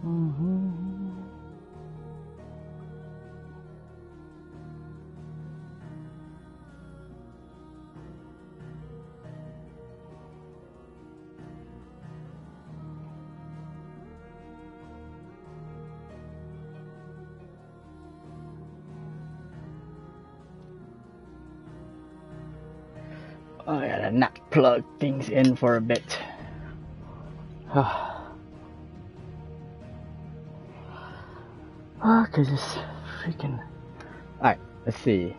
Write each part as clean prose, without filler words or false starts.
Oh, I gotta not plug things in for a bit. Cause it's freaking. Alright, let's see.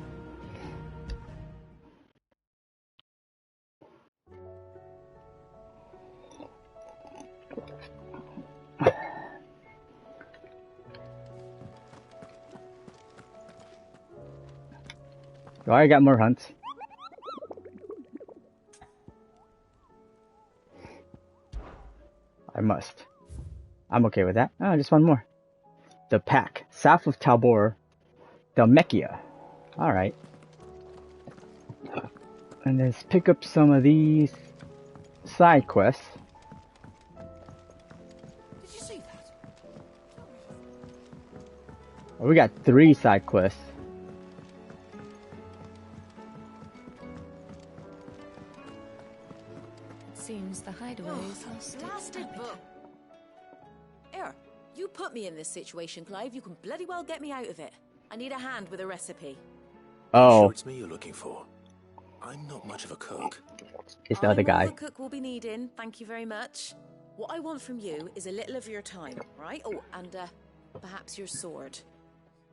Oh, I got more hunts. I must. I'm okay with that. Oh, just one more. The Pack, south of Talbor, Dalmekia. Alright. And let's pick up some of these side quests. Did you see that? Oh, we got 3 side quests. Seems the hideaways are still book. Here, you put me in this situation, Clive. You can bloody well get me out of it. I need a hand with a recipe. Oh. Sure it's me you're looking for? I'm not much of a cook. It's the other guy. The cook will be needing. Thank you very much. What I want from you is a little of your time, right? Oh, and perhaps your sword.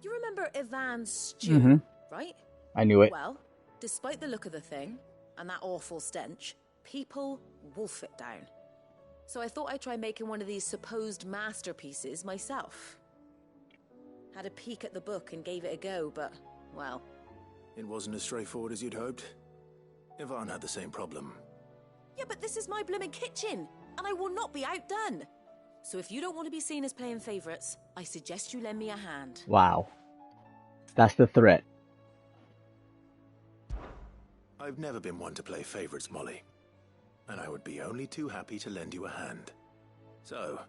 You remember Ivan's stew, right? I knew it. Well, despite the look of the thing and that awful stench, people wolf it down. So I thought I'd try making one of these supposed masterpieces myself. Had a peek at the book and gave it a go, but, well... It wasn't as straightforward as you'd hoped. Ivan had the same problem. Yeah, but this is my blooming kitchen, and I will not be outdone. So if you don't want to be seen as playing favourites, I suggest you lend me a hand. Wow. That's the threat. I've never been one to play favourites, Molly. And I would be only too happy to lend you a hand. So,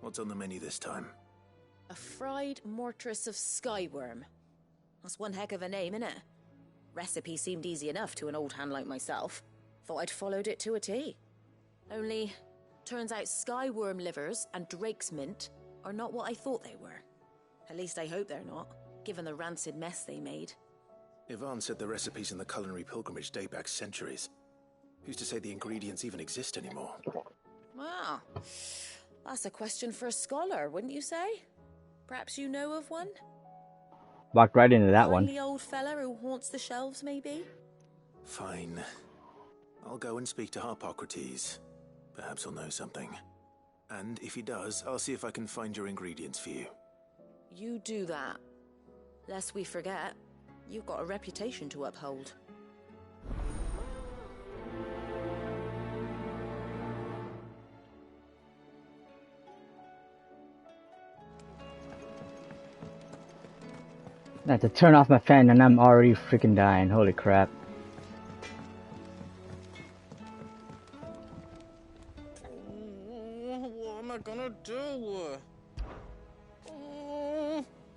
what's on the menu this time? A fried mortress of skyworm. That's one heck of a name, innit? Recipe seemed easy enough to an old hand like myself. Thought I'd followed it to a T. Only, turns out skyworm livers and drake's mint are not what I thought they were. At least I hope they're not, given the rancid mess they made. Ivan said the recipes in the culinary pilgrimage date back centuries. Who's to say the ingredients even exist anymore? Wow. That's a question for a scholar, wouldn't you say? Perhaps you know of one? Walked right into that one. The old fella who haunts the shelves, maybe? Fine. I'll go and speak to Harpocrates. Perhaps he'll know something. And if he does, I'll see if I can find your ingredients for you. You do that. Lest we forget, you've got a reputation to uphold. I have to turn off my fan and I'm already freaking dying. Holy crap. What am I gonna do?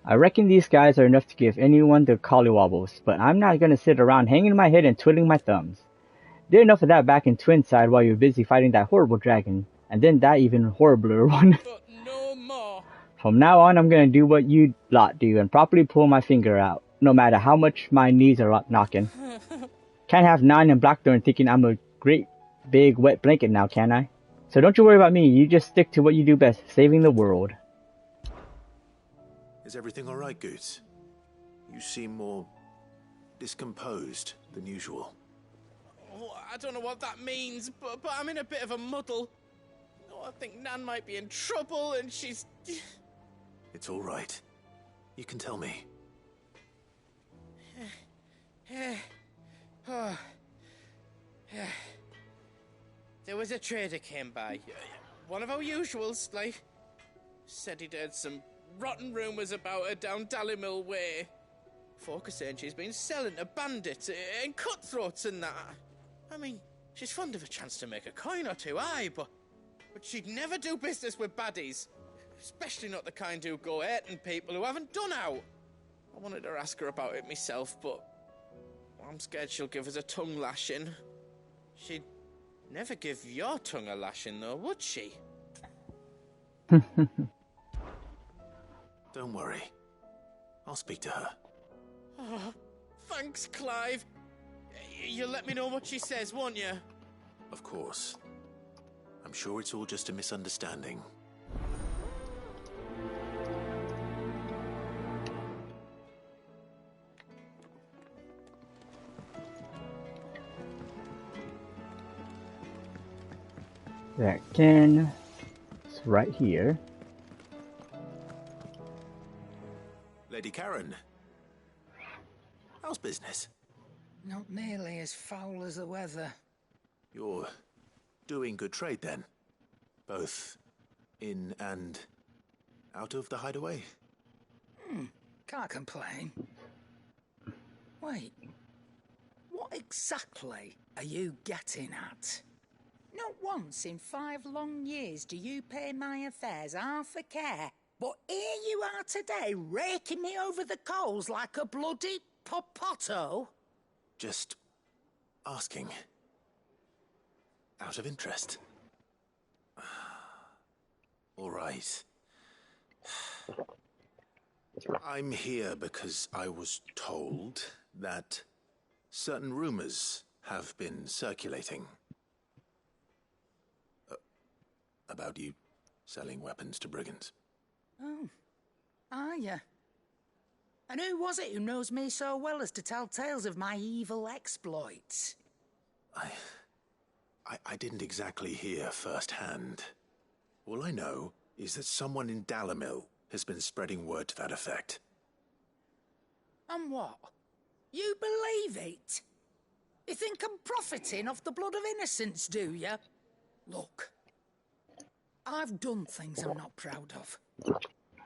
I reckon these guys are enough to give anyone the collywobbles, but I'm not gonna sit around hanging my head and twiddling my thumbs. Did enough of that back in Twinside while you were busy fighting that horrible dragon, and then that even horribler one. But no more. From now on, I'm gonna do what you lot do and properly pull my finger out, no matter how much my knees are knocking. Can't have Nine and Blackthorn thinking I'm a great big wet blanket now, can I? So don't you worry about me, you just stick to what you do best, saving the world. Is everything alright, Goots? You seem more discomposed than usual. Oh, I don't know what that means, but I'm in a bit of a muddle. Oh, I think Nan might be in trouble and she's... It's alright. You can tell me. There was a trader came by. One of our usuals, like. Said he'd heard some rotten rumours about her down Dallymill Way. Folk are saying she's been selling to bandits and cutthroats and that. I mean, she's fond of a chance to make a coin or two, aye, but she'd never do business with baddies. Especially not the kind who go hurting people who haven't done out. I wanted to ask her about it myself, but I'm scared she'll give us a tongue lashing. She'd never give your tongue a lashing, though, would she? Don't worry. I'll speak to her. Oh, thanks, Clive. You'll let me know what she says, won't you? Of course. I'm sure it's all just a misunderstanding. That can. It's right here. Lady Karen. How's business? Not nearly as foul as the weather. You're doing good trade then? Both in and out of the hideaway? Can't complain. Wait. What exactly are you getting at? Not once in 5 long years do you pay my affairs half a care. But here you are today, raking me over the coals like a bloody popoto. Just asking. Out of interest. All right. I'm here because I was told that certain rumors have been circulating. About you selling weapons to brigands. Oh, are you? And who was it who knows me so well as to tell tales of my evil exploits? I didn't exactly hear firsthand. All I know is that someone in Dalimil has been spreading word to that effect. And what? You believe it? You think I'm profiting off the blood of innocents, do you? Look, I've done things I'm not proud of.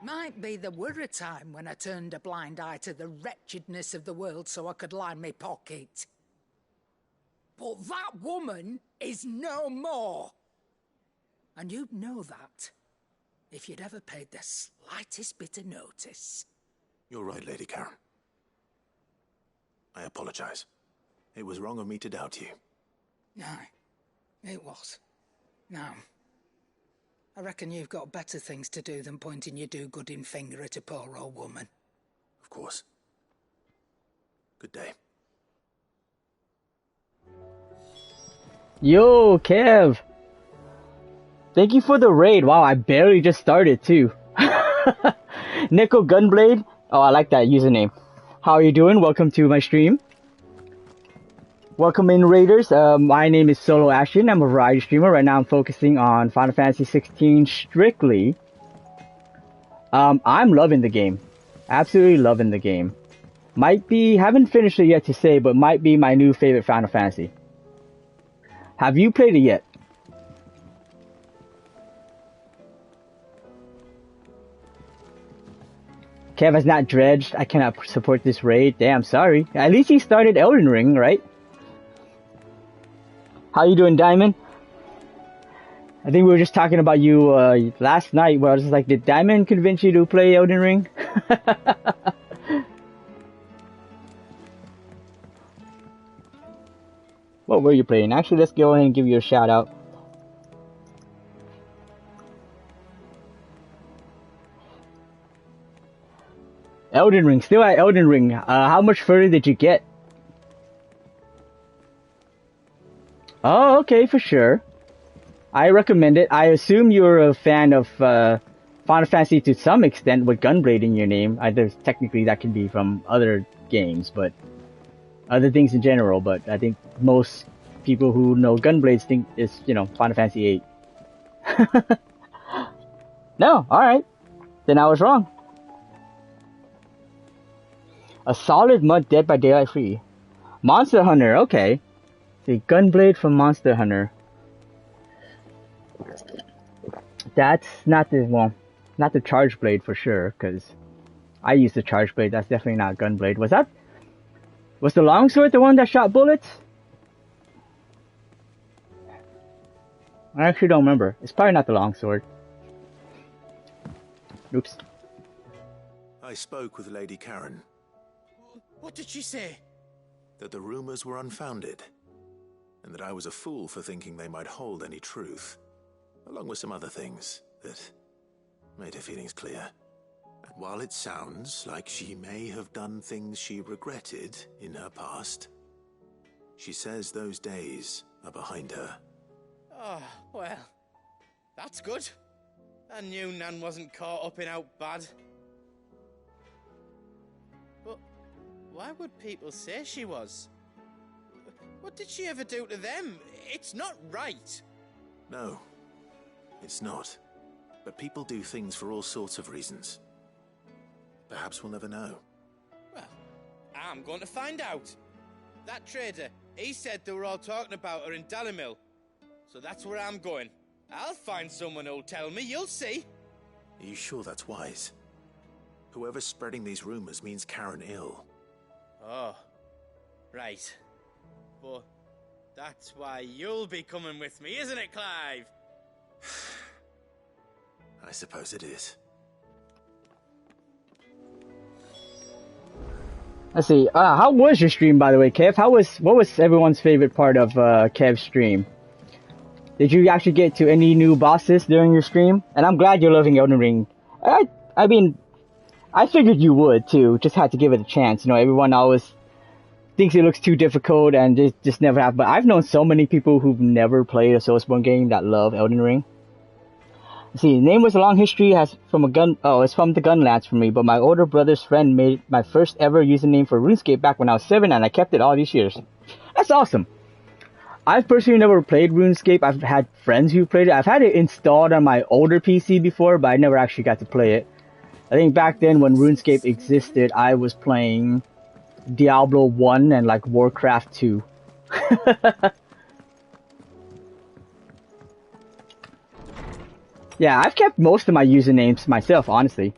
Might be there were a time when I turned a blind eye to the wretchedness of the world so I could line my pocket. But that woman is no more. And you'd know that if you'd ever paid the slightest bit of notice. You're right, Lady Karen. I apologize. It was wrong of me to doubt you. Aye, it was. Now, I reckon you've got better things to do than pointing your do-gooding finger at a poor old woman. Of course. Good day. Yo, Kev! Thank you for the raid. Wow, I barely just started too. Nickel Gunblade. Oh, I like that username. How are you doing? Welcome to my stream. Welcome in, raiders. My name is Solo Ashen. I'm a variety streamer. Right now I'm focusing on Final Fantasy 16 strictly. I'm loving the game. Absolutely loving the game. Might be, haven't finished it yet to say, but might be my new favorite Final Fantasy. Have you played it yet? Kev has not dredged. I cannot support this raid. Damn, sorry. At least he started Elden Ring, right? How you doing, Diamond? I think we were just talking about you last night where I was just like, did Diamond convince you to play Elden Ring? What were you playing? Actually, let's go ahead and give you a shout out. Elden Ring, still at Elden Ring. How much further did you get? Oh, okay, for sure. I recommend it. I assume you're a fan of Final Fantasy to some extent with Gunblade in your name. Either technically that can be from other games, but other things in general. But I think most people who know Gunblades think it's, you know, Final Fantasy 8. No, alright. Then I was wrong. A solid mud Dead by Daylight free. Monster Hunter, okay. The Gunblade from Monster Hunter. That's not the, well, not the Charge Blade for sure, because I used the Charge Blade. That's definitely not Gunblade. Was the longsword the one that shot bullets? I actually don't remember. It's probably not the longsword. Oops. I spoke with Lady Karen. What did she say? That the rumors were unfounded, and that I was a fool for thinking they might hold any truth, along with some other things that made her feelings clear. And while it sounds like she may have done things she regretted in her past, she says those days are behind her. Oh, well, that's good. I knew Nan wasn't caught up in out bad. But why would people say she was? What did she ever do to them? It's not right. No, it's not. But people do things for all sorts of reasons. Perhaps we'll never know. Well, I'm going to find out. That trader, he said they were all talking about her in Dalimil. So that's where I'm going. I'll find someone who'll tell me, you'll see. Are you sure that's wise? Whoever's spreading these rumors means Karen ill. Oh, right. But that's why you'll be coming with me, isn't it, Clive? I suppose it is. Let's see. How was your stream, by the way, Kev? What was everyone's favorite part of Kev's stream? Did you actually get to any new bosses during your stream? And I'm glad you're loving Elden Ring. I mean, I figured you would too. Just had to give it a chance. You know, everyone always thinks it looks too difficult and just never have. But I've known so many people who've never played a Soulsborne game that love Elden Ring. Let's see, name was a long history. Has from a gun. Oh, it's from the Gunlance for me. But my older brother's friend made my first ever username for RuneScape back when I was 7, and I kept it all these years. That's awesome. I've personally never played RuneScape. I've had friends who played it. I've had it installed on my older PC before, but I never actually got to play it. I think back then when RuneScape existed, I was playing Diablo 1 and like Warcraft 2. Yeah, I've kept most of my usernames myself, honestly.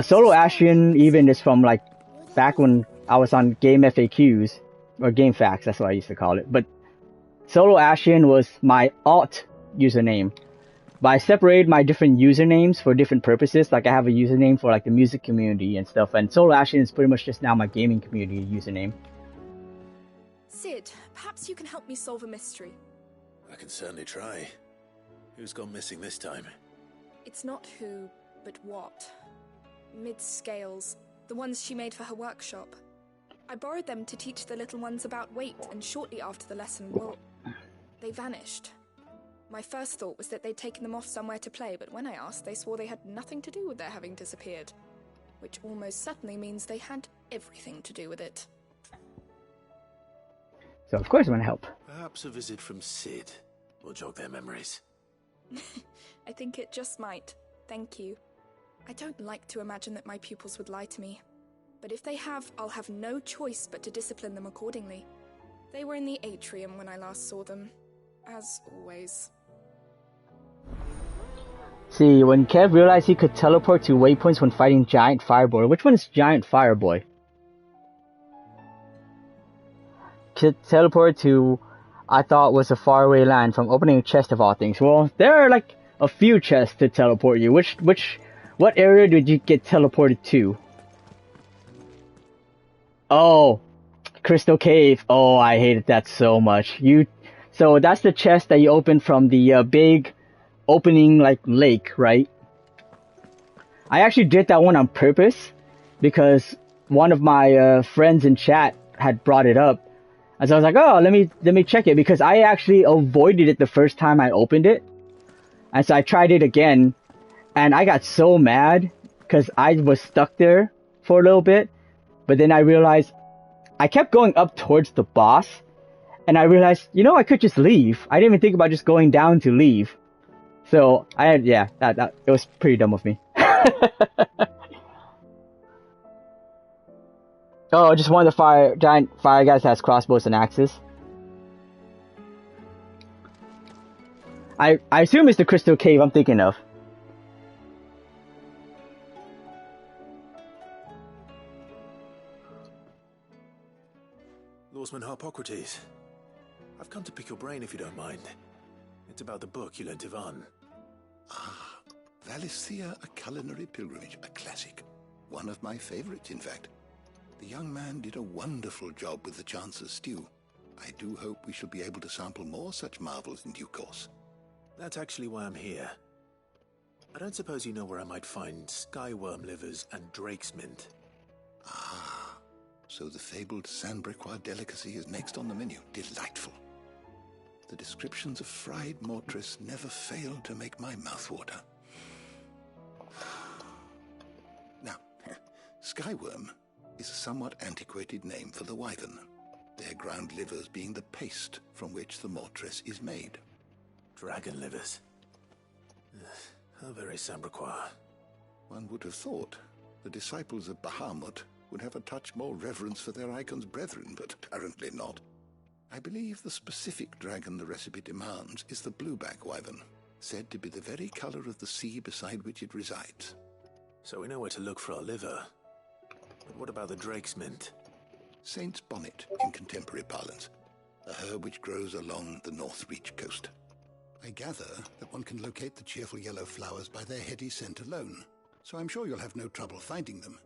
Solo Ashen even is from like back when I was on Game FAQs, or Game Facts, that's what I used to call it. But Solo Ashen was my alt username. But I separated my different usernames for different purposes. Like I have a username for like the music community and stuff, and Solo Ashen is pretty much just now my gaming community username. Sid, perhaps you can help me solve a mystery. I can certainly try. Who's gone missing this time? It's not who, but what. Mid-scales, the ones she made for her workshop. I borrowed them to teach the little ones about weight, and shortly after the lesson, well, they vanished. My first thought was that they'd taken them off somewhere to play, but when I asked, they swore they had nothing to do with their having disappeared. Which almost certainly means they had everything to do with it. So of course I'm gonna help. Perhaps a visit from Sid will jog their memories. I think it just might. Thank you. I don't like to imagine that my pupils would lie to me. But if they have, I'll have no choice but to discipline them accordingly. They were in the atrium when I last saw them. As always. See, when Kev realized he could teleport to waypoints when fighting Giant Fireboy. Which one is Giant Fireboy? Could teleport to, I thought was a faraway land from opening a chest of all things. Well, there are like a few chests to teleport you. What area did you get teleported to? Oh, Crystal Cave. Oh, I hated that so much. So that's the chest that you open from the big opening like lake, right? I actually did that one on purpose because one of my friends in chat had brought it up. And so I was like, oh, let me check it, because I actually avoided it the first time I opened it. And so I tried it again, and I got so mad because I was stuck there for a little bit. But then I realized I kept going up towards the boss, and I realized, you know, I could just leave. I didn't even think about just going down to leave. So that it was pretty dumb of me. Oh, just one of the giant fire guys has crossbows and axes. I assume it's the Crystal Cave I'm thinking of. Lawsman Harpocrates, I've come to pick your brain if you don't mind. It's about the book you lent Ivan. Valisthea, a culinary pilgrimage, a classic. One of my favorites, in fact. The young man did a wonderful job with the Chance's stew. I do hope we shall be able to sample more such marvels in due course. That's actually why I'm here. I don't suppose you know where I might find skyworm livers and drake's mint. Ah, so the fabled Sandbrequois delicacy is next on the menu. Delightful. The descriptions of fried mortress never fail to make my mouth water. Now, skyworm is a somewhat antiquated name for the wyvern, their ground livers being the paste from which the mortress is made. Dragon livers. How very Sandbrequois. One would have thought the disciples of Bahamut would have a touch more reverence for their icon's brethren, but apparently not. I believe the specific dragon the recipe demands is the blueback wyvern, said to be the very color of the sea beside which it resides. So we know where to look for our liver. But what about the drake's mint? Saint's bonnet in contemporary parlance, a herb which grows along the North Reach coast. I gather that one can locate the cheerful yellow flowers by their heady scent alone, so I'm sure you'll have no trouble finding them.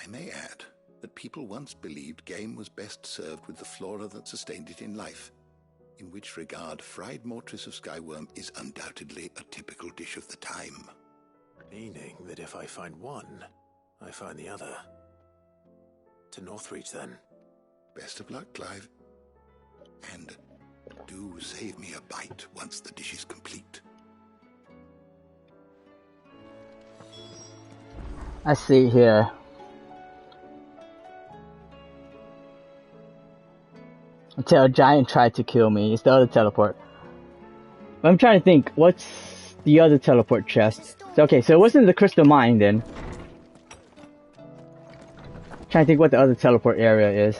I may add that people once believed game was best served with the flora that sustained it in life, in which regard fried mortress of skyworm is undoubtedly a typical dish of the time. Meaning that if I find one, I find the other. To Northreach, then. Best of luck, Clive. And do save me a bite once the dish is complete. I see here. Until a giant tried to kill me. It's the other teleport. But I'm trying to think, what's the other teleport chest? Okay, so it wasn't the crystal mine then. Trying to think what the other teleport area is.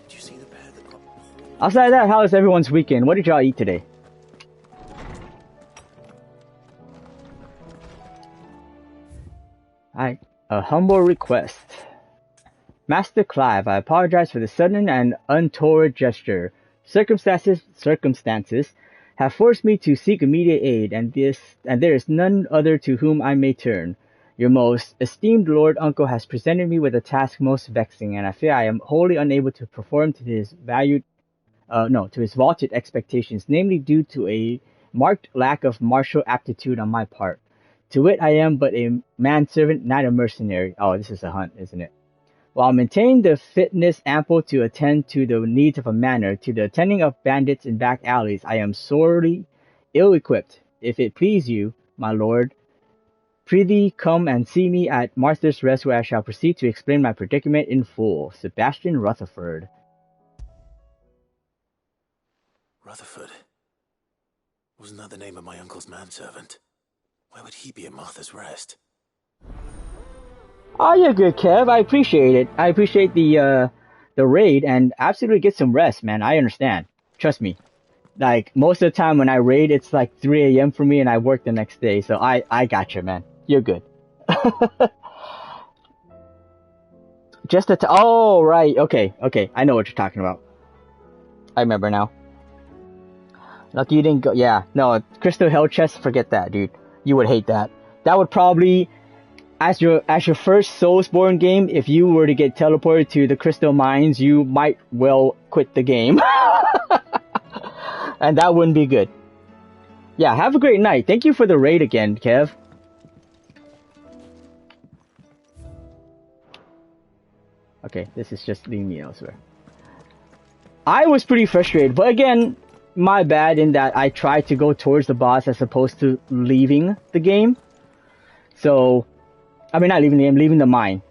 Did you see the pair that got pulled? Outside of that, how was everyone's weekend? What did y'all eat today? A humble request. Master Clive, I apologize for the sudden and untoward gesture. Circumstances have forced me to seek immediate aid, and there is none other to whom I may turn. Your most esteemed Lord Uncle has presented me with a task most vexing, and I fear I am wholly unable to perform to his vaulted expectations, namely due to a marked lack of martial aptitude on my part. To wit, I am but a manservant, not a mercenary. Oh, this is a hunt, isn't it? While maintaining the fitness ample to attend to the needs of a manor, to the attending of bandits in back alleys, I am sorely ill-equipped. If it please you, my lord, prithee come and see me at Martha's Rest, where I shall proceed to explain my predicament in full. Sebastian Rutherford. Rutherford? Wasn't that the name of my uncle's manservant? Why would he be at Martha's Rest? Oh, you're good, Kev. I appreciate it. I appreciate the raid, and absolutely get some rest, man. I understand. Trust me. Like, most of the time when I raid, it's like 3 a.m. for me, and I work the next day. So I gotcha, man. You're good. Just oh, right. Okay. I know what you're talking about. I remember now. Lucky you didn't go. Yeah, no, Crystal Hell Chest, forget that, dude. You would hate that. That would probably, as your first Soulsborne game, if you were to get teleported to the Crystal Mines, you might well quit the game. And that wouldn't be good. Yeah, have a great night. Thank you for the raid again, Kev. Okay, this is just leading me elsewhere. I was pretty frustrated, but again, my bad in that I tried to go towards the boss as opposed to leaving the game. So, I mean, not leaving the game, leaving the mine.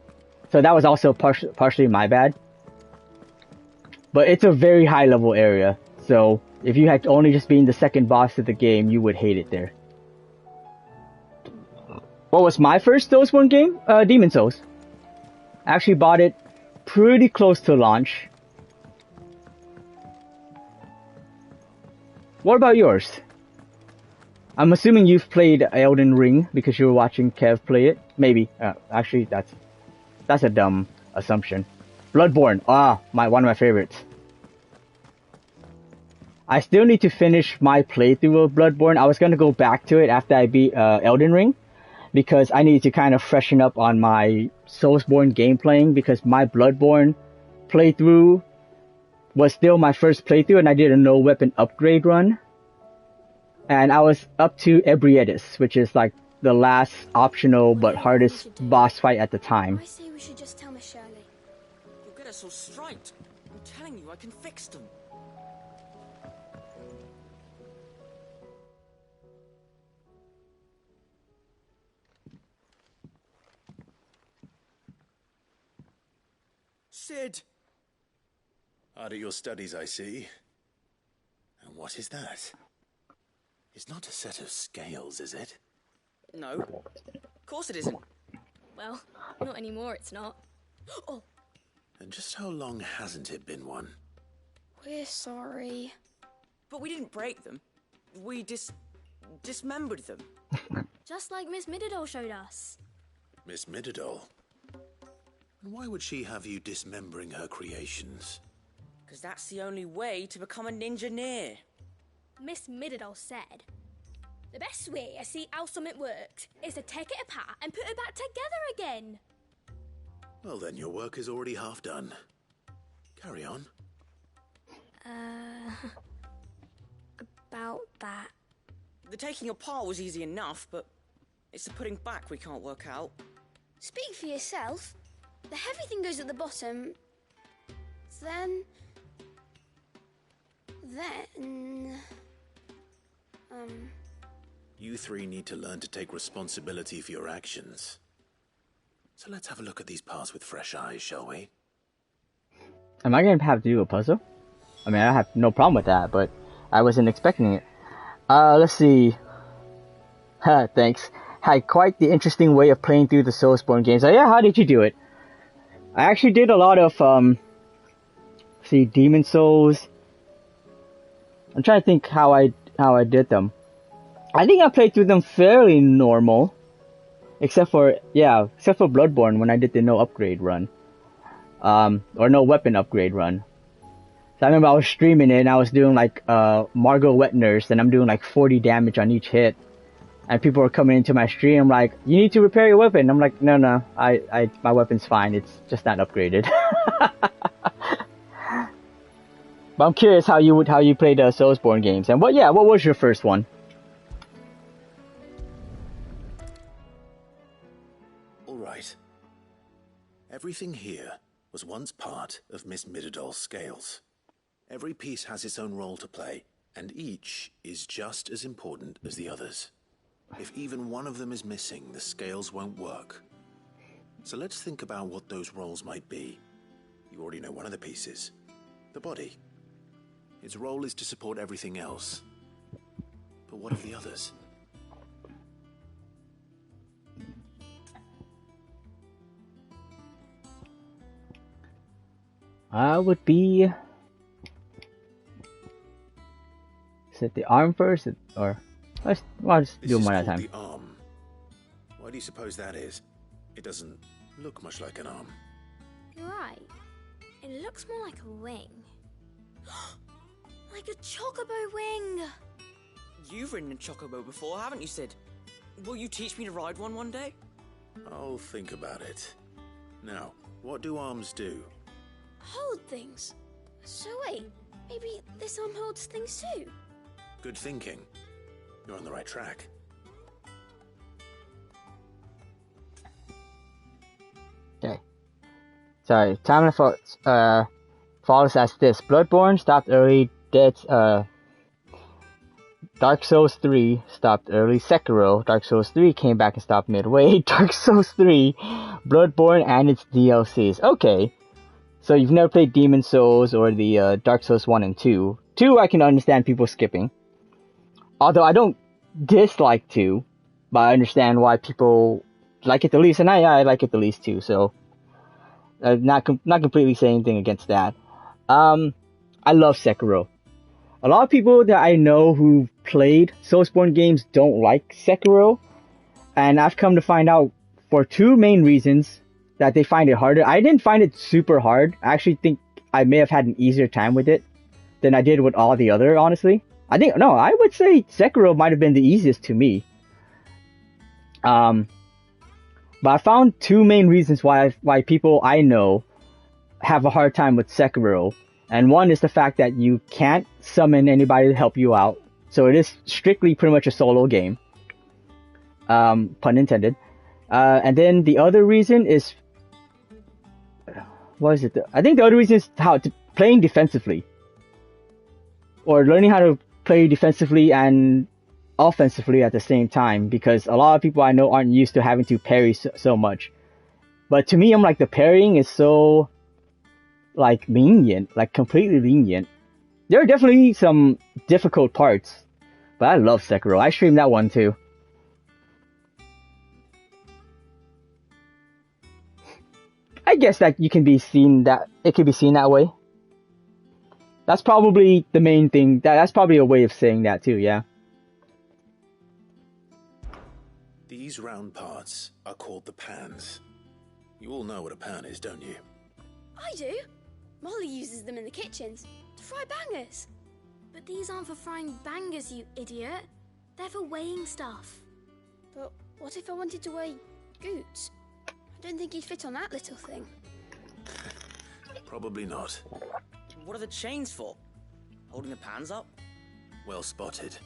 So that was also partially my bad. But it's a very high level area. So, if you had only just been the second boss of the game, you would hate it there. What was my first Soulsborne game? Demon Souls. I actually bought it pretty close to launch. What about yours? I'm assuming you've played Elden Ring because you were watching Kev play it. Maybe. Actually, that's a dumb assumption. Bloodborne. One of my favorites. I still need to finish my playthrough of Bloodborne. I was gonna go back to it after I beat Elden Ring, because I need to kind of freshen up on my Soulsborne game playing, because my Bloodborne playthrough was still my first playthrough and I did a no weapon upgrade run. And I was up to Ebrietis, which is like the last optional but hardest boss fight at the time. I say we should just tell Miss Shirley. You'll get us all straight. I'm telling you, I can fix them. Sid! Hard at your studies, I see. And what is that? It's not a set of scales, is it? No. Of course it isn't. Well, not anymore, it's not. Oh! And just how long hasn't it been one? We're sorry. But we didn't break them. We dismembered them. Just like Miss Mididol showed us. Miss Mididol? And why would she have you dismembering her creations? Because that's the only way to become a ninja-neer. Miss Mididol said, the best way I see how something works is to take it apart and put it back together again. Well then, your work is already half done. Carry on. About that. The taking apart was easy enough, but it's the putting back we can't work out. Speak for yourself. The heavy thing goes at the bottom. Then... You three need to learn to take responsibility for your actions. So let's have a look at these parts with fresh eyes, shall we? Am I gonna have to do a puzzle? I mean, I have no problem with that, but I wasn't expecting it. Let's see. Thanks. Had quite the interesting way of playing through the Soulsborne games. Yeah, how did you do it? I actually did a lot of, Demon Souls. I'm trying to think how I did them. I think I played through them fairly normal. Except for Bloodborne when I did the no upgrade run. Or no weapon upgrade run. So I remember I was streaming it and I was doing like, Margot Wet Nurse, and I'm doing like 40 damage on each hit. And people were coming into my stream like, you need to repair your weapon. I'm like, no, my weapon's fine. It's just not upgraded. But I'm curious how you play the Soulsborne games. And what was your first one? All right. Everything here was once part of Miss Mididol's scales. Every piece has its own role to play, and each is just as important as the others. If even one of them is missing, the scales won't work. So let's think about what those roles might be. You already know one of the pieces. The body. Its role is to support everything else. But what of the others? I would be... Is it the arm first? Or... I'll just do them one at a time. The arm. Why do you suppose that is? It doesn't look much like an arm. You're right. It looks more like a wing. Like a chocobo wing! You've ridden a chocobo before, haven't you, Sid? Will you teach me to ride one day? I'll think about it. Now, what do arms do? Hold things. So wait, maybe this arm holds things too? Good thinking. You're on the right track. Okay. Sorry, time follows as this. Bloodborne stopped early. Dark Souls 3 stopped early. Sekiro, Dark Souls 3 came back and stopped midway. Dark Souls 3, Bloodborne and its DLCs. Okay. So you've never played Demon Souls or the Dark Souls 1 and 2. 2 I can understand people skipping. Although I don't dislike 2, but I understand why people like it the least, and I like it the least too, so not completely saying anything against that. I love Sekiro. a lot of people that I know who played Soulsborne games don't like Sekiro, and I've come to find out for two main reasons that they find it harder. I didn't find it super hard. I actually think I may have had an easier time with it than I did with all the other, honestly. I would say Sekiro might have been the easiest to me. But I found two main reasons why people I know have a hard time with Sekiro. And one is the fact that you can't summon anybody to help you out. So it is strictly pretty much a solo game. Pun intended. And then the other reason is... What is it? I think the other reason is playing defensively. Or learning how to play defensively and offensively at the same time, because a lot of people I know aren't used to having to parry so much. But to me, I'm like, the parrying is so like lenient, like completely lenient. There are definitely some difficult parts, but I love Sekiro. I streamed that one too. I guess that it can be seen that way. That's probably the main thing. That's probably a way of saying that too, yeah. These round parts are called the pans. You all know what a pan is, don't you? I do. Molly uses them in the kitchens to fry bangers. But these aren't for frying bangers, you idiot. They're for weighing stuff. But what if I wanted to weigh Goots? I don't think he'd fit on that little thing. Probably not. What are the chains for? Holding the pans up? Well spotted.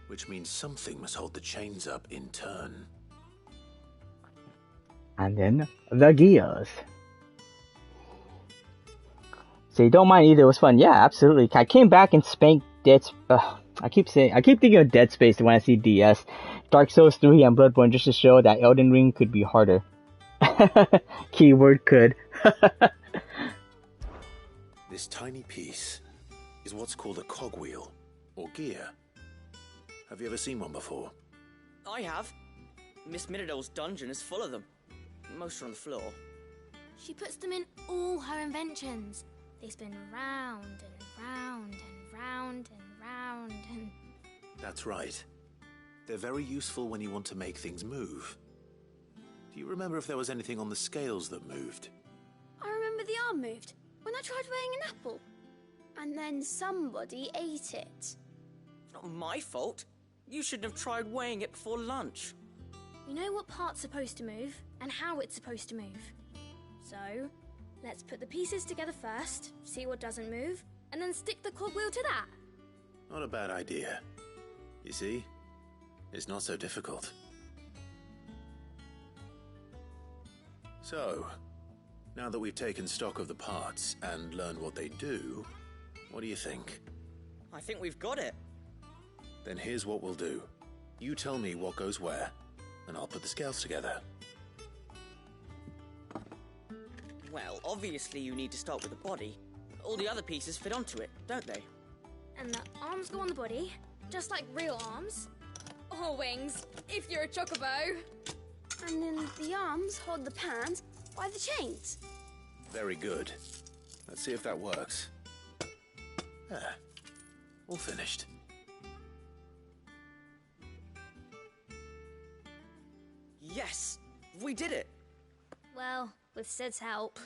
Which means something must hold the chains up in turn. And then the gears. So you don't mind either, it was fun. Yeah, absolutely. I came back and spanked I keep thinking of Dead Space when I see DS. Dark Souls 3 and Bloodborne just to show that Elden Ring could be harder. Keyword could. This tiny piece is what's called a cogwheel, or gear. Have you ever seen one before? I have. Miss Miradol's dungeon is full of them. Most are on the floor. She puts them in all her inventions. They spin round and round and round and round and... That's right. They're very useful when you want to make things move. Do you remember if there was anything on the scales that moved? I remember the arm moved when I tried weighing an apple. And then somebody ate it. Not my fault. You shouldn't have tried weighing it before lunch. You know what part's supposed to move and how it's supposed to move. So, let's put the pieces together first, see what doesn't move, and then stick the cogwheel to that. Not a bad idea. You see? It's not so difficult. So, now that we've taken stock of the parts and learned what they do, what do you think? I think we've got it. Then here's what we'll do. You tell me what goes where, and I'll put the scales together. Well, obviously you need to start with the body. All the other pieces fit onto it, don't they? And the arms go on the body, just like real arms. Or wings, if you're a chocobo. And then the arms hold the pans by the chains. Very good. Let's see if that works. There. All finished. Yes! We did it! Well, with Sid's help.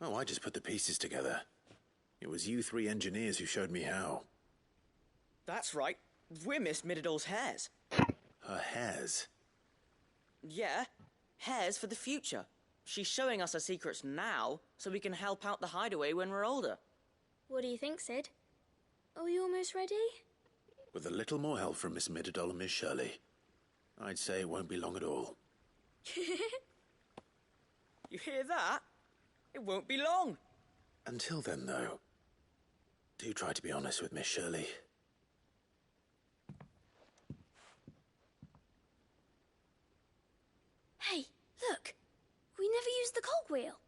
Oh, I just put the pieces together. It was you three engineers who showed me how. That's right. We're Miss Miradol's hairs. Her hairs? Yeah, hairs for the future. She's showing us her secrets now, so we can help out the hideaway when we're older. What do you think, Sid? Are we almost ready? With a little more help from Miss Miradol and Miss Shirley, I'd say it won't be long at all. You hear that? It won't be long. Until then, though, do try to be honest with Miss Shirley. Hey, look! We never used the cogwheel.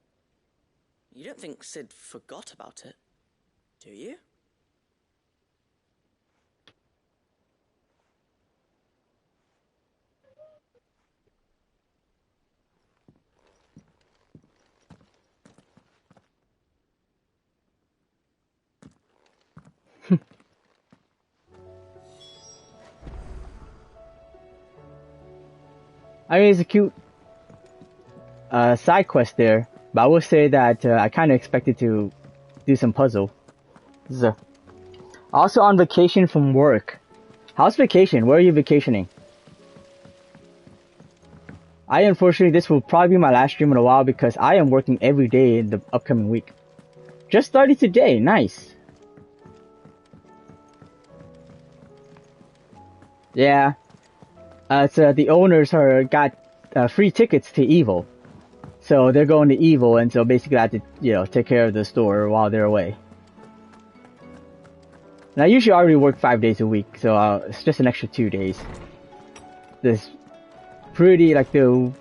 You don't think Sid forgot about it, do you? I mean, it's a cute side quest there, but I will say that I kind of expected to do some puzzle. So, also on vacation from work. How's vacation? Where are you vacationing? Unfortunately, this will probably be my last stream in a while because I am working every day in the upcoming week. Just started today. Nice. Yeah. So the owners got free tickets to Evil. So they're going to Evil, and so basically I have to, take care of the store while they're away. And I usually already work 5 days a week, so it's just an extra 2 days. This pretty, like, the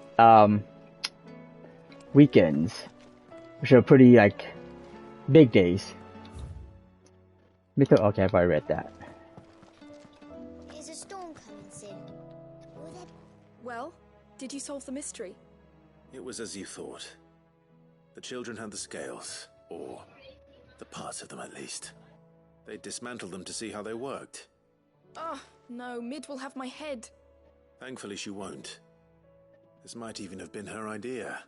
weekends, which are pretty, like, big days. Okay, I've already read that. Is a storm coming soon? Well, did you solve the mystery? It was as you thought. The children had the scales, or the parts of them at least. They dismantled them to see how they worked. Oh, no, Mid will have my head. Thankfully she won't. This might even have been her idea.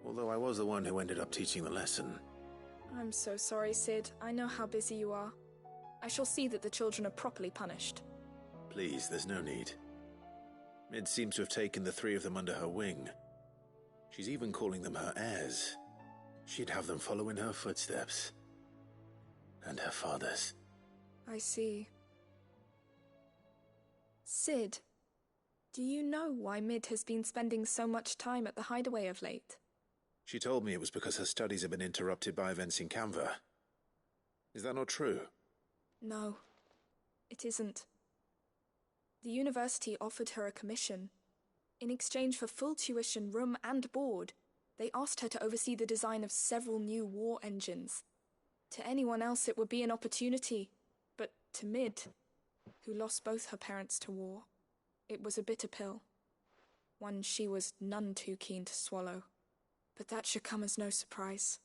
Although I was the one who ended up teaching the lesson. I'm so sorry, Sid. I know how busy you are. I shall see that the children are properly punished. Please, there's no need. Mid seems to have taken the 3 of them under her wing. She's even calling them her heirs. She'd have them follow in her footsteps. And her father's. I see. Sid, do you know why Mid has been spending so much time at the hideaway of late? She told me it was because her studies have been interrupted by events in Canva. Is that not true? No, it isn't. The university offered her a commission. In exchange for full tuition, room and board, they asked her to oversee the design of several new war engines. To anyone else it would be an opportunity, but to Mid, who lost both her parents to war, it was a bitter pill. One she was none too keen to swallow. But that should come as no surprise.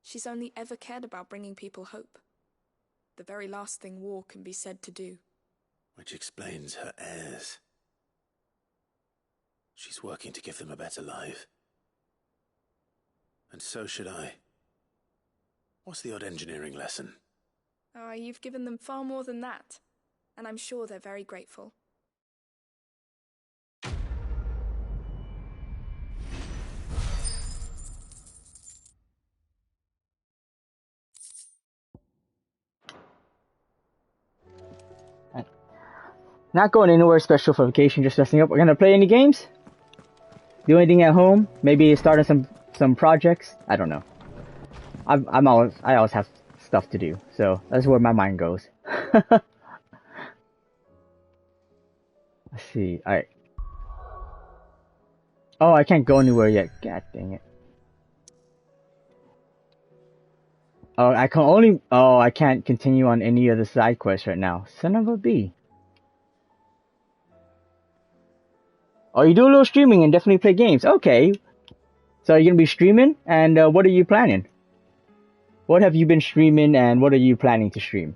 She's only ever cared about bringing people hope. The very last thing war can be said to do. Which explains her heirs. She's working to give them a better life. And so should I. What's the odd engineering lesson? Oh, you've given them far more than that. And I'm sure they're very grateful. Not going anywhere special for vacation, just resting up. We're gonna play any games? Do anything at home? Maybe starting some projects? I don't know. I always have stuff to do, so that's where my mind goes. Let's see. Alright. Oh, I can't go anywhere yet. God dang it. Oh, I can't continue on any of the side quests right now. Son of a bee. Oh, you do a little streaming and definitely play games. Okay. So you're gonna be streaming, and what are you planning? What have you been streaming, and what are you planning to stream?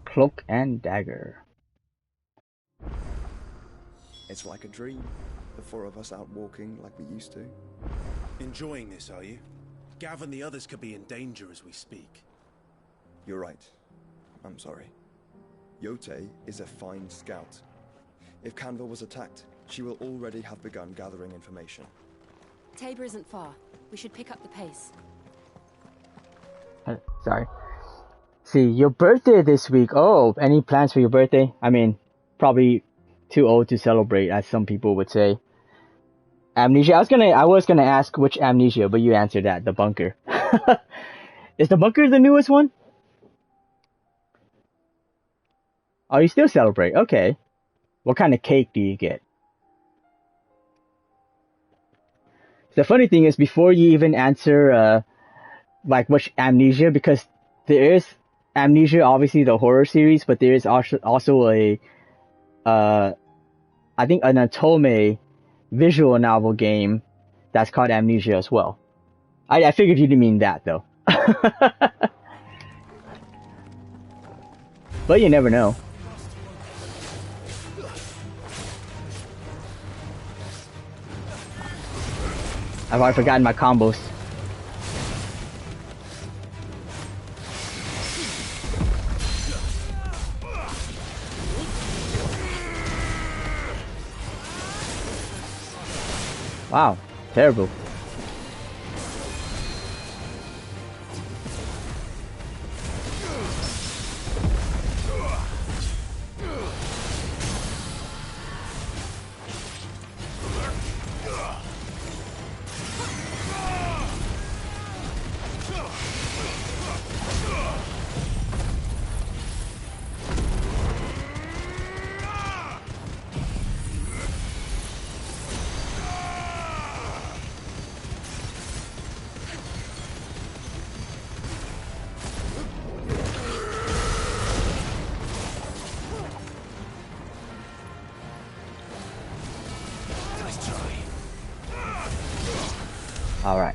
Cloak and Dagger. It's like a dream. The 4 of us out walking like we used to. Enjoying this, are you? Gav and the others could be in danger as we speak. You're right. I'm sorry. Yote is a fine scout. If Canva was attacked, she will already have begun gathering information. Tabor isn't far. We should pick up the pace. Sorry. See, your birthday this week. Oh, any plans for your birthday? I mean, probably too old to celebrate, as some people would say. Amnesia. I was gonna ask which Amnesia, but you answered that. The bunker. Is the bunker the newest one? Oh, you still celebrate? Okay. What kind of cake do you get? The funny thing is, before you even answer, like which Amnesia, because there is Amnesia, obviously the horror series, but there is also a, I think an Otome visual novel game that's called Amnesia as well. I figured you didn't mean that though. But you never know. I've already forgotten my combos. Wow, terrible. Alright.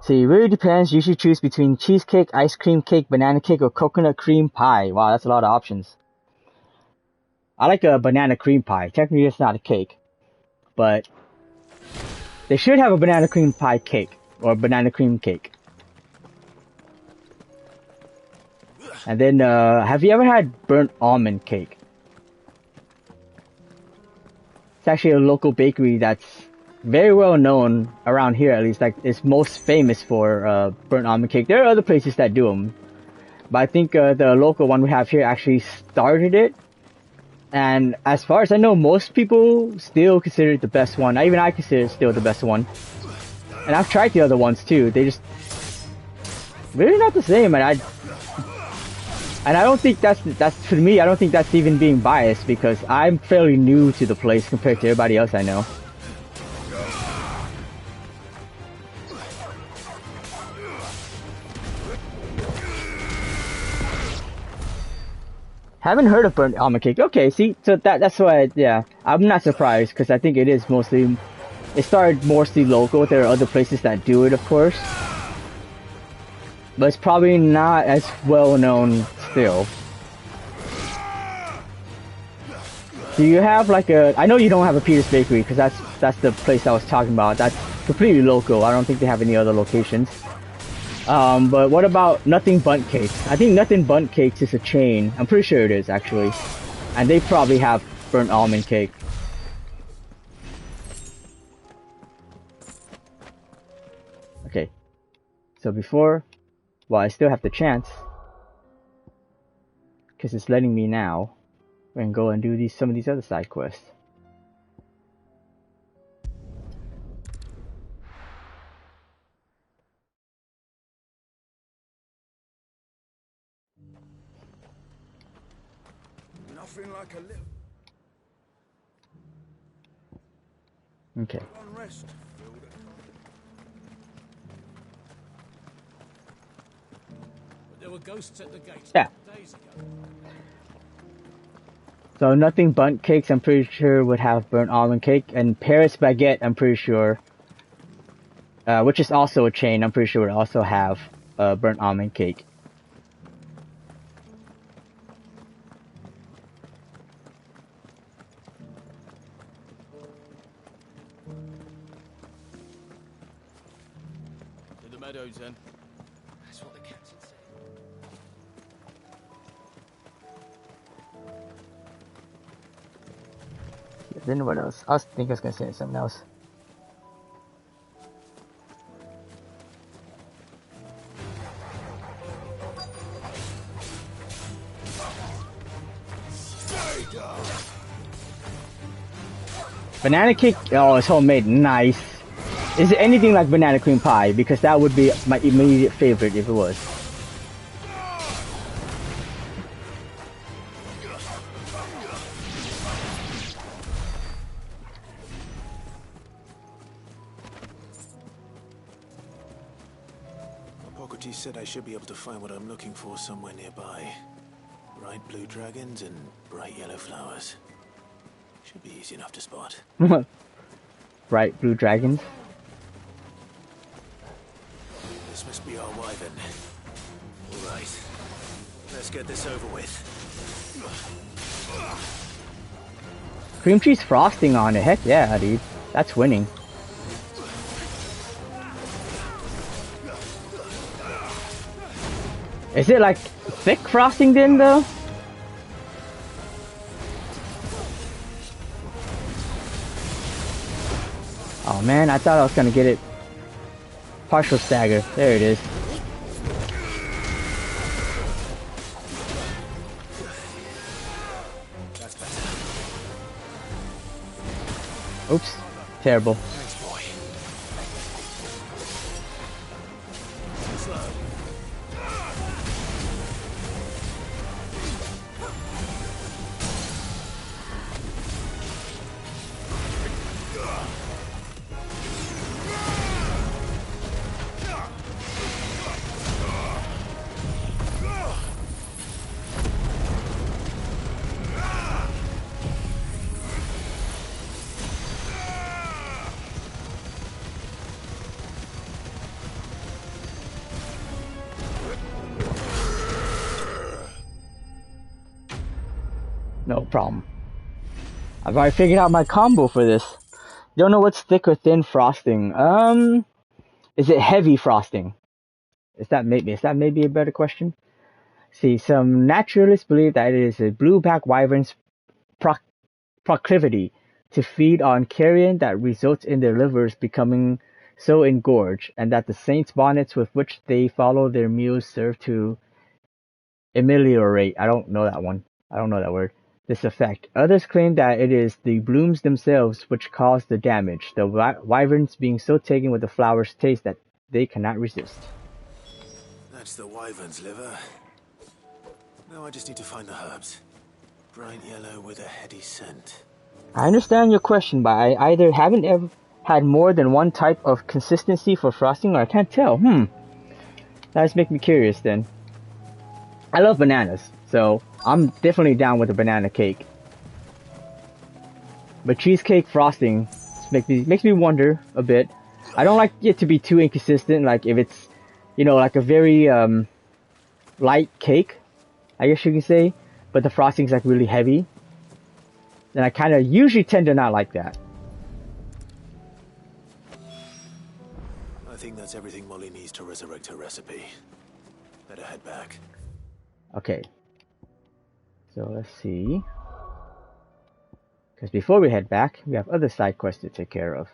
See, it really depends. You should choose between cheesecake, ice cream cake, banana cake, or coconut cream pie. Wow, that's a lot of options. I like a banana cream pie. Technically, it's not a cake. But they should have a banana cream pie cake. Or banana cream cake. And then, have you ever had burnt almond cake? It's actually a local bakery that's very well known around here, at least. Like, it's most famous for burnt almond cake. There are other places that do them, but I think the local one we have here actually started it. And as far as I know, most people still consider it the best one. Even I consider it still the best one. And I've tried the other ones too. They just really not the same. And I don't think that's for me. I don't think that's even being biased, because I'm fairly new to the place compared to everybody else I know. Haven't heard of burnt almond cake. Okay, see, so that's why, yeah, I'm not surprised, because I think it is mostly, it started mostly local. There are other places that do it, of course, but it's probably not as well known still. Do you have like a, I know you don't have a Peter's Bakery, because that's the place I was talking about. That's completely local. I don't think they have any other locations. But what about Nothing Bundt Cakes? I think Nothing Bundt Cakes is a chain. I'm pretty sure it is, actually. And they probably have burnt almond cake. Okay. So before, well, I still have the chance, because it's letting me now, we can go and do some of these other side quests. Nothing like a little Okay. unrest. There were ghosts at the gate. Yeah. Days ago. So Nothing Bundt Cakes, I'm pretty sure, would have burnt almond cake, and Paris Baguette, I'm pretty sure, which is also a chain, I'm pretty sure would also have burnt almond cake. To the meadows then. That's what the captain said. Then what else? I think I was gonna say something else. Banana cake, oh, it's homemade, nice. Is it anything like banana cream pie? Because that would be my immediate favorite if it was. Hippocrates said I should be able to find what I'm looking for somewhere nearby. Bright blue dragons and bright yellow flowers. Should be easy enough to spot. Bright blue dragons. This must be our wyvern. All right, let's get this over with. Cream cheese frosting on it. Heck yeah, dude. That's winning. Is it like thick frosting then though? Oh man, I thought I was gonna get it. Partial stagger. There it is. That's better. Oops. Terrible. Thanks, boy. Slow. No problem. I've already figured out my combo for this. Don't know what's thick or thin frosting. Is it heavy frosting? Is that maybe a better question? See, some naturalists believe that it is a blueback wyvern's proclivity to feed on carrion that results in their livers becoming so engorged, and that the saints' bonnets with which they follow their meals serve to ameliorate. I don't know that one. I don't know that word. This effect. Others claim that it is the blooms themselves which cause the damage, the wyverns being so taken with the flower's taste that they cannot resist. That's the wyvern's liver. Now I just need to find the herbs. Bright yellow with a heady scent. I understand your question, but I either haven't ever had more than one type of consistency for frosting, or I can't tell. That just makes me curious then. I love bananas, so I'm definitely down with a banana cake. But cheesecake frosting makes me wonder a bit. I don't like it to be too inconsistent, like if it's, like a very light cake, I guess you can say, but the frosting's like really heavy. Then I kind of usually tend to not like that. I think that's everything Molly needs to resurrect her recipe. Better head back. Okay. So let's see. Because before we head back, we have other side quests to take care of.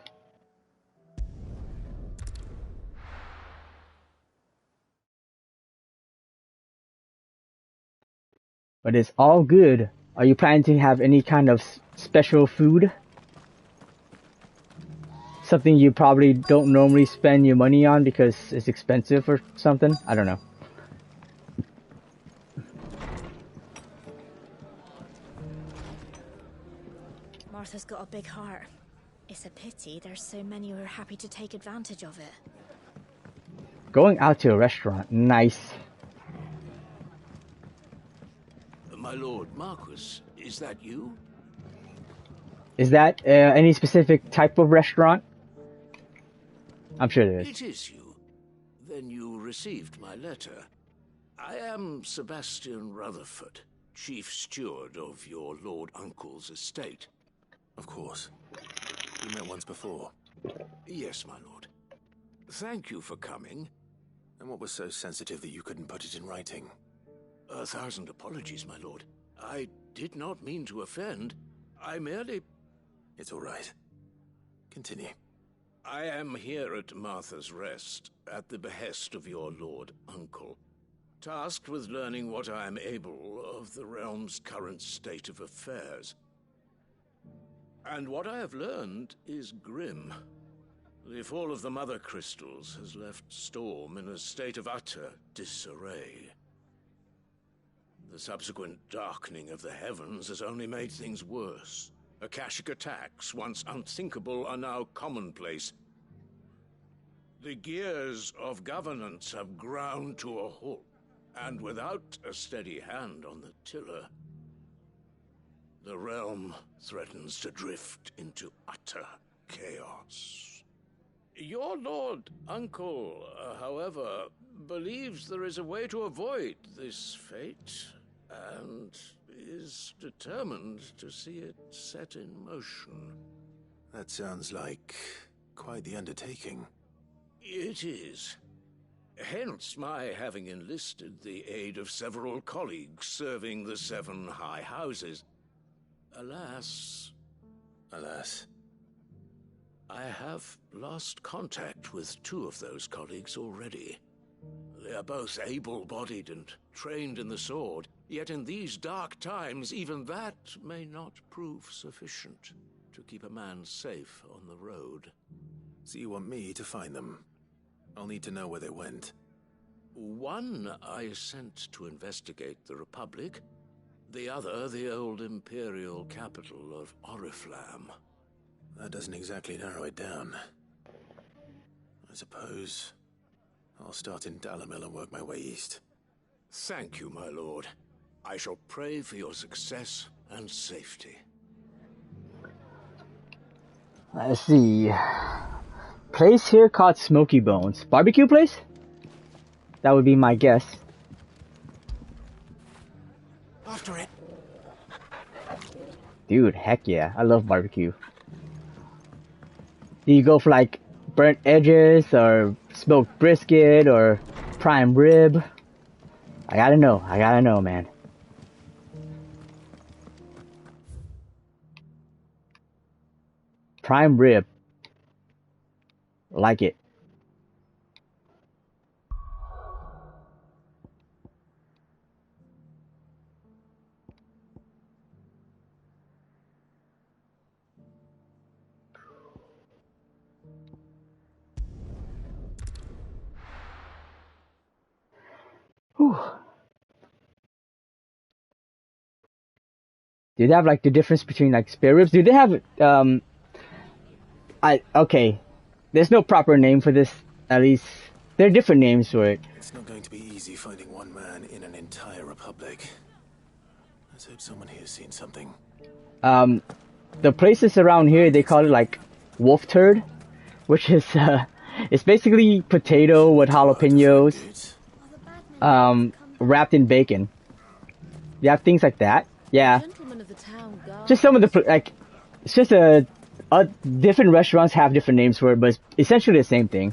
But it's all good. Are you planning to have any kind of special food? Something you probably don't normally spend your money on because it's expensive or something? I don't know. Martha's got a big heart. It's a pity there's so many who are happy to take advantage of it. Going out to a restaurant. Nice. My lord Marquis, is that you? Is that any specific type of restaurant? I'm sure there is. It is you. Then you received my letter. I am Sebastian Rutherford, chief steward of your lord uncle's estate. Of course. We met once before. Yes, my lord. Thank you for coming. And what was so sensitive that you couldn't put it in writing? 1,000 apologies, my lord. I did not mean to offend. I merely... It's all right. Continue. I am here at Martha's Rest, at the behest of your lord uncle, tasked with learning what I am able of the realm's current state of affairs. And what I have learned is grim. The fall of the Mother Crystals has left Storm in a state of utter disarray. The subsequent darkening of the heavens has only made things worse. Akashic attacks, once unthinkable, are now commonplace. The gears of governance have ground to a halt, and without a steady hand on the tiller, the realm threatens to drift into utter chaos. Your Lord Uncle, however, believes there is a way to avoid this fate, and is determined to see it set in motion. That sounds like quite the undertaking. It is. Hence my having enlisted the aid of several colleagues serving the 7 high houses. Alas, I have lost contact with 2 of those colleagues already. They are both able-bodied and trained in the sword, yet in these dark times even that may not prove sufficient to keep a man safe on the road. So you want me to find them? I'll need to know where they went. One I sent to investigate the Republic, the other the old Imperial capital of Oriflamme. That doesn't exactly narrow it down. I suppose I'll start in Dalimil and work my way east. Thank you, my lord. I shall pray for your success and safety. Let's see. Place here called Smoky Bones. Barbecue place? That would be my guess. After it. Dude, heck yeah. I love barbecue. Do you go for like burnt edges or smoked brisket or prime rib? I gotta know, man. Prime rib. Like it. Whew. Do they have like the difference between like spare ribs? Do they have okay. There's no proper name for this, at least. There are different names for it. It's not going to be easy finding one man in an entire republic. Let's hope someone here's seen something. The places around here, they call it like wolf turd, which is it's basically potato with jalapenos, wrapped in bacon. You have things like that. Yeah. Just some of the it's just different restaurants have different names for it, but it's essentially the same thing.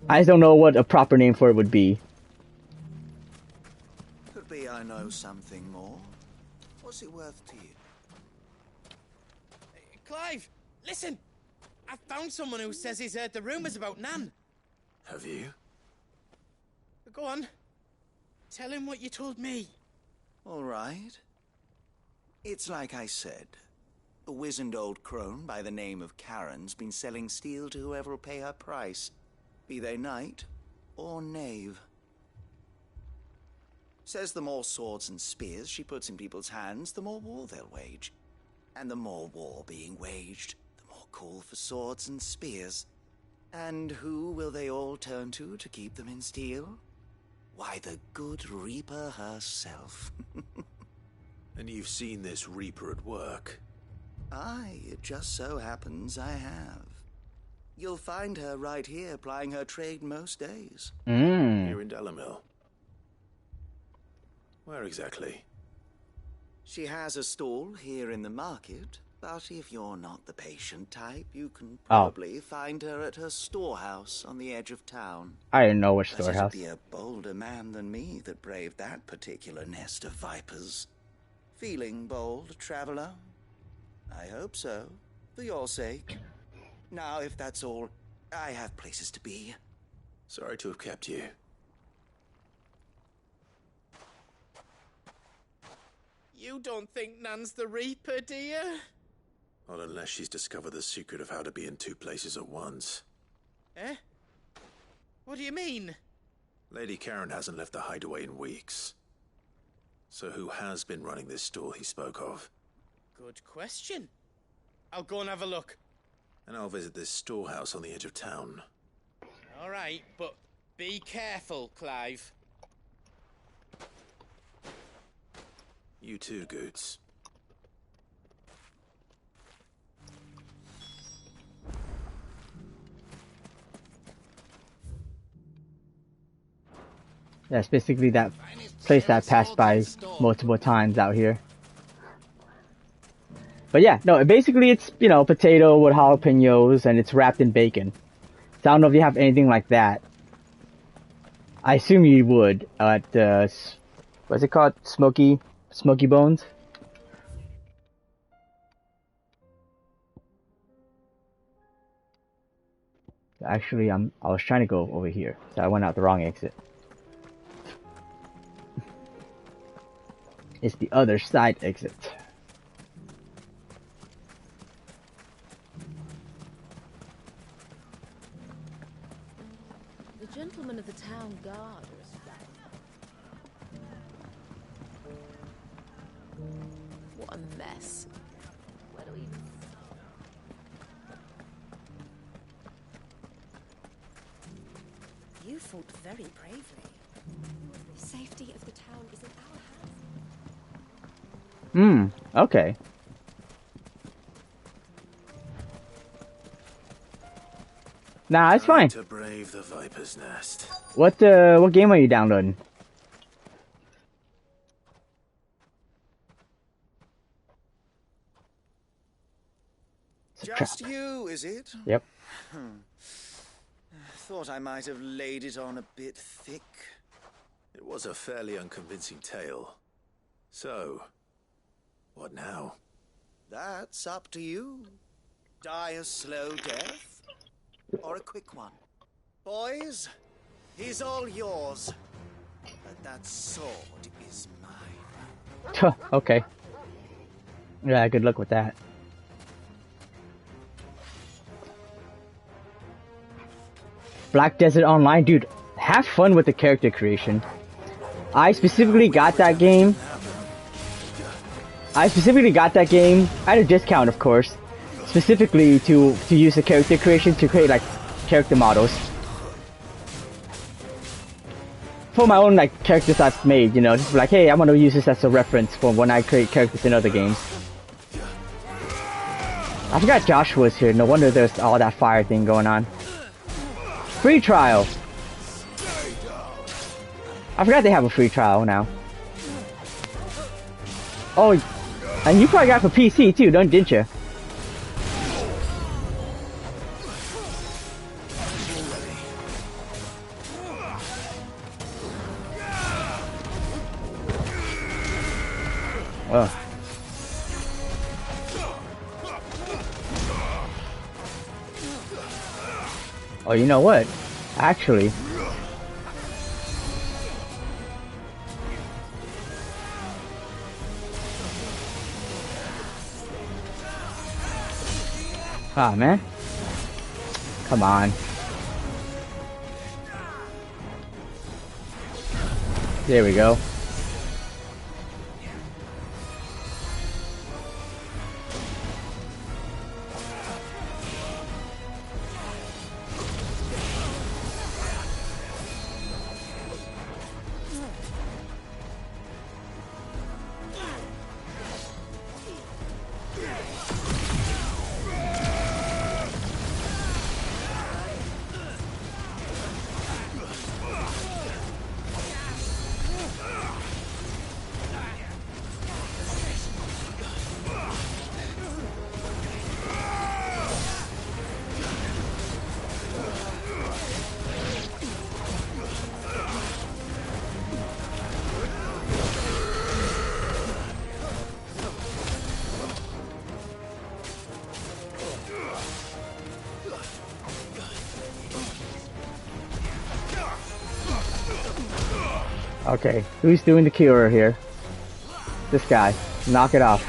I just don't know what a proper name for it would be. Could be I know something more. What's it worth to you? Clive, listen! I found someone who says he's heard the rumours about Nan. Have you? Go on. Tell him what you told me. All right. It's like I said. A wizened old crone by the name of Karen's been selling steel to whoever will pay her price, be they knight or knave. Says the more swords and spears she puts in people's hands, the more war they'll wage. And the more war being waged, the more call for swords and spears. And who will they all turn to keep them in steel? Why, the good Reaper herself. And you've seen this Reaper at work? Aye, it just so happens I have. You'll find her right here plying her trade most days. Here in Dalimil. Where exactly? She has a stall here in the market, but if you're not the patient type, you can probably find her at her storehouse on the edge of town. I didn't know which storehouse. It'd be a bolder man than me that braved that particular nest of vipers. Feeling bold, traveler? I hope so, for your sake. Now, if that's all, I have places to be. Sorry to have kept you. You don't think Nan's the Reaper, do you? Well, unless she's discovered the secret of how to be in two places at once. Eh? What do you mean? Lady Karen hasn't left the hideaway in weeks. So who has been running this stall he spoke of? Good question. I'll go and have a look. And I'll visit this storehouse on the edge of town. All right, but be careful, Clive. You too, Goots. That's basically that place that I passed by multiple times out here. But yeah, no, basically it's, you know, potato with jalapenos and it's wrapped in bacon. So I don't know if you have anything like that. I assume you would at, what's it called? Smoky Bones? Actually, I was trying to go over here, so I went out the wrong exit. It's the other side exit. The gentlemen of the town guard are what a mess. Where do we even start? You fought very bravely. The safety of the town is in our hands. Okay. Nah, it's fine. To brave the Viper's Nest. What game are you downloading? Just you, is it? Yep. Thought I might have laid it on a bit thick. It was a fairly unconvincing tale. So, what now? That's up to you. Die a slow death, or a quick one. Boys, he's all yours. But that sword is mine. Okay. Yeah, good luck with that. Black Desert Online, dude, have fun with the character creation. I specifically got that game at a discount, of course, specifically to use the character creation to create like character models for my own like characters I've made. You know, just like, hey, I'm gonna use this as a reference for when I create characters in other games. I forgot Josh was here. No wonder there's all that fire thing going on. Free trial. I forgot they have a free trial now. Oh, and you probably got it for PC too, didn't you? Oh. Oh, you know what? Actually, ah, man. Come on. There we go. Okay, who's doing the cure here? This guy. Knock it off.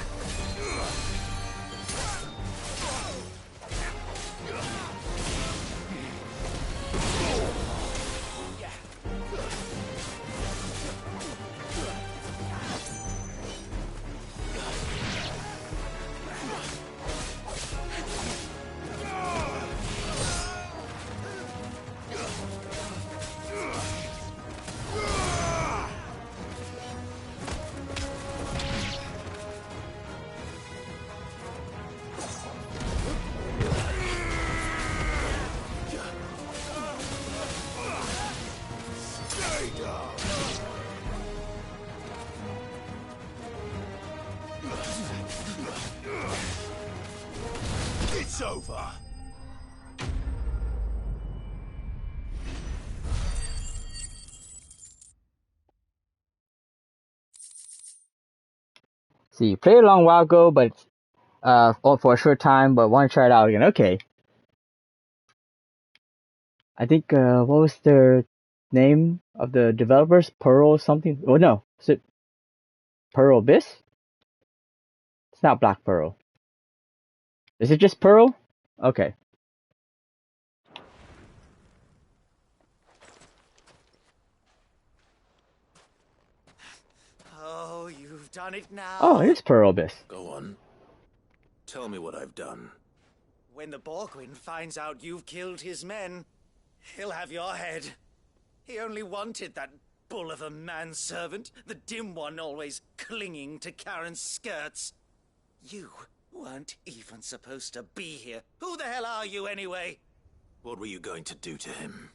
over. See, played a long while ago, but for a short time, but want to try it out again. Okay. I think what was their name of the developers? Pearl something? Oh no, is it Pearl Abyss? It's not Black Pearl. Is it just Pearl? Okay. Oh, you've done it now. Oh, it is Pearl Abyss. Go on. Tell me what I've done. When the Borgwyn finds out you've killed his men, he'll have your head. He only wanted that bull of a manservant, the dim one always clinging to Karen's skirts. You weren't even supposed to be here. Who the hell are you, anyway? What were you going to do to him?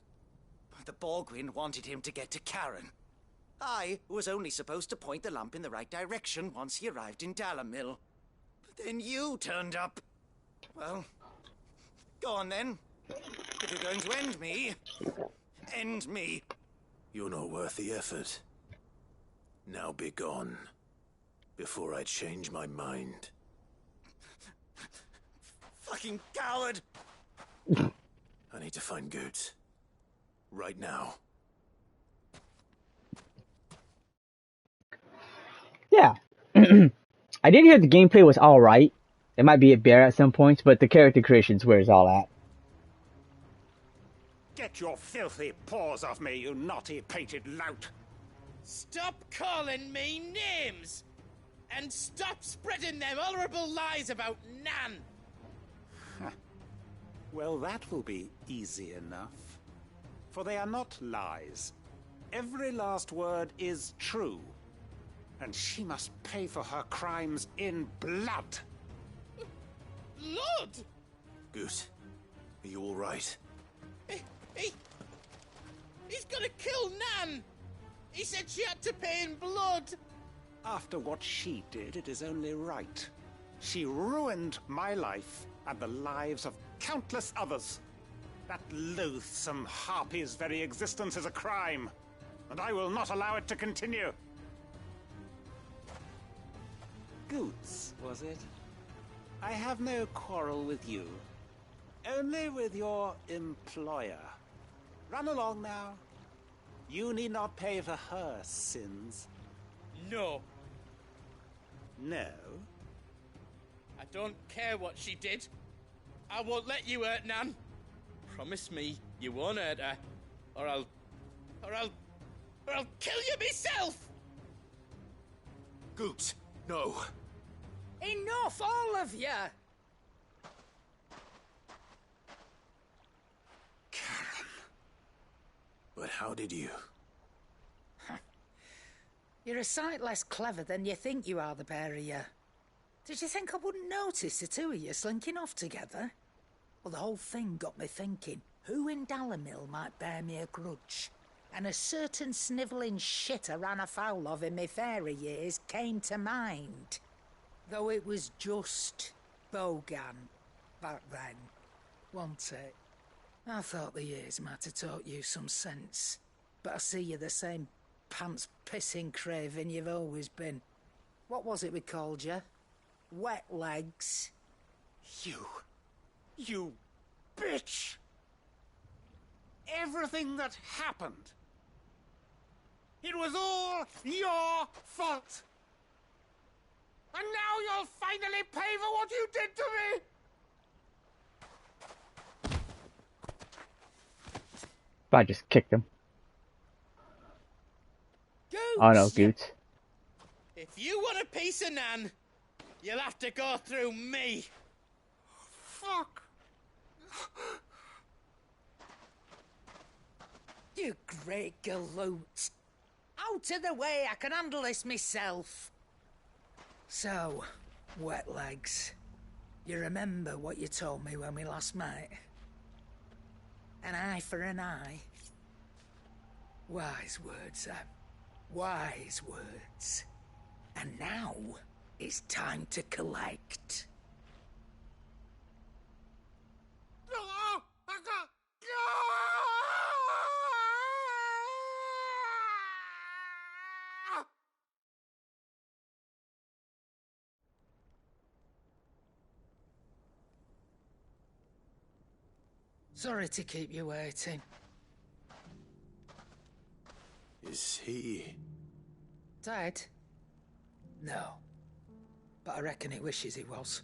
The Borgwyn wanted him to get to Karen. I was only supposed to point the lamp in the right direction once he arrived in Dalamil. But then you turned up. Well, go on then. If you're going to end me, end me. You're not worth the effort. Now be gone, before I change my mind. Fucking coward! I need to find Goots. Right now. Yeah. I did hear the gameplay was alright. It might be a bear at some points, but the character creation's where it's all at. Get your filthy paws off me, you naughty-pated lout! Stop calling me names! And stop spreading them horrible lies about Nan! Well, that will be easy enough. For they are not lies. Every last word is true. And she must pay for her crimes in blood. Blood? Goot, are you all right? He's gonna kill Nan! He said she had to pay in blood! After what she did, it is only right. She ruined my life and the lives of countless others. That loathsome harpy's very existence is a crime, and I will not allow it to continue. Goots, was it? I have no quarrel with you. Only with your employer. Run along now. You need not pay for her sins. No. No? I don't care what she did. I won't let you hurt Nan. Promise me you won't hurt her, or I'll kill you myself! Goots, no. Enough, all of you! Karen. But how did you? You're a sight less clever than you think you are, the pair of you. Did you think I wouldn't notice the two of you slinking off together? Well, the whole thing got me thinking, who in Dalamil might bear me a grudge? And a certain snivelling shit I ran afoul of in my fairy years came to mind. Though it was just Bogan back then, wasn't it? I thought the years might have taught you some sense, but I see you're the same pants-pissing craven you've always been. What was it we called you? Wet legs? You bitch! Everything that happened, it was all your fault! And now you'll finally pay for what you did to me! I just kicked him. Goots. Oh no, Goots. If you want a piece of Nan, you'll have to go through me. Fuck! You great galoot. Out of the way, I can handle this myself. So, wet legs, you remember what you told me when we last met? An eye for an eye. Wise words, Sam. Wise words. And now, it's time to collect. Sorry to keep you waiting. Is he... Dead? No. But I reckon he wishes he was.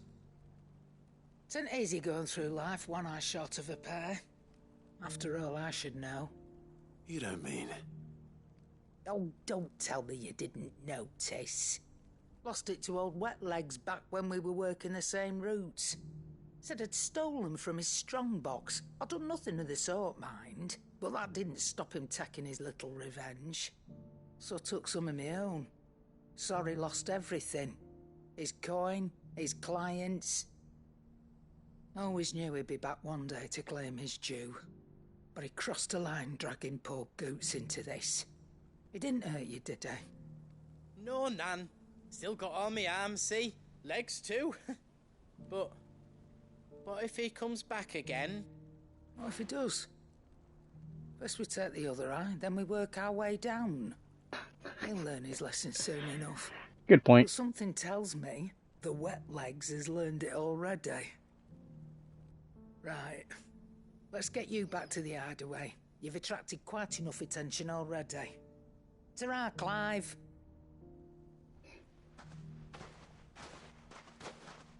It ain't easy going through life one eye short of a pair. After all, I should know. You don't mean... Oh, don't tell me you didn't notice. Lost it to old Wet Legs back when we were working the same routes. Said I'd stolen from his strongbox. I'd done nothing of the sort, mind. But that didn't stop him taking his little revenge. So I took some of my own. Sorry, lost everything. His coin, his clients. Always knew he'd be back one day to claim his due. But he crossed a line dragging poor Goots into this. He didn't hurt you, did he? No, Nan. Still got all my arms, see? Legs too. But if he comes back again? What if he does? First we take the other eye, then we work our way down. He'll learn his lesson soon enough. Good point. But something tells me the Wet Legs has learned it already. Right. Let's get you back to the hideaway. You've attracted quite enough attention already. Ta-ra, Clive.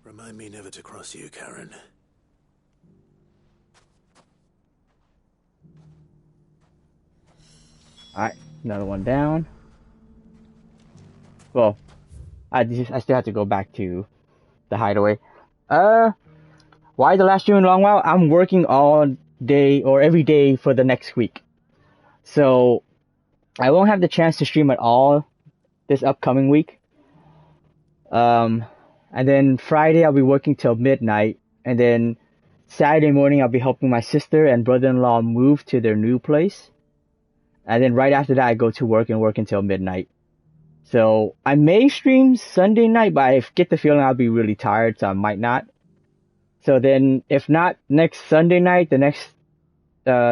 Remind me never to cross you, Karen. Alright, another one down. Well, I still have to go back to the hideaway. Why the last stream in a long while? I'm working all day or every day for the next week. So, I won't have the chance to stream at all this upcoming week. And then Friday I'll be working till midnight. And then Saturday morning I'll be helping my sister and brother-in-law move to their new place. And then right after that I go to work and work until midnight. So I may stream Sunday night, but I get the feeling I'll be really tired, so I might not. So then if not next Sunday night, the next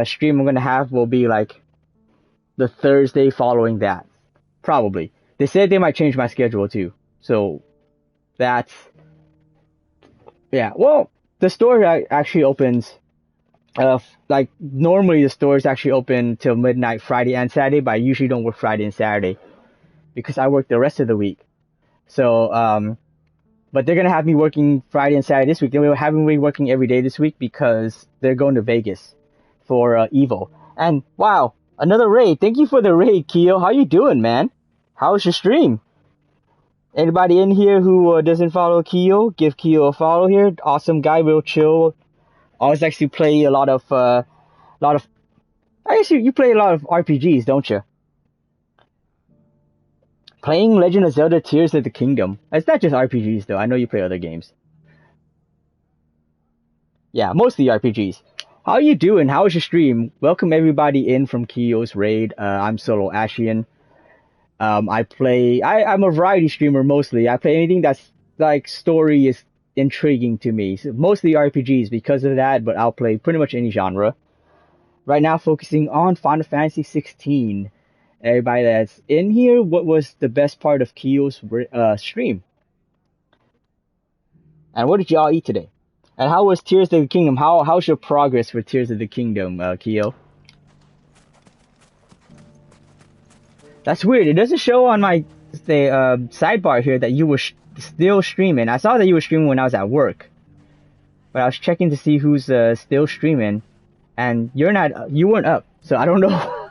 stream I'm going to have will be like the Thursday following that. Probably. They said they might change my schedule too. So that's... yeah, well, the store actually opens... like normally the stores actually open till midnight Friday and Saturday, but I usually don't work Friday and Saturday because I work the rest of the week. So but they're gonna have me working Friday and Saturday this week. They're having me working every day this week because they're going to Vegas for Evo. And wow, another raid. Thank you for the raid, Keo. How you doing, man? How's your stream? Anybody in here who doesn't follow Keo, give Keo a follow here. Awesome guy, real chill. Always likes to play a lot of, I guess you play a lot of RPGs, don't you? Playing Legend of Zelda Tears of the Kingdom. It's not just RPGs though, I know you play other games. Yeah, mostly RPGs. How you doing? How was your stream? Welcome everybody in from Keo's raid. I'm Solo Ashian. I'm a variety streamer mostly. I play anything that's like story is intriguing to me. So mostly RPGs because of that, but I'll play pretty much any genre. Right now focusing on Final Fantasy 16. Everybody that's in here, what was the best part of Keo's stream? And what did y'all eat today? And how was Tears of the Kingdom? How's your progress for Tears of the Kingdom, Keo? That's weird. It doesn't show on my sidebar here that you were still streaming. I saw that you were streaming when I was at work, but I was checking to see who's still streaming, and you weren't up. So I don't know.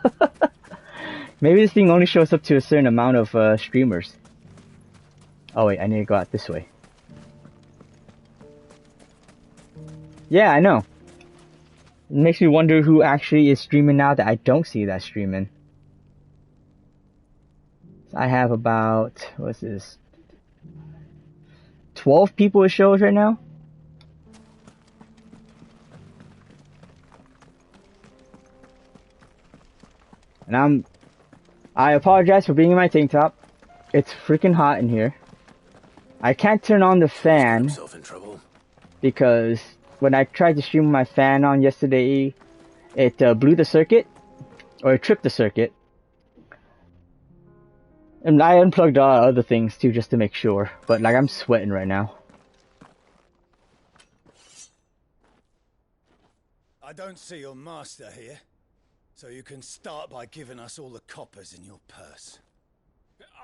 Maybe this thing only shows up to a certain amount of streamers. Oh wait, I need to go out this way. Yeah, I know. It makes me wonder who actually is streaming now that I don't see that streaming. So I have about, what's this? 12 people with shows right now? And I apologize for being in my tank top. It's freaking hot in here. I can't turn on the fan because when I tried to stream my fan on yesterday, it blew the circuit, or it tripped the circuit. And I unplugged other things too just to make sure, but like I'm sweating right now. I don't see your master here, so you can start by giving us all the coppers in your purse.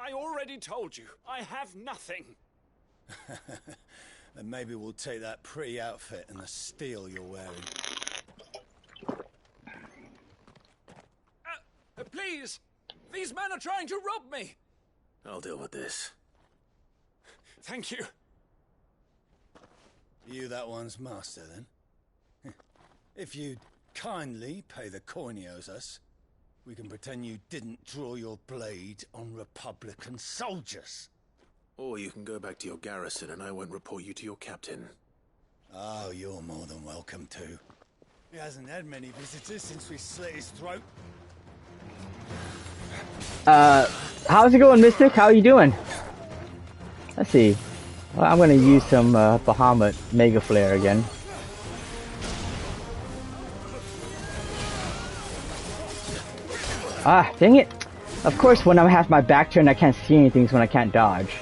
I already told you, I have nothing. Then maybe we'll take that pretty outfit and the steel you're wearing. Please! These men are trying to rob me! I'll deal with this. Thank you. You that one's master, then? If you'd kindly pay the coin he owes us, we can pretend you didn't draw your blade on Republican soldiers. Or you can go back to your garrison and I won't report you to your captain. Oh, you're more than welcome to. He hasn't had many visitors since we slit his throat. How's it going, Mystic? How are you doing? Let's see. Well, I'm gonna use some Bahamut Mega Flare again. Ah, dang it! Of course, when I have my back turned, I can't see anything when I can't dodge.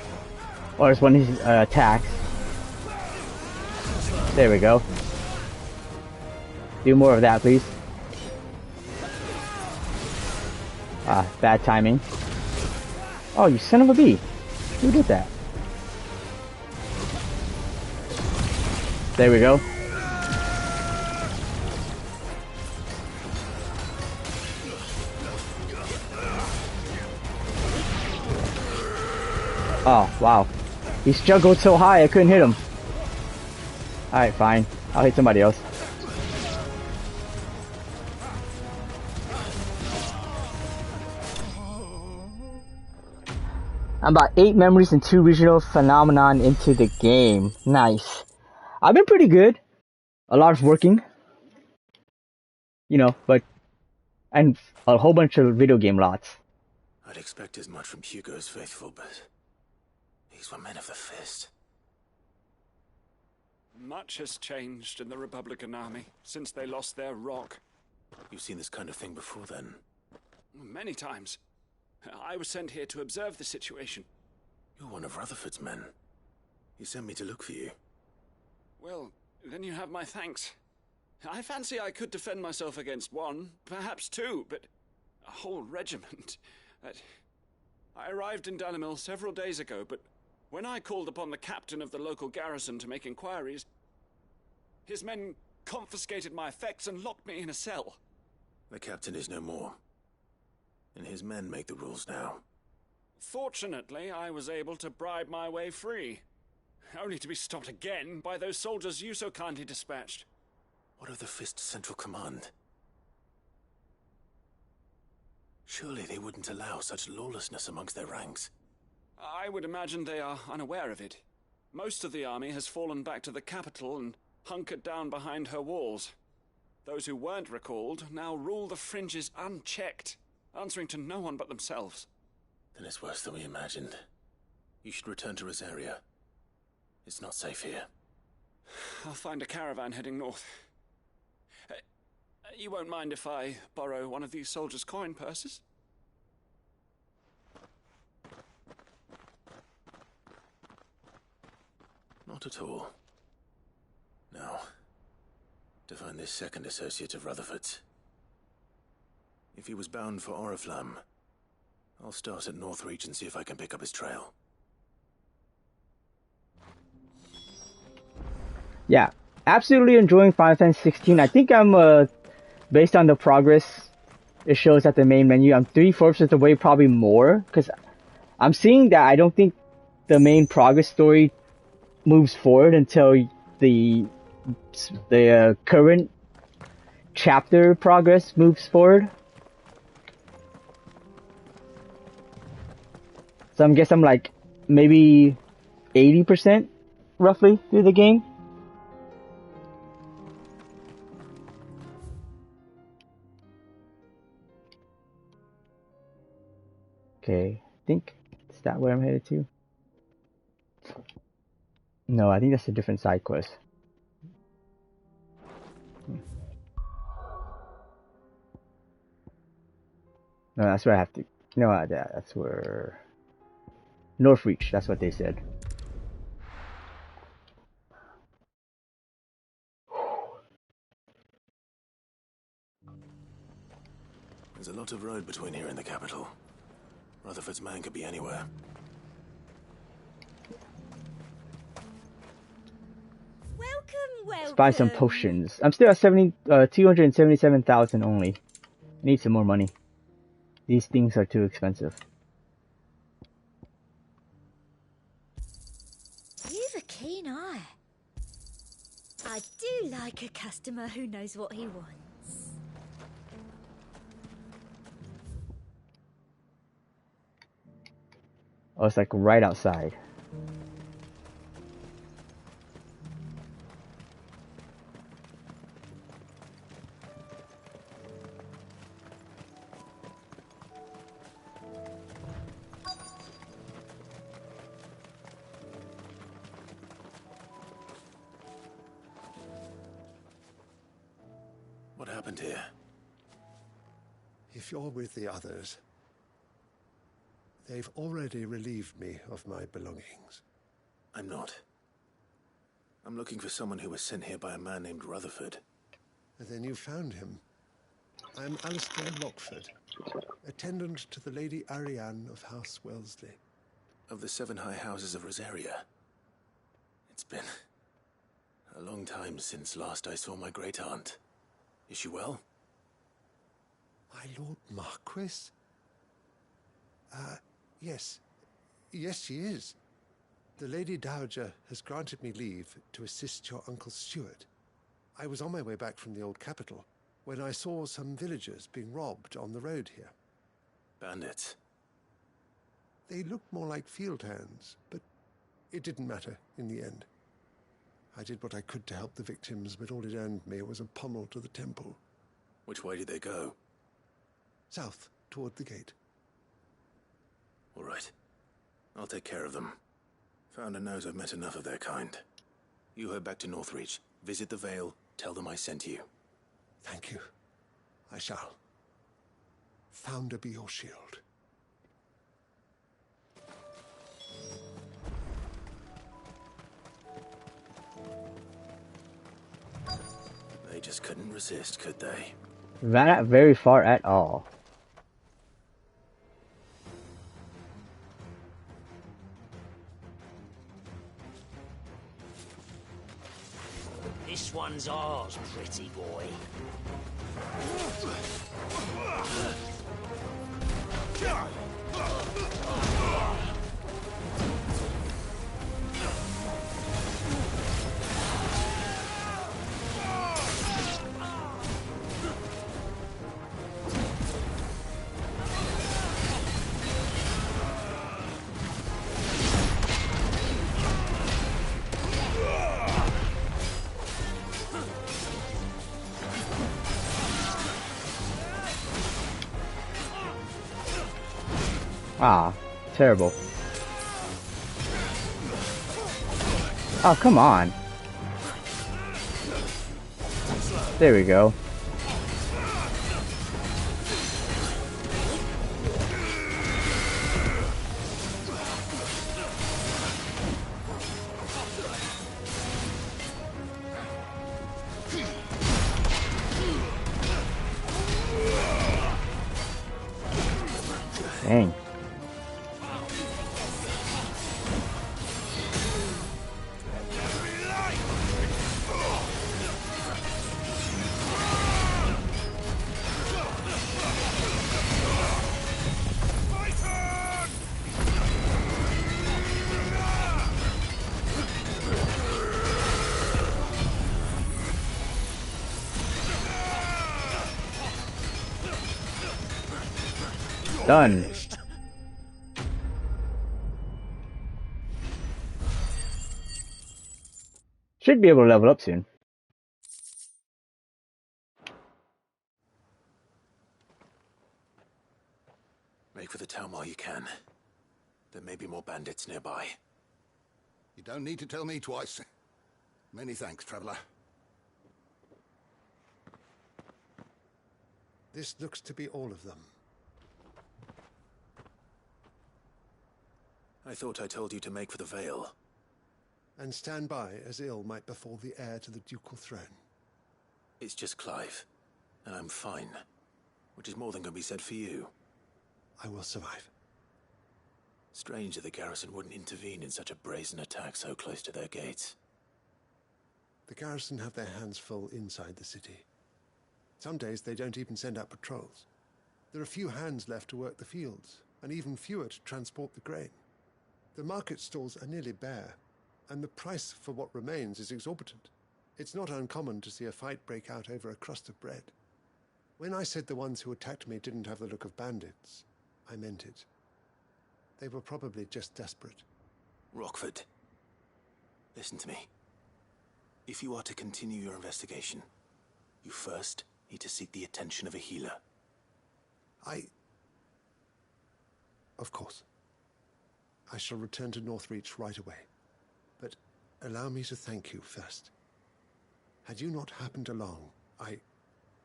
Or it's when he attacks. There we go. Do more of that, please. Ah, bad timing. Oh, you son of a bee. Who did that? There we go. Oh, wow. He juggled so high I couldn't hit him. Alright, fine. I'll hit somebody else. I'm about 8 memories and 2 regional phenomenon into the game. Nice. I've been pretty good. A lot of working. You know, but... And a whole bunch of video game lots. I'd expect as much from Hugo's faithful, but... These were men of the fist. Much has changed in the Republican army since they lost their rock. You've seen this kind of thing before, then? Many times. I was sent here to observe the situation. You're one of Rutherford's men. He sent me to look for you. Well, then you have my thanks. I fancy I could defend myself against one, perhaps two, but a whole regiment. I arrived in Dalimil several days ago, but when I called upon the captain of the local garrison to make inquiries, his men confiscated my effects and locked me in a cell. The captain is no more. And his men make the rules now. Fortunately, I was able to bribe my way free. Only to be stopped again by those soldiers you so kindly dispatched. What of the Fist Central Command? Surely they wouldn't allow such lawlessness amongst their ranks. I would imagine they are unaware of it. Most of the army has fallen back to the capital and hunkered down behind her walls. Those who weren't recalled now rule the fringes unchecked, answering to no one but themselves. Then it's worse than we imagined. You should return to Rosaria. It's not safe here. I'll find a caravan heading north. You won't mind if I borrow one of these soldiers' coin purses? Not at all. Now, to find this second associate of Rutherford's. If he was bound for Oriflamme, I'll start at Northreach and see if I can pick up his trail. Yeah, absolutely enjoying Final Fantasy 16. I think I'm, based on the progress it shows at the main menu, I'm 3/4 of the way, probably more, because I'm seeing that I don't think the main progress story moves forward until the current chapter progress moves forward. So I guess I'm like maybe 80% roughly through the game. Okay, I think, is that where I'm headed to? No, I think that's a different side quest. No, that's where I have to, no, that's where, Northreach, that's what they said. There's a lot of road between here and the capital. Rutherford's man could be anywhere. Let's buy some potions. I'm still at 277,000 only. Need some more money. These things are too expensive. You've a keen eye. I do like a customer who knows what he wants. Oh, it's like right outside. What happened here? If you're with the others, they've already relieved me of my belongings. I'm not. I'm looking for someone who was sent here by a man named Rutherford. And then you found him. I'm Alistair Rockford, attendant to the Lady Ariane of House Wellesley. Of the 7 high houses of Rosaria. It's been a long time since last I saw my great-aunt. Is she well? My Lord Marquis? Yes. Yes, she is. The Lady Dowager has granted me leave to assist your Uncle Stuart. I was on my way back from the old capital when I saw some villagers being robbed on the road here. Bandits? They looked more like field hands, but it didn't matter in the end. I did what I could to help the victims, but all it earned me was a pommel to the temple. Which way did they go? South, toward the gate. All right. I'll take care of them. Founder knows I've met enough of their kind. You head back to Northreach, visit the Vale, tell them I sent you. Thank you. I shall. Founder be your shield. They just couldn't resist, could they? Not very far at all. This one's ours, pretty boy. Ah, terrible. Oh, come on. There we go. Dang. Done. Should be able to level up soon. Make for the town while you can. There may be more bandits nearby. You don't need to tell me twice. Many thanks, traveler. This looks to be all of them. I thought I told you to make for the Vale. And stand by as ill might befall the heir to the ducal throne. It's just Clive, and I'm fine. which is more than can be said for you. I will survive. Strange that the garrison wouldn't intervene in such a brazen attack so close to their gates. The garrison have their hands full inside the city. Some days they don't even send out patrols. There are few hands left to work the fields, and even fewer to transport the grain. The market stalls are nearly bare, and the price for what remains is exorbitant. It's not uncommon to see a fight break out over a crust of bread. When I said the ones who attacked me didn't have the look of bandits, I meant it. They were probably just desperate. Rockford, listen to me. If you are to continue your investigation, you first need to seek the attention of a healer. Of course. I shall return to Northreach right away. But allow me to thank you first. Had you not happened along,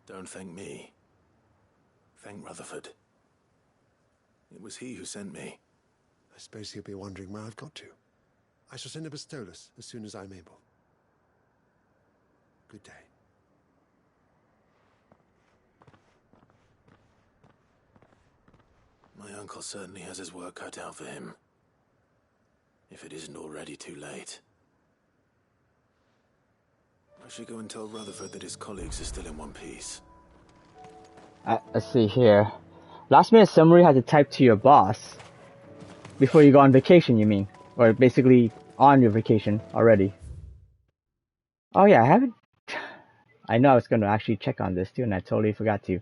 Don't thank me. Thank Rutherford. It was he who sent me. I suppose he'll be wondering where I've got to. I shall send a Bistolus as soon as I'm able. Good day. My uncle certainly has his work cut out for him. If it isn't already too late. I should go and tell Rutherford that his colleagues are still in one piece. Let's see here. Last minute summary had to type to your boss. Before you go on vacation, you mean? Or basically on your vacation already. Oh yeah, I haven't... I know I was going to actually check on this too, and I totally forgot to.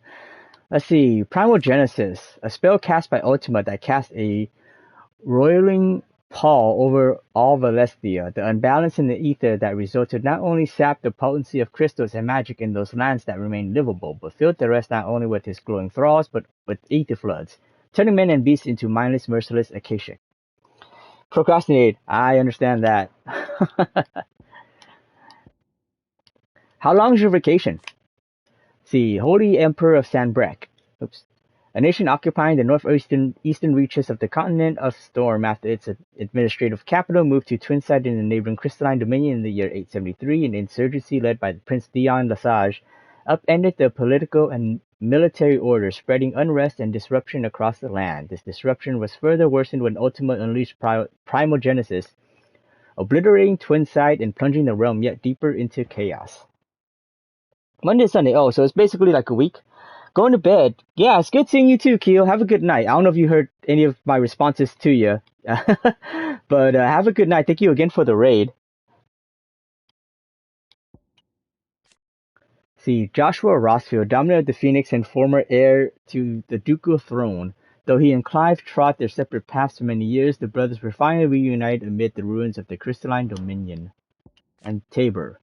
Let's see. Primal Genesis. A spell cast by Ultima that casts a roiling pall over all Valestia. The unbalance in the ether that resulted not only sapped the potency of crystals and magic in those lands that remained livable, but filled the rest not only with his glowing thralls, but with ether floods, turning men and beasts into mindless, merciless Acacia. Procrastinate. I understand that. How long is your vacation? See, Holy Emperor of Sanbreque. Oops. A nation occupying the northeastern reaches of the continent of Storm after its administrative capital moved to Twinside in the neighboring Crystalline Dominion in the year 873, an insurgency led by Prince Dion Lesage upended the political and military order, spreading unrest and disruption across the land. This disruption was further worsened when Ultima unleashed Primal Genesis, obliterating Twinside and plunging the realm yet deeper into chaos. Monday to Sunday. Oh, so it's basically like a week. Going to bed. Yeah, it's good seeing you too, Keel. Have a good night. I don't know if you heard any of my responses to you. But have a good night. Thank you again for the raid. See, Joshua Rossfield, dominator of the Phoenix and former heir to the ducal throne. Though he and Clive trod their separate paths for many years, the brothers were finally reunited amid the ruins of the Crystalline Dominion. And Tabor,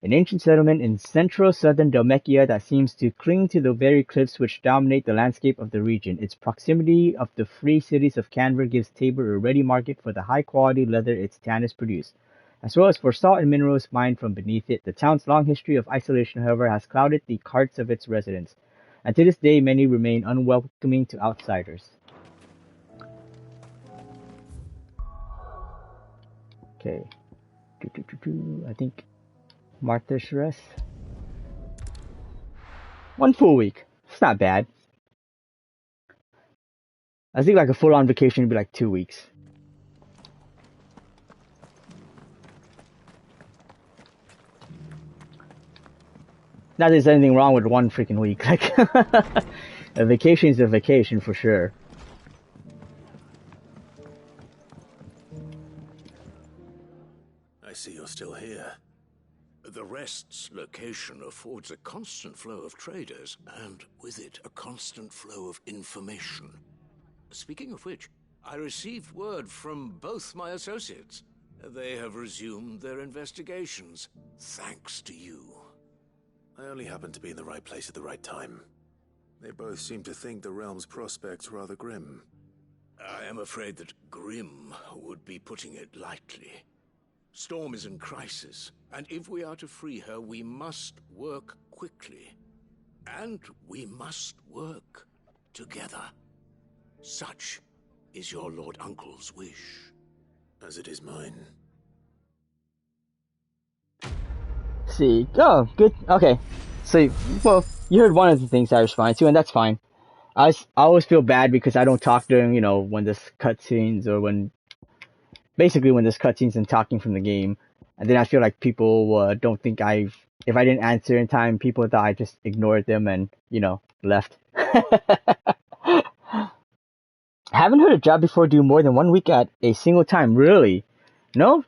an ancient settlement in central southern Dalmekia that seems to cling to the very cliffs which dominate the landscape of the region. Its proximity of the free cities of Canver gives Tabor a ready market for the high-quality leather its tanners produce, as well as for salt and minerals mined from beneath it. The town's long history of isolation, however, has clouded the carts of its residents, and to this day many remain unwelcoming to outsiders. Okay. I think... Martha's Rest. 1 full week. It's not bad. I think like a full-on vacation would be like 2 weeks. Not that there's anything wrong with 1 freaking week. Like a vacation is a vacation for sure. I see you're still here. The Rest's location affords a constant flow of traders, and with it, a constant flow of information. Speaking of which, I received word from both my associates. They have resumed their investigations, thanks to you. I only happened to be in the right place at the right time. They both seem to think the realm's prospects rather grim. I am afraid that grim would be putting it lightly. Storm is in crisis, and if we are to free her, we must work quickly. And we must work together. Such is your Lord Uncle's wish. As it is mine. See. Oh, good. Okay. So, well, you heard one of the things I responded to, and that's fine. I always feel bad because I don't talk during, you know, when there's cutscenes or when there's cutscenes and talking from the game. And then I feel like people don't think if I didn't answer in time, people thought I just ignored them and, you know, left. I haven't heard a job before do more than 1 week at a single time, really. No,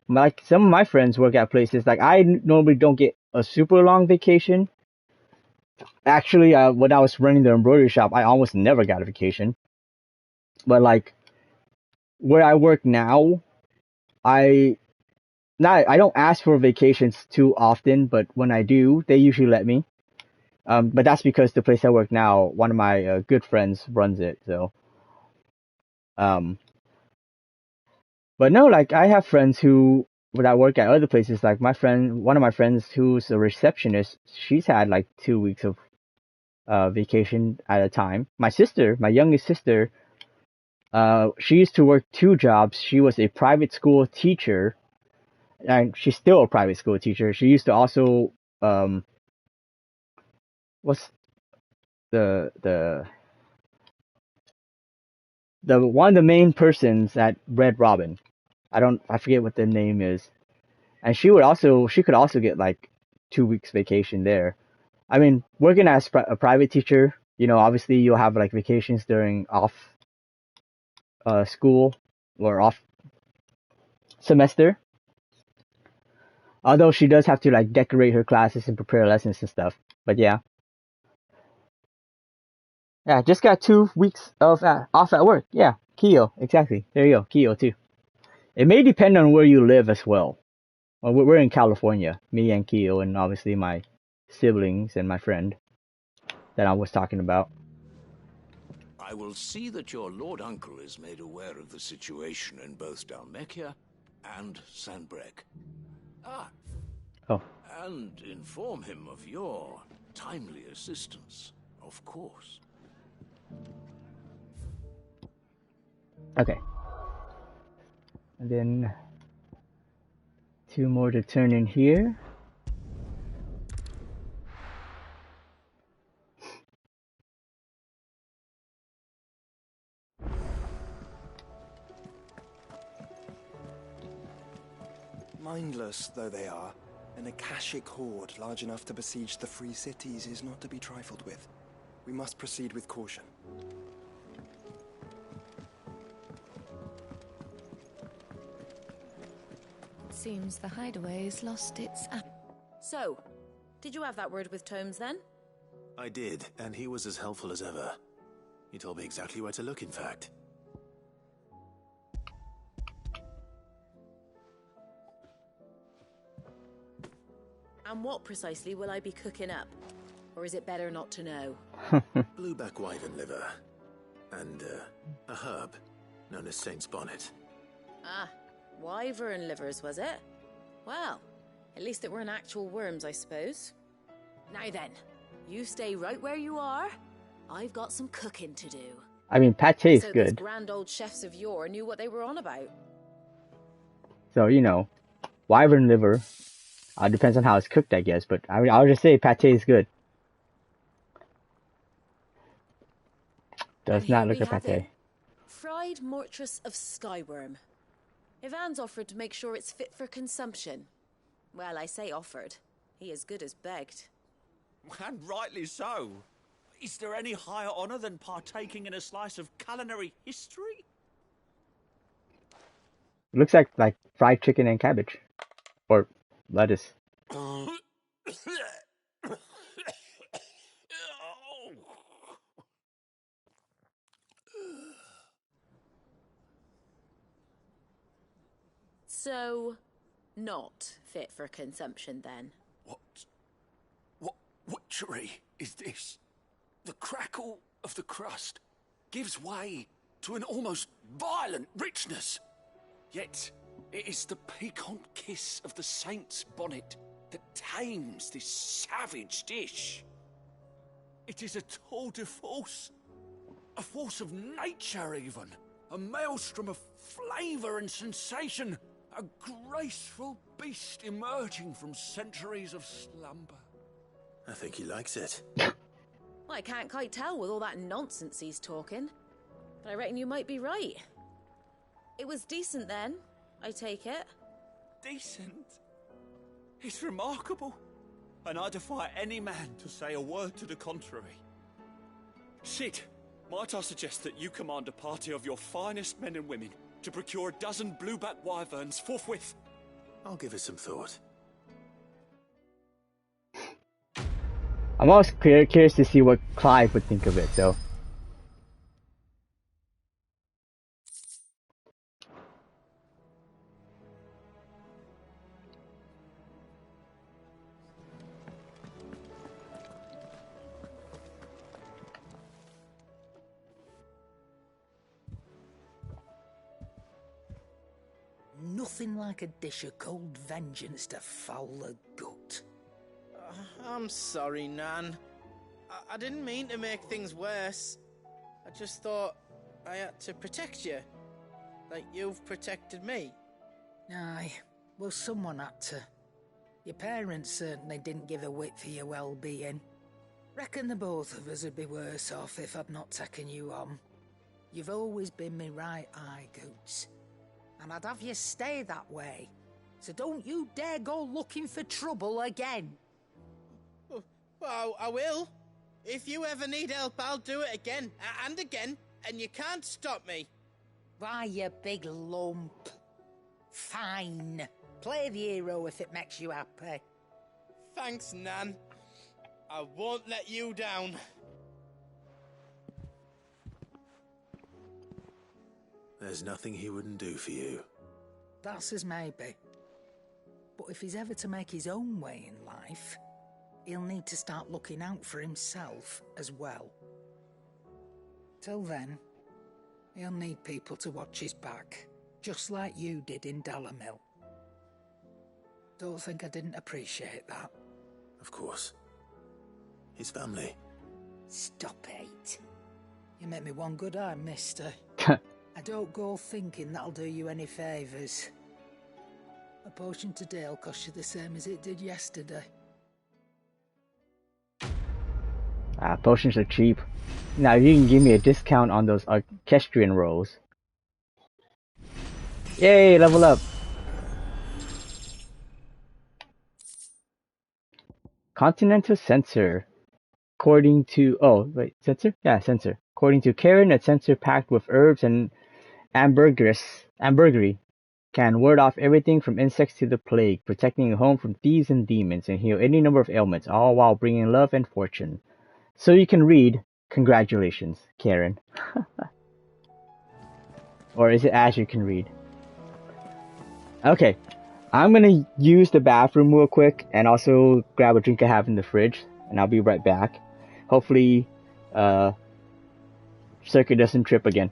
like some of my friends work at places, like I normally don't get a super long vacation. Actually, when I was running the embroidery shop, I almost never got a vacation. But like where I work now, I don't ask for vacations too often, but when I do, they usually let me. But that's because the place I work now, one of my good friends runs it. So, but no, like I have friends that work at other places. Like one of my friends who's a receptionist, she's had like 2 weeks of vacation at a time. My youngest sister, she used to work 2 jobs. She was a private school teacher, and she's still a private school teacher. She used to also, what's the one of the main persons at Red Robin. I forget what the name is. And she could also get like 2 weeks vacation there. I mean, working as a private teacher, you know, obviously you'll have like vacations during off school or off semester. Although she does have to like decorate her classes and prepare lessons and stuff. But yeah. Yeah, just got 2 weeks of off at work. Yeah, Kyo, exactly. There you go, Kyo too. It may depend on where you live as well. Well, we're in California, me and Kyo, and obviously my siblings and my friend that I was talking about. I will see that your Lord Uncle is made aware of the situation in both Dalmekia and Sanbrek. Oh. And inform him of your timely assistance, of course. Okay. And then 2 more to turn in here. Mindless though they are, an Akashic horde large enough to besiege the free cities is not to be trifled with. We must proceed with caution. Seems the hideaway's lost its So, did you have that word with Tomes then? I did, and he was as helpful as ever. He told me exactly where to look, in fact. And what precisely will I be cooking up? Or is it better not to know? Blueback wyvern liver. And a herb known as Saint's Bonnet. Ah, wyvern livers, was it? Well, at least it weren't actual worms, I suppose. Now then, you stay right where you are. I've got some cooking to do. I mean, pate's so good. These grand old chefs of yore knew what they were on about. So, you know, wyvern liver. Depends on how it's cooked, I guess. But I'll just say pate is good. Does not look like pate. Fried mortress of skyworm. Ivan's offered to make sure it's fit for consumption. Well, I say offered. He as good as begged. And rightly so. Is there any higher honor than partaking in a slice of culinary history? Looks like fried chicken and cabbage. Or lettuce. So, not fit for consumption then? What witchery is this? The crackle of the crust gives way to an almost violent richness. Yet, it is the piquant kiss of the saint's bonnet that tames this savage dish. It is a tour de force, a force of nature even, a maelstrom of flavour and sensation, a graceful beast emerging from centuries of slumber. I think he likes it. Well, I can't quite tell with all that nonsense he's talking. But I reckon you might be right. It was decent then, I take it. Decent? It's remarkable. And I defy any man to say a word to the contrary. Sid, might I suggest that you command a party of your finest men and women to procure a dozen blueback wyverns forthwith? I'll give it some thought. I'm always curious to see what Clive would think of it, though. Nothing like a dish of cold vengeance to foul the gut. I'm sorry, Nan. I didn't mean to make things worse. I just thought I had to protect you. Like you've protected me. Aye, well, someone had to. Your parents certainly didn't give a whit for your well-being. Reckon the both of us would be worse off if I'd not taken you on. You've always been me right eye, Goots. And I'd have you stay that way. So don't you dare go looking for trouble again. Well, I will. If you ever need help, I'll do it again and again, and you can't stop me. Why, you big lump. Fine. Play the hero if it makes you happy. Thanks, Nan. I won't let you down. There's nothing he wouldn't do for you. That's as maybe. But if he's ever to make his own way in life, he'll need to start looking out for himself as well. Till then, he'll need people to watch his back, just like you did in Dalamil. Don't think I didn't appreciate that. Of course. His family. Stop it. You make me one good eye, mister. I don't go thinking that'll do you any favours. A potion today'll cost you the same as it did yesterday. Potions are cheap. Now you can give me a discount on those orchestrion rolls. Yay, level up! Continental Censer. According to... Oh, wait, Censer? Yeah, Censer. According to Karen, a censer packed with herbs and ambergris can ward off everything from insects to the plague, protecting a home from thieves and demons, and heal any number of ailments, all while bringing love and fortune. So you can read, congratulations, Karen. Or is it as you can read? Okay, I'm gonna use the bathroom real quick and also grab a drink I have in the fridge, and I'll be right back. Hopefully, Circuit doesn't trip again.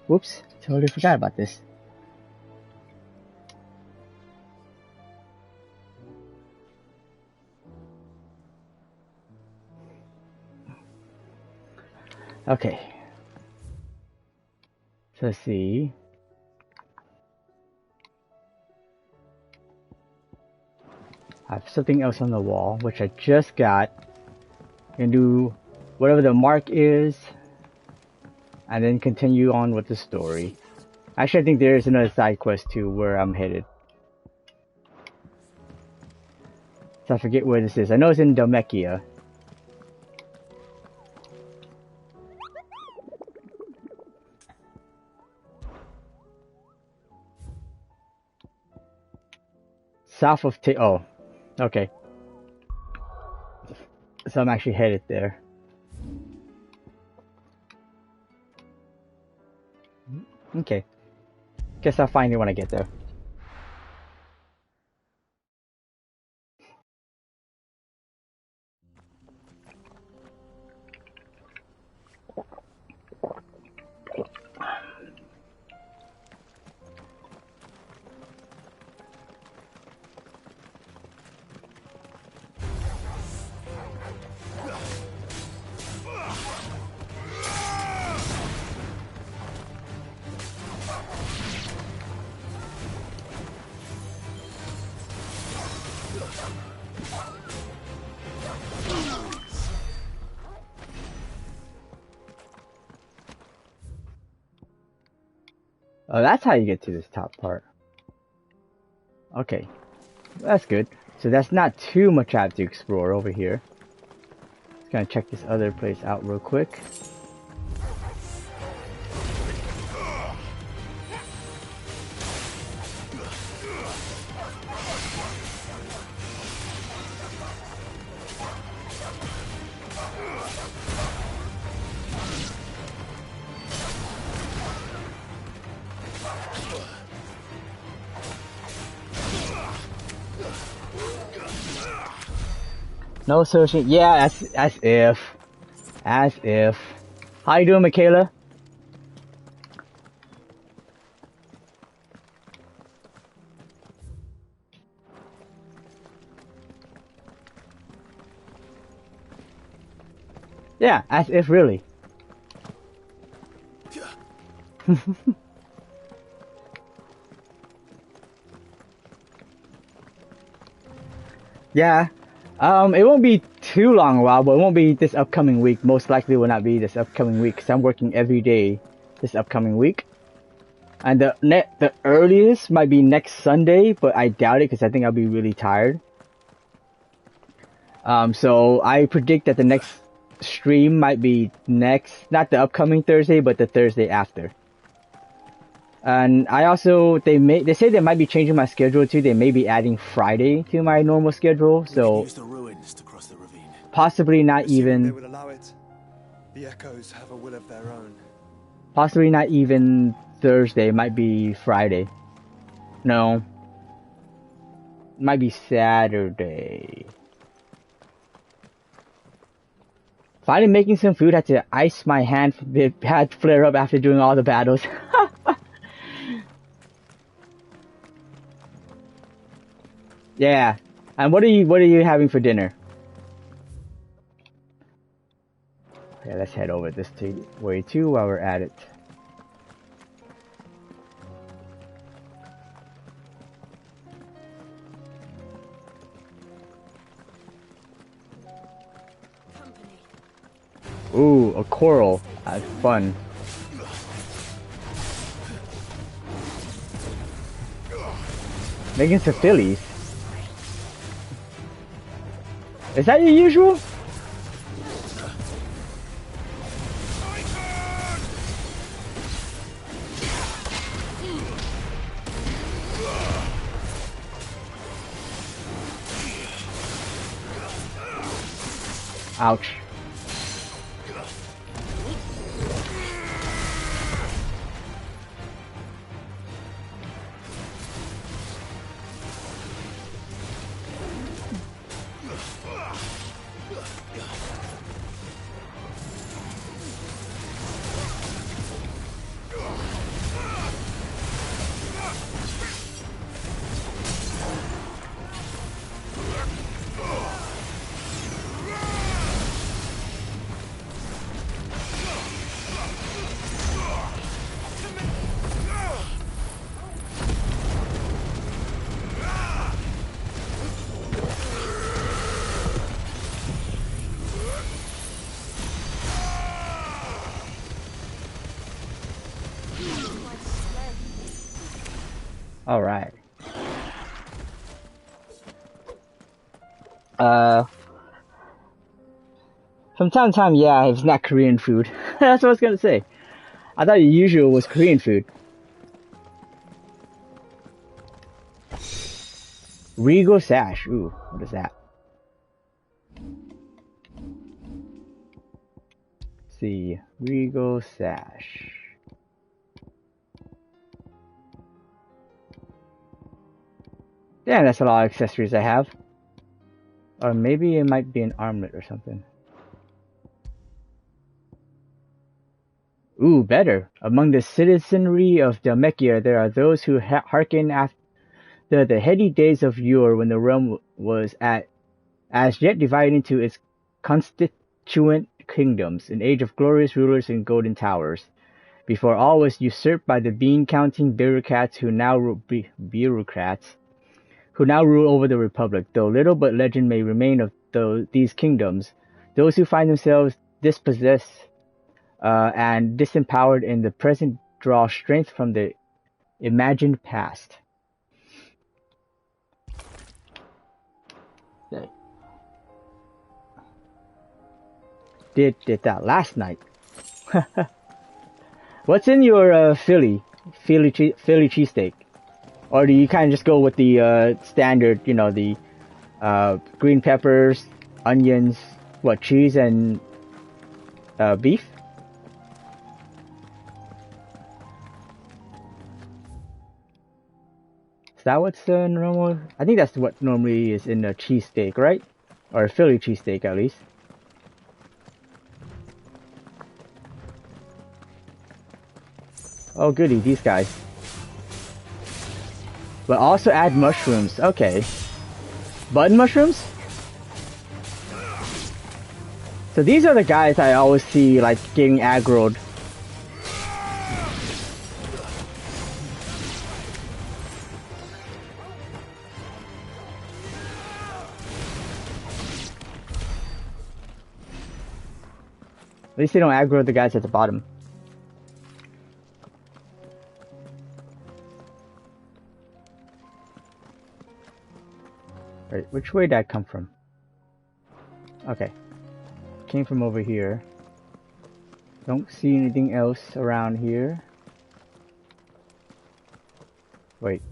Whoops, totally forgot about this. Okay. So let's see. I have something else on the wall, which I just got. Can do whatever the mark is, and then continue on with the story. Actually, I think there is another side quest too, where I'm headed. So I forget where this is. I know it's in Dalmekia. South of oh, okay. So I'm actually headed there. Okay. Guess I'll find it when I get there. Oh, that's how you get to this top part. Okay, that's good. So that's not too much I have to explore over here. Just gonna check this other place out real quick. No searching. Yeah, as if. How you doing, Michaela? Yeah, as if really. Yeah. It won't be too long a while, but it won't be this upcoming week. Most likely will not be this upcoming week, because I'm working every day this upcoming week. And the earliest might be next Sunday, but I doubt it, because I think I'll be really tired. So I predict that the next stream might be not the upcoming Thursday, but the Thursday after. And I also, they say they might be changing my schedule too. They may be adding Friday to my normal schedule, so Use the ruins to cross the ravine. possibly not even. They would allow it. The echoes have a will of their own. Possibly not even Thursday. It might be Friday. No. It might be Saturday. Finally making some food. Had to ice my hand. It had flare up after doing all the battles. Yeah. And what are you having for dinner? Yeah, let's head over this way too while we're at it. Ooh, a coral. That's fun. Making some fillies. Is that your usual? Ouch. All right. From time to time, yeah, it's not Korean food. That's what I was gonna say. I thought the usual was Korean food. Regal Sash. Ooh, what is that? Let's see. Regal Sash. Damn, that's a lot of accessories I have. Or maybe it might be an armlet or something. Ooh, better. Among the citizenry of Dhalmekia, there are those who hearken after the heady days of yore when the realm was as yet divided into its constituent kingdoms, an age of glorious rulers and golden towers, before all was usurped by the bean-counting bureaucrats who now rule over the Republic. Though little but legend may remain of these kingdoms, those who find themselves dispossessed and disempowered in the present draw strength from the imagined past. Okay. Did that last night. What's in your Philly cheesesteak? Or do you kind of just go with the standard, you know, the green peppers, onions, what, cheese and beef? Is that what's normal? I think that's what normally is in a cheesesteak, right? Or a Philly cheesesteak, at least. Oh goody, these guys. But also add mushrooms. Okay. Button mushrooms? So these are the guys I always see, like, getting aggroed. At least they don't aggro the guys at the bottom. Right, which way did I come from? Okay. Came from over here. Don't see anything else around here. Wait.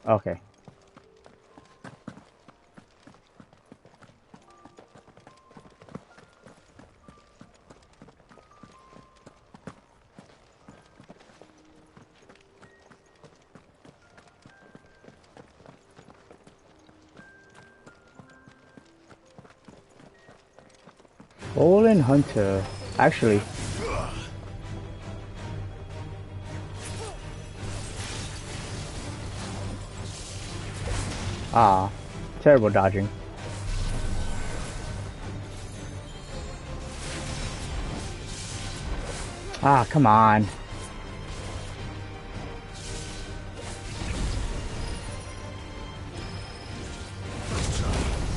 Okay. Fallen Hunter. Actually. Ah. Terrible dodging. Ah, come on.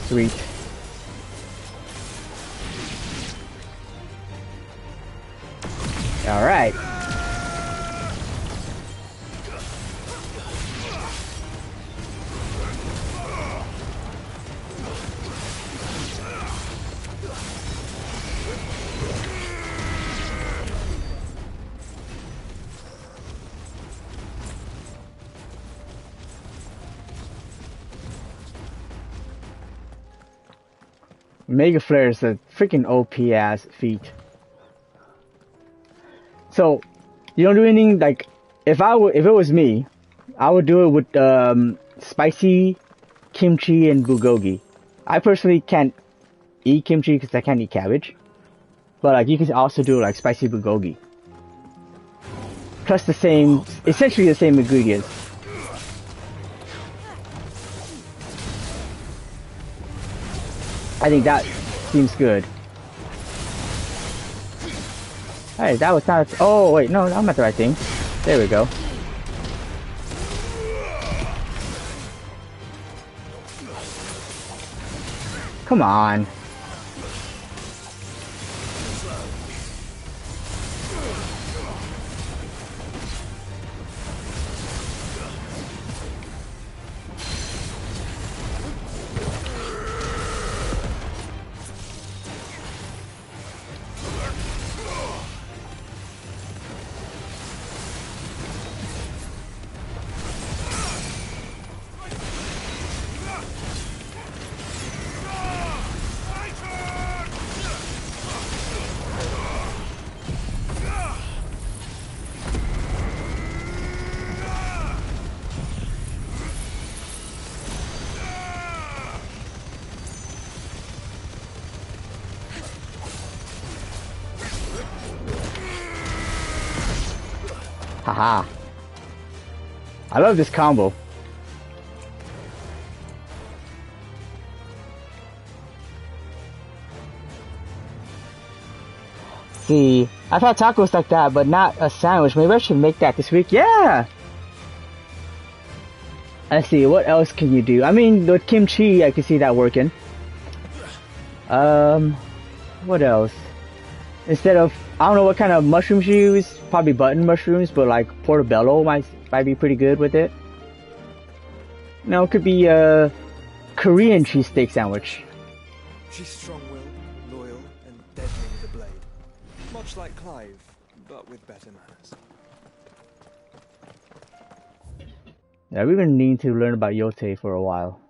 Sweet. All right. Mega Flare is a freaking OP ass feat. So, you don't do anything like, if it was me, I would do it with spicy kimchi and bulgogi. I personally can't eat kimchi because I can't eat cabbage, but like you can also do like spicy bulgogi. Plus the same, essentially the same ingredients. I think that seems good. Hey, that was not. Oh wait, no, I'm at the right thing. There we go. Come on. Haha. I love this combo. See, I've had tacos like that, but not a sandwich. Maybe I should make that this week. Yeah! Let's see, what else can you do? I mean, with kimchi, I can see that working. What else? Instead of, I don't know what kind of mushrooms you use. Probably button mushrooms, but like portobello might be pretty good with it. No, it could be a Korean cheesesteak sandwich. She's strong-willed, loyal, and deadly with a blade. Much like Clive, but with better manners. Yeah, we've been needing to learn about Yote for a while.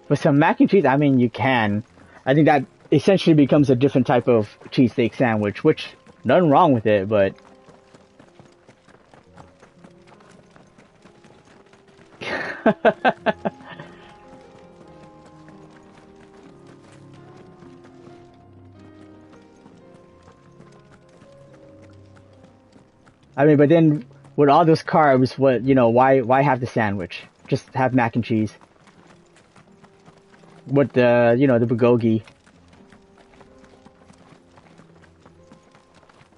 With some mac and cheese, I mean, you can. I think that essentially becomes a different type of cheesesteak sandwich, which, nothing wrong with it, but... I mean, but then, with all those carbs, what, you know, why have the sandwich? Just have mac and cheese. With the, you know, the bulgogi.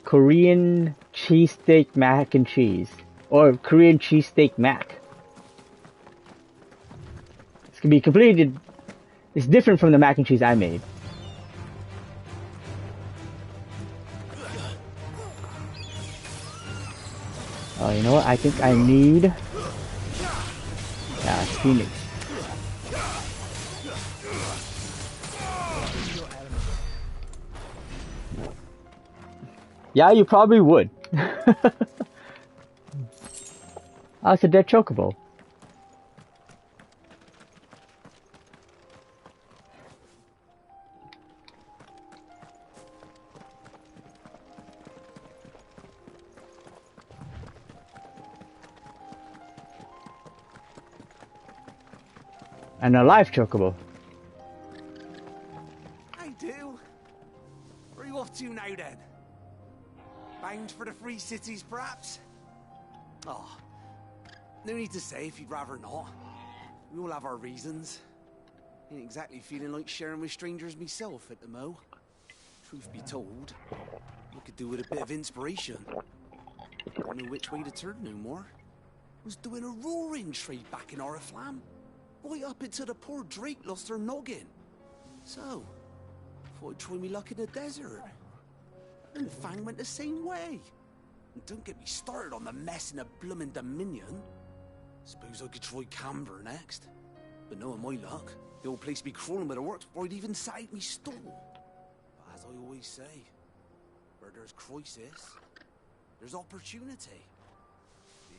Korean cheesesteak mac and cheese. Or Korean cheesesteak mac. This can be completely... It's different from the mac and cheese I made. Oh, you know what? I think I need... Yeah, Phoenix. Yeah, you probably would. Oh, it's a dead chocobo. And a live chocobo. I do. Where are you off to now then? Bound for the Free Cities, perhaps? Oh, no need to say if you'd rather not. We all have our reasons. Ain't exactly feeling like sharing with strangers myself at the mo. Truth be told, I could do with a bit of inspiration. Don't know which way to turn no more. Was doing a roaring trade back in Oriflamme. Right up until the poor Drake lost her noggin. So, thought I'd try me luck in the desert. And Fang went the same way. And don't get me started on the mess in the bloomin' Dominion. Suppose I could try Canberra next. But knowing my luck, the old place would be crawling with the works before I'd even sat out me stall. But as I always say, where there's crisis, there's opportunity.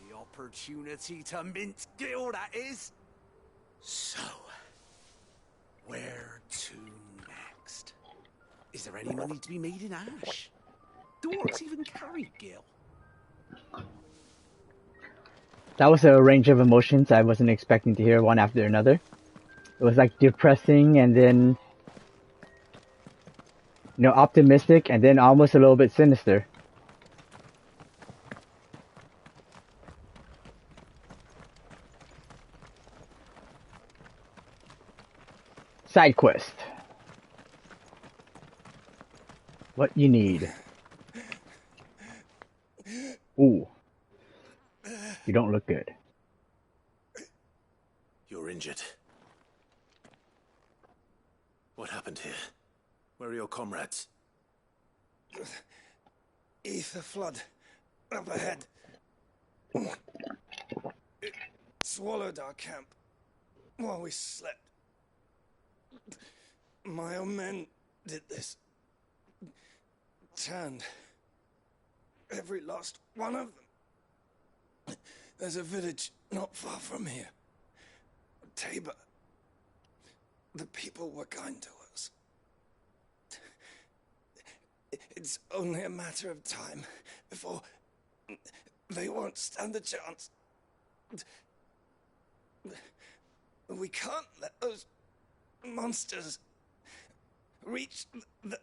The opportunity to mint Gil, that is. So, where to next? Is there any money to be made in Ash? Do orcs even carry Gil? That was a range of emotions I wasn't expecting to hear one after another. It was like depressing and then, you know, optimistic and then almost a little bit sinister. Side quest. What you need. Ooh. You don't look good. You're injured. What happened here? Where are your comrades? Ether flood. Up ahead. It swallowed our camp while we slept. My own men did this. Turned every last one of them. There's a village not far from here. Tabor. The people were kind to us. It's only a matter of time before they won't stand a chance. We can't let those monsters reach the...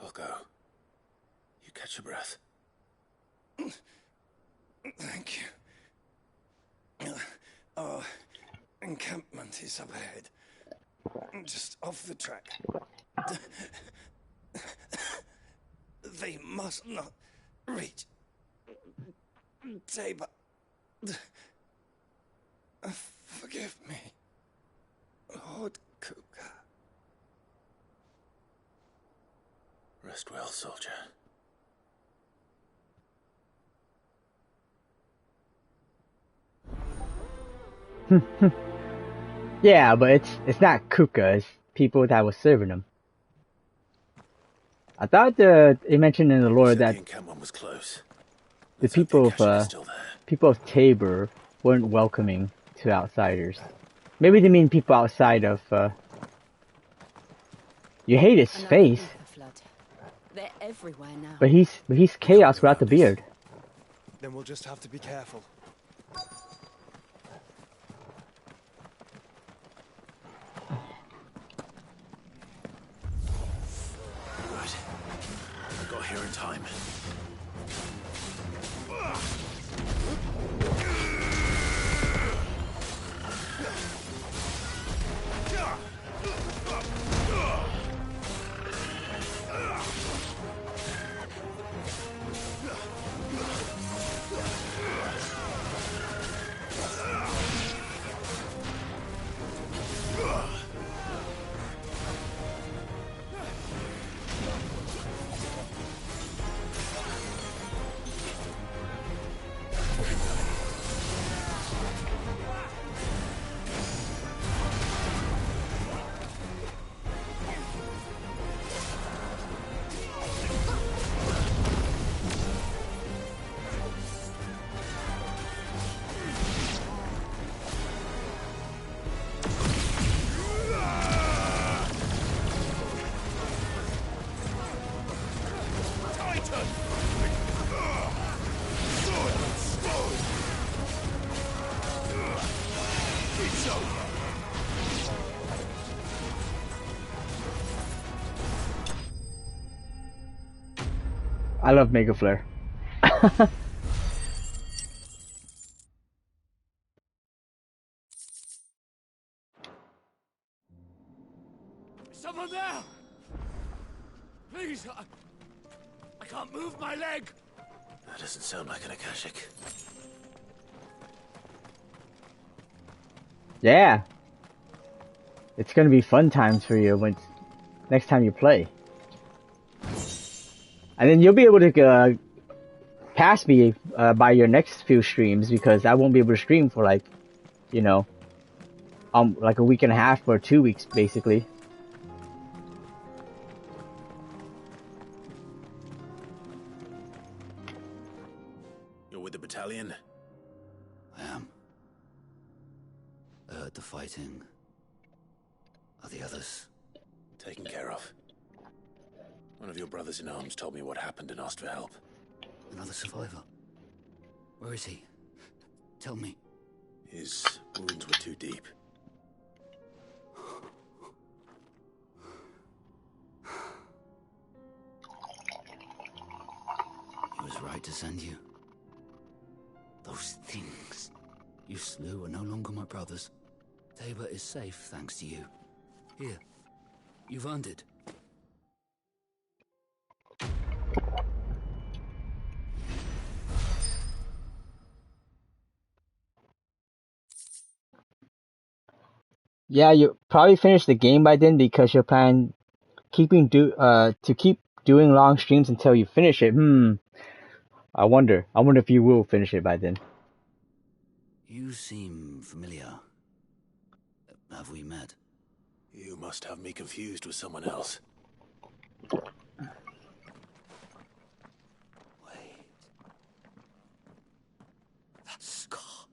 I'll go. You catch your breath. Thank you. Our encampment is up ahead. Just off the track. They must not reach Tabor. Forgive me, Lord Kuka. Rest well, soldier. Yeah, but it's not Kuka, it's people that was serving him. I thought it mentioned in the lore that the encampment was close. the people of Tabor weren't welcoming to outsiders. Maybe they mean people outside of. You hate his face. They're everywhere now. But he's chaos without the beard. Then we'll just have to be careful. Right. I got here in time. I love Mega Flare. Someone there! Please, I can't move my leg! That doesn't sound like an Akashic. Yeah. It's gonna be fun times for you when next time you play. And then you'll be able to pass me by your next few streams because I won't be able to stream for like, you know, like a week and a half or 2 weeks basically. You're with the battalion? I am. I heard the fighting. Are the others? Taken care of. One of your brothers in arms told me what happened and asked for help. Another survivor? Where is he? Tell me. His wounds were too deep. He was right to send you. Those things you slew are no longer my brothers. Tabor is safe thanks to you. Here, you've earned it. Yeah, you probably finish the game by then because you're planning to keep doing long streams until you finish it. I wonder if you will finish it by then. You seem familiar. Have we met? You must have me confused with someone else. That scar.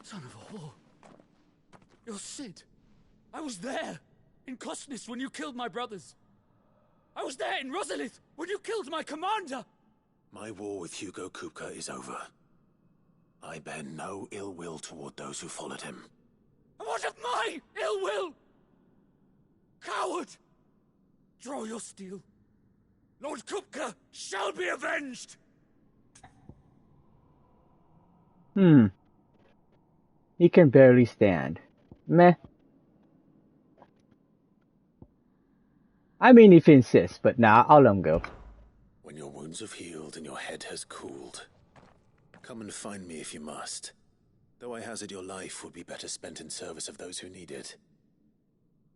Son of a whore. You're Sid. I was there, in Cosnis, when you killed my brothers. I was there in Rosalith, when you killed my commander. My war with Hugo Kupka is over. I bear no ill will toward those who followed him. And what of my ill will? Coward! Draw your steel. Lord Kupka shall be avenged! He can barely stand. Meh. I mean, if he insists, but nah, I'll let him go. When your wounds have healed and your head has cooled, come and find me if you must. Though I hazard your life would be better spent in service of those who need it.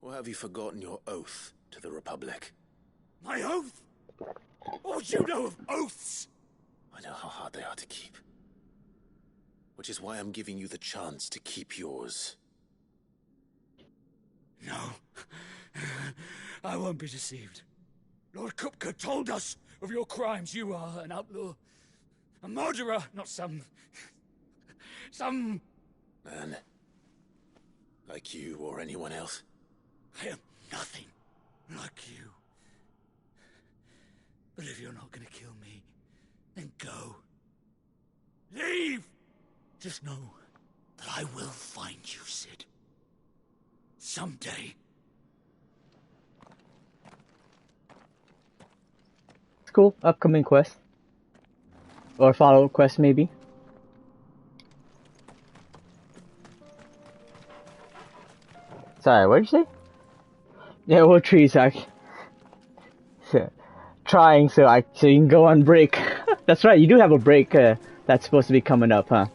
Or have you forgotten your oath to the Republic? My oath? What do you know of oaths? I know how hard they are to keep. Which is why I'm giving you the chance to keep yours. No. I won't be deceived. Lord Kupka told us of your crimes. You are an outlaw. A murderer, not some... Man. Like you or anyone else. I am nothing like you. But if you're not gonna kill me, then go. Leave! Just know that I will find you, Sid. Someday. It's cool. Upcoming quest. Or follow-up quest, maybe. Sorry, what did you say? Yeah, what trees are trying so you can go on break. That's right, you do have a break that's supposed to be coming up, huh?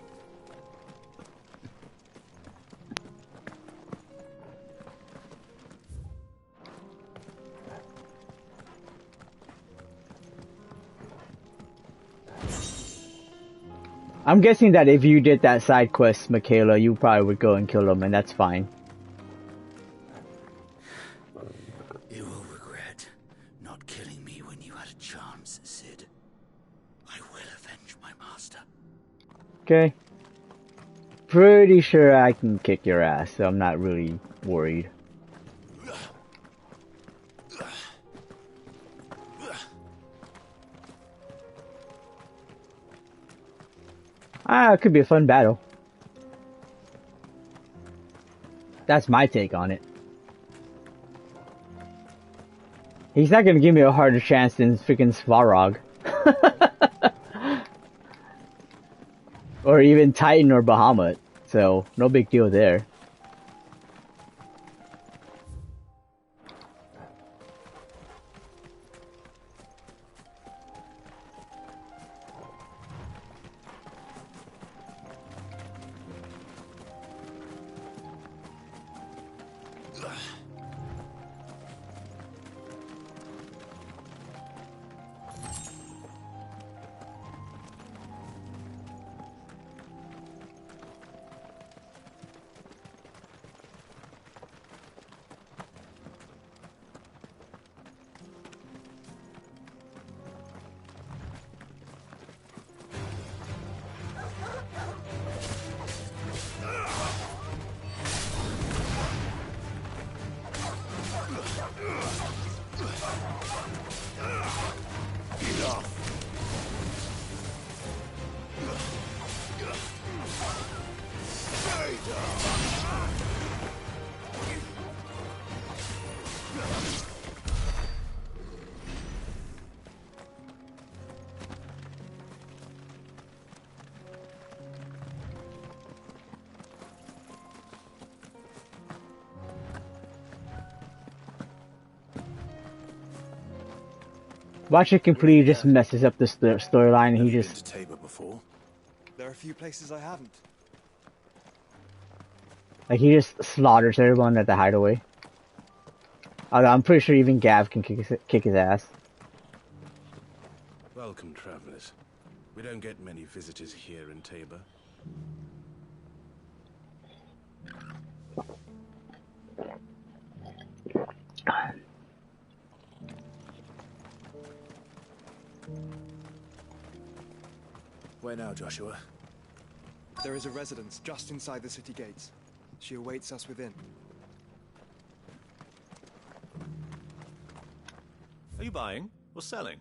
I'm guessing that if you did that side quest, Michaela, you probably would go and kill him, and that's fine. You will regret not killing me when you had a chance, Sid. I will avenge my master. Okay. Pretty sure I can kick your ass, so I'm not really worried. It could be a fun battle. That's my take on it. He's not gonna give me a harder chance than freaking Svarog. Or even Titan or Bahamut. So, no big deal there. Watch it completely just messes up the storyline, and he just... Tabor before? There are a few places I haven't. Like, he just slaughters everyone at the hideaway. Although I'm pretty sure even Gav can kick his ass. Welcome, travelers. We don't get many visitors here in Tabor. Where now, Joshua? There is a residence just inside the city gates. She awaits us within. Are you buying or selling?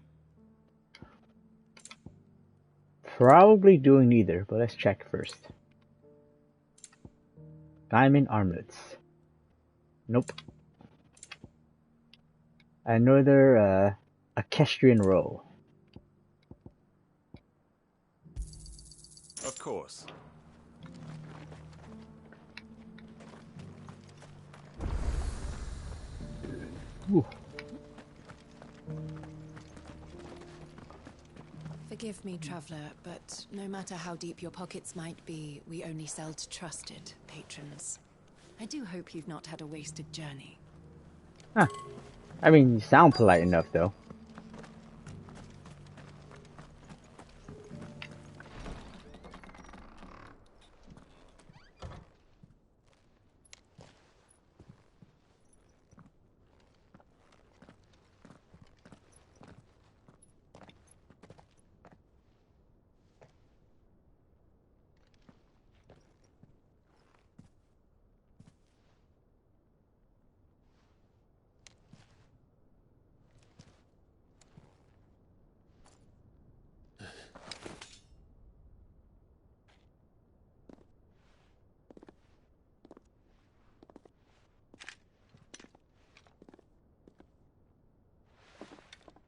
probably doing neither, but let's check first. Diamond armlets. Nope. Another equestrian roll. Of course. Ooh. Forgive me, traveller, but no matter how deep your pockets might be, we only sell to trusted patrons. I do hope you've not had a wasted journey. Huh. I mean, you sound polite enough, though.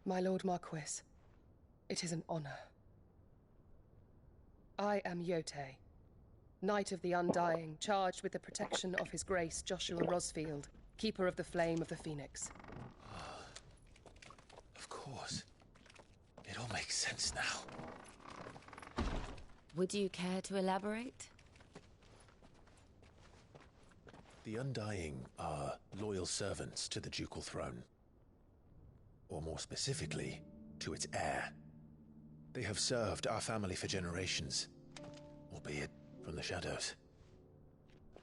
My Lord Marquis, it is an honor. I am Yotei, Knight of the Undying, charged with the protection of His Grace Joshua Rosfield, Keeper of the Flame of the Phoenix. Of course. It all makes sense now. Would you care to elaborate? The Undying are loyal servants to the ducal throne. Or more specifically, to its heir. They have served our family for generations, albeit from the shadows.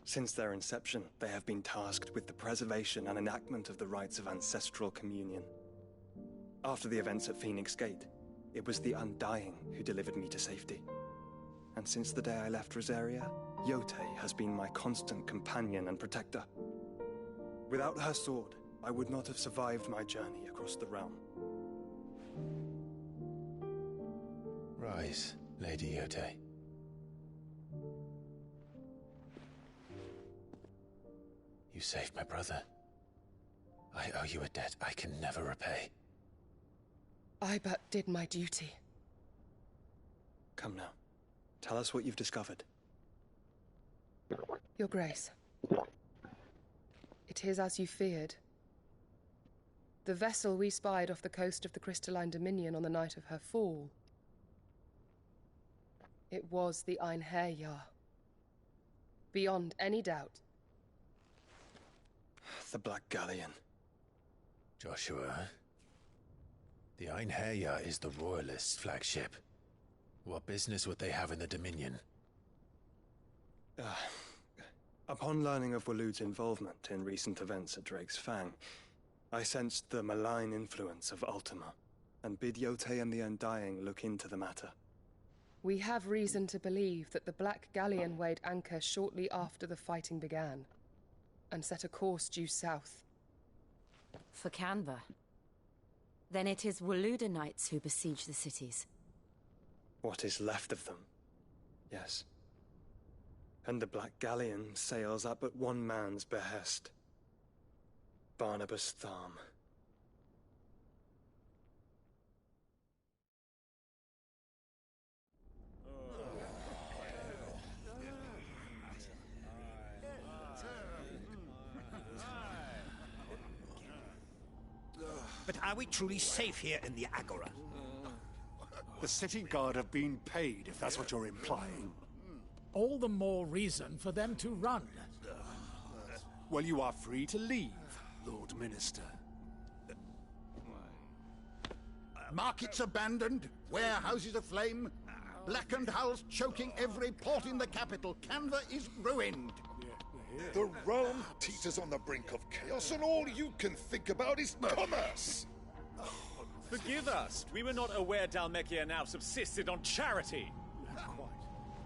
Since their inception, they have been tasked with the preservation and enactment of the rites of ancestral communion. After the events at Phoenix Gate, it was the Undying who delivered me to safety. And since the day I left Rosaria, Yotei has been my constant companion and protector. Without her sword, I would not have survived my journey across the realm. Rise, Lady Yotei. You saved my brother. I owe you a debt I can never repay. I but did my duty. Come now. Tell us what you've discovered. Your Grace. It is as you feared. The vessel we spied off the coast of the Crystalline Dominion on the night of her fall. It was the Einherjar. Beyond any doubt. The Black Galleon. Joshua, the Einherjar is the Royalists' flagship. What business would they have in the Dominion? Upon learning of Waloed's involvement in recent events at Drake's Fang, I sensed the malign influence of Ultima, and bid Yotei and the Undying look into the matter. We have reason to believe that the Black Galleon weighed anchor shortly after the fighting began, and set a course due south. For Canva. Then it is Waloed knights who besiege the cities. What is left of them? Yes. And the Black Galleon sails at but one man's behest. Barnabas Tharm. But are we truly safe here in the Agora? The city guard have been paid, if that's what you're implying. All the more reason for them to run. Well, you are free to leave, Lord Minister. Markets abandoned, warehouses aflame, blackened hulls choking every port in the capital. Canva is ruined. The realm teeters on the brink of chaos, and all you can think about is commerce! Forgive us. We were not aware Dhalmekia now subsisted on charity.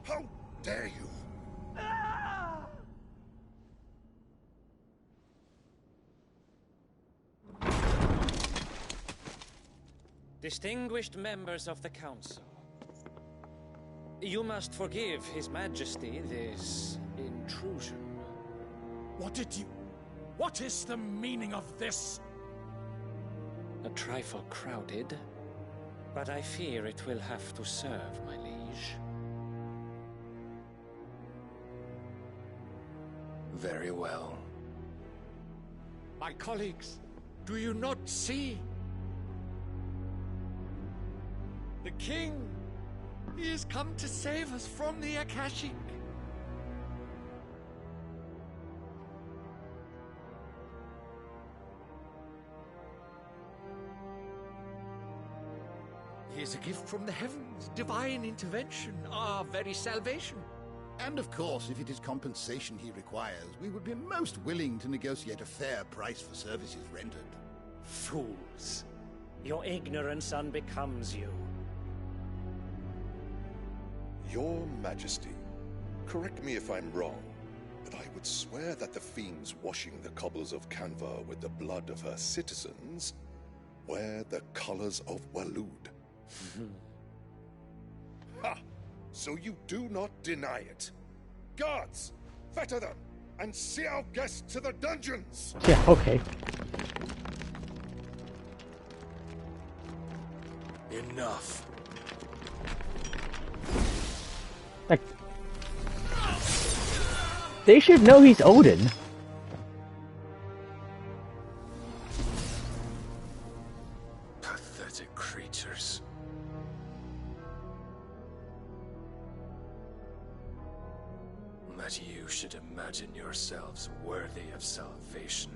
How dare you? Distinguished members of the Council, You must forgive His Majesty this intrusion. What is the meaning of this? A trifle crowded, but I fear it will have to serve, my liege. Very well. My colleagues, do you not see? The king! He has come to save us from the Akashic! He is a gift from the heavens, divine intervention, our very salvation. And of course, if it is compensation he requires, we would be most willing to negotiate a fair price for services rendered. Fools. Your ignorance unbecomes you. Your Majesty, correct me if I'm wrong, but I would swear that the fiends washing the cobbles of Canva with the blood of her citizens wear the colors of Waloed. Ha! So you do not deny it. Guards, fetter them, and see our guests to the dungeons! Yeah, okay. Enough. Like, they should know he's Odin. Pathetic creatures. That you should imagine yourselves worthy of salvation.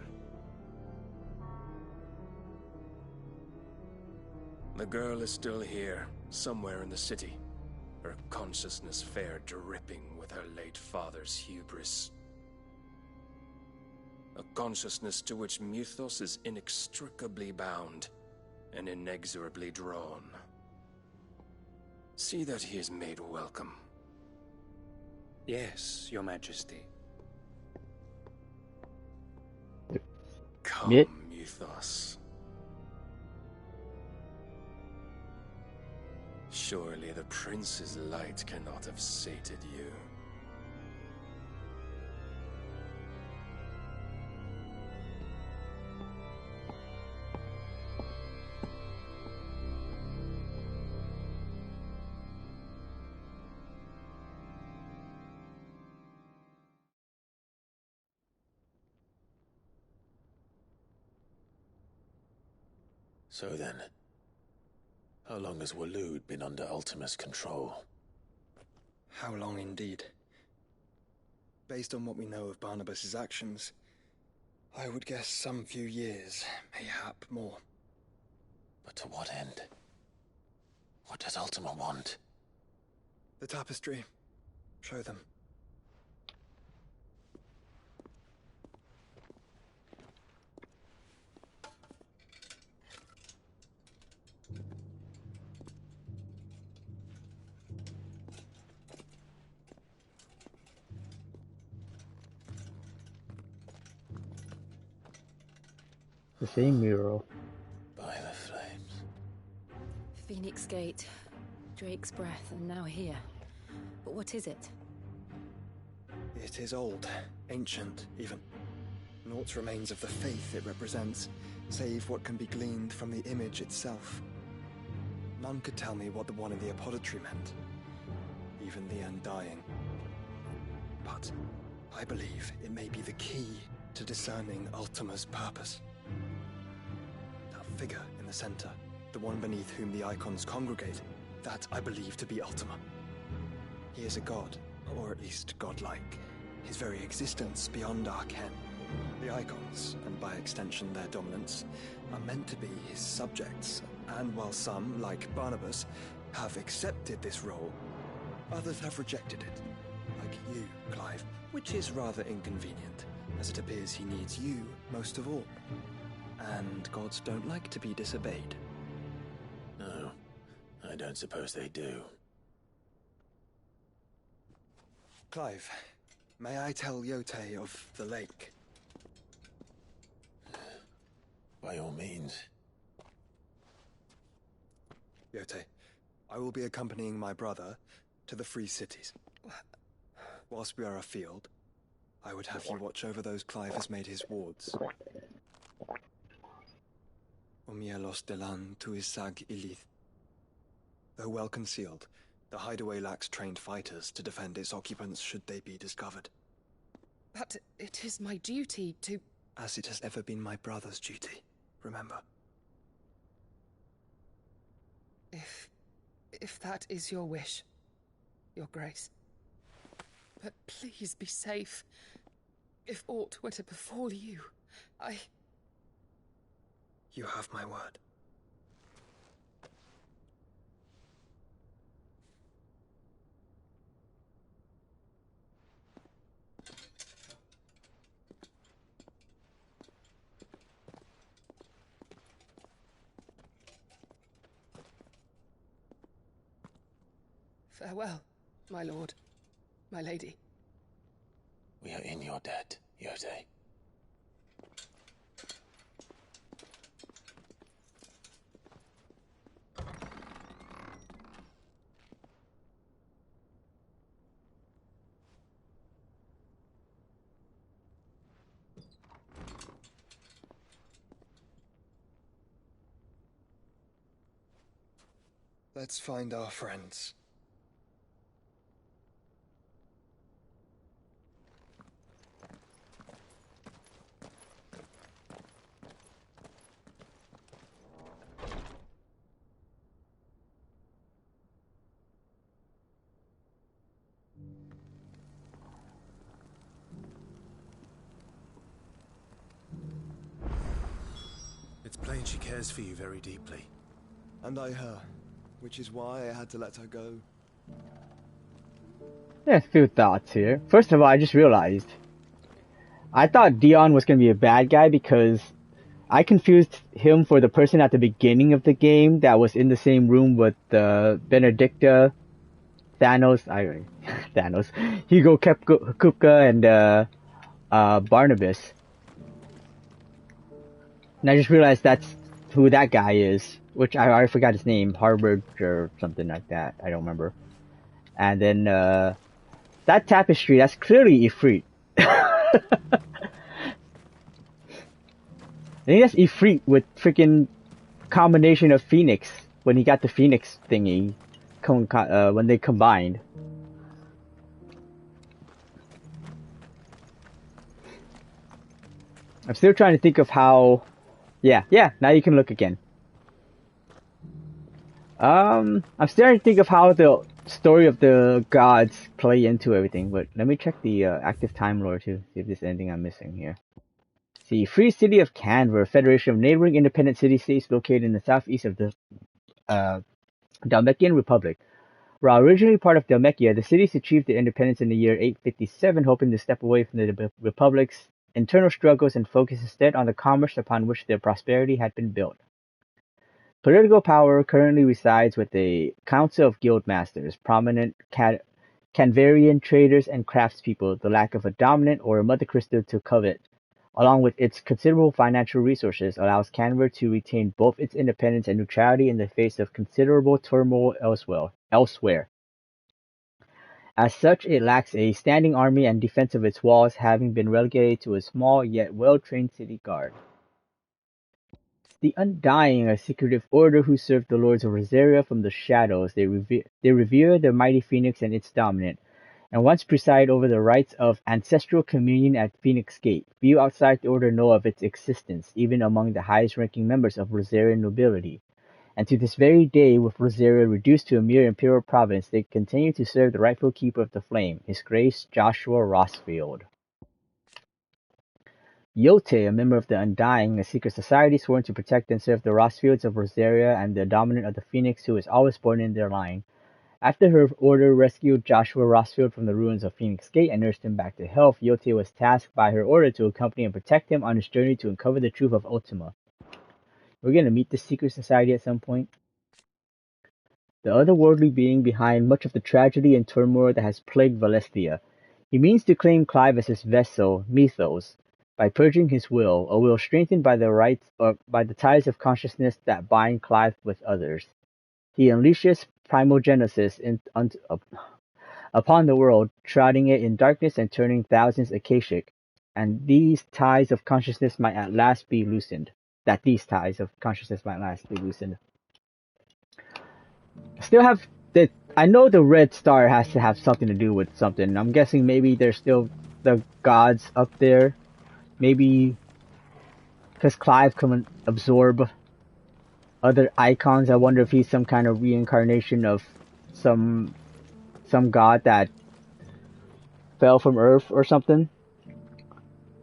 The girl is still here, somewhere in the city. Her consciousness fair dripping with her late father's hubris. A consciousness to which Mythos is inextricably bound and inexorably drawn. See that he is made welcome. Yes, Your Majesty. Come, Yeah. Mythos. Surely the prince's light cannot have sated you. So then, how long has Waloed been under Ultima's control? How long indeed? Based on what we know of Barnabas's actions, I would guess some few years, mayhap more. But to what end? What does Ultima want? The tapestry. Show them. The same mural. By the flames. Phoenix Gate, Drake's Breath, and now here. But what is it? It is old, ancient, even. Naught remains of the faith it represents, save what can be gleaned from the image itself. None could tell me what the one in the apothecary meant, even the Undying. But I believe it may be the key to discerning Ultima's purpose. That figure in the center, the one beneath whom the icons congregate, that I believe to be Ultima. He is a god, or at least godlike, his very existence beyond our ken. The icons, and by extension their dominants, are meant to be his subjects, and while some, like Barnabas, have accepted this role, others have rejected it, like you, Clive, which is rather inconvenient, as it appears he needs you most of all. And gods don't like to be disobeyed. No, I don't suppose they do. Clive, may I tell Yote of the lake? By all means. Yote, I will be accompanying my brother, To the Free Cities. Whilst we are afield, I would have you watch over those Clive has made his wards. Omielos delan tuisag ilith. Though well concealed, the hideaway lacks trained fighters to defend its occupants should they be discovered. But it is my duty to... As it has ever been my brother's duty, remember. If that is your wish, Your Grace. But please be safe. If aught were to befall you, You have my word. Farewell, my lord, my lady. We are in your debt, Yode. Let's find our friends. It's plain she cares for you very deeply. And I her, which is why I had to let her go. Yeah, a few thoughts here. First of all, I just realized I thought Dion was going to be a bad guy because I confused him for the person at the beginning of the game that was in the same room with Benedicta, Thanos, Hugo Kupka, and Barnabas. And I just realized that's who that guy is, which I forgot his name, Harvard or something like that. I don't remember. And then that tapestry, that's clearly Ifrit. I think that's Ifrit with freaking combination of Phoenix when he got the Phoenix thingy when they combined. I'm still trying to think of how. Yeah, now you can look again. I'm starting to think of how the story of the gods play into everything, but let me check the active Time Lore to see if there's anything I'm missing here. See, Free City of Canver, a federation of neighboring independent city-states located in the southeast of the Dalmekian Republic. While originally part of Dalmekia, the cities achieved their independence in the year 857, hoping to step away from the Republic's internal struggles and focus instead on the commerce upon which their prosperity had been built. Political power currently resides with the Council of Guild Masters, prominent Canvarian traders and craftspeople. The lack of a dominant or a mother crystal to covet, along with its considerable financial resources, allows Canver to retain both its independence and neutrality in the face of considerable turmoil elsewhere. As such, it lacks a standing army and defense of its walls, having been relegated to a small yet well-trained city guard. The Undying, a secretive order who serve the lords of Rosaria from the shadows. They revere the mighty Phoenix and its dominant, and once preside over the rites of ancestral communion at Phoenix Gate. Few outside the order know of its existence, even among the highest-ranking members of Rosarian nobility. And to this very day, with Rosaria reduced to a mere imperial province, they continue to serve the rightful keeper of the flame, His Grace Joshua Rossfield. Yote, a member of the Undying, a secret society sworn to protect and serve the Rossfields of Rosaria and the dominant of the Phoenix, who is always born in their line. After her order rescued Joshua Rossfield from the ruins of Phoenix Gate and nursed him back to health, Yote was tasked by her order to accompany and protect him on his journey to uncover the truth of Ultima. We're going to meet this secret society at some point. The otherworldly being behind much of the tragedy and turmoil that has plagued Valestia. He means to claim Clive as his vessel, Mythos, by purging his will, a will strengthened by the ties of consciousness that bind Clive with others. He unleashes Primogenesis upon the world, shrouding it in darkness and turning thousands akashic. And these ties of consciousness might at last be loosened. That these ties of consciousness might at last be loosened. Still have the. I know the red star has to have something to do with something. I'm guessing maybe there's still the gods up there. Maybe because Clive can absorb other icons. I wonder if he's some kind of reincarnation of some god that fell from Earth or something,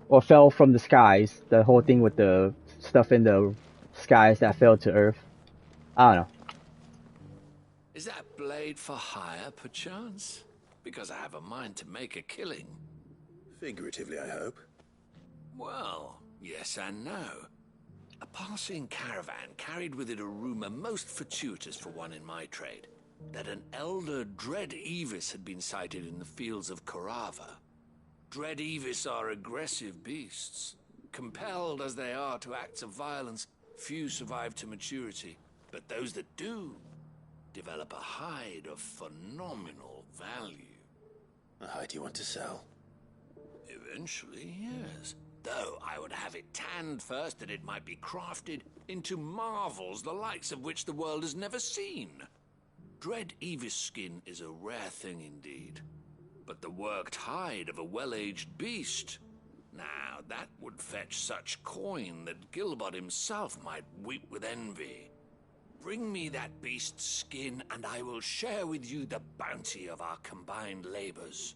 or fell from the skies. The whole thing with the stuff in the skies that fell to Earth. I don't know. Is that blade for hire, perchance? Because I have a mind to make a killing. Figuratively, I hope. Well, yes and no. A passing caravan carried with it a rumor most fortuitous for one in my trade, that an elder Dread Evis had been sighted in the fields of Korava. Dread Evis are aggressive beasts. Compelled as they are to acts of violence, few survive to maturity, but those that do develop a hide of phenomenal value. A hide you want to sell? Eventually, yes. Though I would have it tanned first that it might be crafted into marvels the likes of which the world has never seen. Dread Evis skin is a rare thing indeed. But the worked hide of a well-aged beast, now that would fetch such coin that Gilbert himself might weep with envy. Bring me that beast's skin, and I will share with you the bounty of our combined labors.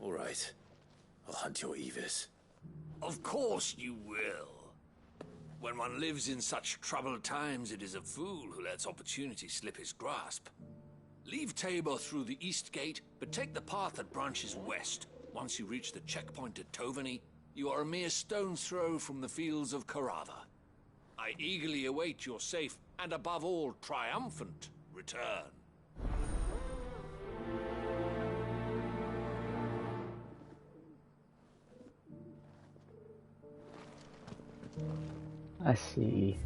All right. I'll hunt your Evis. Of course you will. When one lives in such troubled times, it is a fool who lets opportunity slip his grasp. Leave Tabor through the east gate, but take the path that branches west. Once you reach the checkpoint at Tovany, you are a mere stone's throw from the fields of Korava. I eagerly await your safe, and above all, triumphant return. I see.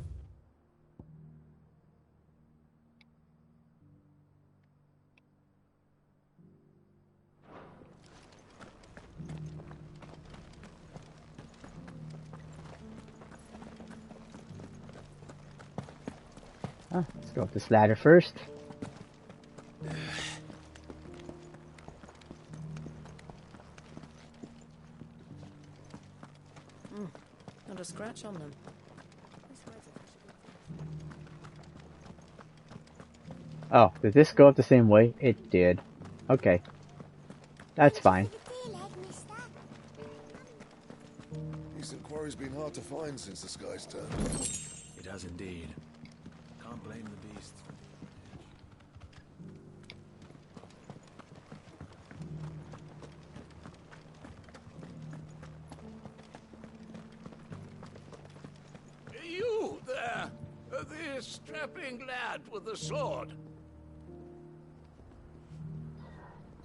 Let's go up this ladder first. Not a scratch on them. Oh, did this go up the same way? It did. Okay. That's fine. Decent quarry's been hard to find since the skies turned. It has indeed. Can't blame the beast. You there! The strapping lad with the sword.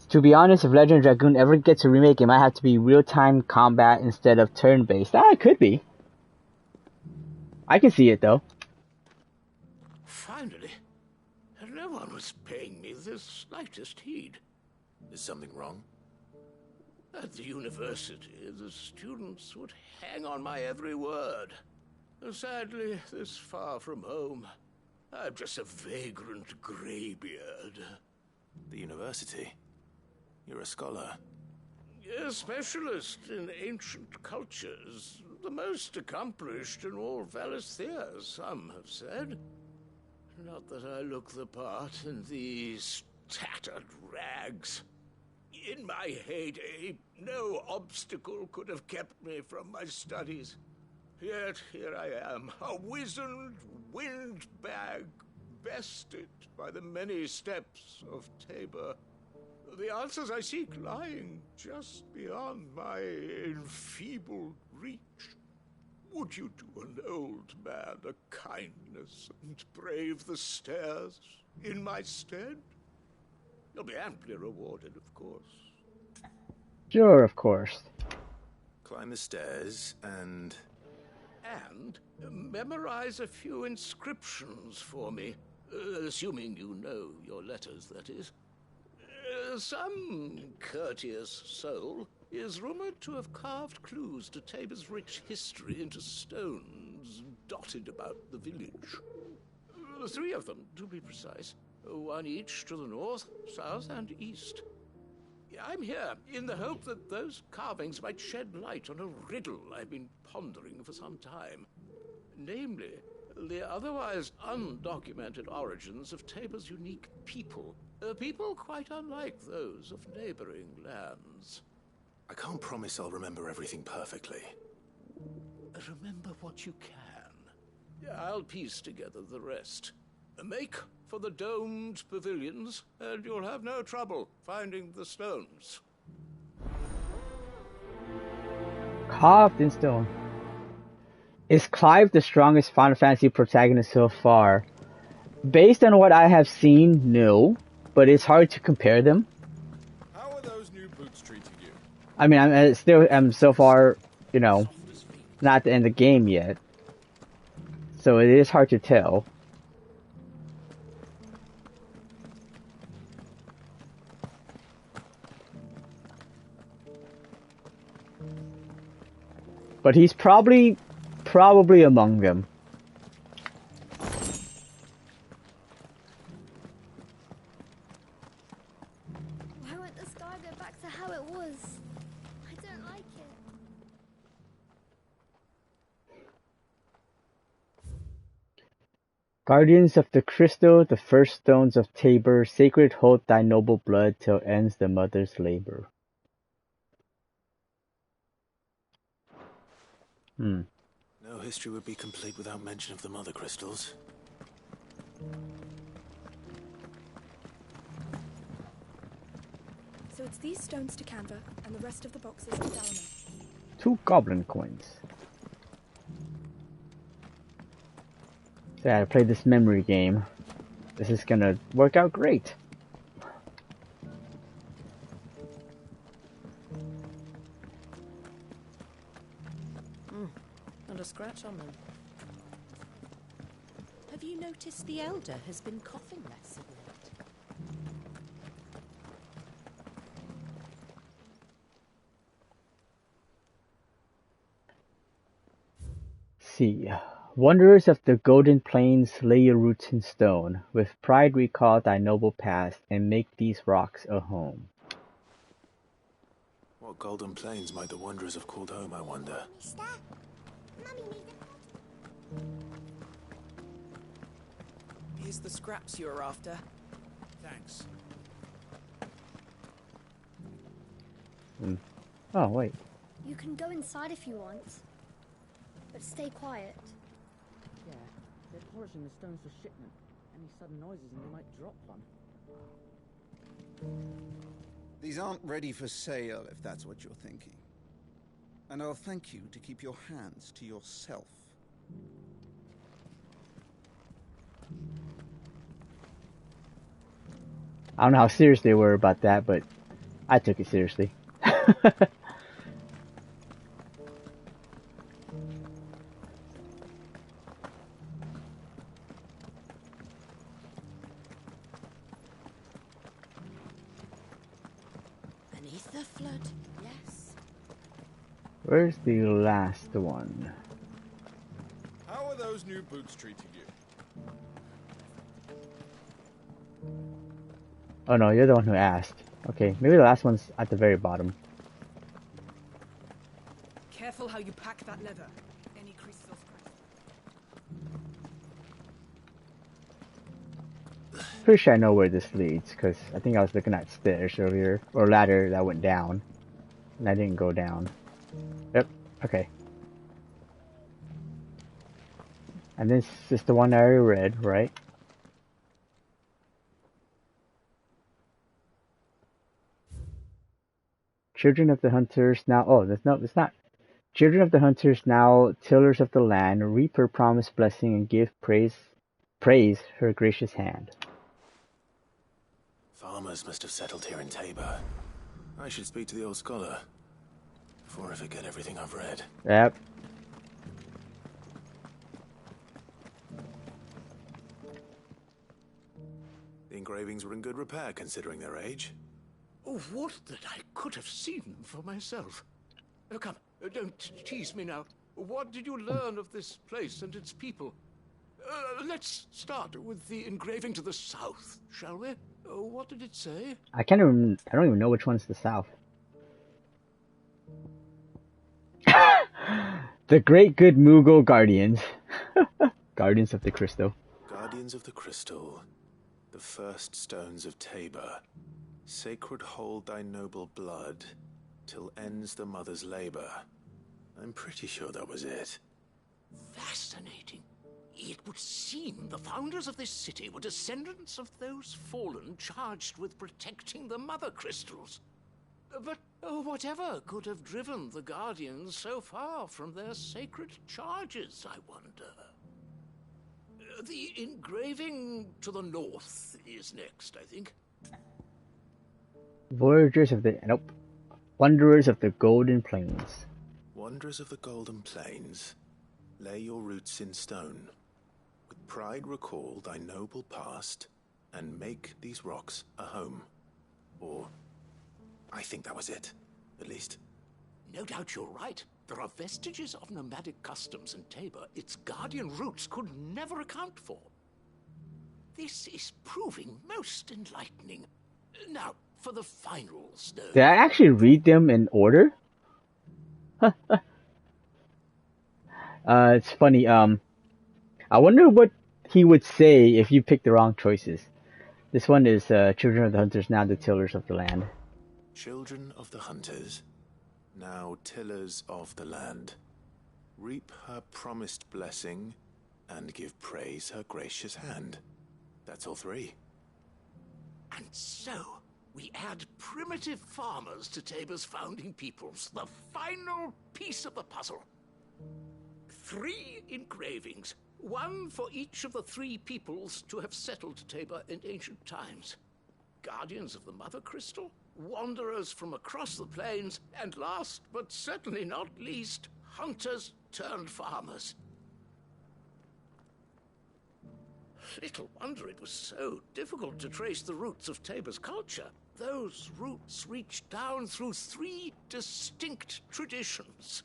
To be honest, if Legend of Dragoon ever gets a remake, it might have to be real-time combat instead of turn-based. It could be. I can see it, though. Finally, no one was paying me the slightest heed. Is something wrong? At the university, the students would hang on my every word. Sadly, this far from home, I'm just a vagrant greybeard. The university? You're a scholar. A specialist in ancient cultures. The most accomplished in all Valisthea, some have said. Not that I look the part in these tattered rags. In my heyday, no obstacle could have kept me from my studies. Yet here I am, a wizened windbag, bested by the many steps of Tabor. The answers I seek lying just beyond my enfeebled reach. Would you do an old man a kindness and brave the stairs in my stead? You'll be amply rewarded, of course. Sure, of course. Climb the stairs and memorize a few inscriptions for me. Assuming you know your letters, that is. Some courteous soul is rumored to have carved clues to Tabor's rich history into stones dotted about the village. 3 of them, to be precise. 1 each to the north, south, and east. I'm here in the hope that those carvings might shed light on a riddle I've been pondering for some time. Namely, the otherwise undocumented origins of Tabor's unique people. People quite unlike those of neighboring lands. I can't promise I'll remember everything perfectly. Remember what you can. I'll piece together the rest. Make for the domed pavilions, and you'll have no trouble finding the stones. Carved in stone. Is Clive the strongest Final Fantasy protagonist so far? Based on what I have seen, no. But it's hard to compare them. How are those new boots treating you? I mean, I'm so far, you know, not at the end of the game yet. So it is hard to tell. But he's probably among them. Why won't the sky go back to how it was? I don't like it. Guardians of the Crystal, the first stones of Tabor, sacred hold thy noble blood till ends the mother's labor. No history would be complete without mention of the mother crystals. So it's these stones to Canva, and the rest of the boxes to Dalama. 2 goblin coins. So I played this memory game. This is gonna work out great. Not a scratch on them. Have you noticed the elder has been coughing less of late? See. Wanderers of the Golden Plains, lay your roots in stone. With pride recall thy noble past, and make these rocks a home. What Golden Plains might the Wanderers have called home, I wonder? Here's the scraps you're after. Thanks. Oh, wait. You can go inside if you want, but stay quiet. Yeah, they're polishing the stones for shipment. Any sudden noises and they might drop one. These aren't ready for sale, if that's what you're thinking. And I'll thank you to keep your hands to yourself. I don't know how serious they were about that, but I took it seriously. Beneath the flood, yes. Where's the last one? How are those new boots treating you? Oh no, you're the one who asked. Okay, maybe the last one's at the very bottom. Careful how you pack that leather. Any creases or scratches. Pretty sure I know where this leads, because I think I was looking at stairs earlier, or ladder that went down, and I didn't go down. Yep, okay. And this is the one I already read, right? Children of the hunters now. Oh, that's no, it's not. Children of the hunters now, tillers of the land, reap her promised blessing and give praise her gracious hand. Farmers must have settled here in Tabor. I should speak to the old scholar before I forget everything I've read. Yep. The engravings were in good repair considering their age. Oh, would that I could have seen them for myself. Come, don't tease me now. What did you learn of this place and its people? Let's start with the engraving to the south, shall we? What did it say? I don't even know which one's the south. The Great Good Moogle Guardians. Guardians of the Crystal. Guardians of the Crystal. The first stones of Tabor. Sacred hold thy noble blood, till ends the mother's labor. I'm pretty sure that was it. Fascinating. It would seem the founders of this city were descendants of those fallen charged with protecting the mother crystals. But whatever could have driven the Guardians so far from their sacred charges, I wonder? The engraving to the north is next, I think. Voyagers of the... Nope. Wanderers of the Golden Plains. Wanderers of the Golden Plains, lay your roots in stone. With pride recall thy noble past, and make these rocks a home. Or, I think that was it, at least. No doubt you're right. There are vestiges of nomadic customs in Tabor its guardian roots could never account for. This is proving most enlightening. Now, for the final stone. Did I actually read them in order? It's funny, I wonder what he would say if you picked the wrong choices. This one is, Children of the Hunters, now the tillers of the land. Children of the Hunters, now tillers of the land. Reap her promised blessing, and give praise her gracious hand. That's all three. And so, we add primitive farmers to Tabor's founding peoples, the final piece of the puzzle. 3 engravings, one for each of the 3 peoples to have settled Tabor in ancient times. Guardians of the Mother Crystal, wanderers from across the plains, and last but certainly not least, hunters turned farmers. Little wonder it was so difficult to trace the roots of Tabor's culture. Those roots reach down through 3 distinct traditions.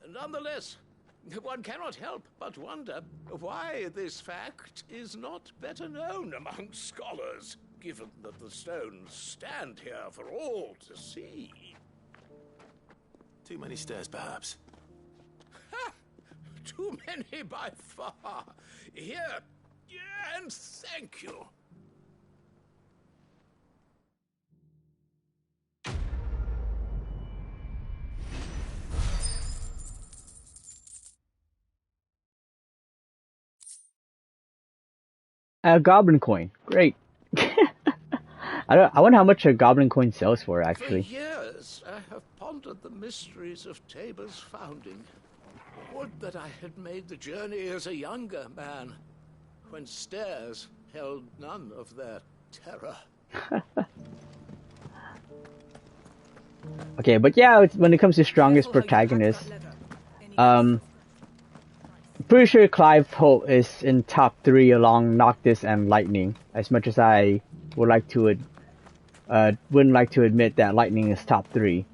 Nonetheless, one cannot help but wonder why this fact is not better known among scholars, given that the stones stand here for all to see. Too many stairs, perhaps. Ha! Too many by far. Here, and thank you. A goblin coin. Great. I wonder how much a goblin coin sells for, actually. For years, I have pondered the mysteries of Tabor's founding. Would that I had made the journey as a younger man, when stairs held none of their terror. Okay, but yeah, when it comes to strongest protagonist, pretty sure Clive Holt is in top 3 along Noctis and Lightning. As much as I would like to, wouldn't like to admit that Lightning is top 3.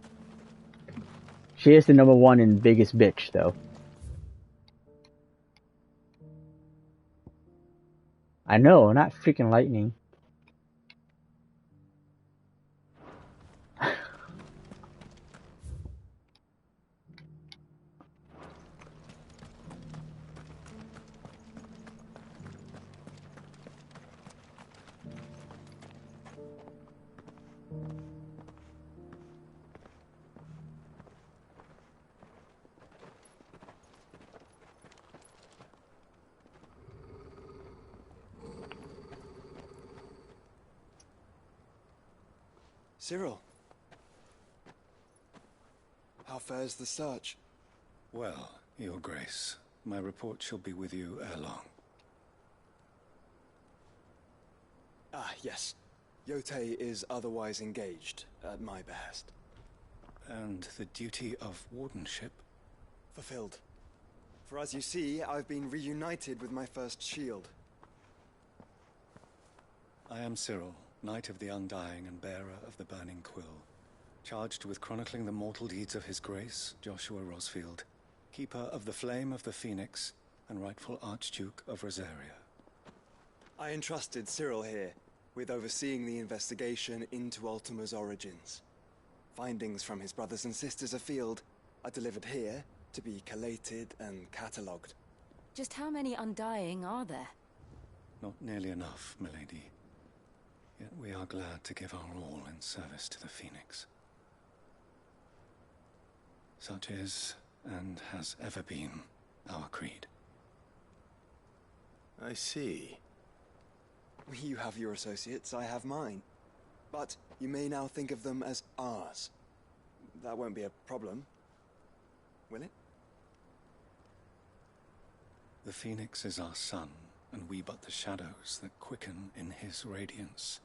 She is the number 1 and biggest bitch, though. I know, not freaking Lightning. Cyril, how fares the search? Well, Your Grace, my report shall be with you ere long. Ah, yes. Yotei is otherwise engaged, at my behest. And the duty of wardenship? Fulfilled. For as you see, I've been reunited with my first shield. I am Cyril, Knight of the Undying and bearer of the Burning Quill, charged with chronicling the mortal deeds of His Grace, Joshua Rosfield, keeper of the Flame of the Phoenix and rightful Archduke of Rosaria. I entrusted Cyril here with overseeing the investigation into Ultima's origins. Findings from his brothers and sisters afield are delivered here to be collated and catalogued. Just how many Undying are there? Not nearly enough, milady. Yet we are glad to give our all in service to the Phoenix. Such is, and has ever been, our creed. I see. You have your associates, I have mine. But you may now think of them as ours. That won't be a problem, will it? The Phoenix is our sun, and we but the shadows that quicken in his radiance.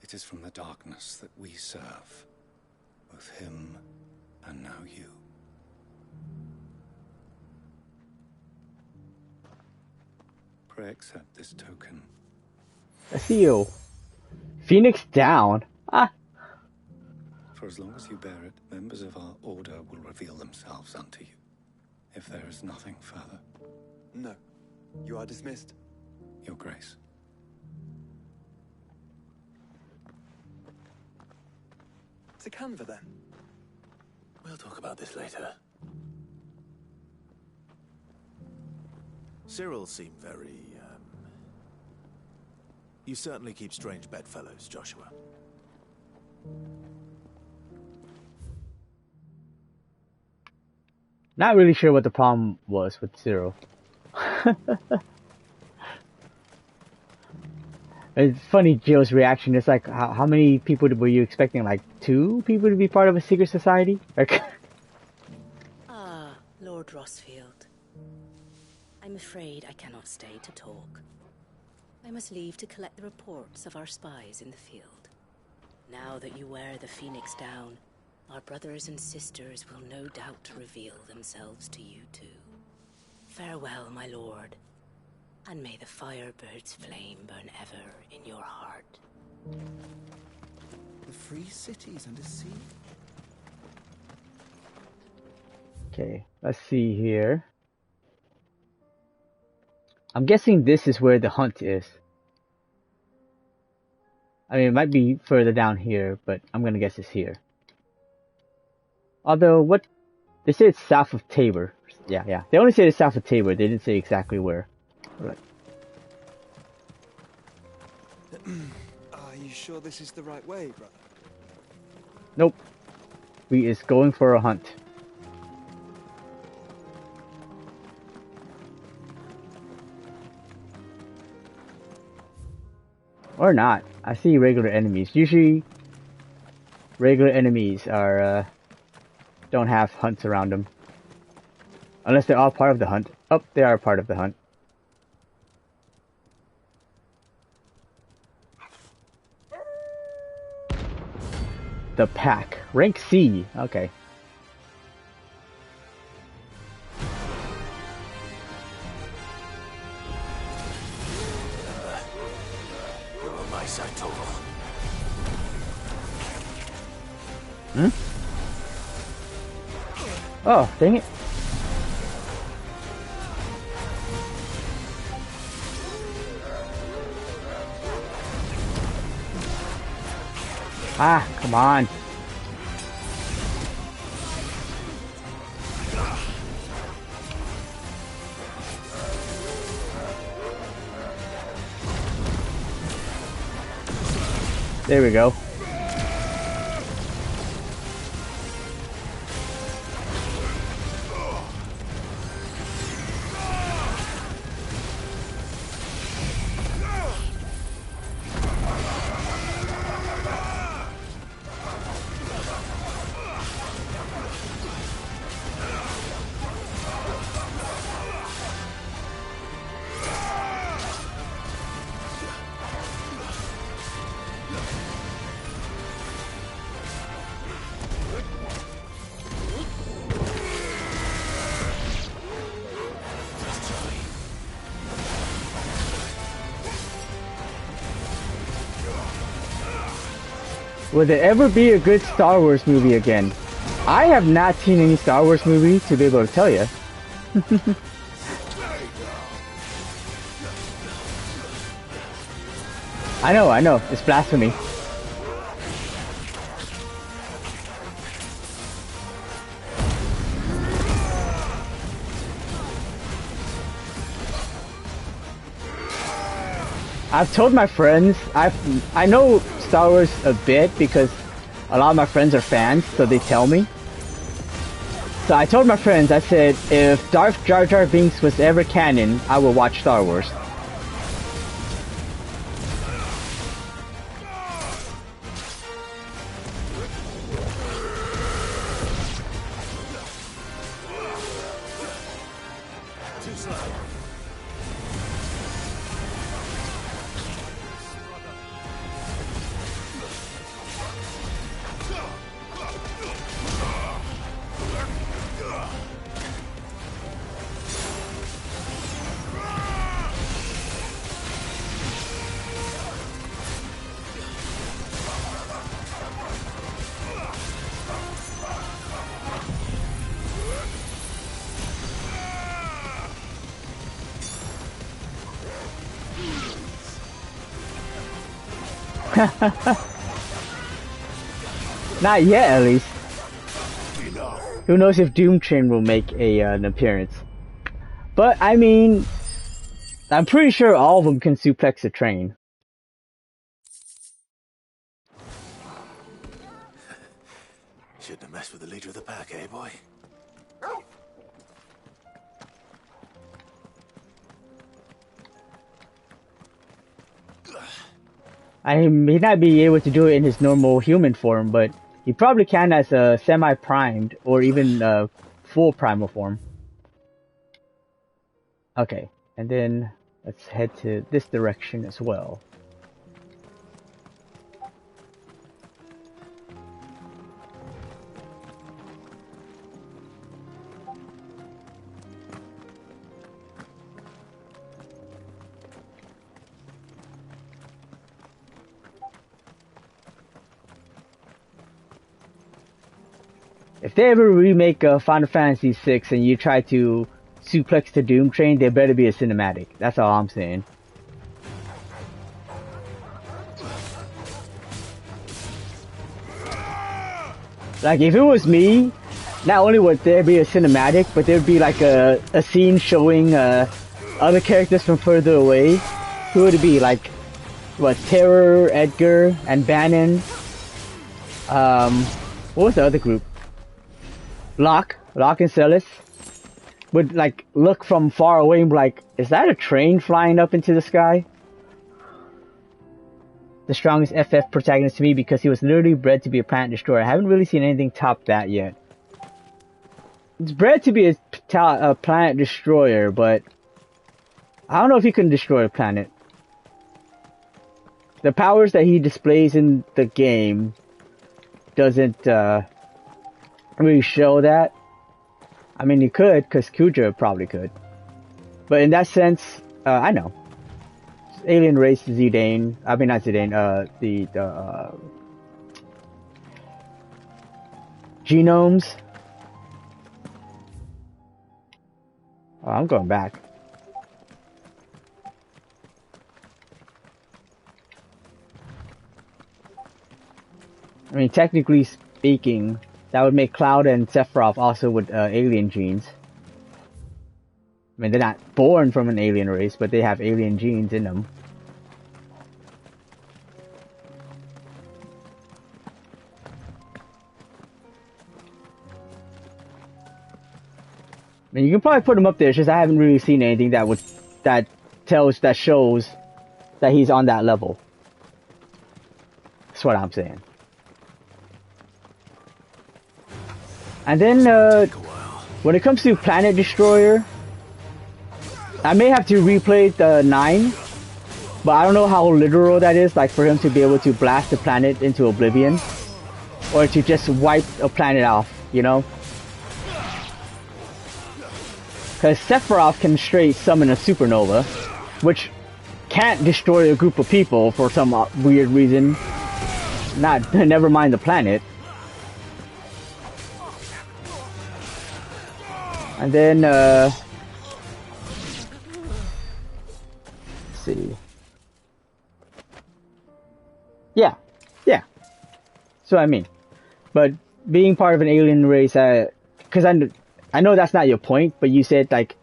It is from the darkness that we serve, both him and now you. Pray accept this token. I see you. Phoenix down. Ah. For as long as you bear it, members of our order will reveal themselves unto you. If there is nothing further. No. You are dismissed. Your Grace. To Canva, then. We'll talk about this later. Cyril seemed very, You certainly keep strange bedfellows, Joshua. Not really sure what the problem was with Cyril. It's funny, Jill's reaction. It's like, how many people were you expecting? Like 2 people to be part of a secret society? Ah, Lord Rosfield. I'm afraid I cannot stay to talk. I must leave to collect the reports of our spies in the field. Now that you wear the Phoenix down, our brothers and sisters will no doubt reveal themselves to you too. Farewell, my lord, and may the Firebird's flame burn ever in your heart. The free cities and a sea. Okay, let's see here. I'm guessing this is where the hunt is. I mean, it might be further down here, but I'm gonna guess it's here. Although, what? They say it's south of Tabor. Yeah. They only said it's south of Tabor. They didn't say exactly where. Right. Are you sure this is the right way, brother? Nope. We is going for a hunt. Or not. I see regular enemies. Usually, regular enemies are, don't have hunts around them. Unless they're all part of the hunt. Oh, they are part of the hunt. The pack. Rank C. Okay. You're on my side, Total. Hmm? Oh, dang it. Ah, come on. There we go. Will there ever be a good Star Wars movie again? I have not seen any Star Wars movie to be able to tell you. I know, it's blasphemy. I've told my friends, I know Star Wars a bit because a lot of my friends are fans, so they tell me. So I told my friends, I said, if Darth Jar Jar Binks was ever canon, I will watch Star Wars. Not yet, at least. Who knows if Doom Train will make an appearance. But, I mean, I'm pretty sure all of them can suplex a train. Shouldn't have messed with the leader of the pack, eh, boy? I may not be able to do it in his normal human form, but he probably can as a semi-primed or even full primal form. Okay, and then let's head to this direction as well. If they ever remake Final Fantasy VI and you try to suplex the Doom Train, there better be a cinematic. That's all I'm saying. Like, if it was me, not only would there be a cinematic, but there'd be like a scene showing other characters from further away. Who would it be? Like, what, Terror, Edgar, and Bannon? What was the other group? Locke and Celis would like look from far away and be like, is that a train flying up into the sky? The strongest FF protagonist to me because he was literally bred to be a planet destroyer. I haven't really seen anything top that yet. It's bred to be a planet destroyer, but I don't know if he can destroy a planet. The powers that he displays in the game doesn't really show that. I mean, he could, because Kudra probably could. But in that sense, I know. Alien race Zidane. I mean, not Zidane, the genomes. Oh, I'm going back. I mean, technically speaking, that would make Cloud and Sephiroth also with alien genes. I mean, they're not born from an alien race, but they have alien genes in them. I mean, you can probably put him up there. It's just I haven't really seen anything that shows that he's on that level. That's what I'm saying. And then, when it comes to Planet Destroyer, I may have to replay the 9, but I don't know how literal that is, like for him to be able to blast the planet into oblivion, or to just wipe a planet off, you know? Because Sephiroth can straight summon a supernova, which can't destroy a group of people for some weird reason. Not never mind the planet. And then let's see. Yeah. So I mean, but being part of an alien race, because I know that's not your point, but you said that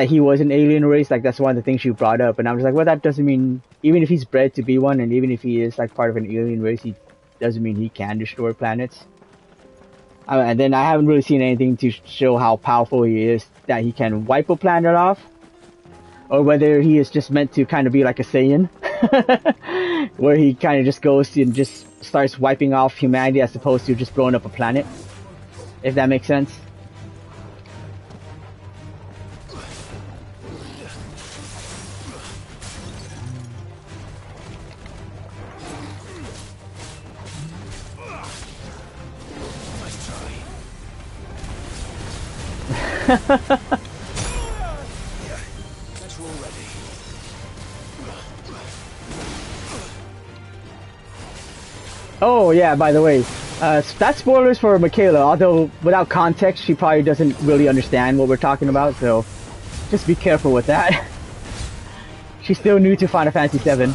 he was an alien race, like that's one of the things you brought up, and I was like, well, that doesn't mean, even if he's bred to be one, and even if he is like part of an alien race, he doesn't mean he can destroy planets. And then I haven't really seen anything to show how powerful he is, that he can wipe a planet off, or whether he is just meant to kind of be like a Saiyan, where he kind of just goes and just starts wiping off humanity as opposed to just blowing up a planet, if that makes sense. Oh yeah, by the way, that's spoilers for Michaela, although without context she probably doesn't really understand what we're talking about, so just be careful with that. She's still new to Final Fantasy VII.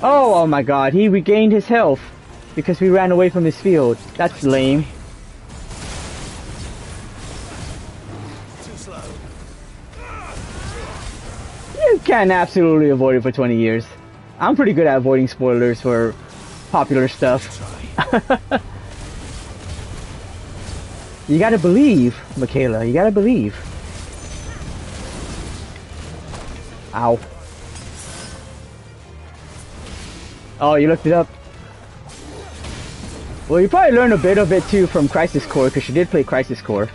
Oh my god, he regained his health because we ran away from his field. That's lame. You can absolutely avoid it for 20 years. I'm pretty good at avoiding spoilers for popular stuff. You gotta believe, Michaela, you gotta believe. Ow. Oh, you looked it up? Well, you probably learned a bit of it too from Crisis Core, because you did play Crisis Core.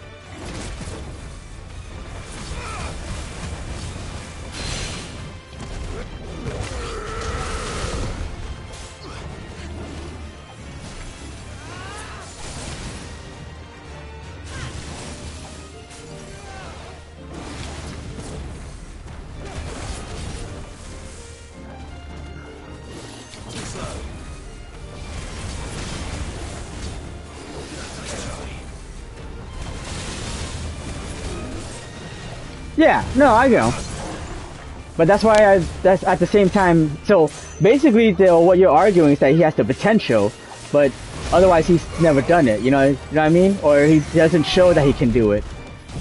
Yeah, no, I know. But that's why that's at the same time, so basically what you're arguing is that he has the potential, but otherwise he's never done it, you know what I mean? Or he doesn't show that he can do it.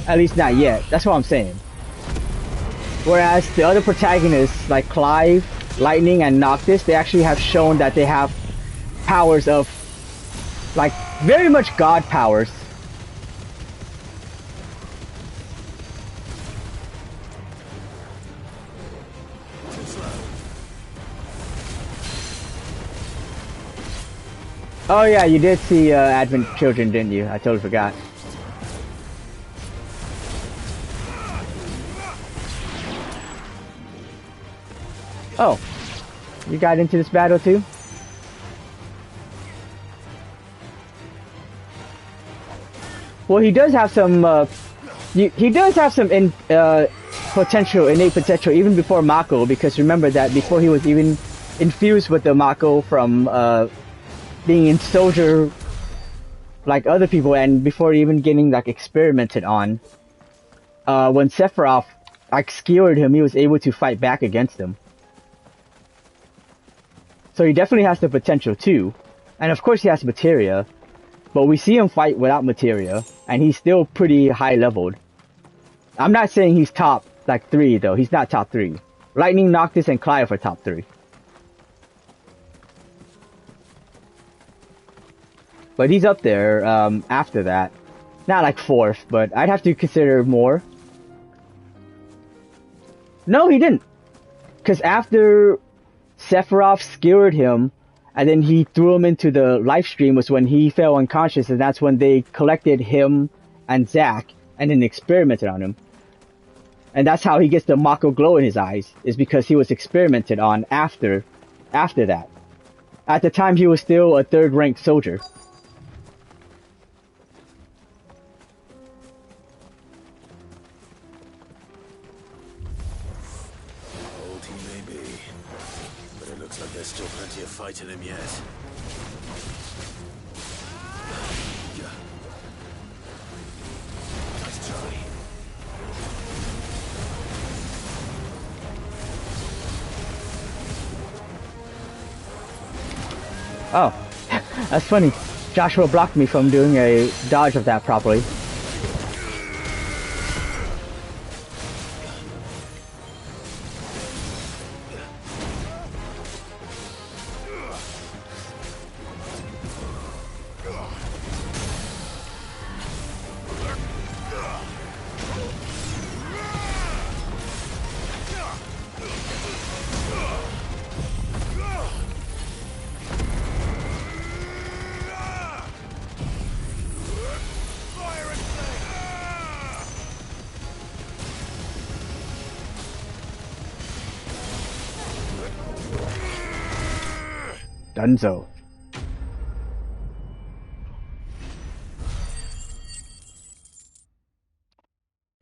At least not yet. That's what I'm saying. Whereas the other protagonists, like Clive, Lightning, and Noctis, they actually have shown that they have powers of, like, very much god powers. Oh yeah, you did see Advent Children, didn't you? I totally forgot. Oh, you got into this battle too? Well, he does have some. He does have some innate potential, even before Mako. Because remember that before he was even infused with the Mako from being in soldier like other people, and before even getting like experimented on, when Sephiroth like skewered him, he was able to fight back against him. So he definitely has the potential too, and of course he has materia, but we see him fight without materia, and he's still pretty high leveled. I'm not saying he's top like 3 though. He's not top 3. Lightning, Noctis, and Clive are top 3. But he's up there after that. Not like 4th, but I'd have to consider more. No, he didn't. Because after Sephiroth skewered him, and then he threw him into the life stream, was when he fell unconscious, and that's when they collected him and Zack, and then experimented on him. And that's how he gets the Mako glow in his eyes, is because he was experimented on after that. At the time, he was still a 3rd ranked soldier. Nice try. Oh, that's funny. Joshua blocked me from doing a dodge of that properly. Dunzo.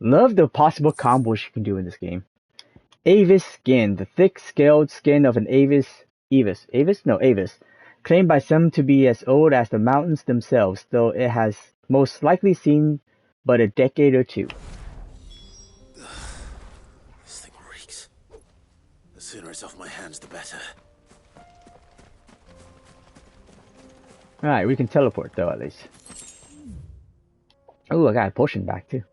Love the possible combos you can do in this game. Avis skin, the thick scaled skin of an Avis, claimed by some to be as old as the mountains themselves, though it has most likely seen but a decade or two. This thing reeks. The sooner it's off my hands, the better. Alright, we can teleport though at least. Oh, I got a potion back too.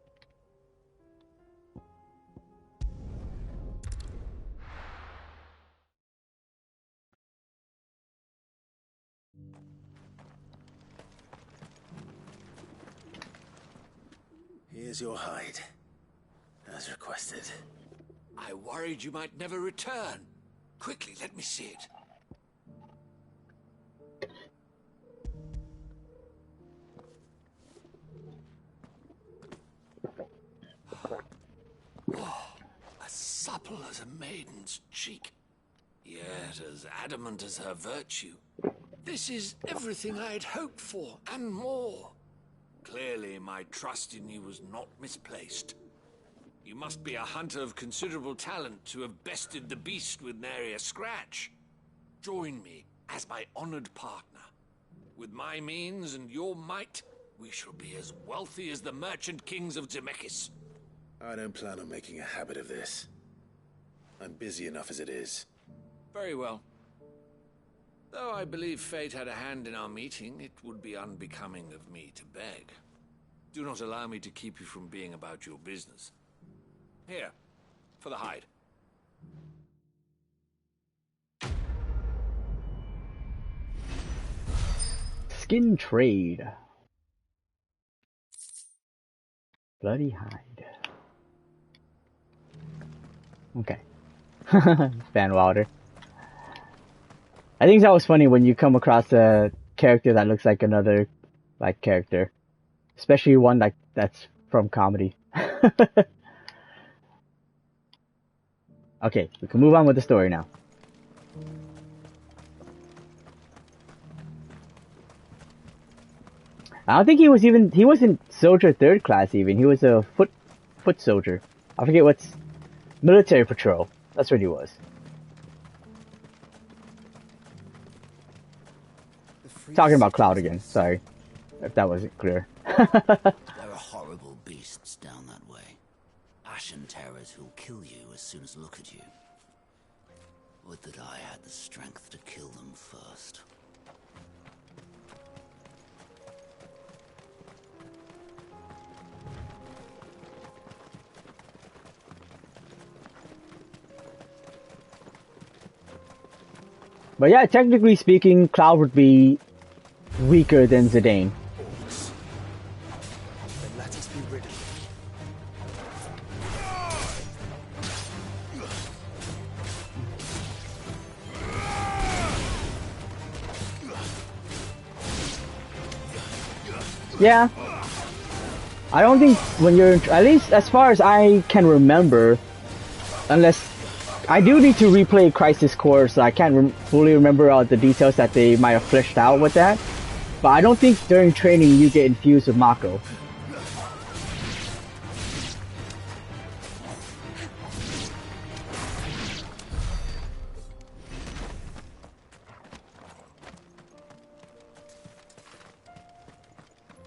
Here's your hide, as requested. I worried you might never return. Quickly, let me see it. Oh, as supple as a maiden's cheek, yet as adamant as her virtue. This is everything I had hoped for, and more. Clearly, my trust in you was not misplaced. You must be a hunter of considerable talent to have bested the beast with nary a scratch. Join me as my honored partner. With my means and your might, we shall be as wealthy as the merchant kings of Zemeckis. I don't plan on making a habit of this. I'm busy enough as it is. Very well. Though I believe fate had a hand in our meeting, it would be unbecoming of me to beg. Do not allow me to keep you from being about your business. Here, for the hide. Skin trade. Bloody hide. Okay. Van Wilder. I think that was funny when you come across a character that looks like another character. Especially one that's from comedy. Okay, we can move on with the story now. I don't think he wasn't soldier 3rd class even. He was a foot soldier. I forget what's military patrol. That's what he was. Talking about Cloud again, sorry. If that wasn't clear. There are horrible beasts down that way. Ashen terrors who'll kill you as soon as look at you. Would that I had the strength to kill them first. But yeah, technically speaking, Cloud would be weaker than Zidane. Then let us be rid of it. Yeah. I don't think when you're, at least as far as I can remember, unless I do need to replay Crisis Core, so I can't fully remember all the details that they might have fleshed out with that. But I don't think during training you get infused with Mako.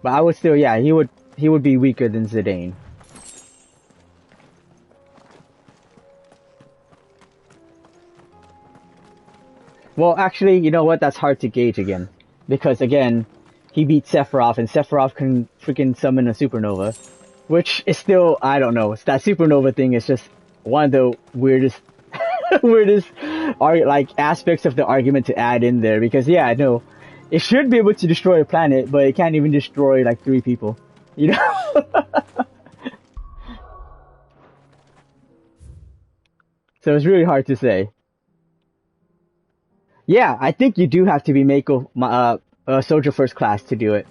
But I would still, yeah, he would be weaker than Zidane. Well, actually, you know what? That's hard to gauge again. Because, again, he beat Sephiroth, and Sephiroth can freaking summon a supernova. Which is still, I don't know. That supernova thing is just one of the weirdest, aspects of the argument to add in there. Because, yeah, I know. It should be able to destroy a planet, but it can't even destroy, like, 3 people. You know? So it's really hard to say. Yeah, I think you do have to be Mako, Soldier First Class to do it.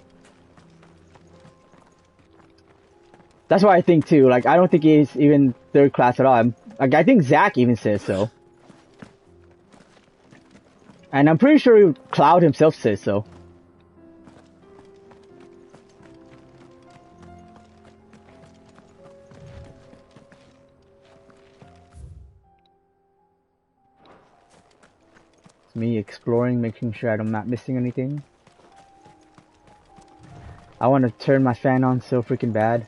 That's what I think too. Like, I don't think he's even 3rd class at all. I think Zack even says so. And I'm pretty sure Cloud himself says so. It's me exploring, making sure I'm not missing anything. I want to turn my fan on so freaking bad.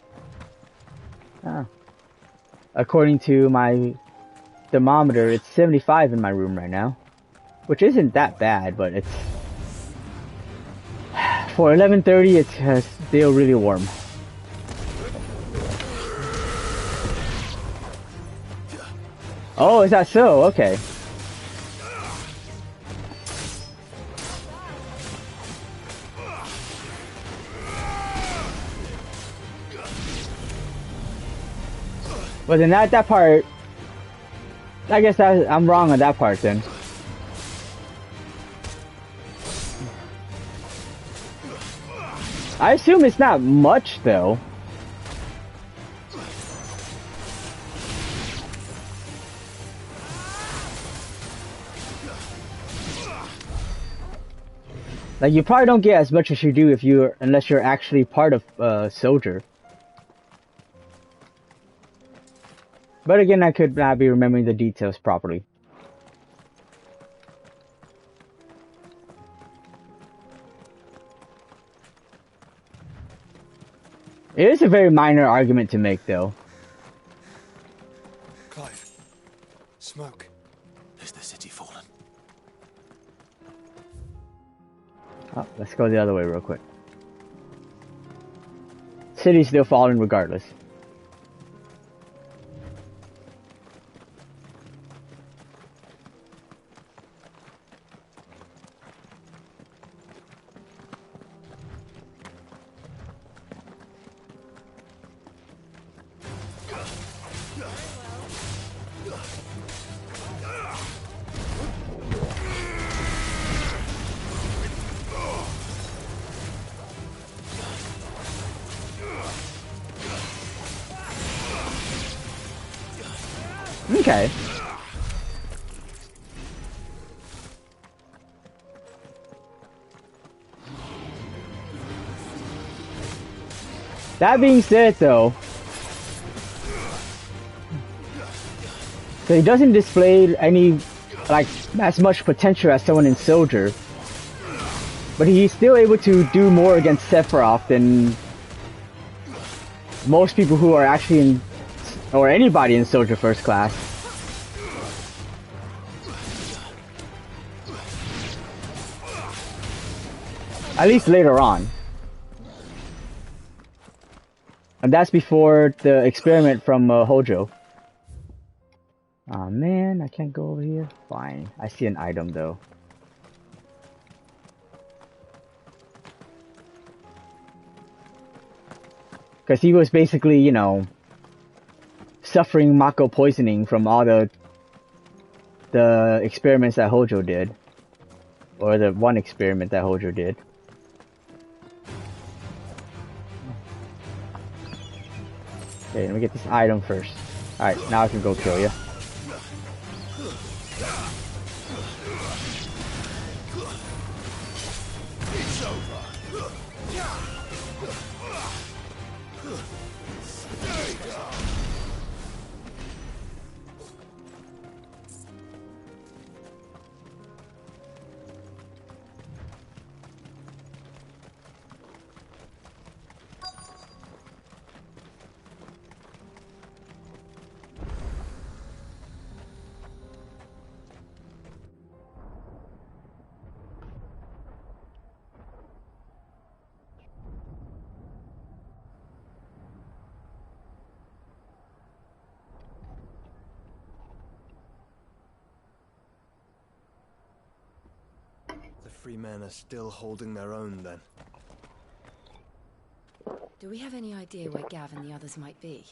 Ah. According to my thermometer, it's 75 in my room right now. Which isn't that bad, but it's... For 11:30, it's still really warm. Oh, is that so? Okay. Well, then that part... I guess I'm wrong on that part then. I assume it's not much, though. Like, you probably don't get as much as you do unless you're actually part of Soldier. But again, I could not be remembering the details properly. It is a very minor argument to make, though. Clive, smoke. Is the city fallen? Oh, let's go the other way real quick. City's still falling regardless. Okay. That being said, though, so he doesn't display any, like, as much potential as someone in Soldier, but he's still able to do more against Sephiroth than most people who are actually in, or anybody in Soldier First Class. At least later on. And that's before the experiment from Hojo. Aw, man, I can't go over here. Fine. I see an item, though. Because he was basically, you know, suffering Mako poisoning from all the experiments that Hojo did. Or the one experiment that Hojo did. Okay, let me get this item first. Alright, now I can go kill you. free men are still holding their own, then. Do we have any idea where Gav and the others might be?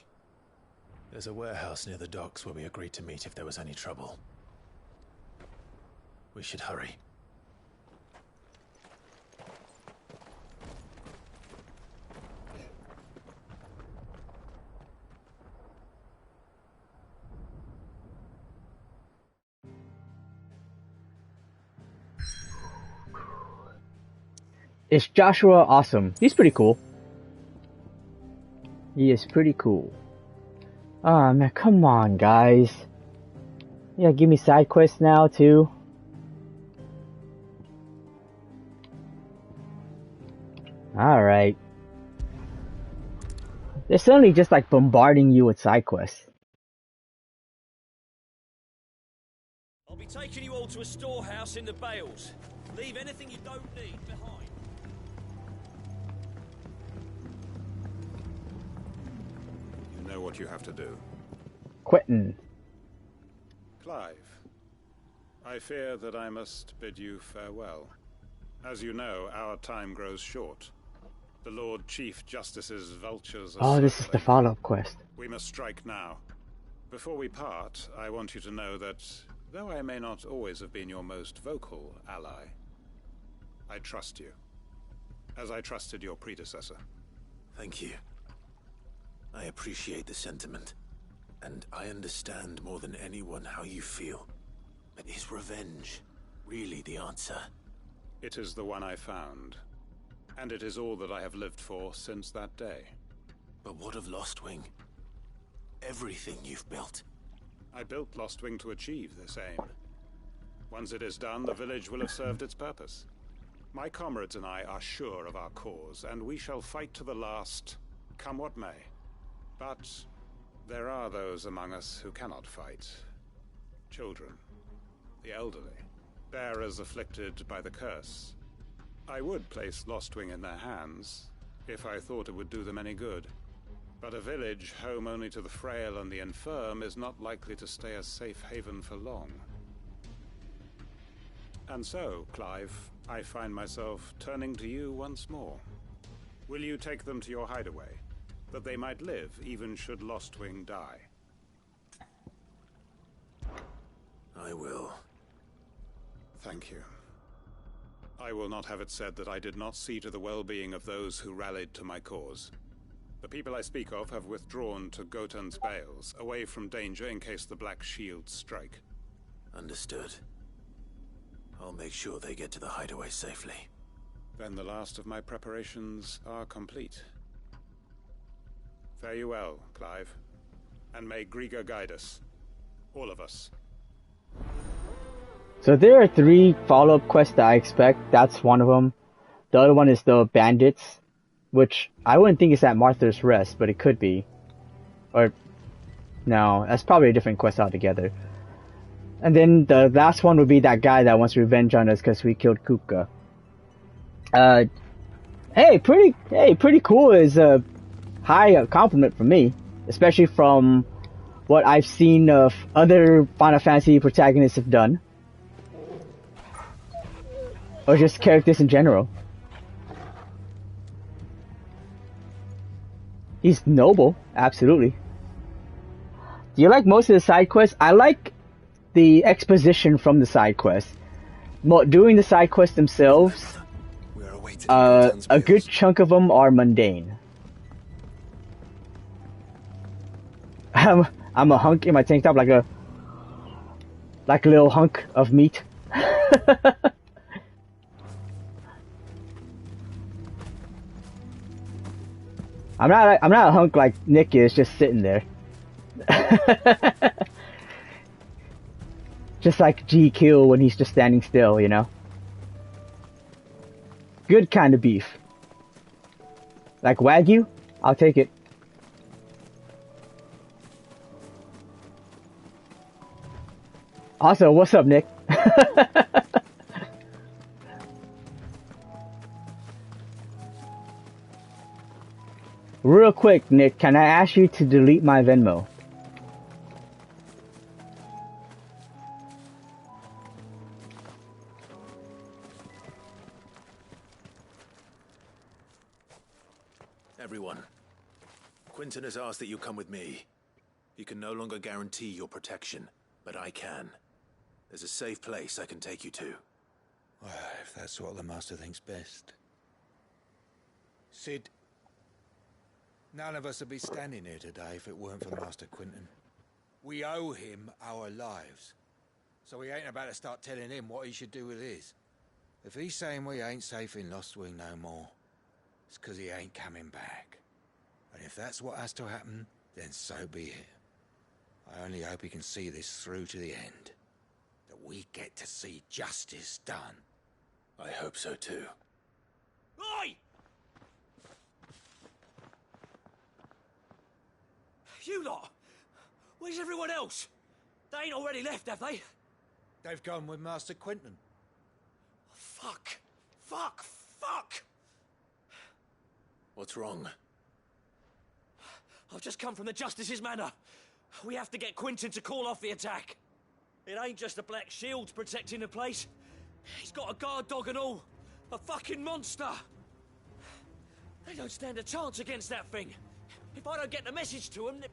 There's a warehouse near the docks where we agreed to meet if there was any trouble. We should hurry. Is Joshua awesome? He's pretty cool. He is pretty cool. Ah, man, come on, guys. Yeah, give me side quests now, too. Alright. They're suddenly just like bombarding you with side quests. I'll be taking you all to a storehouse in the Bales. Leave anything you don't need behind. You know what you have to do. Quitting. Clive, I fear that I must bid you farewell. As you know, our time grows short. The Lord Chief Justice's vultures are Oh, this is the follow-up quest. We must strike now. Before we part, I want you to know that, though I may not always have been your most vocal ally, I trust you, as I trusted your predecessor. Thank you. I appreciate the sentiment, and I understand more than anyone how you feel. But is revenge really the answer? It is the one I found, and it is all that I have lived for since that day. But what of Lostwing? Everything you've built. I built Lostwing to achieve this aim. Once it is done, the village will have served its purpose. My comrades and I are sure of our cause, and we shall fight to the last, come what may. But there are those among us who cannot fight. Children, the elderly, bearers afflicted by the curse. I would place Lostwing in their hands, if I thought it would do them any good. But a village home only to the frail and the infirm is not likely to stay a safe haven for long. And so, Clive, I find myself turning to you once more. Will you take them to your hideaway, that they might live even should Lostwing die? I will. Thank you. I will not have it said that I did not see to the well-being of those who rallied to my cause. The people I speak of have withdrawn to Gotan's Bales, away from danger in case the Black Shields strike. Understood. I'll make sure they get to the hideaway safely. Then the last of my preparations are complete. Fare you well, Clive. And may Griga guide us. All of us. So there are 3 follow-up quests that I expect. That's one of them. The other one is the bandits, which I wouldn't think is at Martha's Rest, but it could be. Or, no, that's probably a different quest altogether. And then the last one would be that guy that wants revenge on us because we killed Kupka. Hey, pretty cool is a high compliment from me, especially from what I've seen of other Final Fantasy protagonists have done. Or just characters in general. He's noble, absolutely. Do you like most of the side quests? I like the exposition from the side quests. Doing the side quests themselves, a good chunk of them are mundane. I'm a hunk in my tank top, like a little hunk of meat. I'm not a hunk like Nick is, just sitting there. Just like G Kill when he's just standing still, you know? Good kind of beef. Like Wagyu? I'll take it. Also, what's up, Nick? Real quick, Nick, can I ask you to delete my Venmo? Everyone. Quentin has asked that you come with me. He can no longer guarantee your protection, but I can. There's a safe place I can take you to. Well, if that's what the Master thinks best. Sid, none of us would be standing here today if it weren't for Master Quentin. We owe him our lives. So we ain't about to start telling him what he should do with his. If he's saying we ain't safe in Lostwing no more, it's 'cause he ain't coming back. And if that's what has to happen, then so be it. I only hope he can see this through to the end. That we get to see justice done. I hope so too. Oi! You lot! Where's everyone else? They ain't already left, have they? They've gone with Master Quentin. Fuck! Fuck! Fuck! What's wrong? I've just come from the Justice's manor. We have to get Quentin to call off the attack. It ain't just the Black Shields protecting the place. He's got a guard dog and all. A fucking monster. They don't stand a chance against that thing. If I don't get the message to them,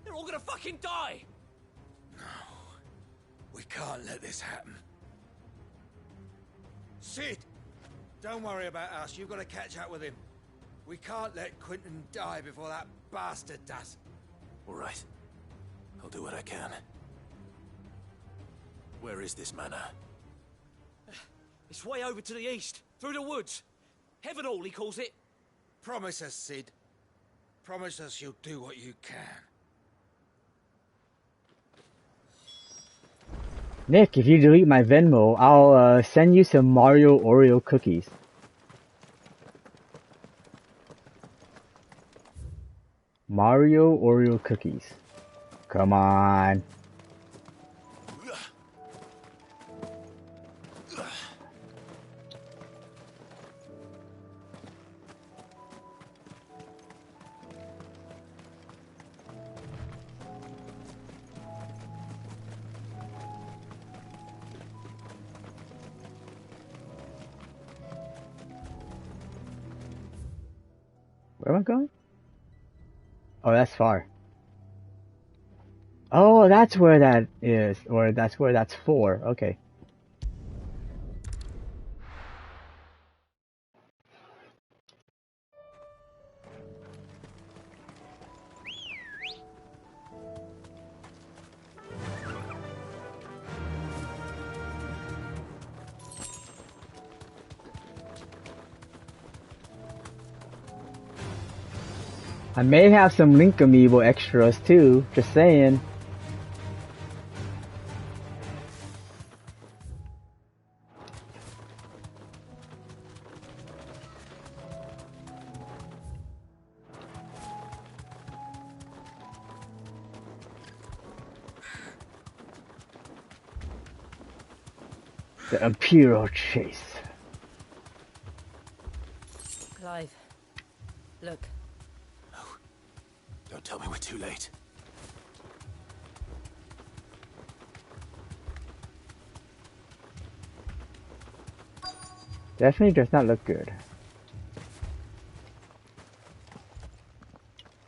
they're all gonna fucking die. No. We can't let this happen. Sid! Don't worry about us. You've got to catch up with him. We can't let Quentin die before that bastard does. All right. I'll do what I can. Where is this manor? It's way over to the east, through the woods. Heaven Hall, he calls it. Promise us, Sid. Promise us you'll do what you can. Nick, if you delete my Venmo, I'll send you some Mario Oreo cookies. Mario Oreo cookies. Come on. Where am I going? Oh, that's far. Oh, that's where that is. Or that's where that's for. Okay. I may have some Link Amiibo extras too, just saying. The Imperial Chase. Clive, look. Don't tell me we're too late. Definitely does not look good.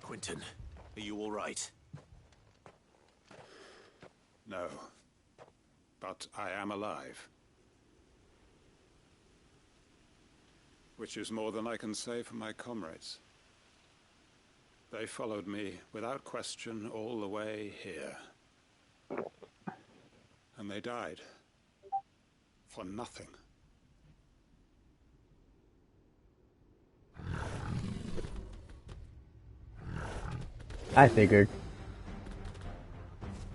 Quentin, are you all right? No. But I am alive. Which is more than I can say for my comrades. They followed me without question all the way here. And they died. For nothing. I figured.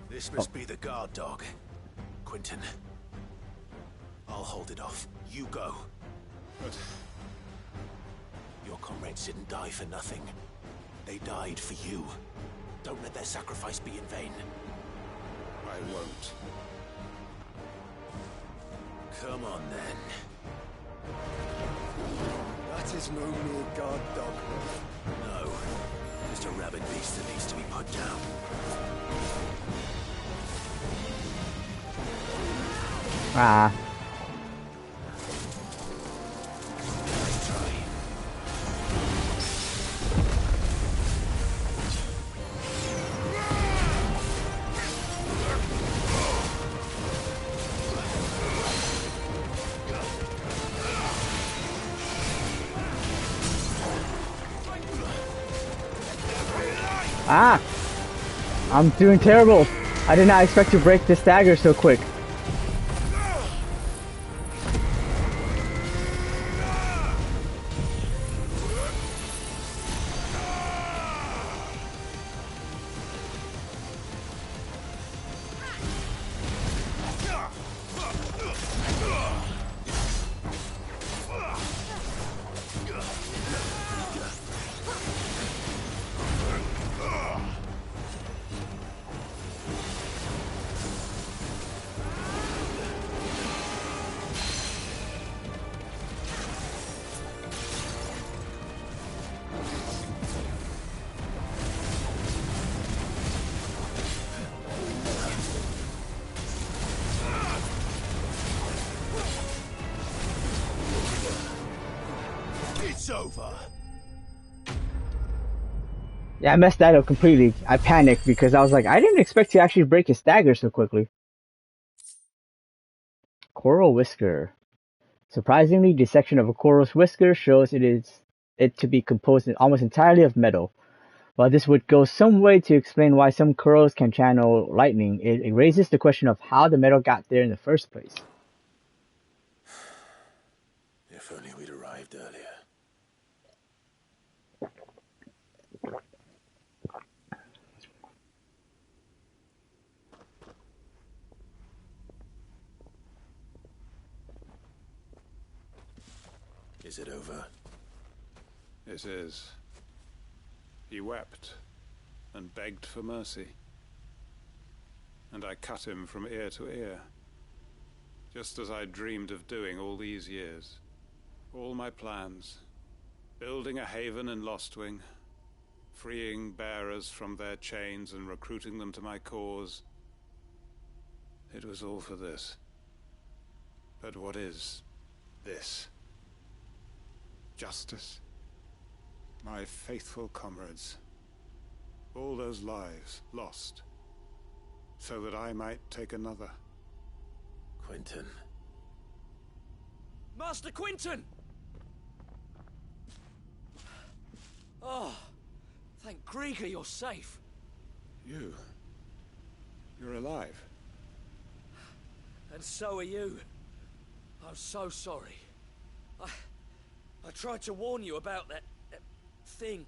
This must be the guard dog. Quentin. I'll hold it off. You go. But your comrades didn't die for nothing. They died for you. Don't let their sacrifice be in vain. I won't. Come on, then. That is no mere guard dog. No. Just a rabid beast that needs to be put down. Ah. Nice try. Ah! I'm doing terrible. I did not expect to break this dagger so quick. It's over. Yeah, I messed that up completely. I panicked because I was like, I didn't expect to actually break his dagger so quickly. Coral Whisker. Surprisingly, the section of a coral's whisker shows it to be composed almost entirely of metal. While this would go some way to explain why some corals can channel lightning, it raises the question of how the metal got there in the first place. If only we'd arrived earlier. Is it over? It is. He wept and begged for mercy. And I cut him from ear to ear, just as I dreamed of doing all these years. All my plans, building a haven in Lostwing, freeing bearers from their chains and recruiting them to my cause. It was all for this. But what is this? Justice? My faithful comrades. All those lives lost, so that I might take another. Quentin. Master Quentin! Oh, thank Grieger you're safe. You're alive. And so are you. I'm so sorry. I tried to warn you about that thing.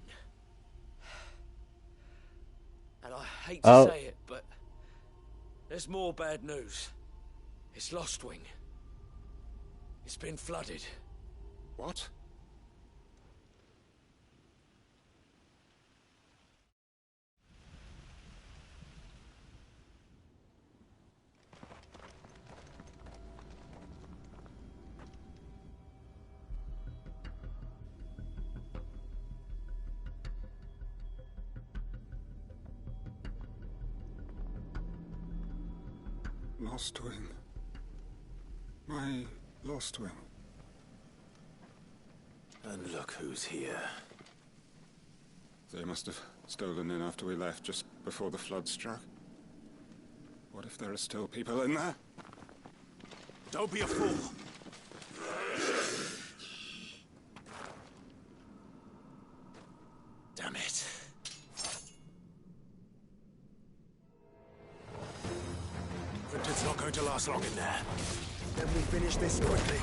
And I hate to say it, but there's more bad news. It's Lostwing. It's been flooded. What? Lostwing. My Lostwing. And look who's here. They must have stolen in after we left, just before the flood struck. What if there are still people in there? Don't be a fool. Damn it. Quentin's not going to last long in there. Then we finish this quickly.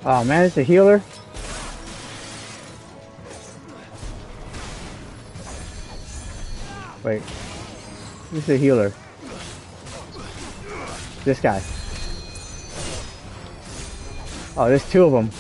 Oh man, it's a healer. Wait. This is a healer. This guy. Oh, there's two of them.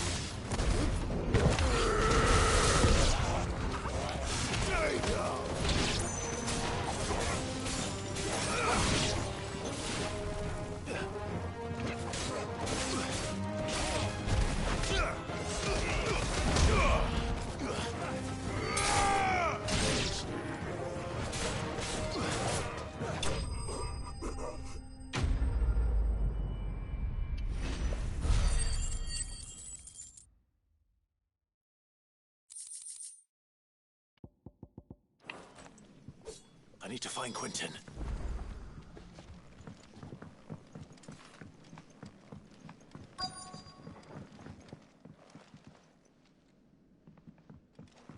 I need to find Quentin.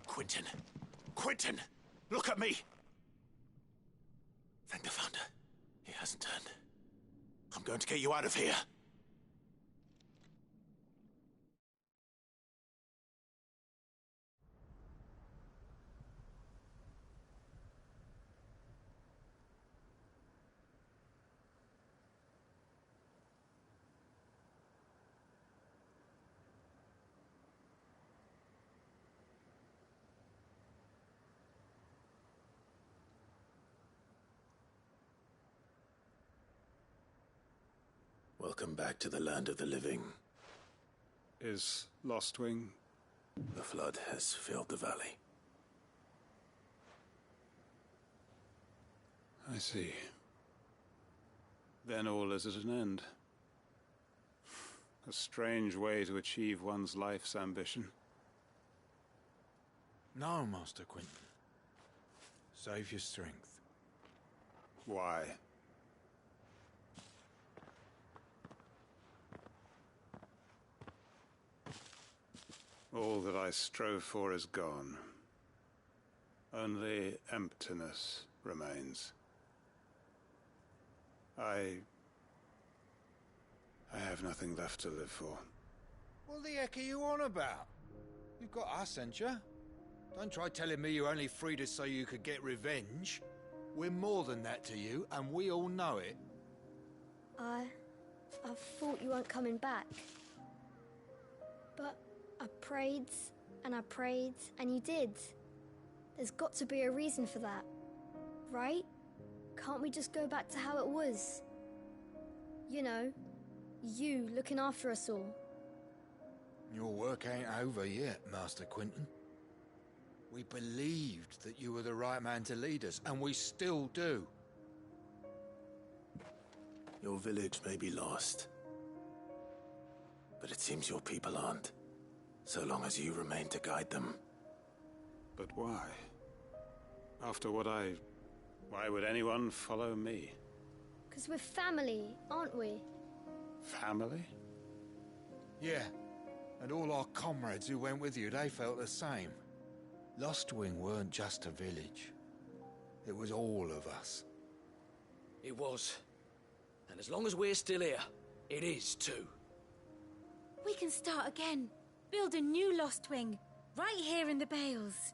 Quentin! Quentin! Look at me! Thank the Founder. He hasn't turned. I'm going to get you out of here. Welcome back to the land of the living. Is Lostwing? The flood has filled the valley. I see. Then all is at an end. A strange way to achieve one's life's ambition. No, Master Quentin. Save your strength. Why? All that I strove for is gone. Only emptiness remains. I have nothing left to live for. What the heck are you on about? You've got us, ain't you? Don't try telling me you only freed us so you could get revenge. We're more than that to you, and we all know it. I thought you weren't coming back. But I prayed, and you did. There's got to be a reason for that, right? Can't we just go back to how it was? You know, you looking after us all. Your work ain't over yet, Master Quentin. We believed that you were the right man to lead us, and we still do. Your village may be lost, but it seems your people aren't, so long as you remain to guide them. But why? After what why would anyone follow me? 'Cause we're family, aren't we? Family? Yeah, and all our comrades who went with you, they felt the same. Lostwing weren't just a village. It was all of us. It was. And as long as we're still here, it is too. We can start again. Build a new Lostwing, right here in the Bales.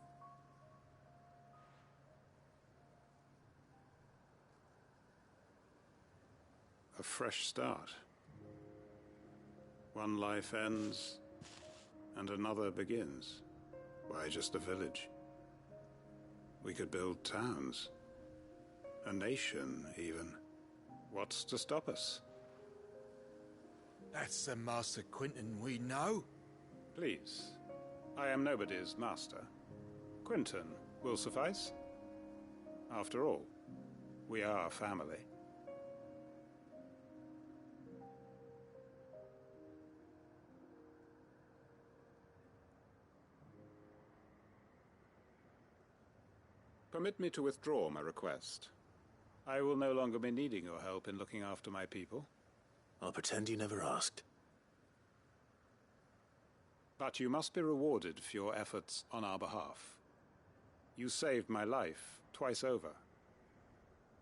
A fresh start. One life ends, and another begins. Why just a village? We could build towns. A nation, even. What's to stop us? That's the Master Quentin we know. Please. I am nobody's master. Quentin will suffice. After all, we are family. Permit me to withdraw my request. I will no longer be needing your help in looking after my people. I'll pretend you never asked. But you must be rewarded for your efforts on our behalf. You saved my life twice over.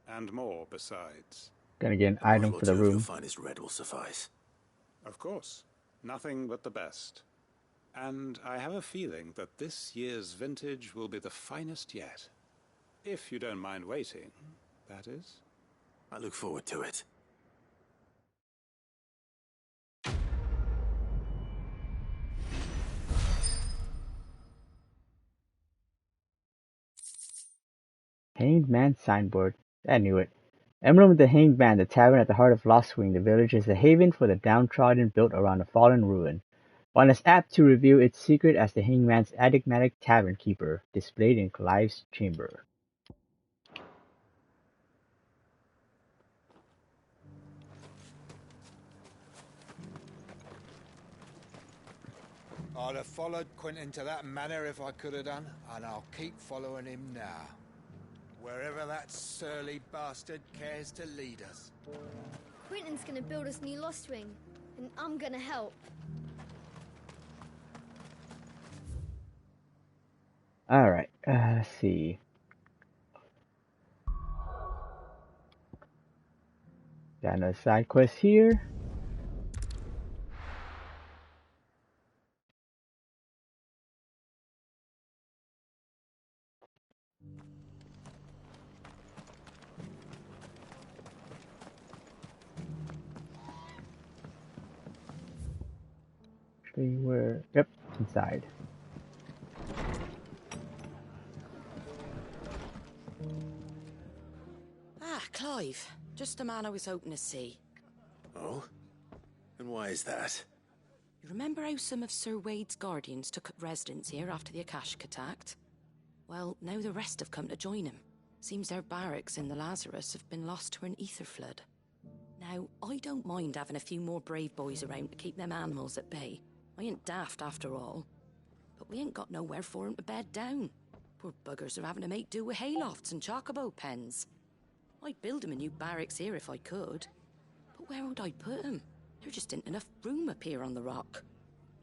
And more besides. Gonna get an item for the room. Your finest red will suffice. Of course. Nothing but the best. And I have a feeling that this year's vintage will be the finest yet. If you don't mind waiting, that is. I look forward to it. Hanged Man signboard. I knew it. Emblem of the Hanged Man, the tavern at the heart of Lostwing. The village is a haven for the downtrodden built around a fallen ruin. One is apt to reveal its secret as the Hanged Man's enigmatic tavern keeper, displayed in Clive's chamber. I'd have followed Quentin to that manor if I could have done, and I'll keep following him now. Wherever that surly bastard cares to lead us. Quentin's gonna build us new Lostwing, and I'm gonna help. Alright, let's see. Got another side quest here. Where? Yep, inside. Ah, Clive. Just the man I was hoping to see. Oh? And why is that? You remember how some of Sir Wade's guardians took up residence here after the Akashic attacked? Well, now the rest have come to join him. Seems their barracks in the Lazarus have been lost to an ether flood. Now, I don't mind having a few more brave boys around to keep them animals at bay. I ain't daft after all. But we ain't got nowhere for 'em to bed down. Poor buggers are having to make do with haylofts and chocobo pens. I'd build 'em a new barracks here if I could. But where would I put 'em? There just ain't enough room up here on the rock.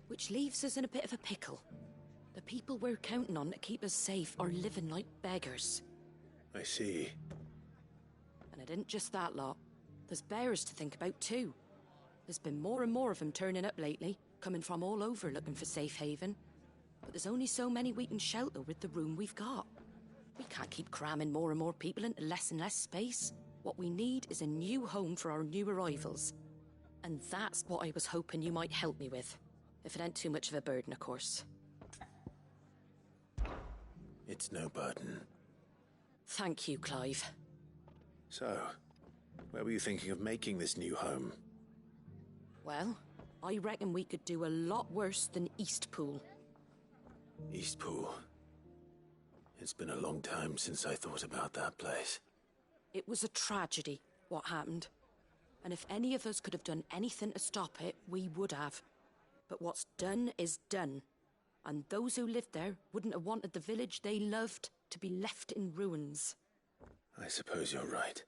Which leaves us in a bit of a pickle. The people we're counting on to keep us safe are living like beggars. I see. And it isn't just that lot. There's bears to think about too. There's been more and more of them turning up lately, coming from all over looking for safe haven. But there's only so many we can shelter with the room we've got. We can't keep cramming more and more people into less and less space. What we need is a new home for our new arrivals. And that's what I was hoping you might help me with. If it ain't too much of a burden, of course. It's no burden. Thank you, Clive. So, where were you thinking of making this new home? Well, I reckon we could do a lot worse than Eastpool. Eastpool. It's been a long time since I thought about that place. It was a tragedy, what happened. And if any of us could have done anything to stop it, we would have. But what's done is done. And those who lived there wouldn't have wanted the village they loved to be left in ruins. I suppose you're right.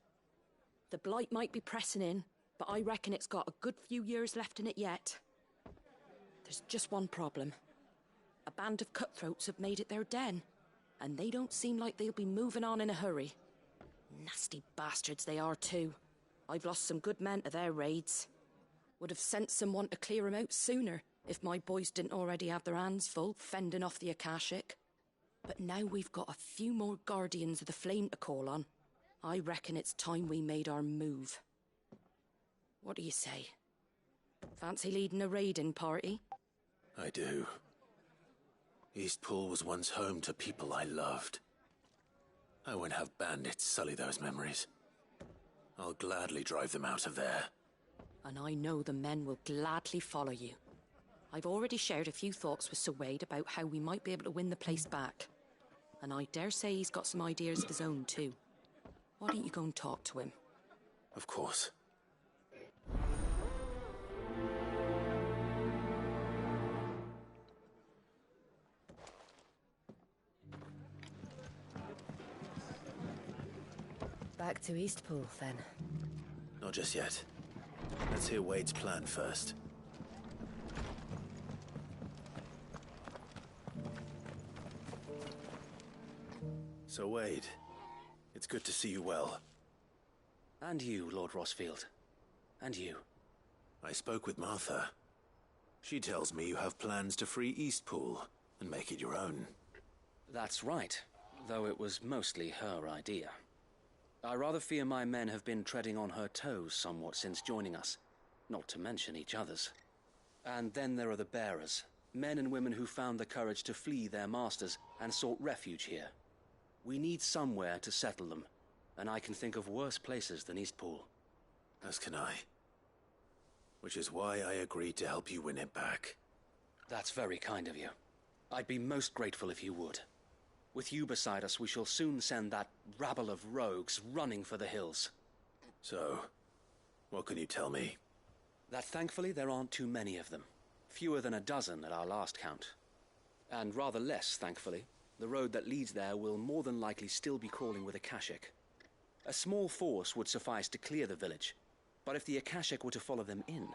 The blight might be pressing in, but I reckon it's got a good few years left in it yet. There's just one problem. A band of cutthroats have made it their den, and they don't seem like they'll be moving on in a hurry. Nasty bastards they are too. I've lost some good men to their raids. Would have sent someone to clear 'em out sooner, if my boys didn't already have their hands full fending off the Akashic. But now we've got a few more guardians of the flame to call on. I reckon it's time we made our move. What do you say? Fancy leading a raiding party? I do. Eastpool was once home to people I loved. I won't have bandits sully those memories. I'll gladly drive them out of there. And I know the men will gladly follow you. I've already shared a few thoughts with Sir Wade about how we might be able to win the place back. And I dare say he's got some ideas of his own too. Why don't you go and talk to him? Of course. Back to Eastpool, then. Not just yet. Let's hear Wade's plan first. So, Wade, it's good to see you well. And you, Lord Rossfield. And you. I spoke with Martha. She tells me you have plans to free Eastpool and make it your own. That's right, though it was mostly her idea. I rather fear my men have been treading on her toes somewhat since joining us, not to mention each other's. And then there are the bearers, men and women who found the courage to flee their masters and sought refuge here. We need somewhere to settle them, and I can think of worse places than Eastpool. As can I. Which is why I agreed to help you win it back. That's very kind of you. I'd be most grateful if you would. With you beside us, we shall soon send that rabble of rogues running for the hills. So, what can you tell me? That thankfully there aren't too many of them. Fewer than a dozen at our last count. And rather less, thankfully. The road that leads there will more than likely still be crawling with Akashic. A small force would suffice to clear the village, but if the Akashic were to follow them in,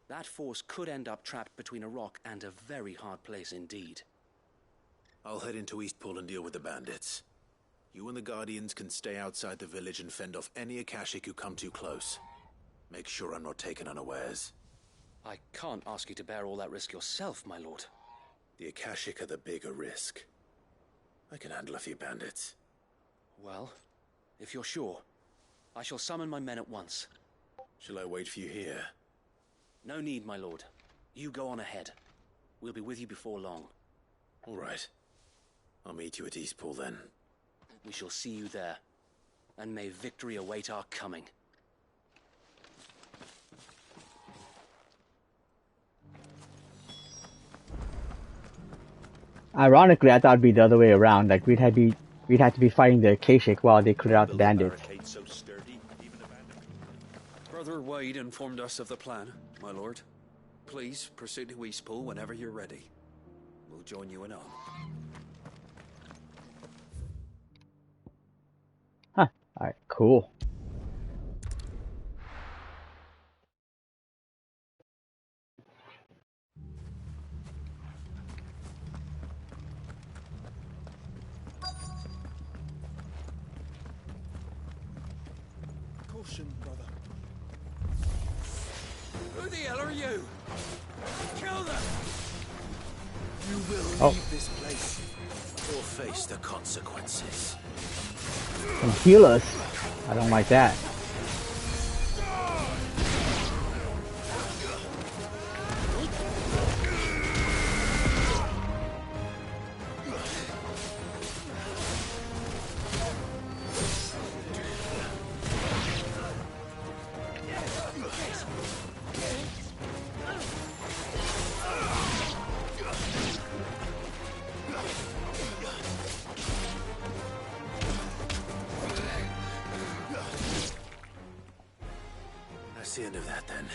that force could end up trapped between a rock and a very hard place indeed. I'll head into Eastpool and deal with the bandits. You and the Guardians can stay outside the village and fend off any Akashic who come too close. Make sure I'm not taken unawares. I can't ask you to bear all that risk yourself, my lord. The Akashic are the bigger risk. I can handle a few bandits. Well, if you're sure, I shall summon my men at once. Shall I wait for you here? No need, my lord. You go on ahead. We'll be with you before long. All right. I'll meet you at Eastpool then. We shall see you there. And may victory await our coming. Ironically, I thought it'd be the other way around. Like we'd have to be fighting the Akashic while they clear out the bandits. Brother Wade informed us of the plan, my lord. Please proceed to Eastpool whenever you're ready. We'll join you in on. Huh. Alright, cool. Caution, brother. Who the hell are you? Kill them! You will leave this place or face the consequences. And heal us. I don't like that. That's the end of that then.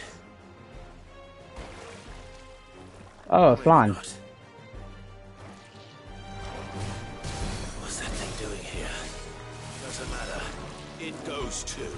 Oh, Flan. What's that thing doing here? Doesn't matter. It goes too.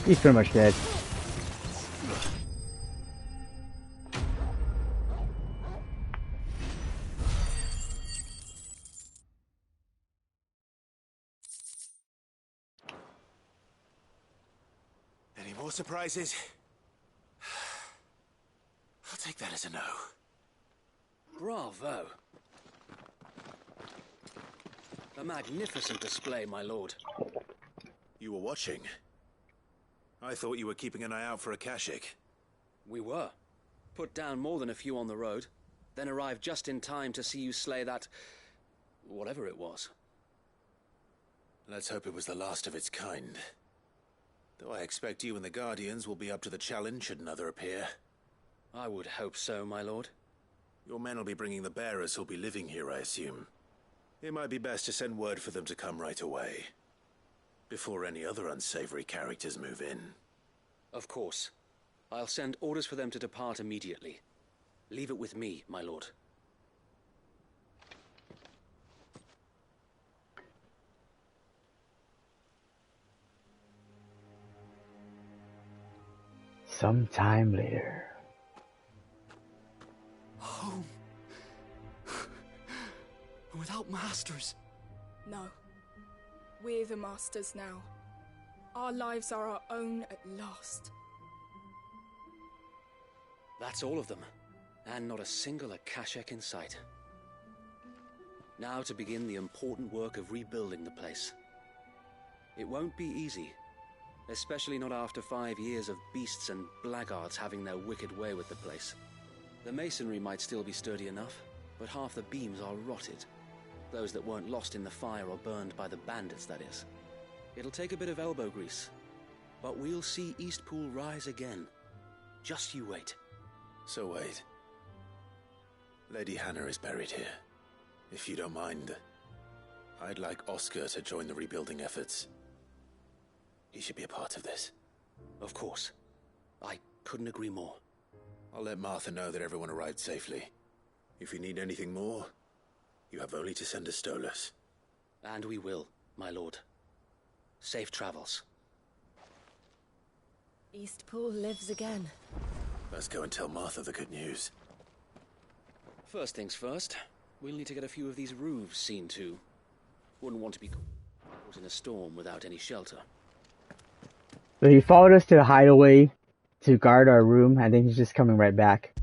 He's pretty much dead. Any more surprises? I'll take that as a no. Bravo. A magnificent display, my lord. You were watching. I thought you were keeping an eye out for a Kashik. We were. Put down more than a few on the road, then arrived just in time to see you slay that... whatever it was. Let's hope it was the last of its kind. Though I expect you and the Guardians will be up to the challenge should another appear. I would hope so, my lord. Your men will be bringing the bearers who'll be living here, I assume. It might be best to send word for them to come right away, before any other unsavory characters move in. Of course. I'll send orders for them to depart immediately. Leave it with me, my lord. Sometime later. Home. Without masters. No. We're the masters now. Our lives are our own at last. That's all of them. And not a single Akashek in sight. Now to begin the important work of rebuilding the place. It won't be easy. Especially not after 5 years of beasts and blackguards having their wicked way with the place. The masonry might still be sturdy enough, but half the beams are rotted. Those that weren't lost in the fire or burned by the bandits, that is. It'll take a bit of elbow grease, but we'll see Eastpool rise again. Just you wait. So wait. Lady Hannah is buried here. If you don't mind, I'd like Oscar to join the rebuilding efforts. He should be a part of this. Of course. I couldn't agree more. I'll let Martha know that everyone arrived safely. If you need anything more, you have only to send a Stolas. And we will, my lord. Safe travels. Eastpool lives again. Let's go and tell Martha the good news. First things first, we'll need to get a few of these roofs seen to. Wouldn't want to be caught in a storm without any shelter. So he followed us to the hideaway to guard our room, and then he's just coming right back.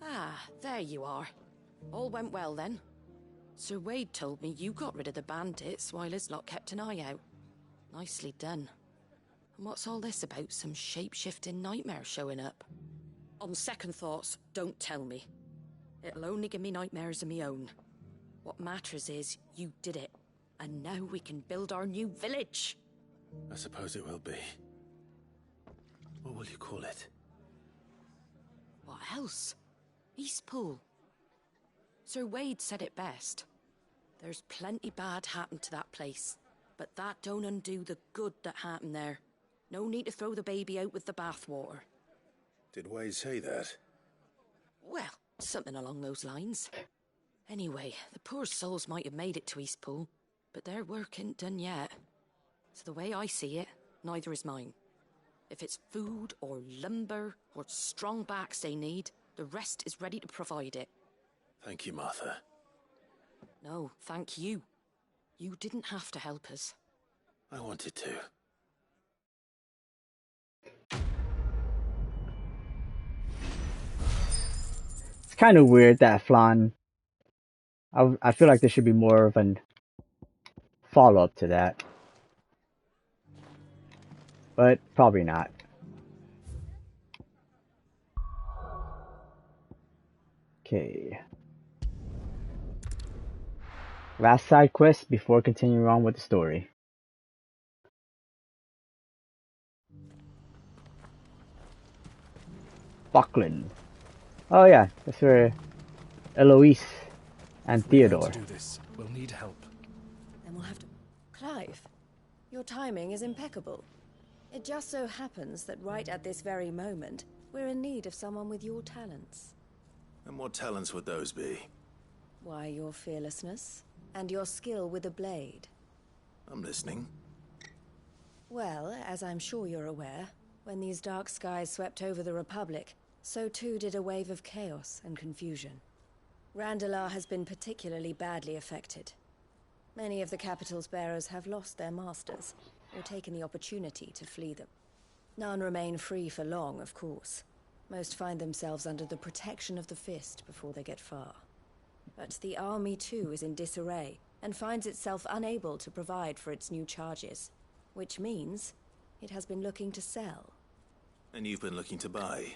Ah, there you are. All went well then. Sir Wade told me you got rid of the bandits while his lot kept an eye out. Nicely done. And what's all this about some shape-shifting nightmare showing up? On second thoughts, don't tell me. It'll only give me nightmares of me own. What matters is you did it, and now we can build our new village. I suppose it will be. What will you call it? What else? Eastpool. Sir Wade said it best. There's plenty bad happened to that place, but that don't undo the good that happened there. No need to throw the baby out with the bathwater. Did Wade say that? Well, something along those lines. Anyway, the poor souls might have made it to Eastpool, but their work ain't done yet. So the way I see it, neither is mine. If it's food or lumber or strong backs they need, the rest is ready to provide it. Thank you, Martha. No, thank you. You didn't have to help us. I wanted to. It's kind of weird that Flan... I feel like there should be more of a follow-up to that. But probably not. Okay. Last side quest before continuing on with the story. Buckland. Oh yeah, that's where Eloise and Theodore. To do this, we'll need help. Then we'll have to... Clive, your timing is impeccable. It just so happens that right at this very moment, we're in need of someone with your talents. And what talents would those be? Why, your fearlessness and your skill with a blade. I'm listening. Well, as I'm sure you're aware, when these dark skies swept over the Republic, so too did a wave of chaos and confusion. Randalar has been particularly badly affected. Many of the capital's bearers have lost their masters, or taken the opportunity to flee them. None remain free for long, of course. Most find themselves under the protection of the Fist before they get far. But the army too is in disarray, and finds itself unable to provide for its new charges. Which means it has been looking to sell. And you've been looking to buy,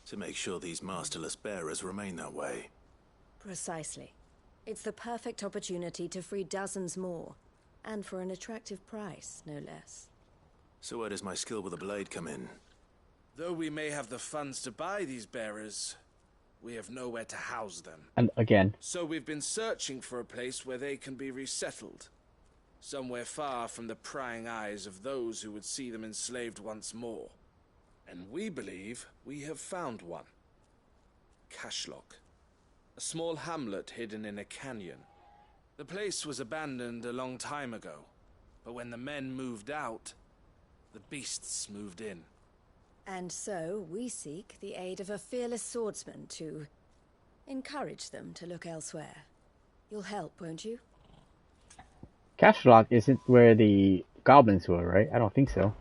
to make sure these masterless bearers remain that way. Precisely. It's the perfect opportunity to free dozens more, and for an attractive price, no less. So where does my skill with a blade come in? Though we may have the funds to buy these bearers, we have nowhere to house them. And again. So we've been searching for a place where they can be resettled. Somewhere far from the prying eyes of those who would see them enslaved once more. And we believe we have found one. Cashlock. A small hamlet hidden in a canyon. The place was abandoned a long time ago, but when the men moved out, the beasts moved in. And so we seek the aid of a fearless swordsman to encourage them to look elsewhere. You'll help, won't you? Cashlock isn't where the goblins were, right? I don't think so.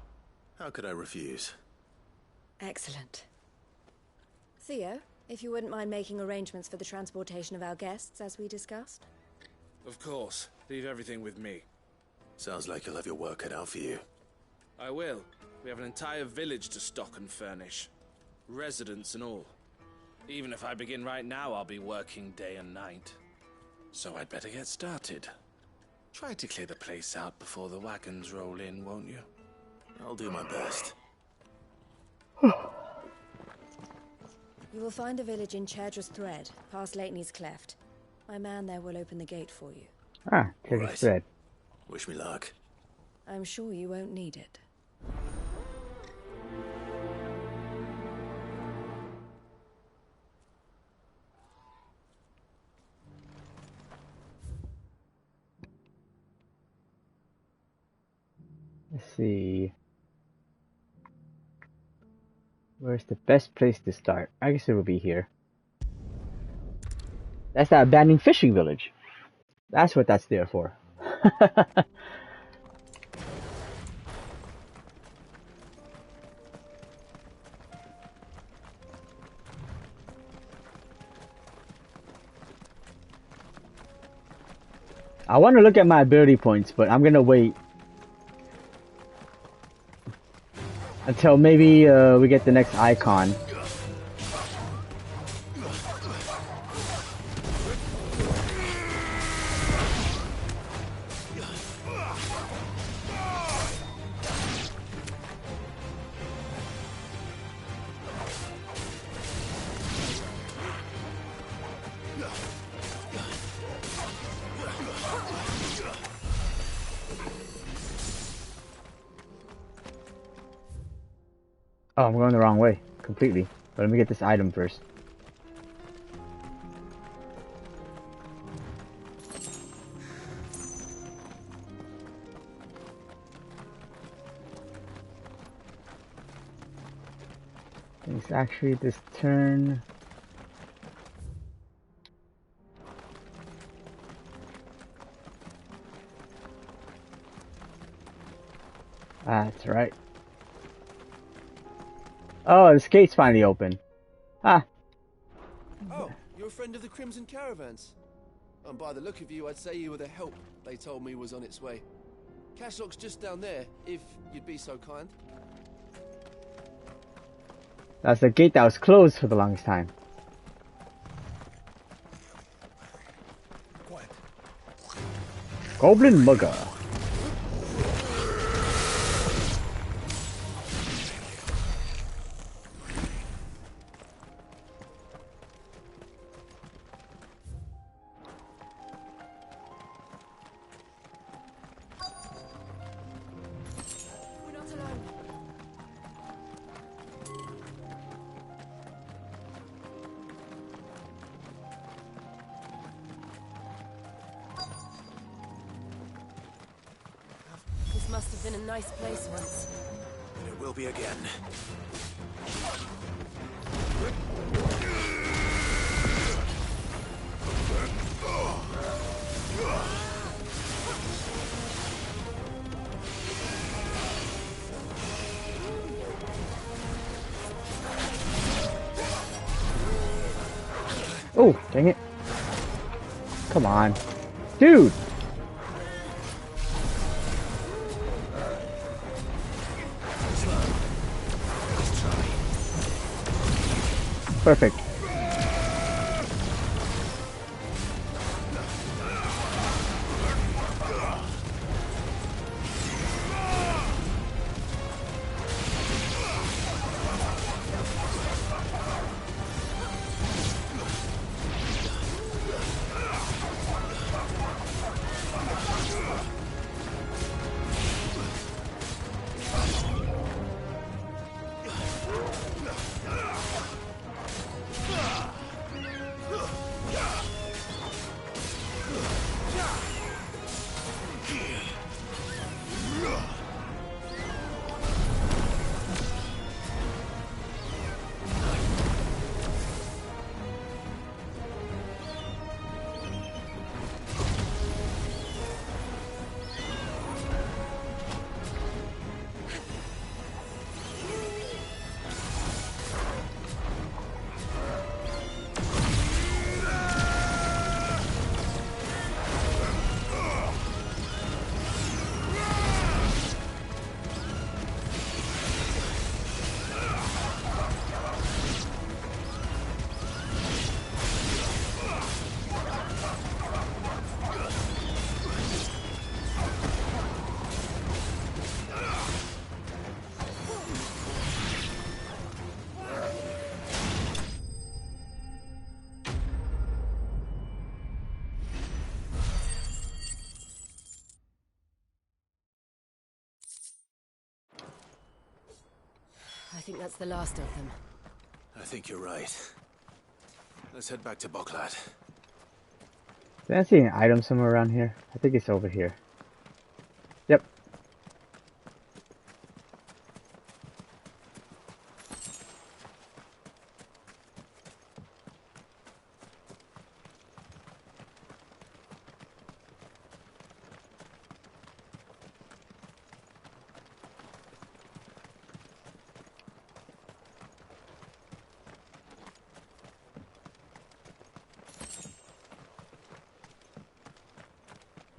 How could I refuse? Excellent. Theo, if you wouldn't mind making arrangements for the transportation of our guests, as we discussed. Of course. Leave everything with me. Sounds like you'll have your work cut out for you. I will. We have an entire village to stock and furnish. Residents and all. Even if I begin right now, I'll be working day and night. So I'd better get started. Try to clear the place out before the wagons roll in, won't you? I'll do my best. You will find a village in Chedras Thread, past Lateney's Cleft. My man there will open the gate for you. Ah, Chedras Thread. Wish me luck. I'm sure you won't need it. Let's see. Where's the best place to start? I guess it will be here. That's that abandoned fishing village. That's what that's there for. I want to look at my ability points, but I'm gonna wait until maybe we get the next icon. Oh, I'm going the wrong way, completely. But let me get this item first. It's actually this turn. That's right. Oh, the gate's finally open. Ah. Oh, you're a friend of the Crimson Caravans. And by the look of you, I'd say you were the help they told me was on its way. Cashlock's just down there, if you'd be so kind. That's the gate that was closed for the longest time. Quiet. Goblin Mugger. Must have been a nice place once. And it will be again. Oh, dang it. Come on. Dude! Perfect. I think that's the last of them. I think you're right. Let's head back to Boklat. Did I see an item somewhere around here? I think it's over here. Yep.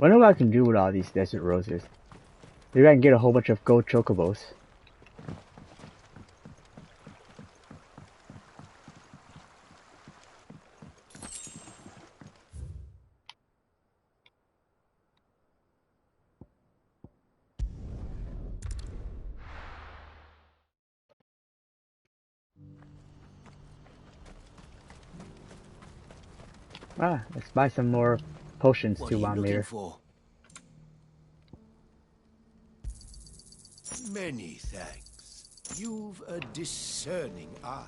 Wonder what I can do with all these desert roses. Maybe I can get a whole bunch of gold chocobos. Ah, let's buy some more potions What too are you while I'm looking here. for? Many thanks. You've a discerning eye.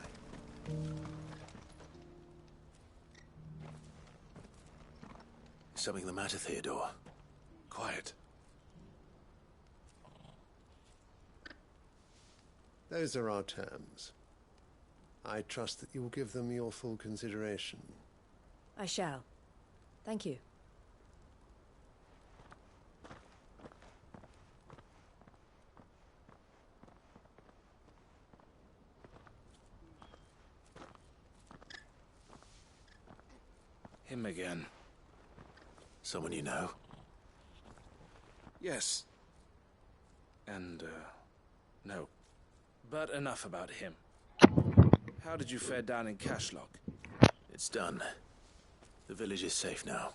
Something the matter, Theodore? Quiet. Those are our terms. I trust that you will give them your full consideration. I shall. Thank you. Him again. Someone you know? Yes. And, no. But enough about him. How did you fare down in Cashlock? It's done. The village is safe now.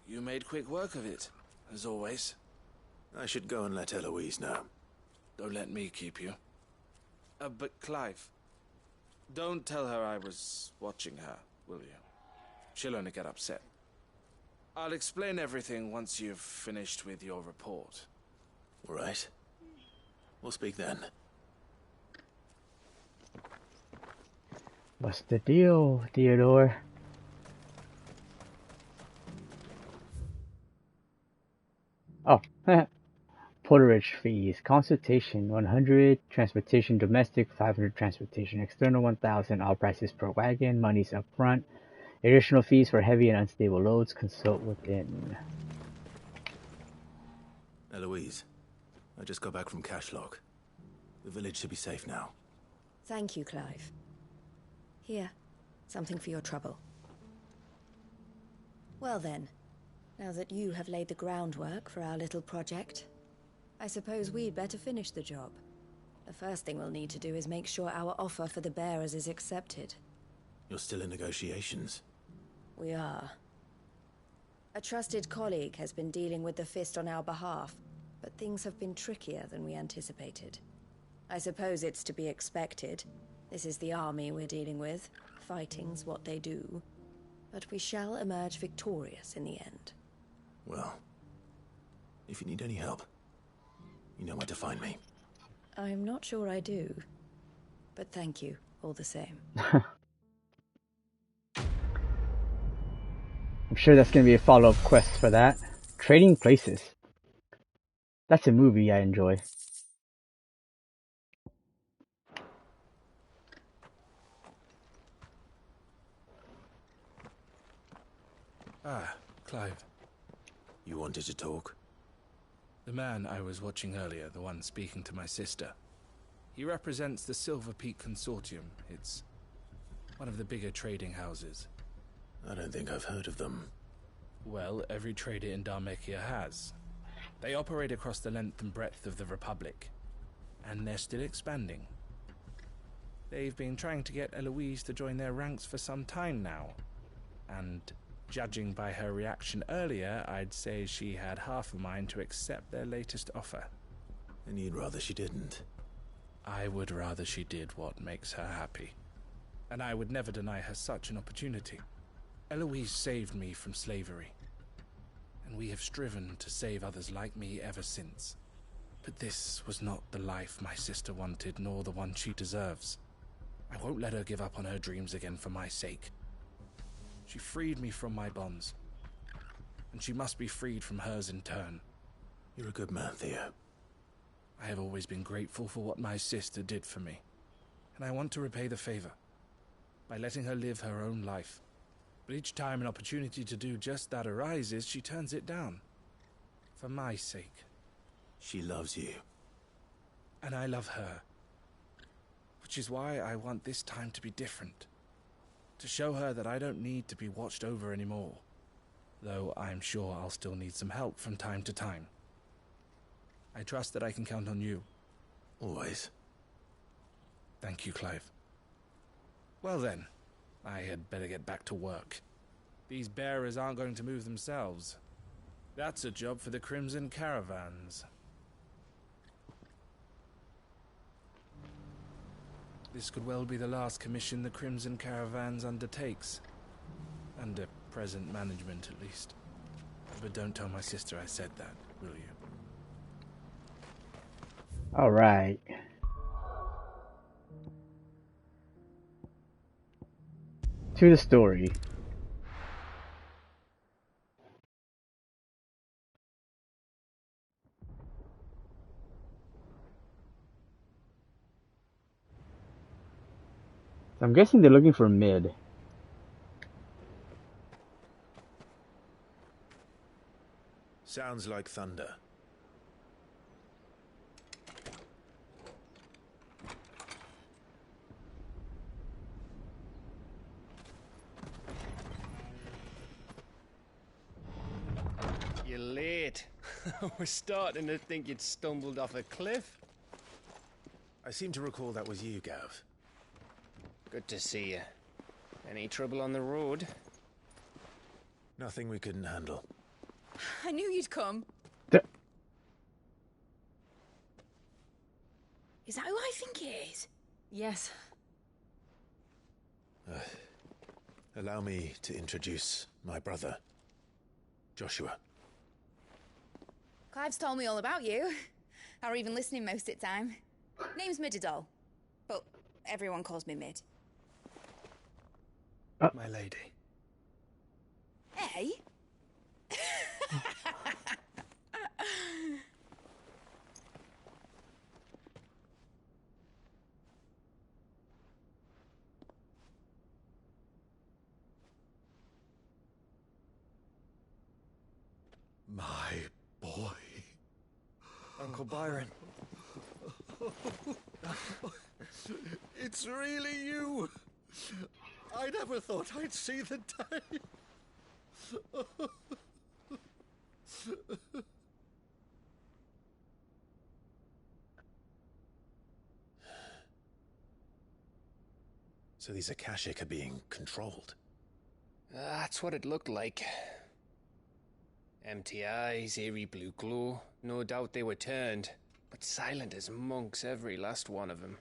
You made quick work of it, as always. I should go and let Eloise know. Don't let me keep you. But Clive, don't tell her I was watching her, will you? She'll only get upset. I'll explain everything once you've finished with your report. All right. We'll speak then. What's the deal, Theodore? Oh, porterage fees. Consultation 100, transportation domestic 500, transportation external 1000, all prices per wagon, monies up front. Additional fees for heavy and unstable loads, consult within. Eloise, I just got back from Cashlock. The village should be safe now. Thank you, Clive. Here, something for your trouble. Well then, now that you have laid the groundwork for our little project, I suppose we'd better finish the job. The first thing we'll need to do is make sure our offer for the bearers is accepted. You're still in negotiations? We are. A trusted colleague has been dealing with the Fist on our behalf, but things have been trickier than we anticipated. I suppose it's to be expected. This is the army we're dealing with. Fighting's what they do. But we shall emerge victorious in the end. Well, if you need any help, you know where to find me. I'm not sure I do, but thank you all the same. I'm sure that's going to be a follow-up quest for that. Trading Places. That's a movie I enjoy. Ah, Clive. You wanted to talk? The man I was watching earlier, the one speaking to my sister. He represents the Silver Peak Consortium. It's one of the bigger trading houses. I don't think I've heard of them. Well, every trader in Dharmekia has. They operate across the length and breadth of the Republic, and they're still expanding. They've been trying to get Eloise to join their ranks for some time now, and judging by her reaction earlier, I'd say she had half a mind to accept their latest offer. And you'd rather she didn't? I would rather she did what makes her happy. And I would never deny her such an opportunity. Eloise saved me from slavery, and we have striven to save others like me ever since. But this was not the life my sister wanted, nor the one she deserves. I won't let her give up on her dreams again for my sake. She freed me from my bonds, and she must be freed from hers in turn. You're a good man, Theo. I have always been grateful for what my sister did for me, and I want to repay the favor by letting her live her own life. But each time an opportunity to do just that arises, she turns it down. For my sake. She loves you. And I love her. Which is why I want this time to be different. To show her that I don't need to be watched over anymore. Though I'm sure I'll still need some help from time to time. I trust that I can count on you. Always. Thank you, Clive. Well then, I had better get back to work. These bearers aren't going to move themselves. That's a job for the Crimson Caravans. This could well be the last commission the Crimson Caravans undertakes. Under present management, at least. But don't tell my sister I said that, will you? Alright. To the story. I'm guessing they're looking for mid. Sounds like thunder. You're late. We're starting to think you'd stumbled off a cliff. I seem to recall that was you, Gav. Good to see you. Any trouble on the road? Nothing we couldn't handle. I knew you'd come. Is that who I think it is? Yes. Allow me to introduce my brother, Joshua. Clive's told me all about you. Or even listening most of the time. Name's Mididol, but everyone calls me Mid. My lady. Hey? My boy. Uncle Byron. It's really you! I never thought I'd see the day. So these Akashic are being controlled? That's what it looked like. Empty eyes, eerie blue glow. No doubt they were turned, but silent as monks, every last one of them.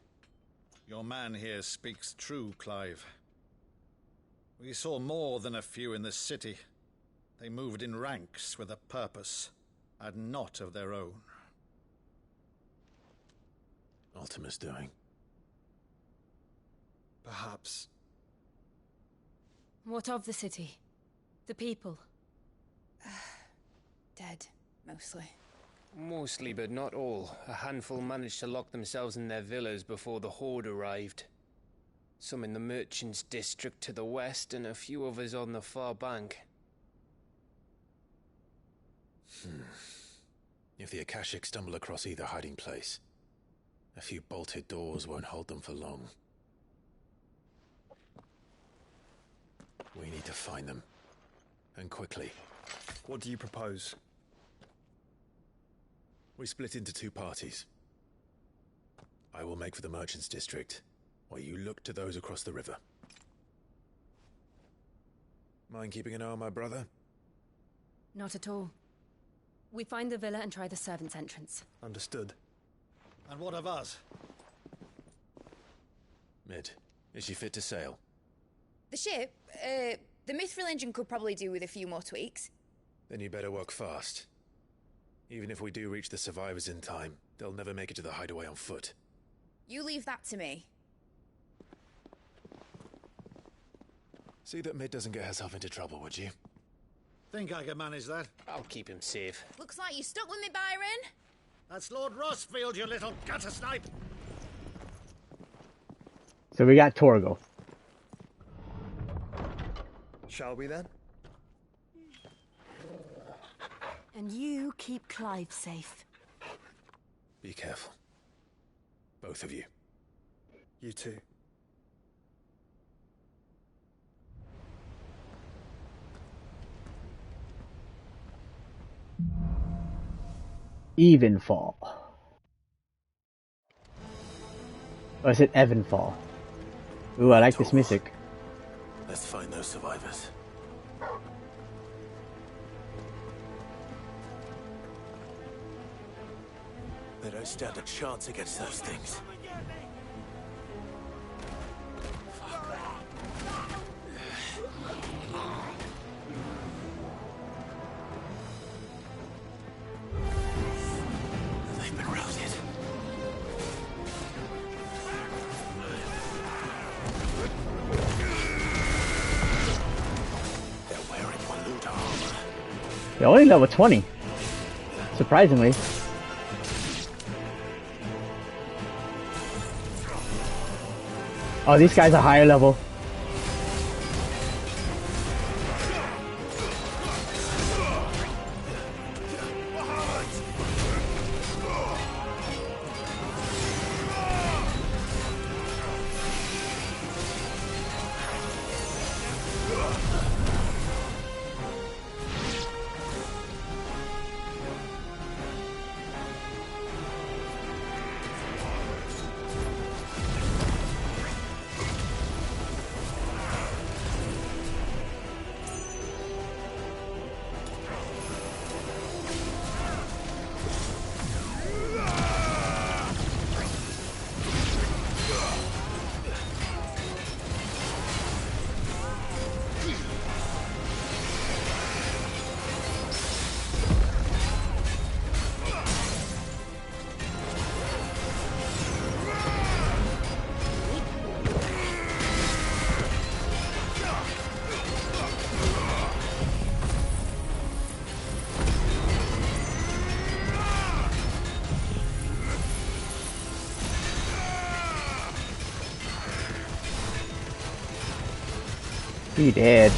Your man here speaks true, Clive. We saw more than a few in the city. They moved in ranks with a purpose, and not of their own. Ultima's doing. Perhaps. What of the city? The people? Dead, mostly. Mostly, but not all. A handful managed to lock themselves in their villas before the Horde arrived. Some in the Merchants' District to the west, and a few others on the far bank. If the Akashic stumble across either hiding place, a few bolted doors won't hold them for long. We need to find them. And quickly. What do you propose? We split into two parties. I will make for the Merchants' District, while you look to those across the river. Mind keeping an eye on my brother? Not at all. We find the villa and try the servants' entrance. Understood. And what of us? Mid, is she fit to sail? The ship, the Mithril engine could probably do with a few more tweaks. Then you better work fast. Even if we do reach the survivors in time, they'll never make it to the hideaway on foot. You leave that to me. See that Mid doesn't get herself into trouble, would you? Think I can manage that? I'll keep him safe. Looks like you stuck with me, Byron. That's Lord Rossfield, you little gutter snipe! So we got Torgo. Shall we then? And you keep Clive safe. Be careful. Both of you. You too. Evenfall. Or is it Evanfall? Ooh, I like this music. Let's find those survivors. They don't stand a chance against those things. They've been routed. They're wearing Waluda armor. They're only level 20. Surprisingly. Oh, these guys are higher level. He did.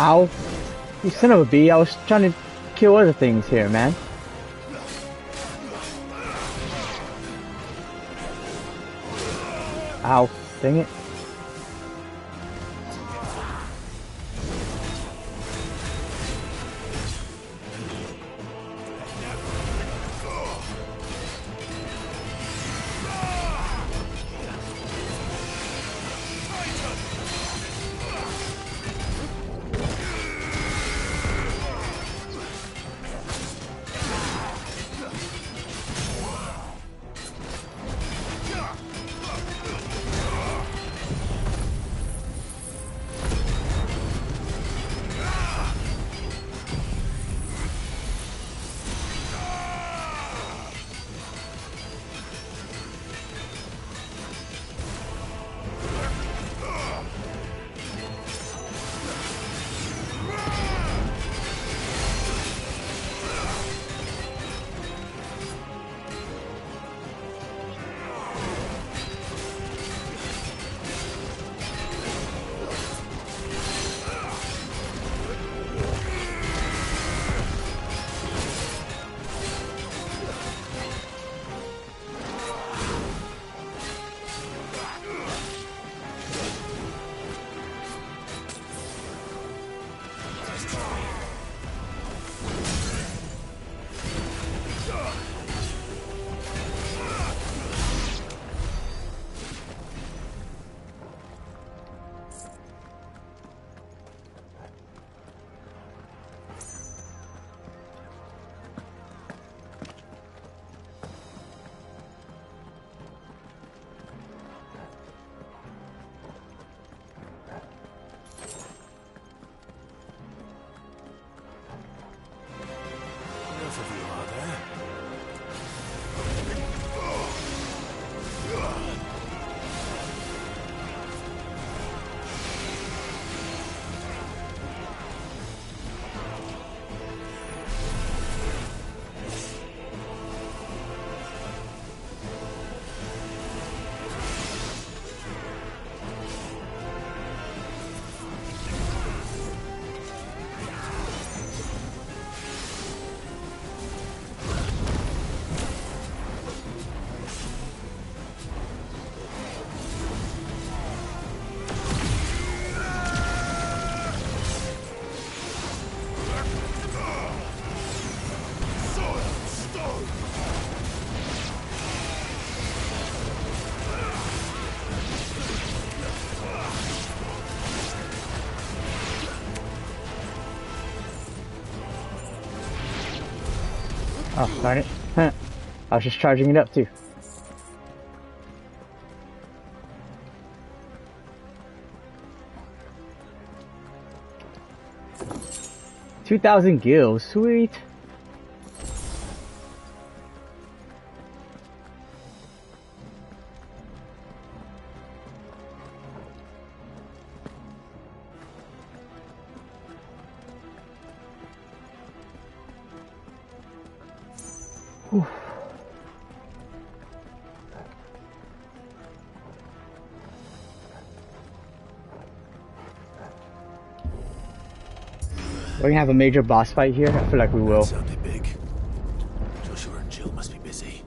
Ow. You son of a bee, I was trying to kill other things here, man. Ow. Dang it. Oh, darn it. Huh. I was just charging it up too. $2,000 gills, sweet. Whew. We're gonna have a major boss fight here. I feel like we will. Sounded big. Joshua and Jill must be busy.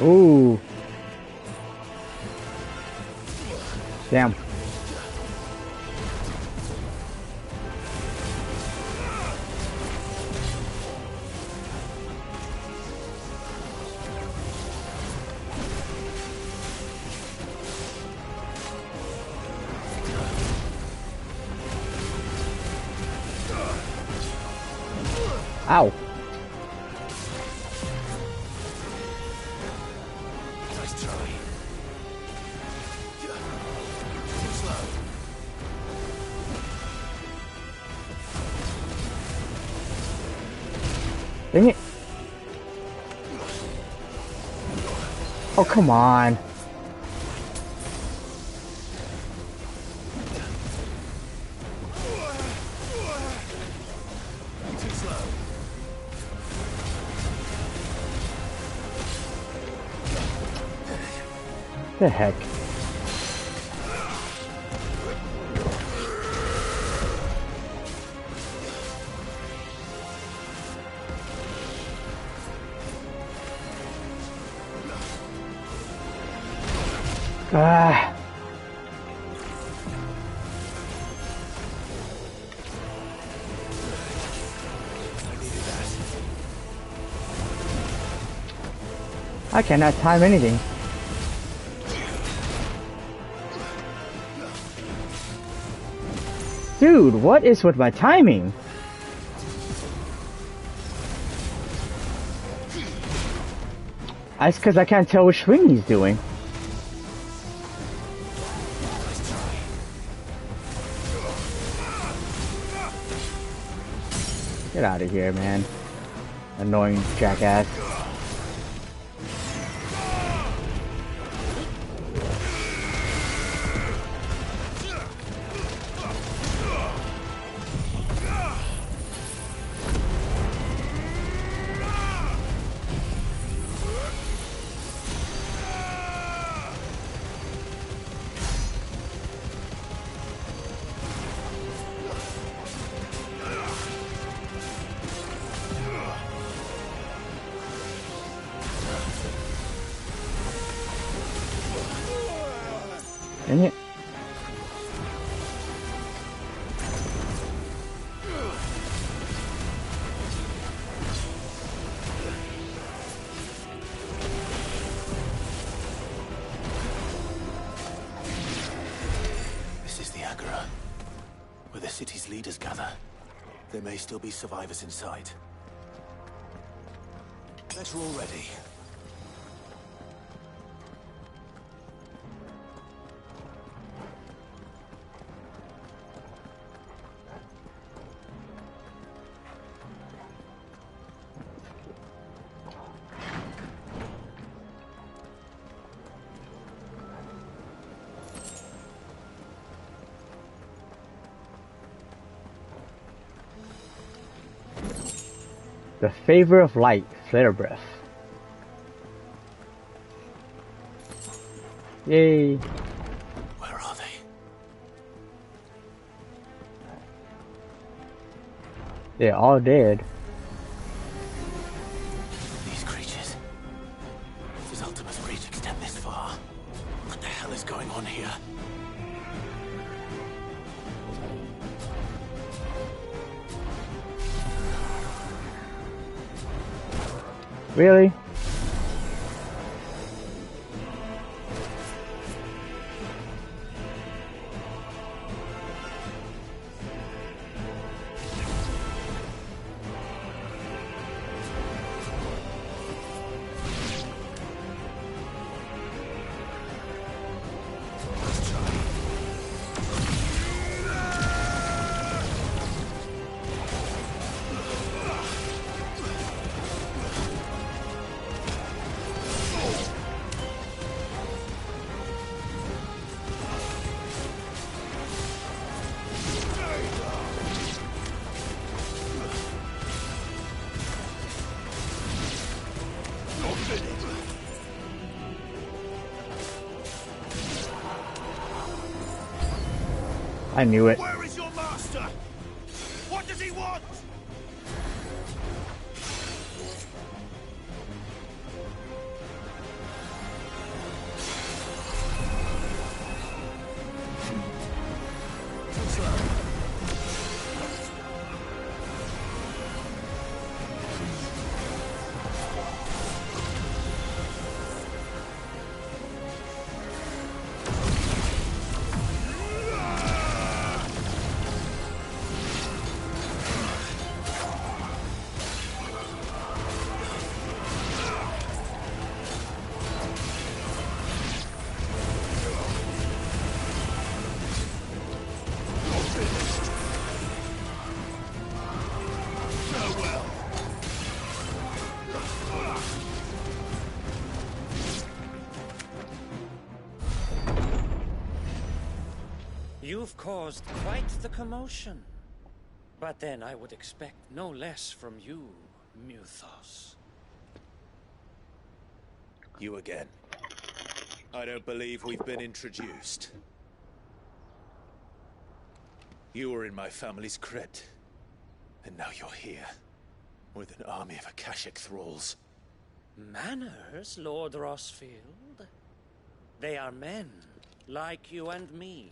Ooh. Damn. Ow. Nice try. Too slow. Dang it. Oh, come on. Too slow. The heck? Ah. I cannot time anything. Dude, what is with my timing? That's because I can't tell which swing he's doing. Get out of here, man. Annoying jackass. Dang it. This is the Agora, where the city's leaders gather. There may still be survivors inside. Let's roll ready. The favor of light, flare breath. Yay. Where are they? They're all dead. These creatures. Does Ultima's reach extend this far? What the hell is going on here? Really? I knew it. Where is your master? What does he want? You've caused quite the commotion. But then I would expect no less from you, Muthos. You again. I don't believe we've been introduced. You were in my family's crypt. And now you're here. With an army of Akashic thralls. Manners, Lord Rossfield? They are men, like you and me.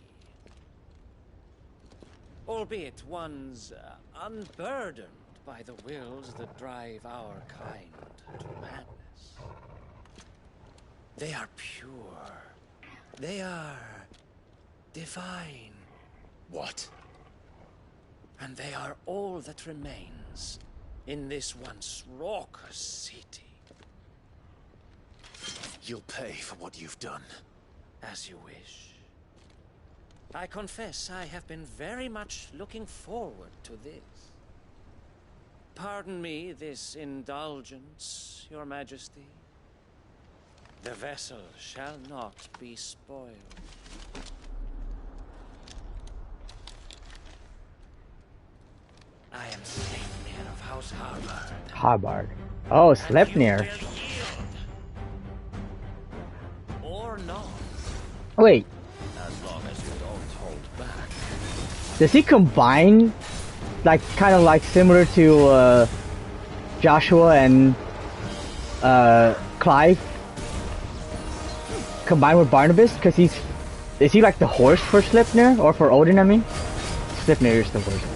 Albeit ones unburdened by the wills that drive our kind to madness. They are pure. They are divine. What? And they are all that remains in this once raucous city. You'll pay for what you've done. As you wish. I confess I have been very much looking forward to this. Pardon me this indulgence, Your Majesty. The vessel shall not be spoiled. I am Sleipnir of House Harbard. Harbard. Oh, Sleipnir. Or not. Wait. As long as you don't hold back. Does he combine, like, kind of like similar to Joshua and Clive? Combined with Barnabas? Because is he like the horse for Sleipnir? Or for Odin, I mean? Sleipnir is the horse.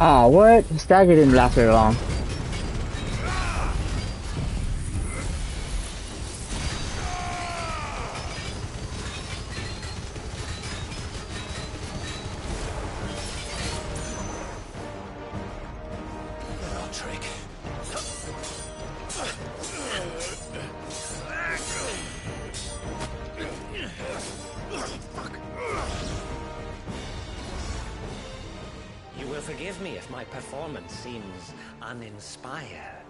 Ah, what? Stagger didn't last very long. Seems uninspired.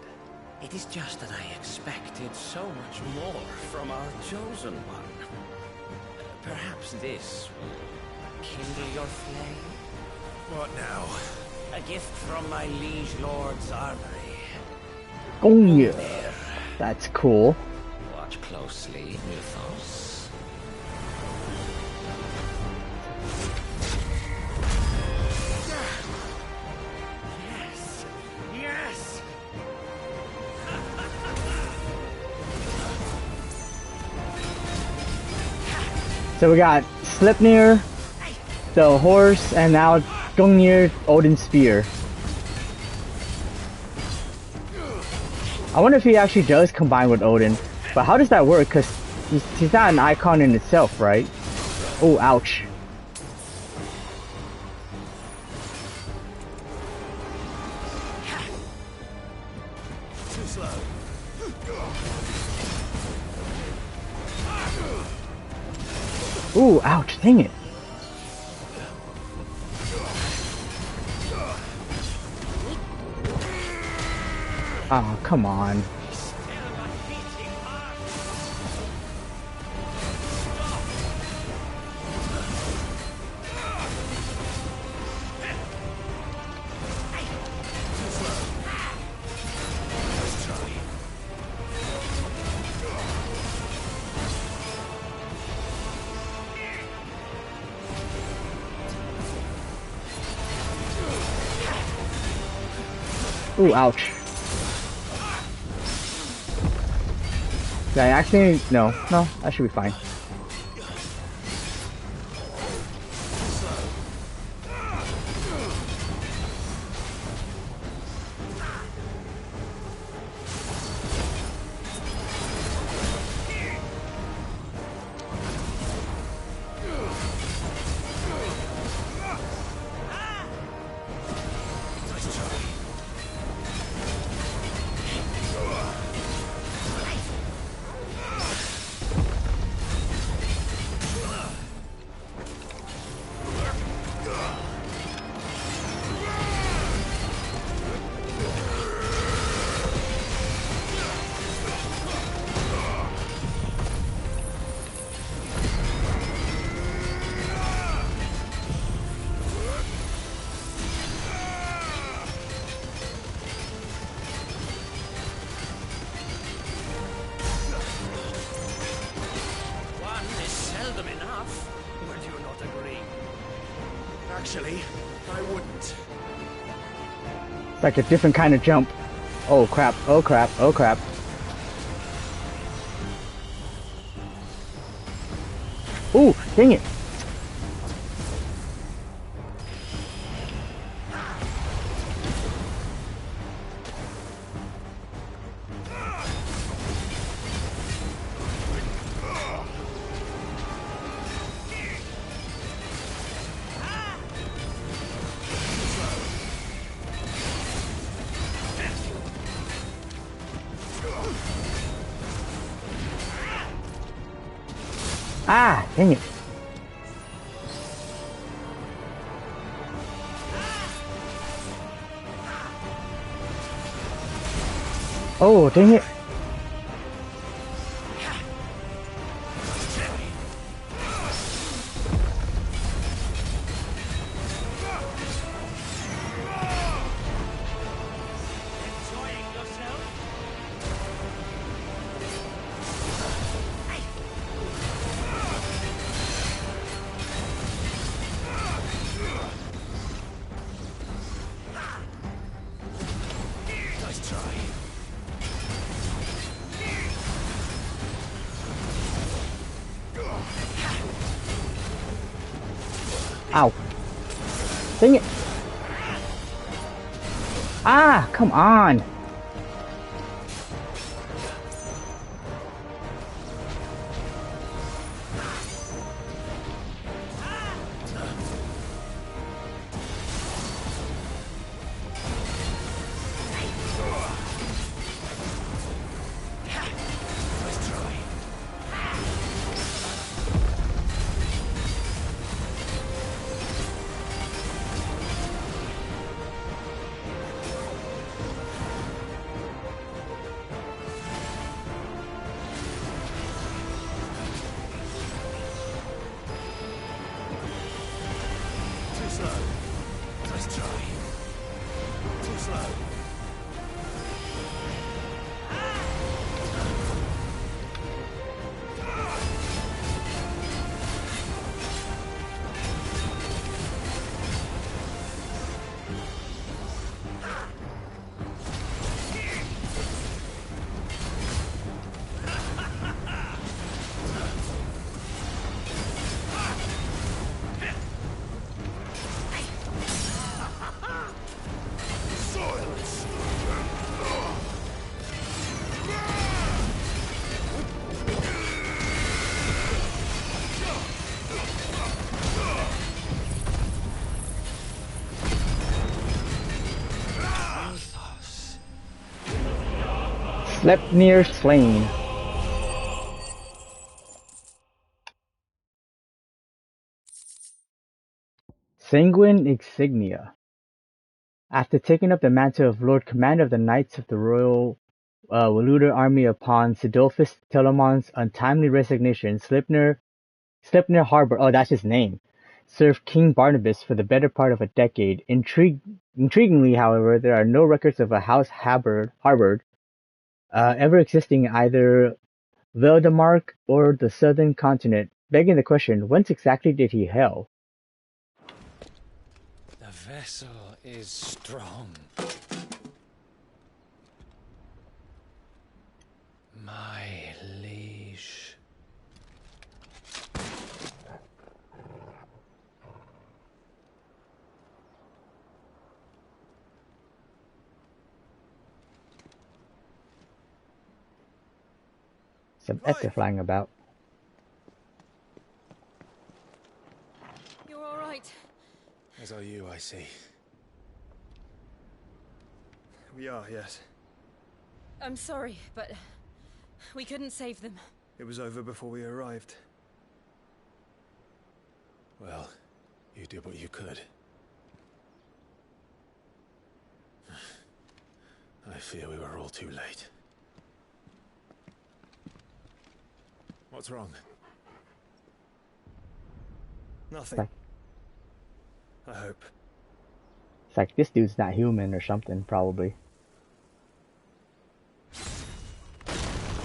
It is just that I expected so much more from our chosen one. Perhaps this will kindle your flame? What now? A gift from my liege lord's armory. Oh yeah, that's cool. Watch closely, Muthos. So we got Sleipnir, the horse, and now Gungnir Odin's spear. I wonder if he actually does combine with Odin, but how does that work? Because he's not an icon in itself, right? Oh, ouch. Too slow. Ooh, ouch, dang it. Oh, come on. Ooh, ouch. Did I accidentally? No, that should be fine. Actually, I wouldn't. It's like a different kind of jump. Oh crap, oh crap, oh crap. Ooh, dang it. Ah, dang it. Oh, dang it. Ow. Dang it. Ah, come on. Sleipnir slain. Sanguine insignia. After taking up the mantle of Lord Commander of the Knights of the Royal Waluder Army upon Sidolphus Telemon's untimely resignation, Sleipnir Harbor, oh that's his name, served King Barnabas for the better part of a decade. Intriguingly, however, there are no records of a House Harbored ever existing in either Veldemark or the southern continent, begging the question, whence exactly did he hail? The vessel is strong. My liege. Some ether flying about. You're all right. As are you, I see. We are, yes. I'm sorry, but we couldn't save them. It was over before we arrived. Well, you did what you could. I fear we were all too late. What's wrong? Nothing. I hope. It's like this dude's not human or something, probably.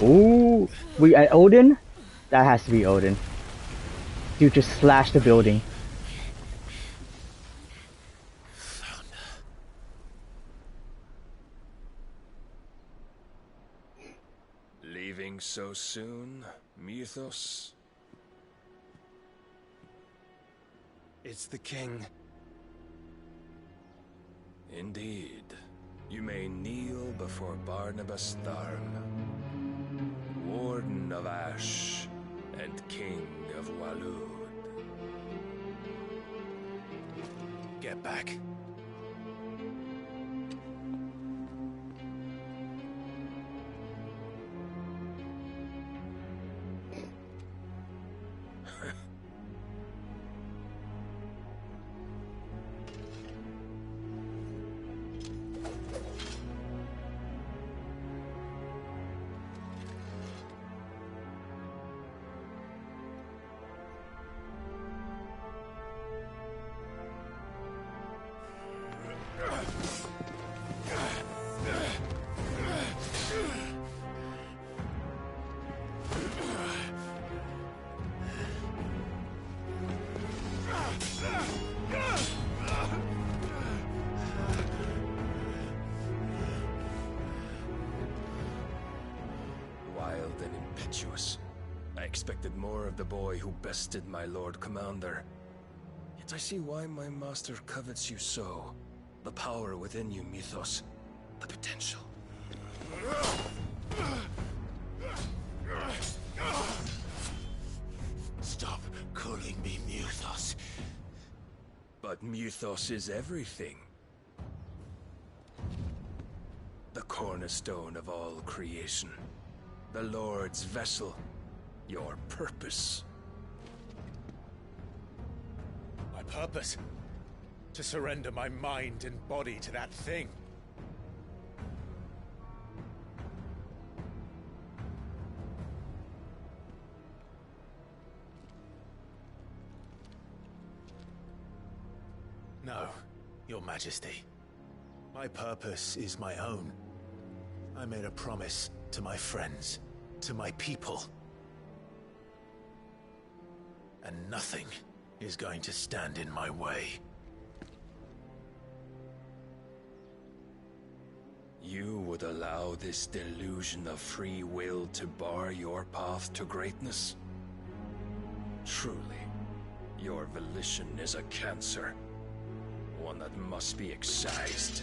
Ooh, we at Odin? That has to be Odin. Dude just slashed the building. Leaving so soon, Mythos? It's the king. Indeed. You may kneel before Barnabas Tharn, Warden of Ash and King of Walud. Get back. Wild and impetuous. I expected more of the boy who bested my Lord Commander. Yet I see why my master covets you so. The power within you, Mythos. The potential. Stop calling me Mythos. But Mythos is everything. The cornerstone of all creation. The Lord's vessel. Your purpose. My purpose? To surrender my mind and body to that thing. No, Your Majesty. My purpose is my own. I made a promise to my friends, to my people. And nothing is going to stand in my way. You would allow this delusion of free will to bar your path to greatness? Truly, your volition is a cancer. One that must be excised.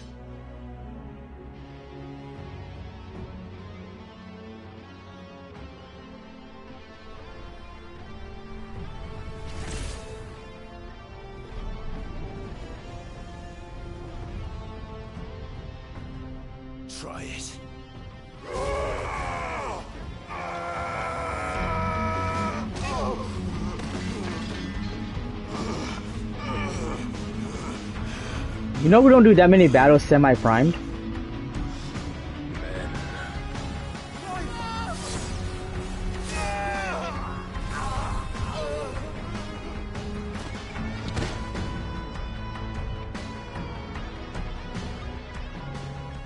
Try it. You know we don't do that many battles semi-primed.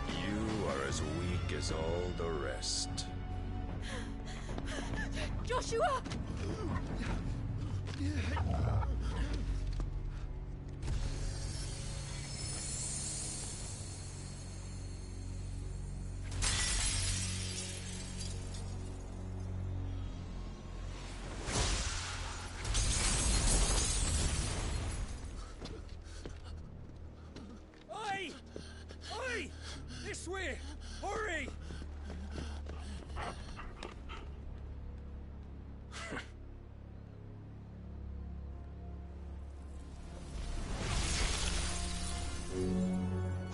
You are as weak as all the rest. Joshua! Oi! Oi! This way! Hurry!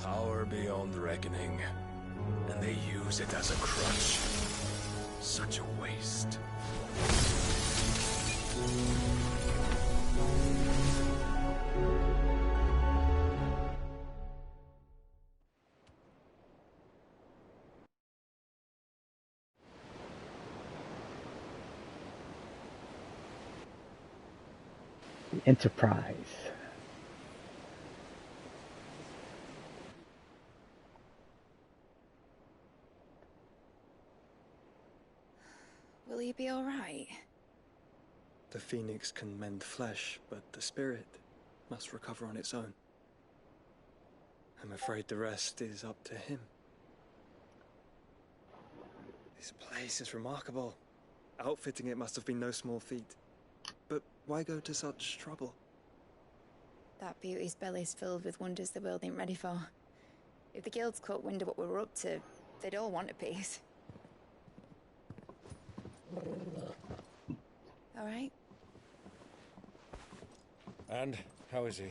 Power beyond reckoning, and they use it as a crutch. Such a waste. The Enterprise. Will you be alright? The phoenix can mend flesh, but the spirit must recover on its own. I'm afraid the rest is up to him. This place is remarkable. Outfitting it must have been no small feat. But why go to such trouble? That beauty's belly's filled with wonders the world ain't ready for. If the guilds caught wind of what we were up to, they'd all want a piece. All right? And how is he?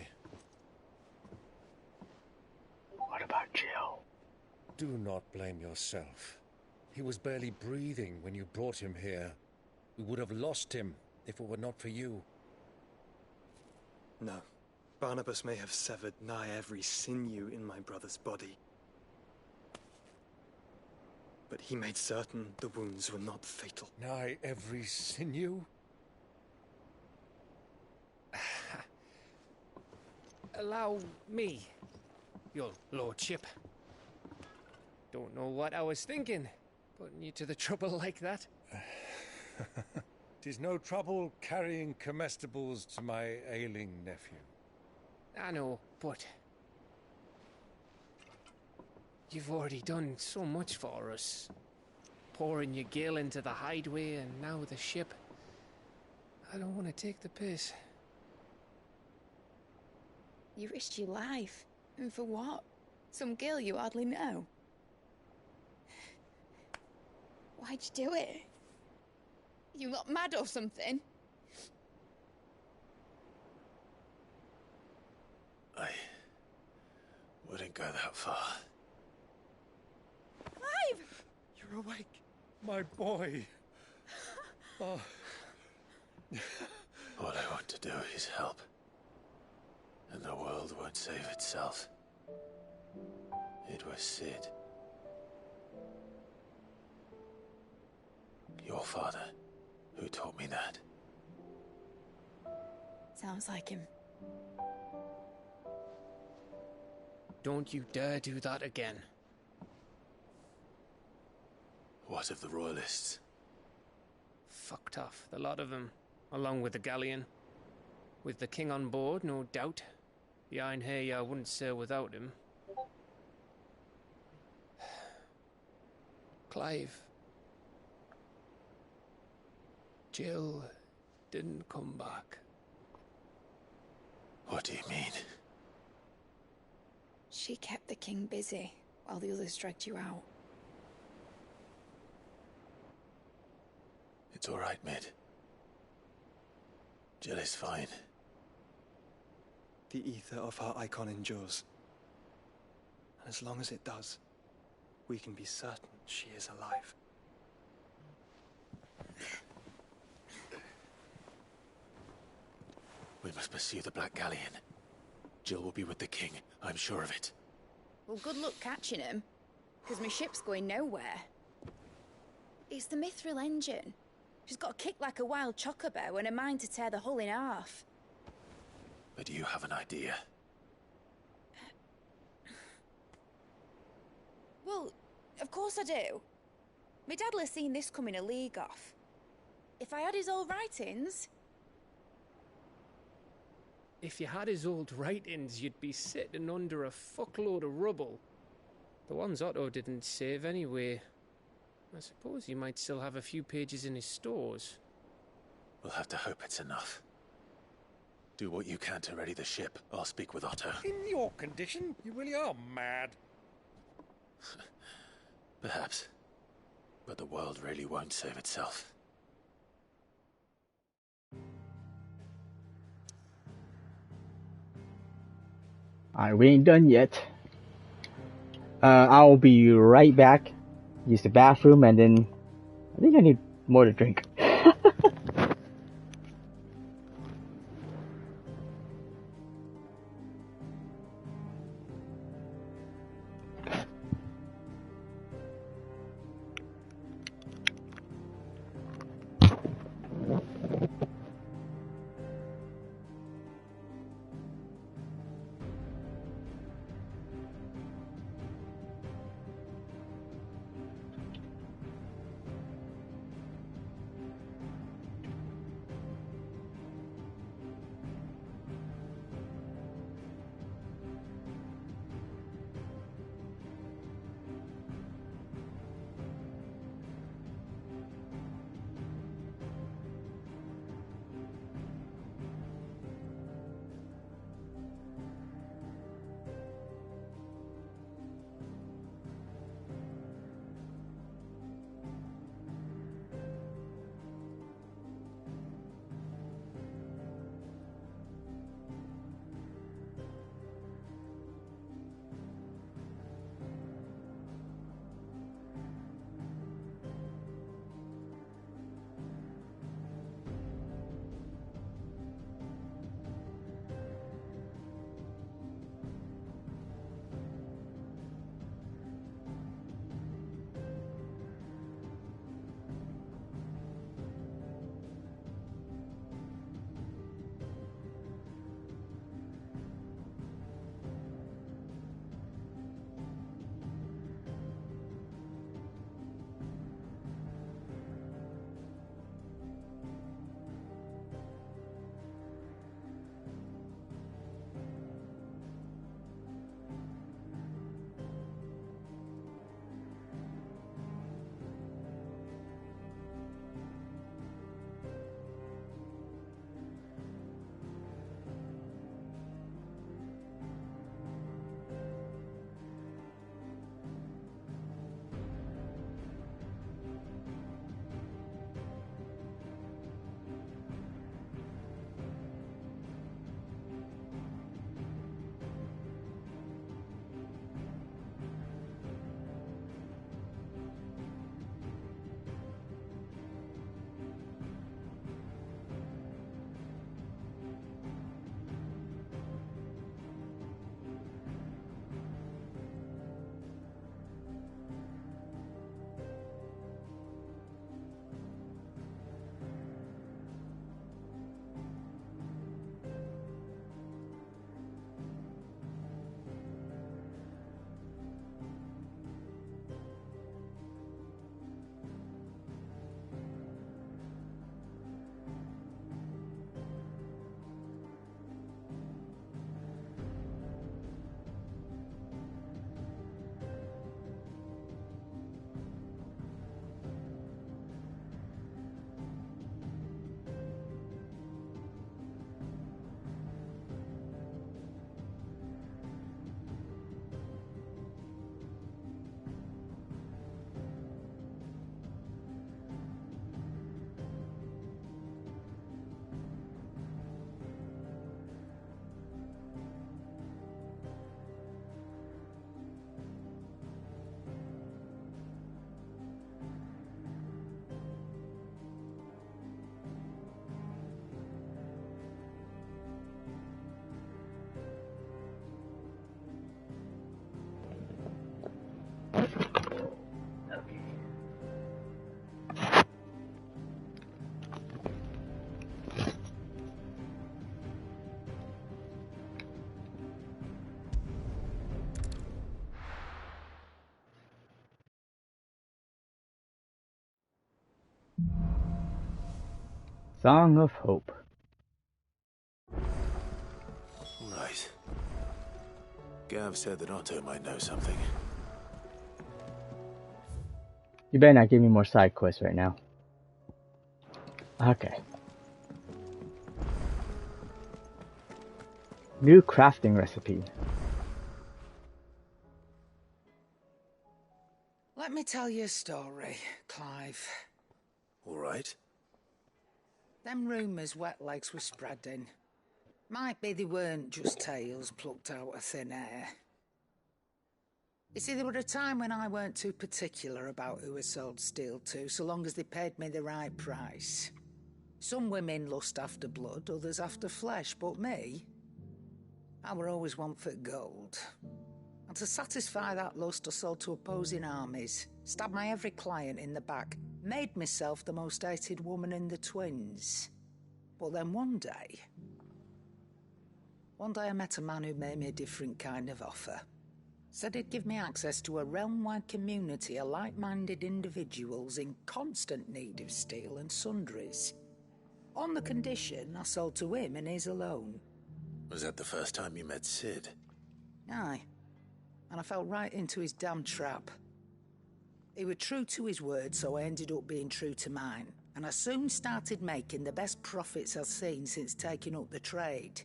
What about Jill? Do not blame yourself. He was barely breathing when you brought him here. We would have lost him if it were not for you. No. Barnabas may have severed nigh every sinew in my brother's body. But he made certain the wounds were not fatal. Nigh every sinew? Allow me, your lordship. Don't know what I was thinking, putting you to the trouble like that. 'Tis no trouble carrying comestibles to my ailing nephew. I know, but you've already done so much for us. Pouring your gil into the hideaway and now the ship. I don't want to take the piss. You risked your life. And for what? Some girl you hardly know. Why'd you do it? You got mad or something? I wouldn't go that far. Clive! You're awake, my boy. Oh. All I want to do is help. And the world won't save itself. It was Sid. Your father, who taught me that. Sounds like him. Don't you dare do that again. What of the Royalists? Fucked off, the lot of them, along with the galleon. With the king on board, no doubt. The Iron Hair wouldn't sail without him. Clive. Jill didn't come back. What do you mean? She kept the king busy while the others dragged you out. It's all right, Mid. Jill is fine. The ether of her icon endures. And as long as it does, we can be certain she is alive. We must pursue the Black Galleon. Jill will be with the king, I'm sure of it. Well, good luck catching him, because my ship's going nowhere. It's the Mithril engine. She's got a kick like a wild chocobo and a mind to tear the hull in half. But you have an idea. Well, of course I do. My dad'll have seen this coming a league off. If I had his old writings... If you had his old writings, you'd be sitting under a fuckload of rubble. The ones Otto didn't save anyway. I suppose he might still have a few pages in his stores. We'll have to hope it's enough. Do what you can to ready the ship. I'll speak with Otto. In your condition, you really are mad. Perhaps. But the world really won't save itself. Alright, we ain't done yet. I'll be right back. Use the bathroom and then I think I need more to drink. Song of Hope. Right. Gav said that Otto might know something. You better not give me more side quests right now. Okay. New crafting recipe. Let me tell you a story, Clive. All right. Them rumours Wetlegs were spreading. Might be they weren't just tales plucked out of thin air. You see, there were a time when I weren't too particular about who I sold steel to, so long as they paid me the right price. Some women lust after blood, others after flesh, but me, I were always one for gold. And to satisfy that lust, I sold to opposing armies, stabbed my every client in the back, made myself the most hated woman in the twins. But then one day I met a man who made me a different kind of offer. Said he'd give me access to a realm-wide community of like-minded individuals in constant need of steel and sundries. On the condition I sold to him and his alone. Was that the first time you met Sid? Aye. And I fell right into his damn trap. He was true to his word, so I ended up being true to mine. And I soon started making the best profits I've seen since taking up the trade.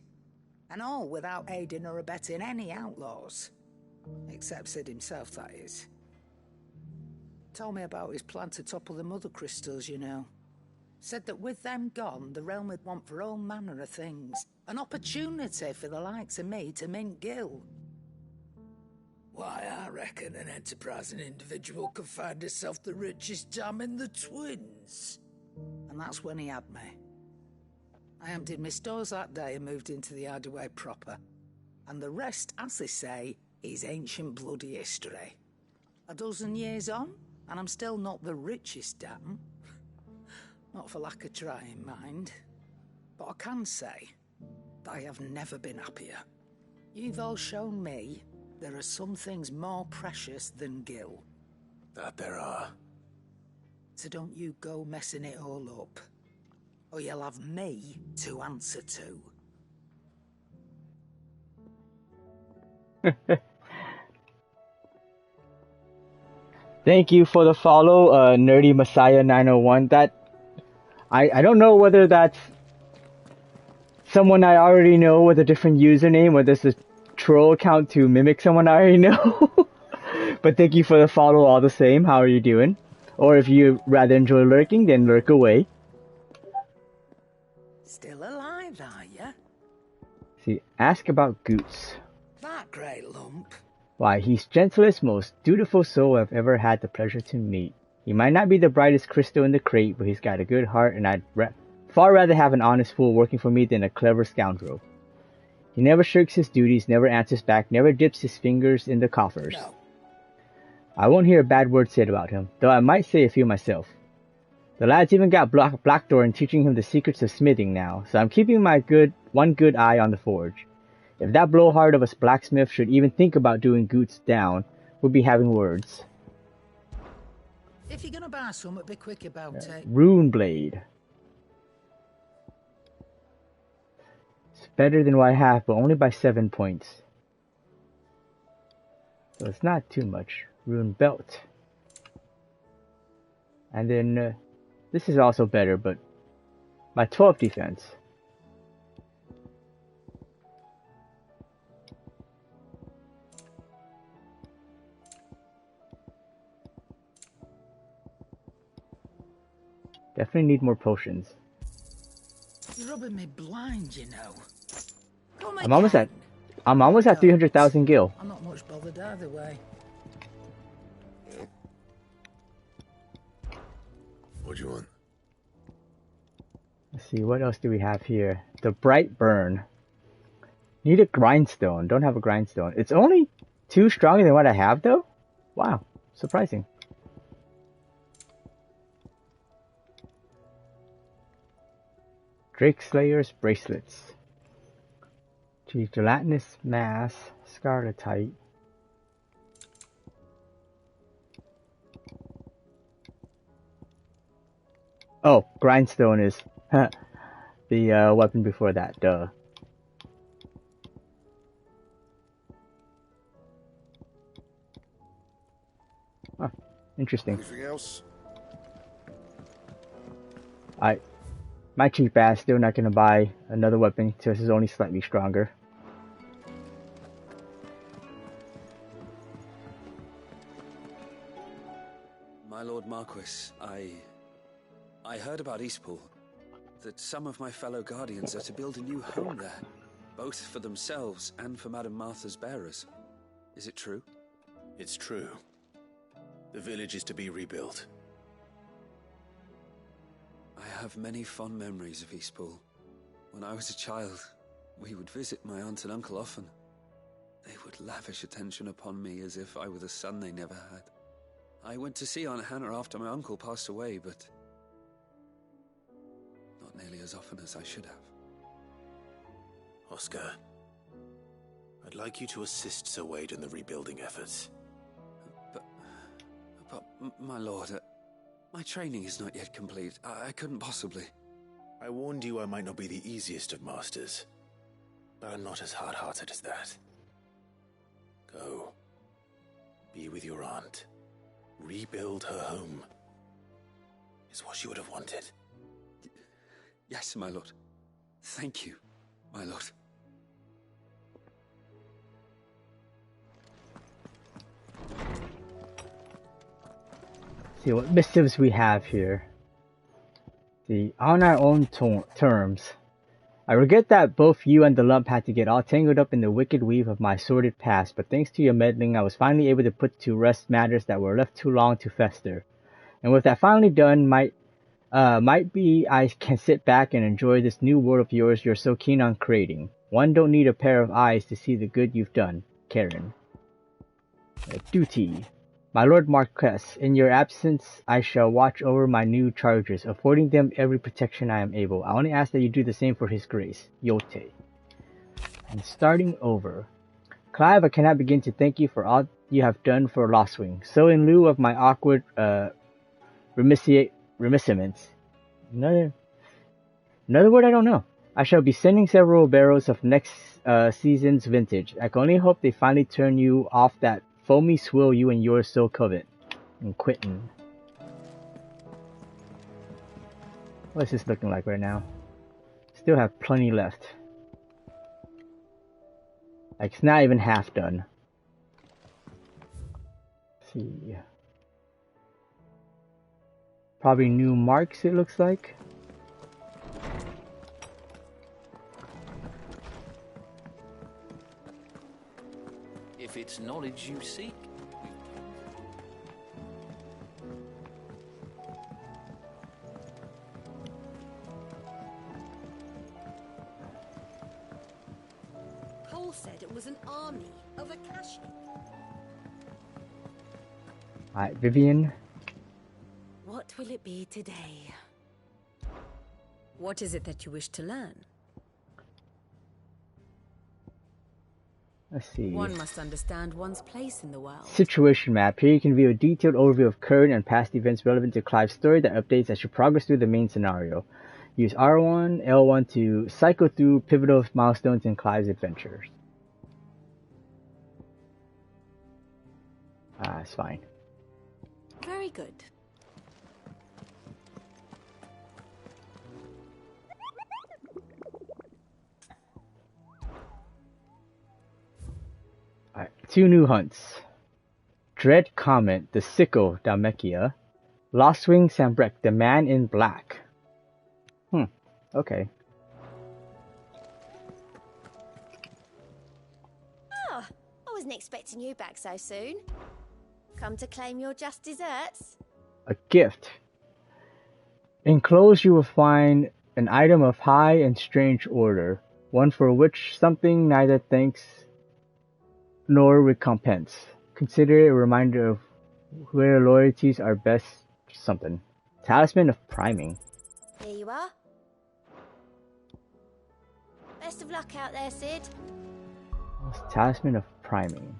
And all without aiding or abetting any outlaws. Except Sid himself, that is. Told me about his plan to topple the mother crystals, you know. Said that with them gone, the realm would want for all manner of things. An opportunity for the likes of me to mint gil. Why, I reckon an enterprising individual could find herself the richest dam in the twins. And that's when he had me. I emptied my stores that day and moved into the hideaway proper. And the rest, as they say, is ancient bloody history. A dozen years on, and I'm still not the richest dam. Not for lack of trying, mind. But I can say that I have never been happier. You've all shown me there are some things more precious than gil. That there are. So don't you go messing it all up, or you'll have me to answer to. Thank you for the follow, Nerdy Messiah 901. That I don't know whether that's someone I already know with a different username, or this is a troll account to mimic someone I already know. But thank you for the follow all the same. How are you doing? Or if you rather enjoy lurking, then lurk away. Still alive, are ya? See, ask about Goots. That great lump. Why, he's gentlest, most dutiful soul I've ever had the pleasure to meet. He might not be the brightest crystal in the crate, but he's got a good heart, and I'd far rather have an honest fool working for me than a clever scoundrel. He never shirks his duties, never answers back, never dips his fingers in the coffers. No. I won't hear a bad word said about him, though I might say a few myself. The lad's even got Blackdoor and teaching him the secrets of smithing now, so I'm keeping my one good eye on the forge. If that blowhard of a blacksmith should even think about doing Goots down, we'll be having words. If you're gonna buy some, be quick about it. Rune Blade. It's better than what I have, but only by 7 points. So it's not too much. Rune Belt. And then, this is also better, but by 12 defense. Definitely need more potions. You're rubbing me blind, you know. I'm almost at 300,000 gil. I'm not much bothered either way. What do you want? Let's see, what else do we have here? The Bright Burn. Need a grindstone. Don't have a grindstone. It's only 2 stronger than what I have, though? Wow, surprising. Drake Slayer's Bracelets. Gelatinous Mass. Scarletite. Oh, grindstone is the weapon before that, duh. Huh, interesting. Anything else? My cheap ass still not gonna buy another weapon so this is only slightly stronger. My Lord Marquis, I heard about Eastpool. That some of my fellow guardians are to build a new home there, both for themselves and for Madame Martha's bearers. Is it true? It's true. The village is to be rebuilt. I have many fond memories of Eastpool. When I was a child, we would visit my aunt and uncle often. They would lavish attention upon me as if I were the son they never had. I went to see Aunt Hannah after my uncle passed away, but not nearly as often as I should have. Oscar, I'd like you to assist Sir Wade in the rebuilding efforts. But my lord, my training is not yet complete. I couldn't possibly. I warned you I might not be the easiest of masters, but I'm not as hard-hearted as that. Go. Be with your aunt. Rebuild her home. Is what she would have wanted. Yes, my lord. Thank you, my lord. See what missives we have here. See, on our own terms. I regret that both you and the lump had to get all tangled up in the wicked weave of my sordid past, but thanks to your meddling, I was finally able to put to rest matters that were left too long to fester. And with that finally done, might be I can sit back and enjoy this new world of yours you're so keen on creating. One don't need a pair of eyes to see the good you've done, Karen. Duty. My Lord Marquess, in your absence, I shall watch over my new charges, affording them every protection I am able. I only ask that you do the same for His Grace, Yote. And starting over. Clive, I cannot begin to thank you for all you have done for Lostwing. So in lieu of my awkward remissiment, another word I don't know, I shall be sending several barrels of next season's vintage. I can only hope they finally turn you off that foamy swill you and yours so covet. And Quentin. What's this looking like right now? Still have plenty left. Like, it's not even half done. Let's see. Probably new marks, it looks like. If it's knowledge you seek. Cole said it was an army of Akashi. Alright, Vivian. What will it be today? What is it that you wish to learn? Let's see. One must understand one's place in the world. Situation map. Here you can view a detailed overview of current and past events relevant to Clive's story that updates as you progress through the main scenario. Use R1, L1 to cycle through pivotal milestones in Clive's adventures. It's fine. Very good. Alright, 2 new hunts. Dread Comet, the Sickle Dalmekia. Lostwing Sambrek, the Man in Black. Okay. Oh, I wasn't expecting you back so soon. Come to claim your just desserts? A gift. Enclosed you will find an item of high and strange order, one for which something neither thanks nor recompense. Consider it a reminder of where loyalties are best something. Talisman of Priming. Here you are. Best of luck out there, Sid. Talisman of Priming.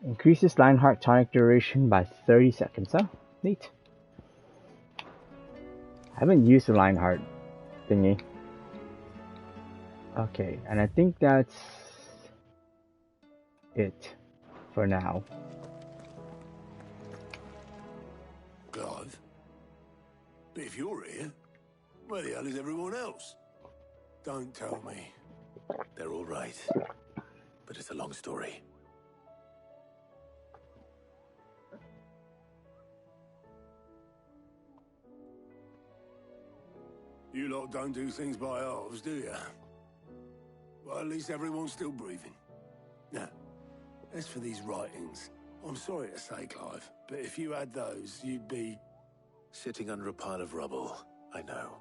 Increases Lionheart tonic duration by 30 seconds, huh? Neat. I haven't used the Lionheart thingy. Okay, and I think that's it for now. Clive? But if you're here, where the hell is everyone else? Don't tell me. They're all right. But it's a long story. You lot don't do things by halves, do you? Well, at least everyone's still breathing. Now, as for these writings, I'm sorry to say, Clive, but if you had those, you'd be... Sitting under a pile of rubble, I know.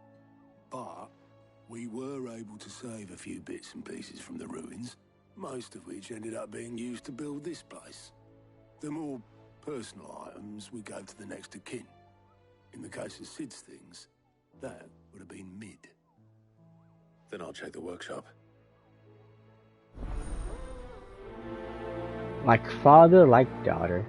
But we were able to save a few bits and pieces from the ruins, most of which ended up being used to build this place. The more personal items we gave to the next of kin. In the case of Sid's things, that would have been Mid. Then I'll check the workshop. Like father, like daughter.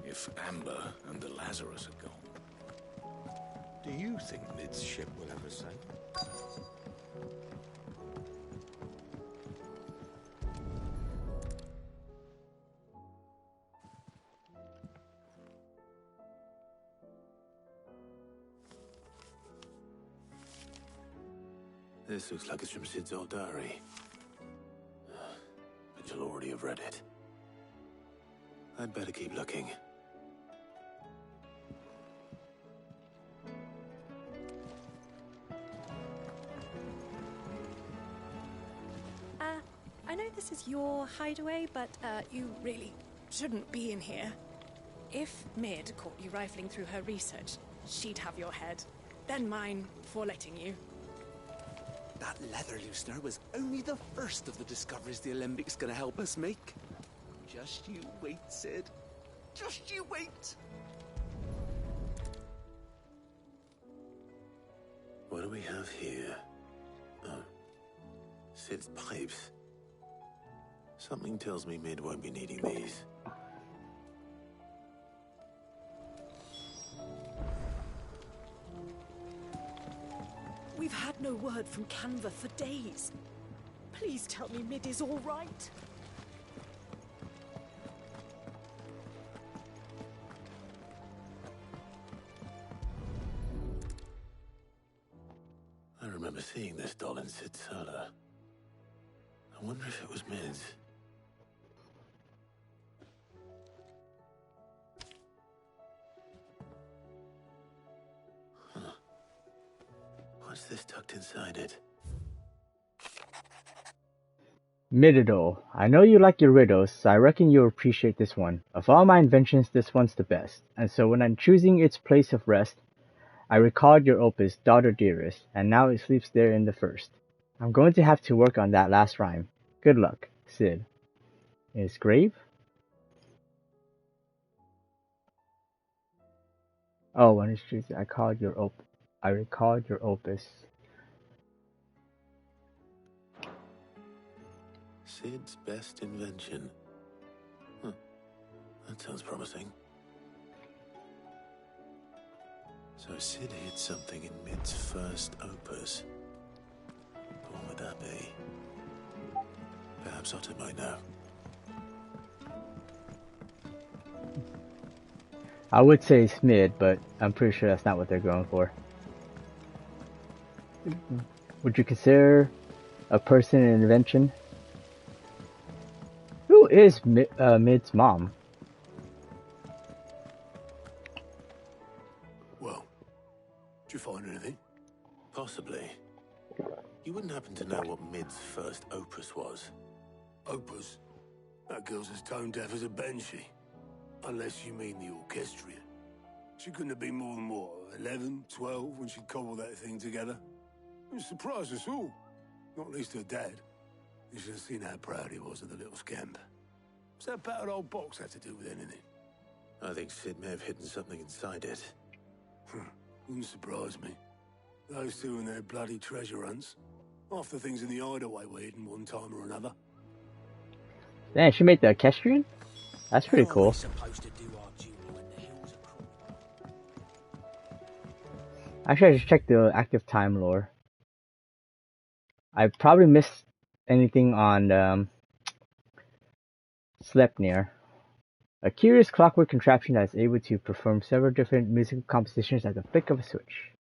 If Amber and the Lazarus are gone, do you think Mid's ship will ever sail? This looks like it's from Sid's old diary. But you'll already have read it. I'd better keep looking. I know this is your hideaway, but you really shouldn't be in here. If Mid caught you rifling through her research, she'd have your head, then mine for letting you. That leather loosener was only the first of the discoveries the Alembics gonna help us make. Just you wait, Sid. Just you wait. What do we have here? Oh. Sid's pipes. Something tells me Mid won't be needing these. We've had no word from Canva for days. Please tell me Mid is all right. I remember seeing this doll in Sid's cellar. I wonder if it was Mid's. Huh. What's this tucked inside it? Mididol, I know you like your riddles, so I reckon you'll appreciate this one. Of all my inventions, this one's the best, and so when I'm choosing its place of rest, I recalled your opus, Daughter Dearest, and now it sleeps there in the first. I'm going to have to work on that last rhyme. Good luck, Sid. Is grave? Oh, when it's choosing, I recalled your opus. Sid's best invention. Huh. That sounds promising. So Sid hid something in Mid's first opus. What would that be? Perhaps Otter might know. I would say it's Mid, but I'm pretty sure that's not what they're going for. Would you consider a person an invention? Who is Mid's mom? Well, did you find anything? Possibly. You wouldn't happen to know what Mid's first opus was? Opus? That girl's as tone deaf as a banshee. Unless you mean the orchestrion. She couldn't have been more than, what, 11, 12 when she cobbled that thing together? It surprised us all. Not least her dad. You should have seen how proud he was of the little scamp. What's that battered old box have to do with anything? I think Sid may have hidden something inside it. Wouldn't surprise me. Those two and their bloody treasure hunts. Half the things in the hideaway were hidden one time or another. Damn, she made the equestrian? That's pretty cool. Actually, I just checked the active time lore. I probably missed anything on Sleipnir. A curious clockwork contraption that is able to perform several different musical compositions at the flick of a switch.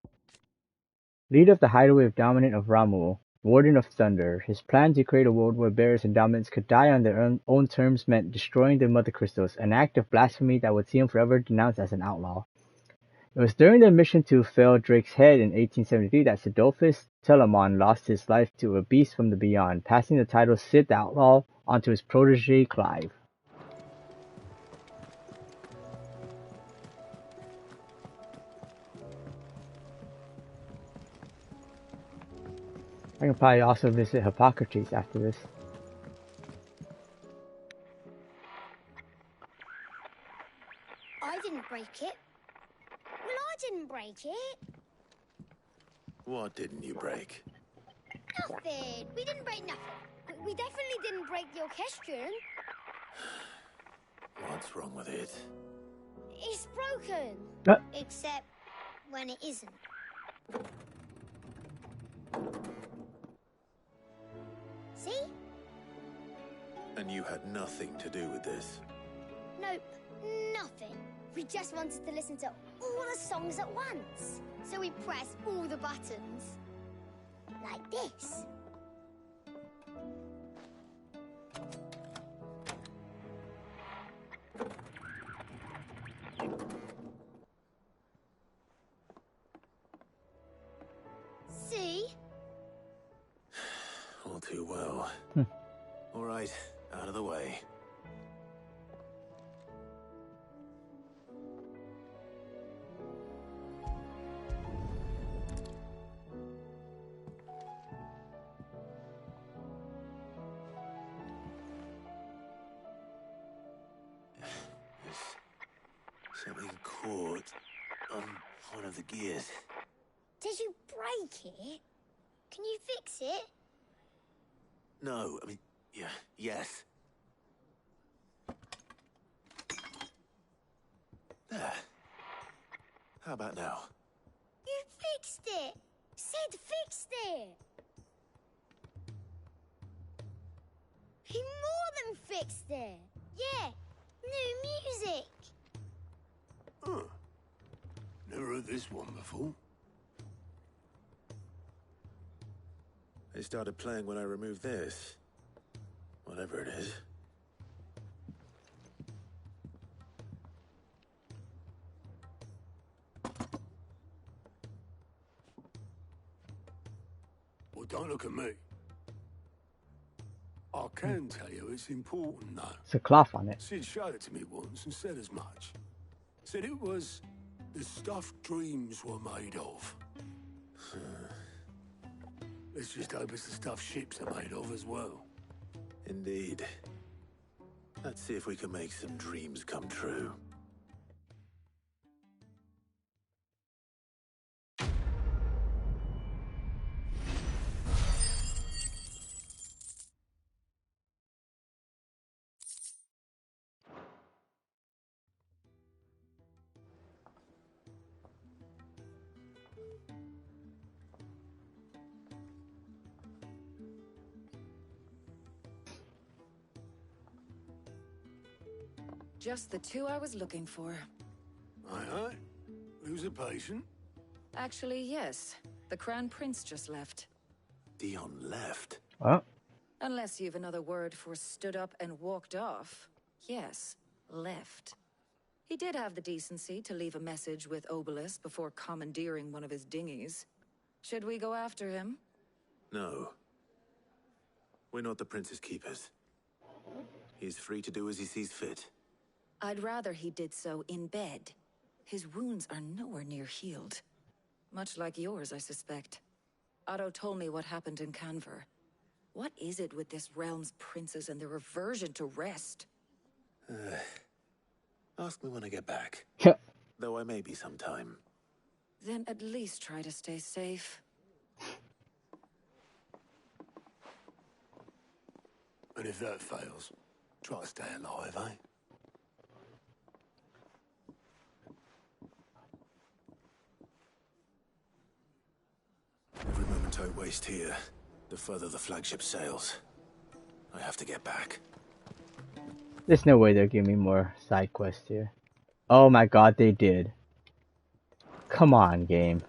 Leader of the hideaway of Dominant of Ramul, Warden of Thunder, his plan to create a world where bearers and dominants could die on their own terms meant destroying their mother crystals, an act of blasphemy that would see him forever denounced as an outlaw. It was during their mission to fell Drake's head in 1873 that Sidolphus Telamon lost his life to a beast from the beyond, passing the title Sid the Outlaw onto his protege Clive. I can probably also visit Hippocrates after this. I didn't break it. Well, I didn't break it. What didn't you break? Nothing. We didn't break nothing. We definitely didn't break the orchestrion. What's wrong with it? It's broken. Except when it isn't. See? And you had nothing to do with this? Nope, nothing. We just wanted to listen to all the songs at once. So we pressed all the buttons. Like this. See? All too well. All right, out of the way. There's something caught on one of the gears. Did you break it? Can you fix it? No, I mean, yeah, yes. There. How about now? You fixed it! Sid fixed it! He more than fixed it! Yeah, new music! Huh. Never heard this one before. They started playing when I removed this. Whatever it is. Well, don't look at me. I can tell you it's important, though. It's a cloth on it. Sid showed it to me once and said as much. Said it was the stuff dreams were made of. Let's just hope it's the stuff ships are made of as well. Indeed. Let's see if we can make some dreams come true. Just the two I was looking for. Aye. Who's a patient? Actually, yes. The Crown Prince just left. Dion left? What? Unless you've another word for stood up and walked off. Yes, left. He did have the decency to leave a message with Obelisk before commandeering one of his dinghies. Should we go after him? No. We're not the Prince's keepers. He's free to do as he sees fit. I'd rather he did so in bed. His wounds are nowhere near healed. Much like yours, I suspect. Otto told me what happened in Canver. What is it with this realm's princes and their aversion to rest? Ask me when I get back. Though I may be sometime. Then at least try to stay safe. And if that fails, try to stay alive, eh? Every moment I waste here, the further the flagship sails. I have to get back. There's no way they'll give me more side quests here. Oh my god, they did. Come on, game.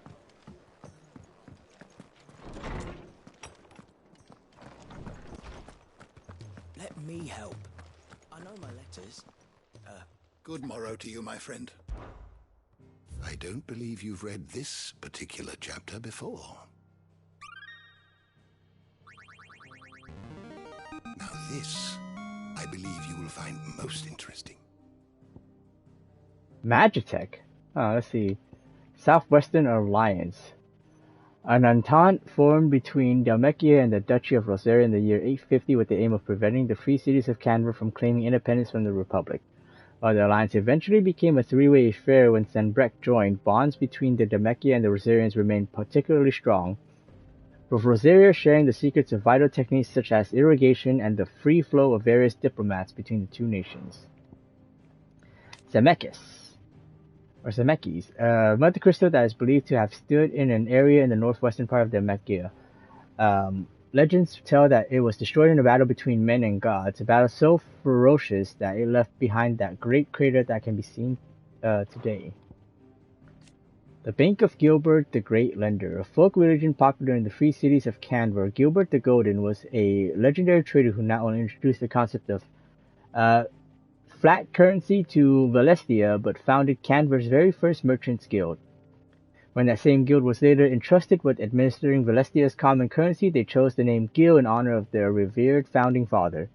Let me help. I know my letters. Good morrow to you, my friend. I don't believe you've read this particular chapter before. Now this, I believe you will find most interesting. Magitech? Oh, let's see. Southwestern Alliance. An entente formed between Dalmatia and the Duchy of Rosaria in the year 850 with the aim of preventing the free cities of Canver from claiming independence from the Republic. While the alliance eventually became a three-way affair when Sanbreque joined, bonds between the Dalmatia and the Rosarians remained particularly strong, with Rosaria sharing the secrets of vital techniques such as irrigation and the free flow of various diplomats between the two nations. Zemeckis. Or Zemeckis, a mother crystal that is believed to have stood in an area in the northwestern part of Dalmatia. Legends tell that it was destroyed in a battle between men and gods, a battle so ferocious that it left behind that great crater that can be seen today. The Bank of Gilbert the Great Lender, a folk religion popular in the free cities of Canver. Gilbert the Golden was a legendary trader who not only introduced the concept of flat currency to Valestia, but founded Canver's very first merchants guild. When that same guild was later entrusted with administering Valestia's common currency, they chose the name Guild in honor of their revered founding father.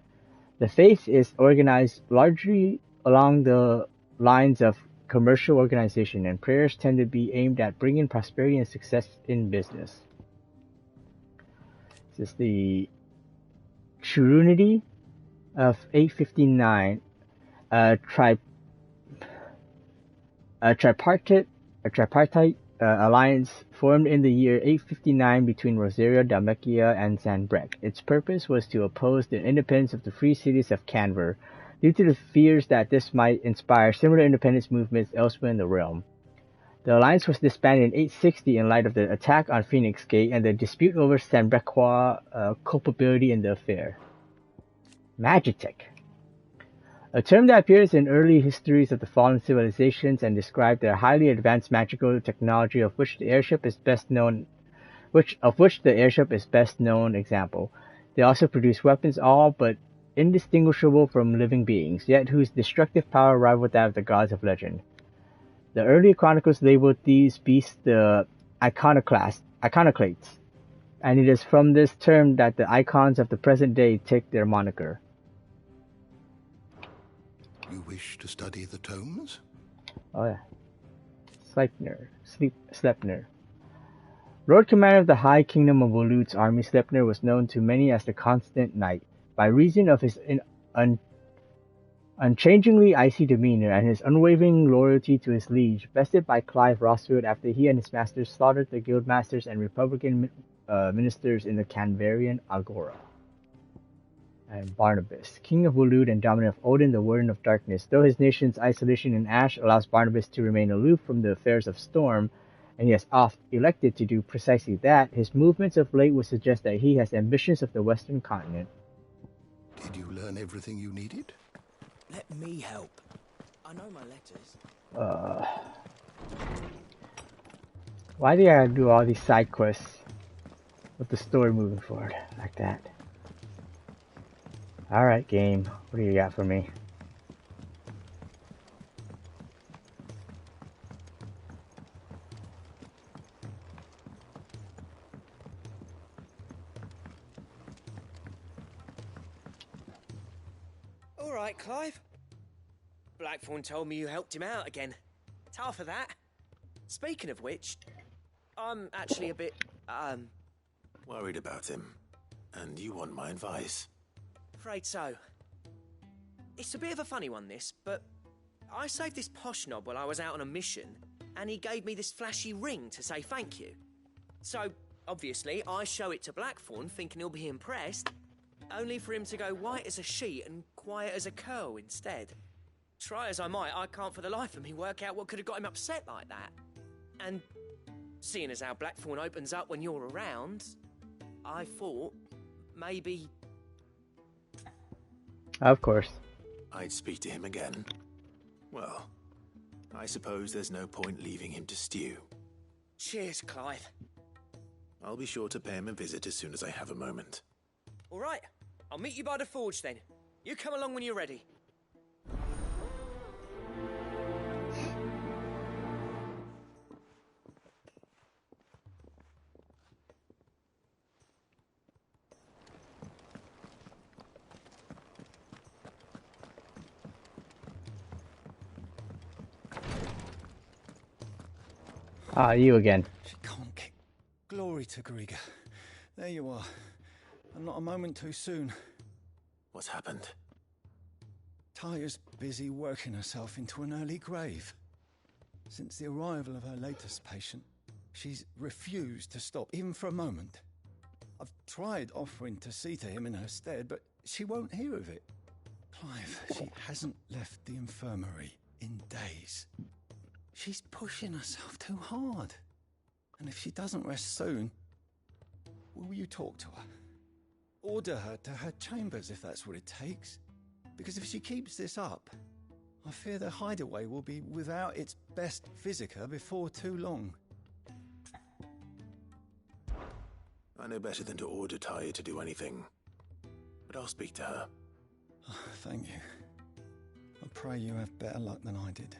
The faith is organized largely along the lines of commercial organization, and prayers tend to be aimed at bringing prosperity and success in business. This is the Trunity of 859. Tripartite alliance formed in the year 859 between Rosaria, Dalmatia, and Sanbreque. Its purpose was to oppose the independence of the free cities of Canver, due to the fears that this might inspire similar independence movements elsewhere in the realm. The alliance was disbanded in 860 in light of the attack on Phoenix Gate and the dispute over Sanbrequois culpability in the affair. Magitech. A term that appears in early histories of the fallen civilizations and described their highly advanced magical technology of which the airship is best known example. They also produce weapons all but indistinguishable from living beings, yet whose destructive power rivaled that of the gods of legend. The early chronicles labeled these beasts the iconoclasts, and it is from this term that the icons of the present day take their moniker. You wish to study the tomes? Oh yeah. Sleipnir. Lord Commander of the High Kingdom of Volud's army, Sleipnir was known to many as the Constant Knight, by reason of his unchangingly icy demeanor and his unwavering loyalty to his liege, bested by Clive Rossfield after he and his masters slaughtered the guildmasters and Republican ministers in the Canvarian Agora. And Barnabas, King of Volud and dominant of Odin, the Warden of Darkness. Though his nation's isolation in Ash allows Barnabas to remain aloof from the affairs of Storm, and he has oft elected to do precisely that, his movements of late would suggest that he has ambitions of the Western continent. Did you learn everything you needed? Let me help. I know my letters. Why do I do all these side quests with the story moving forward like that? Alright, game. What do you got for me? Alright, Clive. Blackthorn told me you helped him out again. Tough for that. Speaking of which, I'm actually a bit, worried about him. And you want my advice? Afraid so. It's a bit of a funny one, this, but I saved this posh knob while I was out on a mission, and he gave me this flashy ring to say thank you. So, obviously, I show it to Blackthorn, thinking he'll be impressed, only for him to go white as a sheet and quiet as a curl instead. Try as I might, I can't for the life of me work out what could have got him upset like that. And seeing as how Blackthorn opens up when you're around, I thought maybe... Of course. I'd speak to him again. Well, I suppose there's no point leaving him to stew. Cheers, Clive. I'll be sure to pay him a visit as soon as I have a moment. All right, I'll meet you by the forge then. You come along when you're ready. Ah, you again. Glory to Griga. There you are. And not a moment too soon. What's happened? Taya's busy working herself into an early grave. Since the arrival of her latest patient, she's refused to stop, even for a moment. I've tried offering to see to him in her stead, but she won't hear of it. Clive, she hasn't left the infirmary in days. She's pushing herself too hard. And if she doesn't rest soon, will you talk to her? Order her to her chambers if that's what it takes. Because if she keeps this up, I fear the hideaway will be without its best visitor before too long. I know better than to order Taya to do anything. But I'll speak to her. Oh, thank you. I pray you have better luck than I did.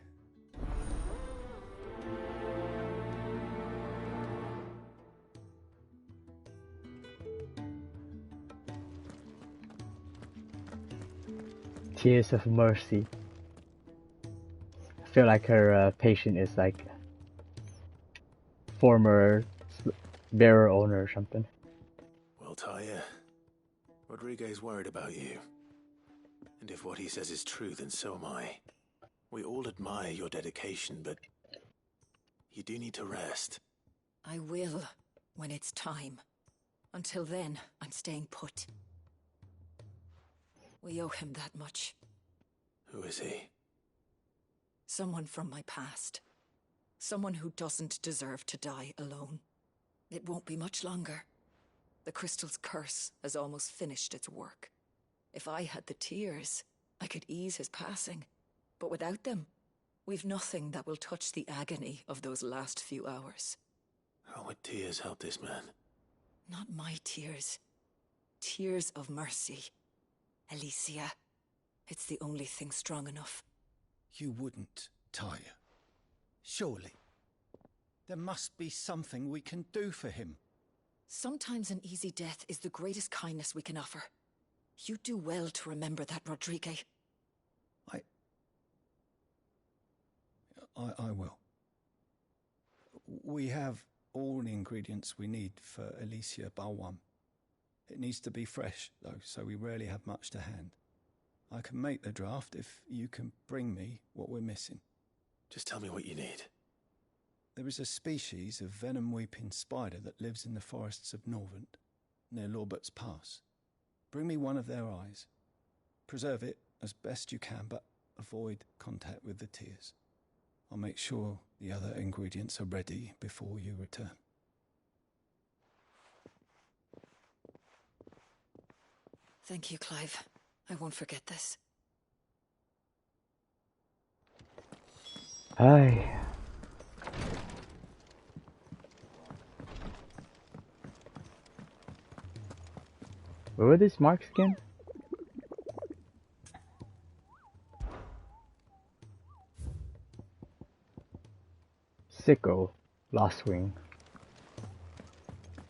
Tears of Mercy. I feel like her patient is like former bearer owner or something. Well, Taya, Rodriguez worried about you. And if what he says is true, then so am I. We all admire your dedication, but you do need to rest. I will, when it's time. Until then, I'm staying put. We owe him that much. Who is he? Someone from my past. Someone who doesn't deserve to die alone. It won't be much longer. The crystal's curse has almost finished its work. If I had the tears, I could ease his passing. But without them, we've nothing that will touch the agony of those last few hours. How would tears help this man? Not my tears. Tears of mercy. Alicia, it's the only thing strong enough. You wouldn't, Taya. Surely. There must be something we can do for him. Sometimes an easy death is the greatest kindness we can offer. You do well to remember that, Rodriguez. I will. We have all the ingredients we need for Alicia Balwam. It needs to be fresh, though, so we rarely have much to hand. I can make the draft if you can bring me what we're missing. Just tell me what you need. There is a species of venom-weeping spider that lives in the forests of Norvent, near Lorbert's Pass. Bring me one of their eyes. Preserve it as best you can, but avoid contact with the tears. I'll make sure the other ingredients are ready before you return. Thank you, Clive. I won't forget this. Aye. Where were these marks again? Sickle, Lost Wing.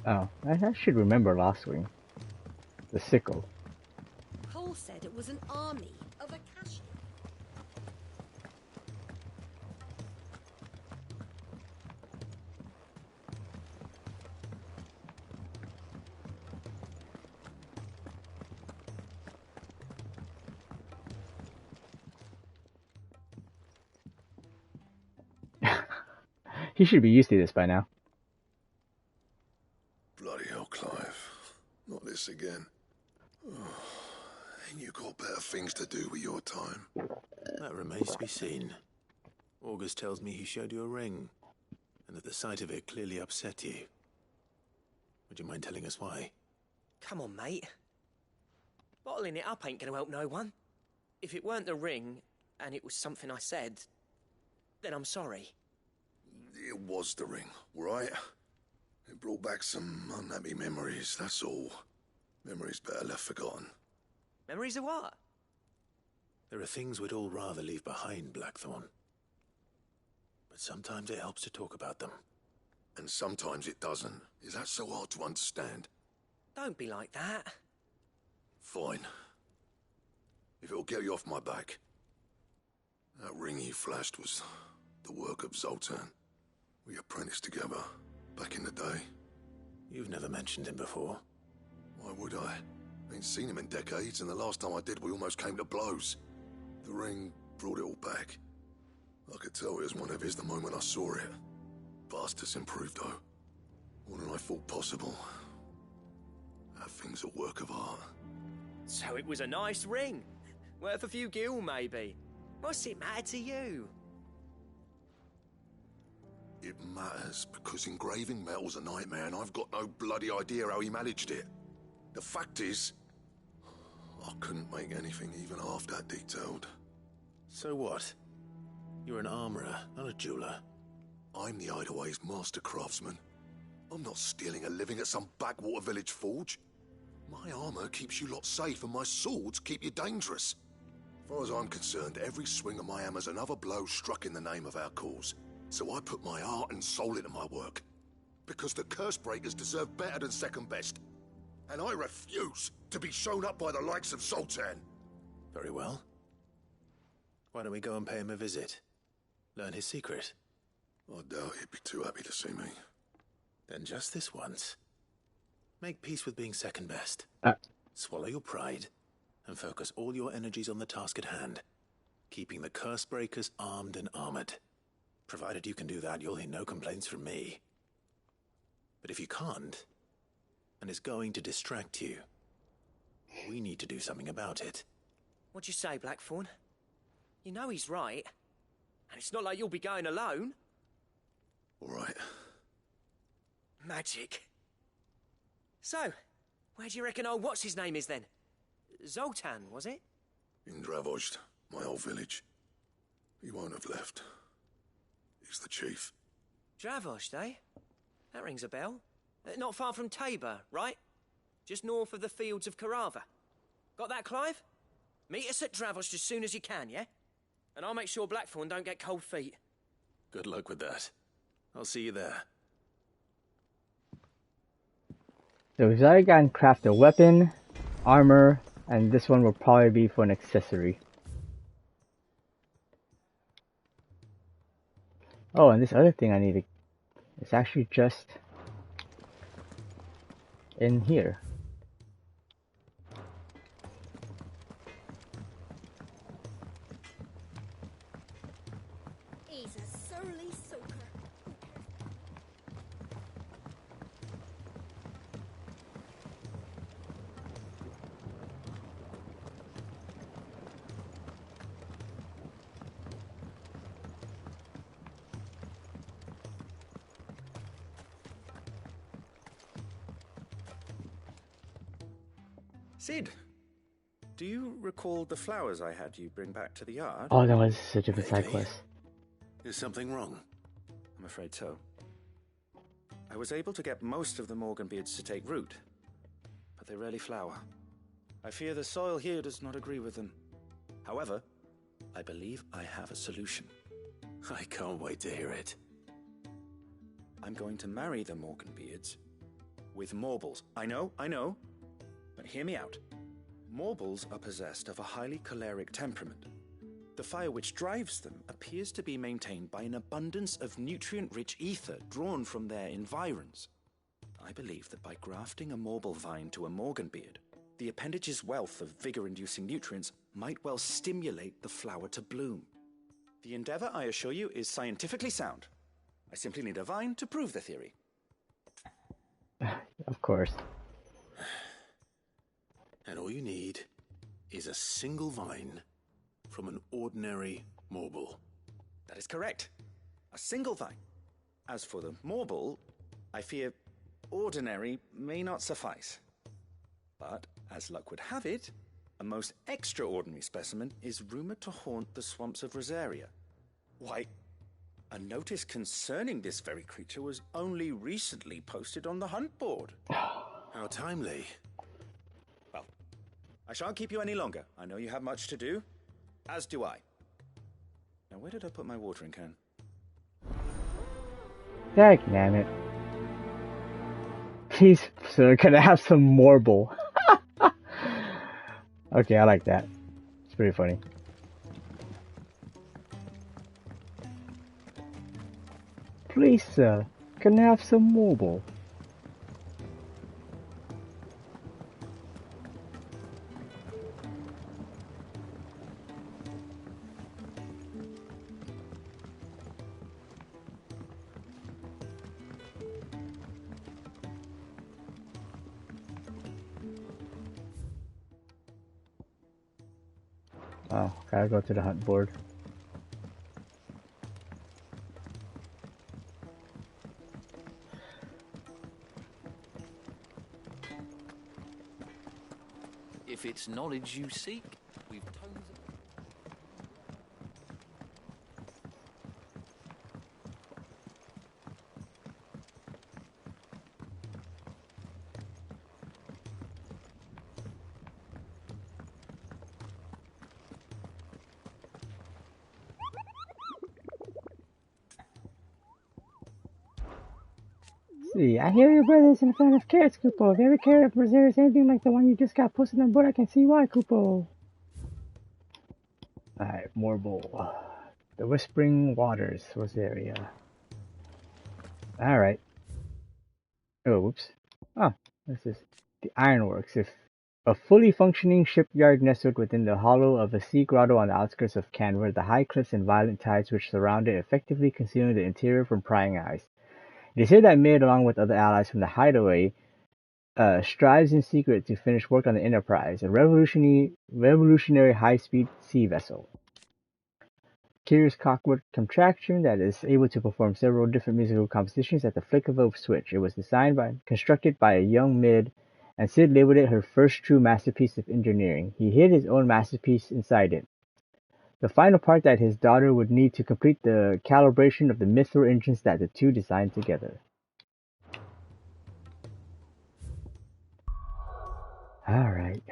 Oh, I should remember Lost Wing. The sickle. Cole said it was an army of Akashi. He should be used to this by now. Bloody hell, Clive. Not this again. Ain't you got better things to do with your time? That remains to be seen. August tells me he showed you a ring, and that the sight of it clearly upset you. Would you mind telling us why? Come on, mate. Bottling it up ain't gonna help no one. If it weren't the ring, and it was something I said, then I'm sorry. It was the ring, right? It brought back some unhappy memories, that's all. Memories better left forgotten. Memories of what? There are things we'd all rather leave behind, Blackthorn. But sometimes it helps to talk about them. And sometimes it doesn't. Is that so hard to understand? Don't be like that. Fine. If it'll get you off my back. That ring you flashed was the work of Zoltan. We apprenticed together, back in the day. You've never mentioned him before. Why would I? Ain't seen him in decades, and the last time I did, we almost came to blows. The ring brought it all back. I could tell it was one of his the moment I saw it. Bastard's improved, though. More than I thought possible. That thing's a work of art. So it was a nice ring. Worth a few gil, maybe. What's it matter to you? It matters because engraving metal's a nightmare, and I've got no bloody idea how he managed it. The fact is, I couldn't make anything even half that detailed. So what? You're an armorer, not a jeweler. I'm the Hideaway's master craftsman. I'm not stealing a living at some backwater village forge. My armor keeps you lot safe, and my swords keep you dangerous. As far as I'm concerned, every swing of my hammer's another blow struck in the name of our cause. So I put my heart and soul into my work. Because the curse breakers deserve better than second best. And I refuse to be shown up by the likes of Zoltan. Very well. Why don't we go and pay him a visit? Learn his secret. I doubt he'd be too happy to see me. Then just this once. Make peace with being second best. Swallow your pride and focus all your energies on the task at hand. Keeping the curse breakers armed and armored. Provided you can do that, you'll hear no complaints from me. But if you can't, and it's going to distract you, we need to do something about it. What'd you say, Blackthorn? You know he's right. And it's not like you'll be going alone. All right. Magic. So, where do you reckon old what's-his-name is then? Zoltan, was it? In Dravozd, my old village. He won't have left. He's the chief. Dravozd, eh? That rings a bell. Not far from Tabor, right? Just north of the fields of Carava. Got that, Clive? Meet us at Dravozd as soon as you can, yeah? And I'll make sure Blackthorn don't get cold feet. Good luck with that. I'll see you there. So Zara can craft a weapon, armor, and this one will probably be for an accessory. Oh, and this other thing I need to... It's actually just... in here. He's a surly soaker. Sid, do you recall the flowers I had you bring back to the yard? Oh, that was such a good side quest. Is something wrong? I'm afraid so. I was able to get most of the Morganbeards to take root, but they rarely flower. I fear the soil here does not agree with them. However, I believe I have a solution. I can't wait to hear it. I'm going to marry the Morganbeards with Morbles. I know, but hear me out. Morbles are possessed of a highly choleric temperament. The fire which drives them appears to be maintained by an abundance of nutrient-rich ether drawn from their environs. I believe that by grafting a Morble vine to a Morganbeard, the appendage's wealth of vigor-inducing nutrients might well stimulate the flower to bloom. The endeavor, I assure you, is scientifically sound. I simply need a vine to prove the theory. Of course. And all you need is a single vine from an ordinary morble. That is correct. A single vine. As for the morble, I fear ordinary may not suffice. But, as luck would have it, a most extraordinary specimen is rumored to haunt the swamps of Rosaria. Why, a notice concerning this very creature was only recently posted on the hunt board. How timely. Well, I shan't keep you any longer. I know you have much to do, as do I. Now, where did I put my watering can? Damn it. Please, sir, can I have some morble? Okay, I like that. It's pretty funny. Please, sir, can I have some morble? Oh, gotta go to the hunt board. If it's knowledge you seek, we've tons of... See, I hear your brother's in front of carrots, Kupo. If you ever care if there is anything like the one you just got posted on board, I can see why, Kupo. Alright, morble. The Whispering Waters, Rosaria. Alright. Oh, whoops. Oh, this is the Ironworks. If a fully functioning shipyard nestled within the hollow of a sea grotto on the outskirts of Canver, the high cliffs and violent tides which surround it effectively concealing the interior from prying eyes. It is here that Mid, along with other allies from the Hideaway, strives in secret to finish work on the Enterprise, a revolutionary high-speed sea vessel. Curious clockwork contraption that is able to perform several different musical compositions at the flick of a switch. It was constructed by a young Mid, and Sid labeled it her first true masterpiece of engineering. He hid his own masterpiece inside it. The final part that his daughter would need to complete the calibration of the mithril engines that the two designed together. Alright.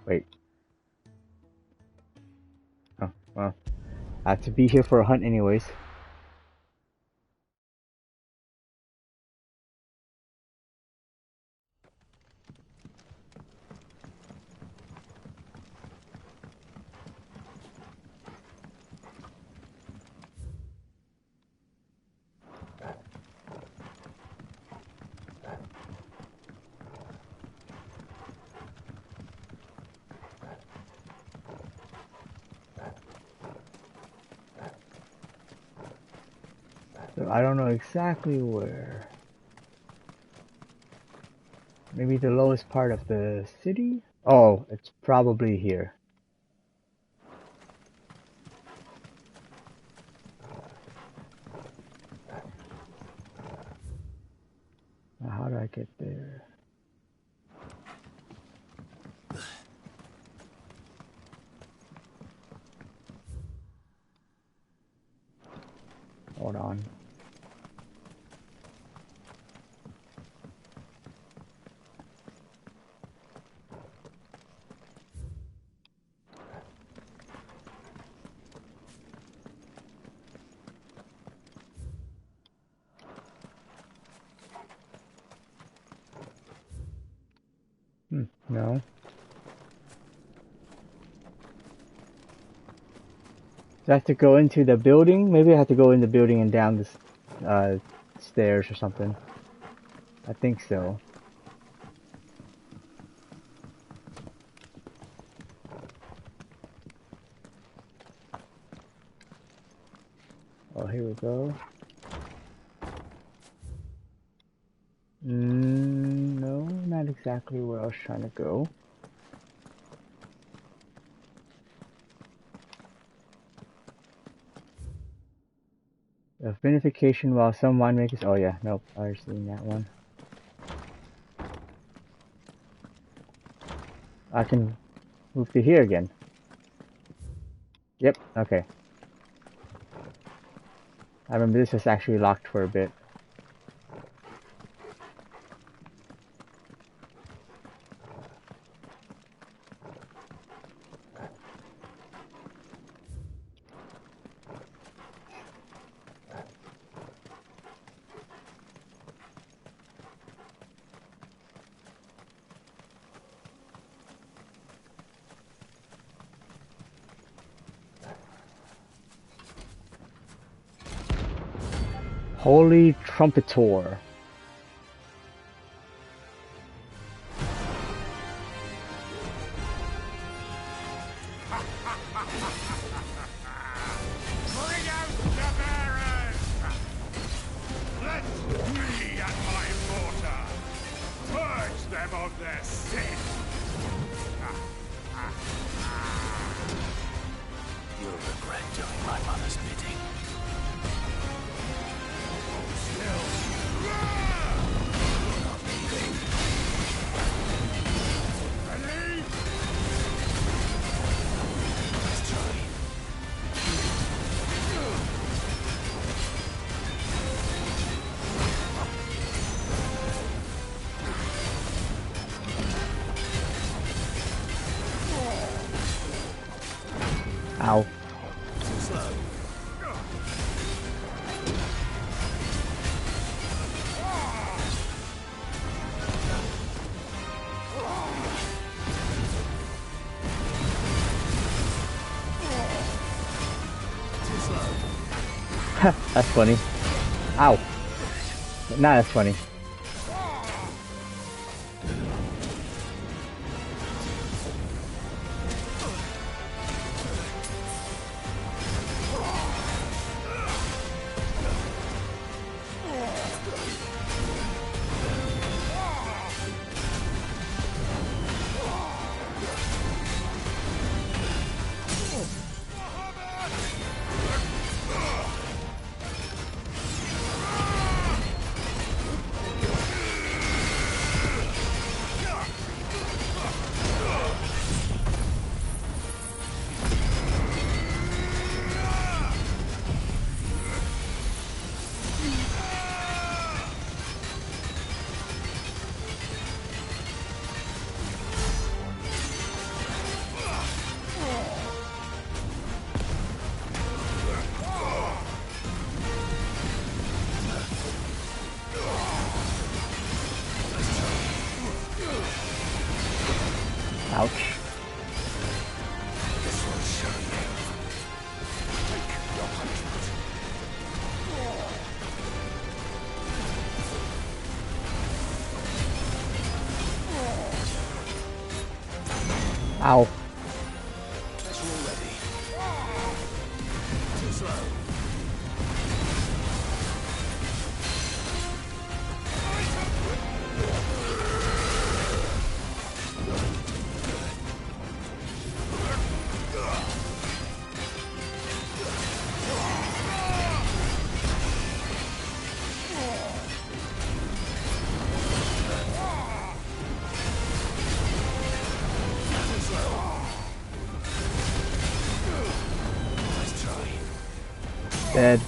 Wait. Oh, well. I have to be here for a hunt anyways. So I don't know exactly where. Maybe the lowest part of the city? Oh, it's probably here. Now, how do I get there? Hold on. No. Do I have to go into the building? Maybe I have to go in the building and down the stairs or something. I think so. Oh, here we go. No, not exactly where I was trying to go. The vinification while some winemakers. Oh yeah, nope, I already seen that one. I can move to here again. Yep, okay. I remember this is actually locked for a bit. Holy Trumpetor. Bring out the bearers! Let me and my mortar purge them of their sin! You'll regret doing my mother's bidding. Ow. Too slow. Too slow. That's funny. Ow. Nah, that's funny. Ouch. This will show you. Take your punishment. Ow. Guess we're ready. Too slow. Dead.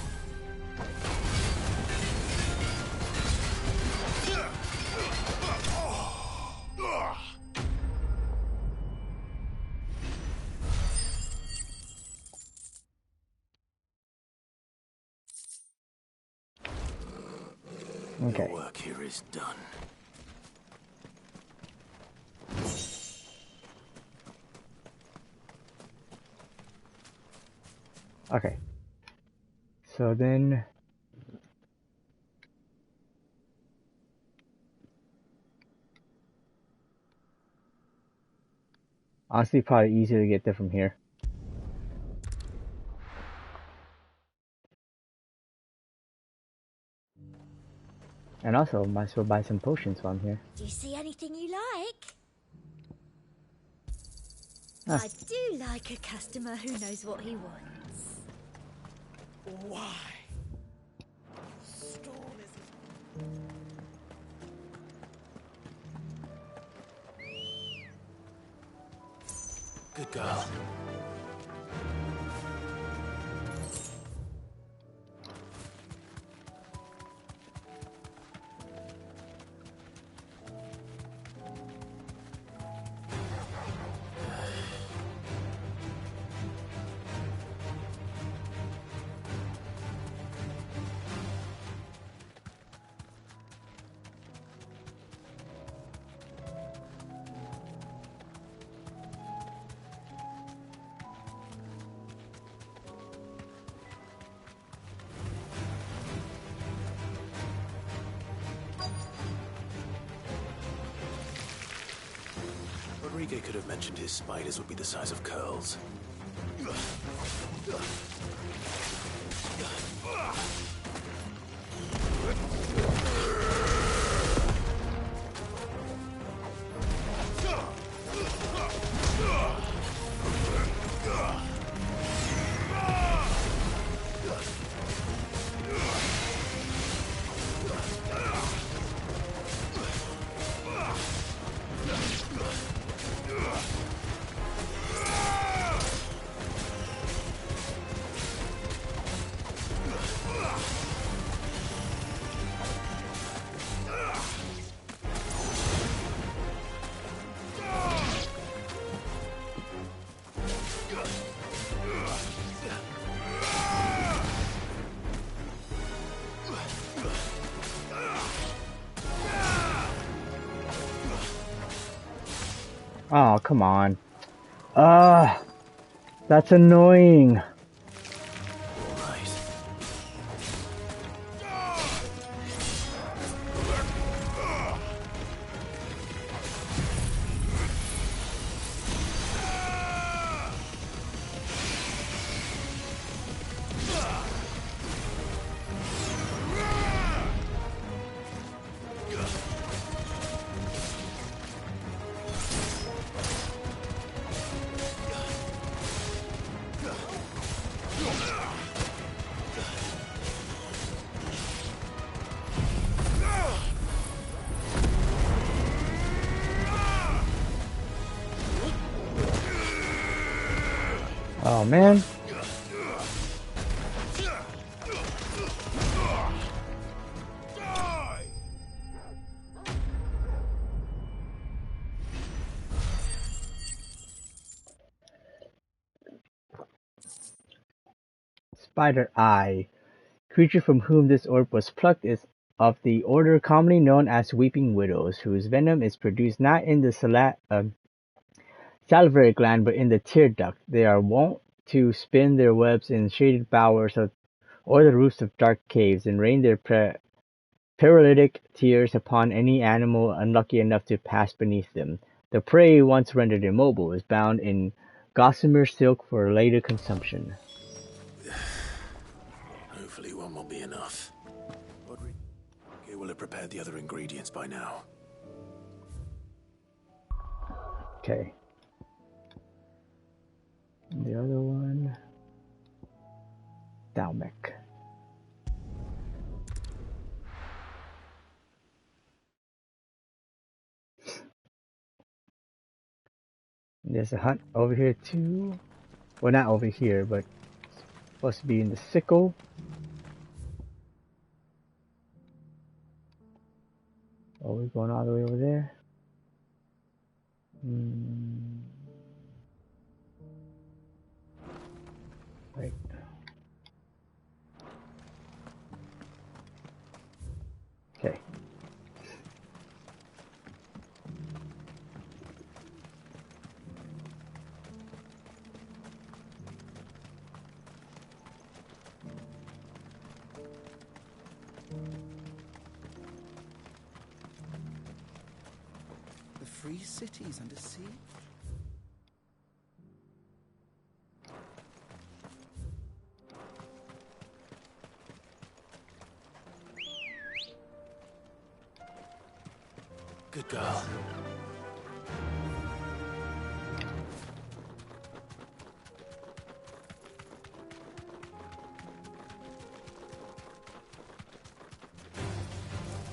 Okay. Your work here is done. Okay. So then... honestly, probably easier to get there from here. And also, might as well buy some potions while I'm here. Do you see anything you like? Ah. I do like a customer who knows what he wants. Why? Good girl. Rodrigo could have mentioned his spiders would be the size of curls. Oh, come on. That's annoying. Oh man. Spider Eye. Creature from whom this orb was plucked is of the order commonly known as Weeping Widows, whose venom is produced not in the salivary gland but in the tear duct. They are wont to spin their webs in shaded bowers or the roofs of dark caves, and rain their paralytic tears upon any animal unlucky enough to pass beneath them. The prey, once rendered immobile, is bound in gossamer silk for later consumption. Hopefully one will be enough. Rodrigo will have prepared the other ingredients by now. Okay. The other one, Dalmec. There's a hunt over here too. Well, not over here, but it's supposed to be in the sickle. Oh, we're going all the way over there. Right. Okay. The free cities under siege? Good girl.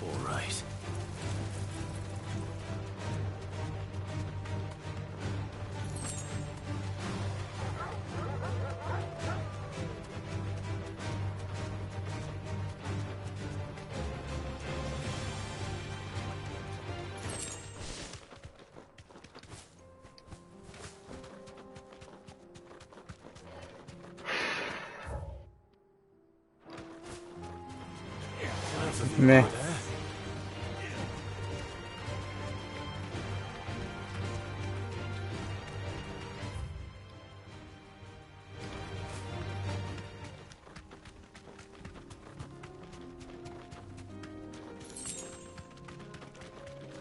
All right. Meh.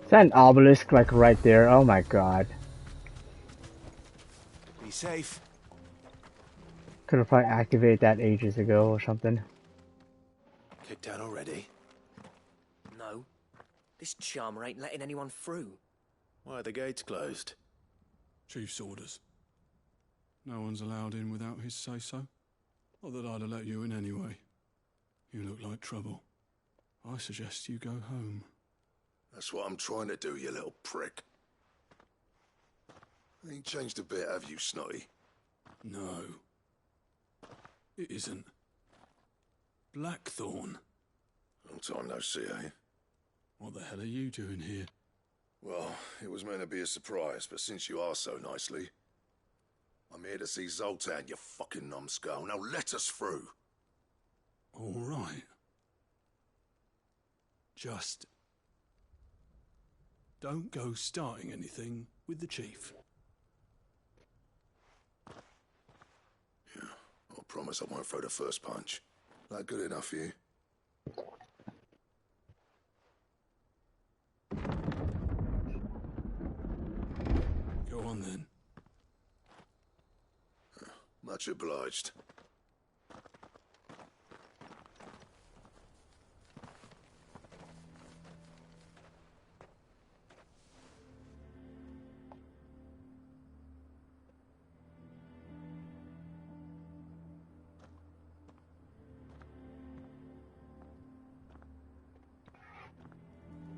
Is that an obelisk like right there? Oh my god. Be safe. Could have probably activated that ages ago or something. Kicked down already? No. This charmer ain't letting anyone through. Why are the gates closed? Chief's orders. No one's allowed in without his say-so. Not that I'd have let you in anyway. You look like trouble. I suggest you go home. That's what I'm trying to do, you little prick. Ain't changed a bit, have you, Snotty? No. It isn't. Blackthorn. Long time no see, eh? What the hell are you doing here? Well, it was meant to be a surprise, but since you are so nicely, I'm here to see Zoltan, you fucking numbskull. Now let us through. All right. Just don't go starting anything with the chief. Yeah, I promise I won't throw the first punch. That good enough for you? Go on then. Much obliged.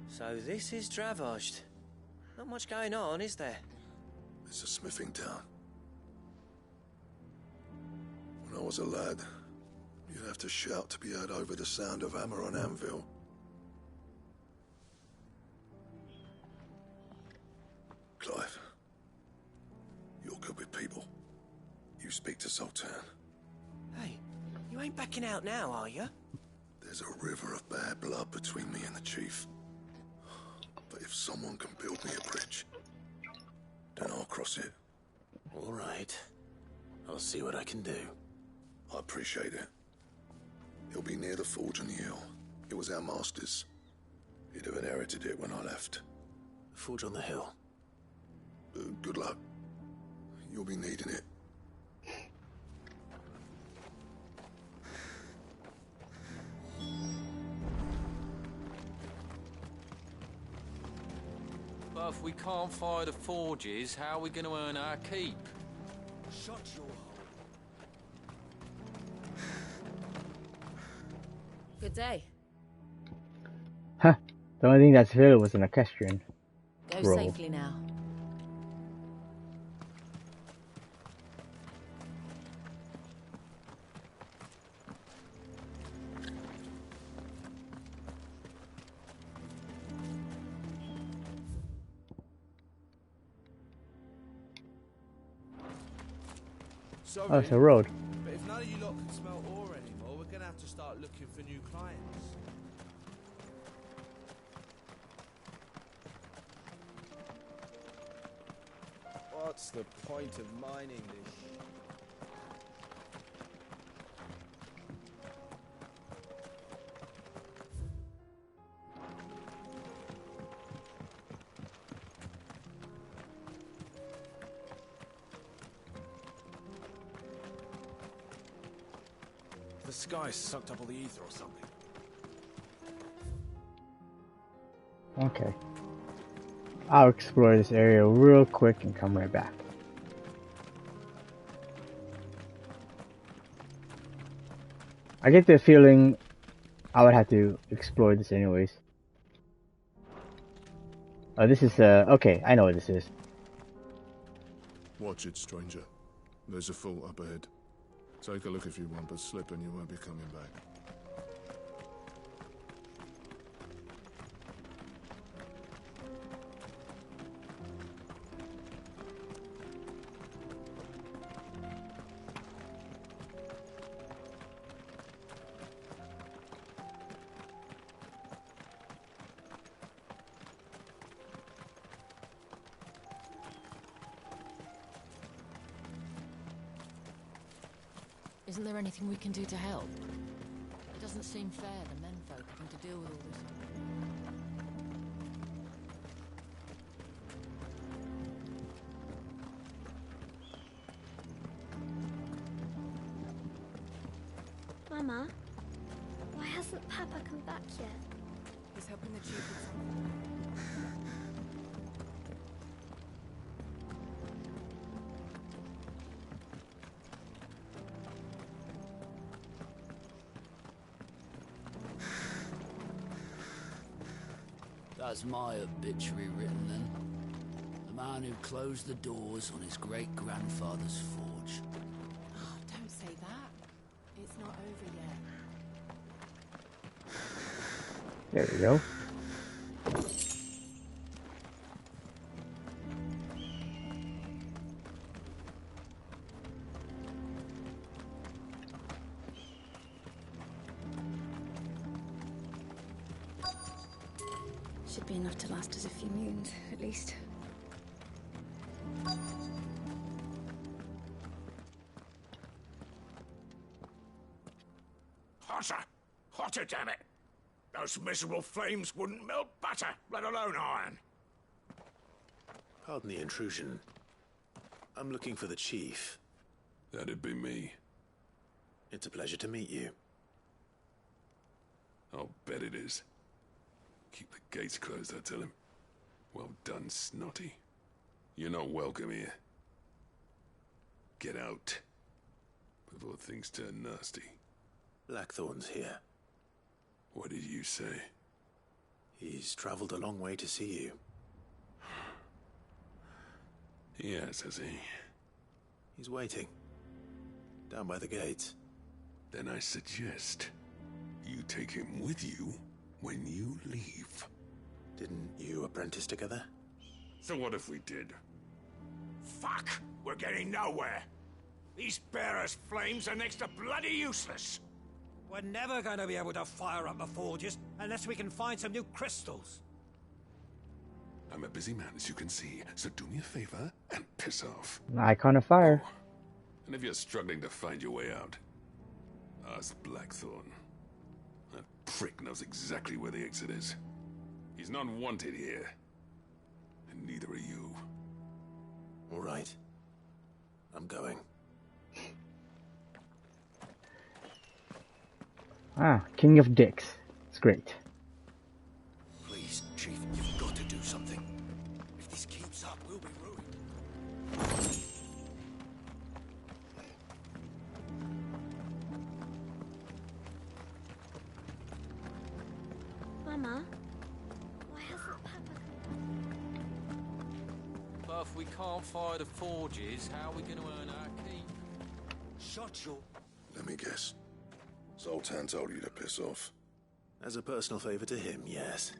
So this is Dravaged. Not much going on, is there? It's a smithing town. When I was a lad, you'd have to shout to be heard over the sound of hammer on anvil. Clive, you're good with people. You speak to Zoltan. Hey, you ain't backing out now, are you? There's a river of bad blood between me and the chief. But if someone can build me a bridge, then I'll cross it. All right. I'll see what I can do. I appreciate it. It'll be near the forge on the hill. It was our master's. He'd have inherited it when I left. The forge on the hill. Good luck. You'll be needing it. But if we can't fire the forges, how are we going to earn our keep? Shut your hole. Good day. Huh. The only thing that's available was an equestrian. Go roll. safely now. Sorry, Oh, it's a road. but if none of you lot can smell ore anymore, we're gonna have to start looking for new clients. What's the point of mining this? The sky sucked up all the ether or something. Okay. I'll explore this area real quick and come right back. I get the feeling I would have to explore this anyways. Oh, this is, okay, I know what this is. Watch it, stranger. There's a fort up ahead. Take a look if you want, but slip and you won't be coming back. Isn't there anything we can do to help? It doesn't seem fair the menfolk having to deal with all this. Mama, why hasn't Papa come back yet? He's helping the chief with something. That's my obituary written then. The man who closed the doors on his great-grandfather's forge. Oh, don't say that. It's not over yet. There we go. Should be enough to last us a few moons, at least. Hotter! Hotter, damn it! Those miserable flames wouldn't melt butter, let alone iron. Pardon the intrusion. I'm looking for the chief. That'd be me. It's a pleasure to meet you. I'll bet it is. Keep the gates closed, I tell him. Well done, Snotty. You're not welcome here. Get out. Before things turn nasty. Blackthorn's here. What did you say? He's traveled a long way to see you. Yes, has he? He's waiting. Down by the gates. Then I suggest you take him with you when you leave. Didn't you apprentice together? So what if we did? Fuck! We're getting nowhere. These bearers' flames are next to bloody useless. We're never going to be able to fire up the forges unless we can find some new crystals. I'm a busy man, as you can see, so do me a favor and piss off. Icon of fire. Oh, and if you're struggling to find your way out, ask Blackthorn. That prick knows exactly where the exit is. He's not wanted here. And neither are you. All right. I'm going. Ah, King of Dicks. It's great. Please, Chief, you've got to do something. If this keeps up, we'll be ruined. Mama, why hasn't Papa come back? But if we can't fire the forges, how are we going to earn our keep? Shut your... Let me guess. Zoltan told you to piss off. As a personal favor to him, yes.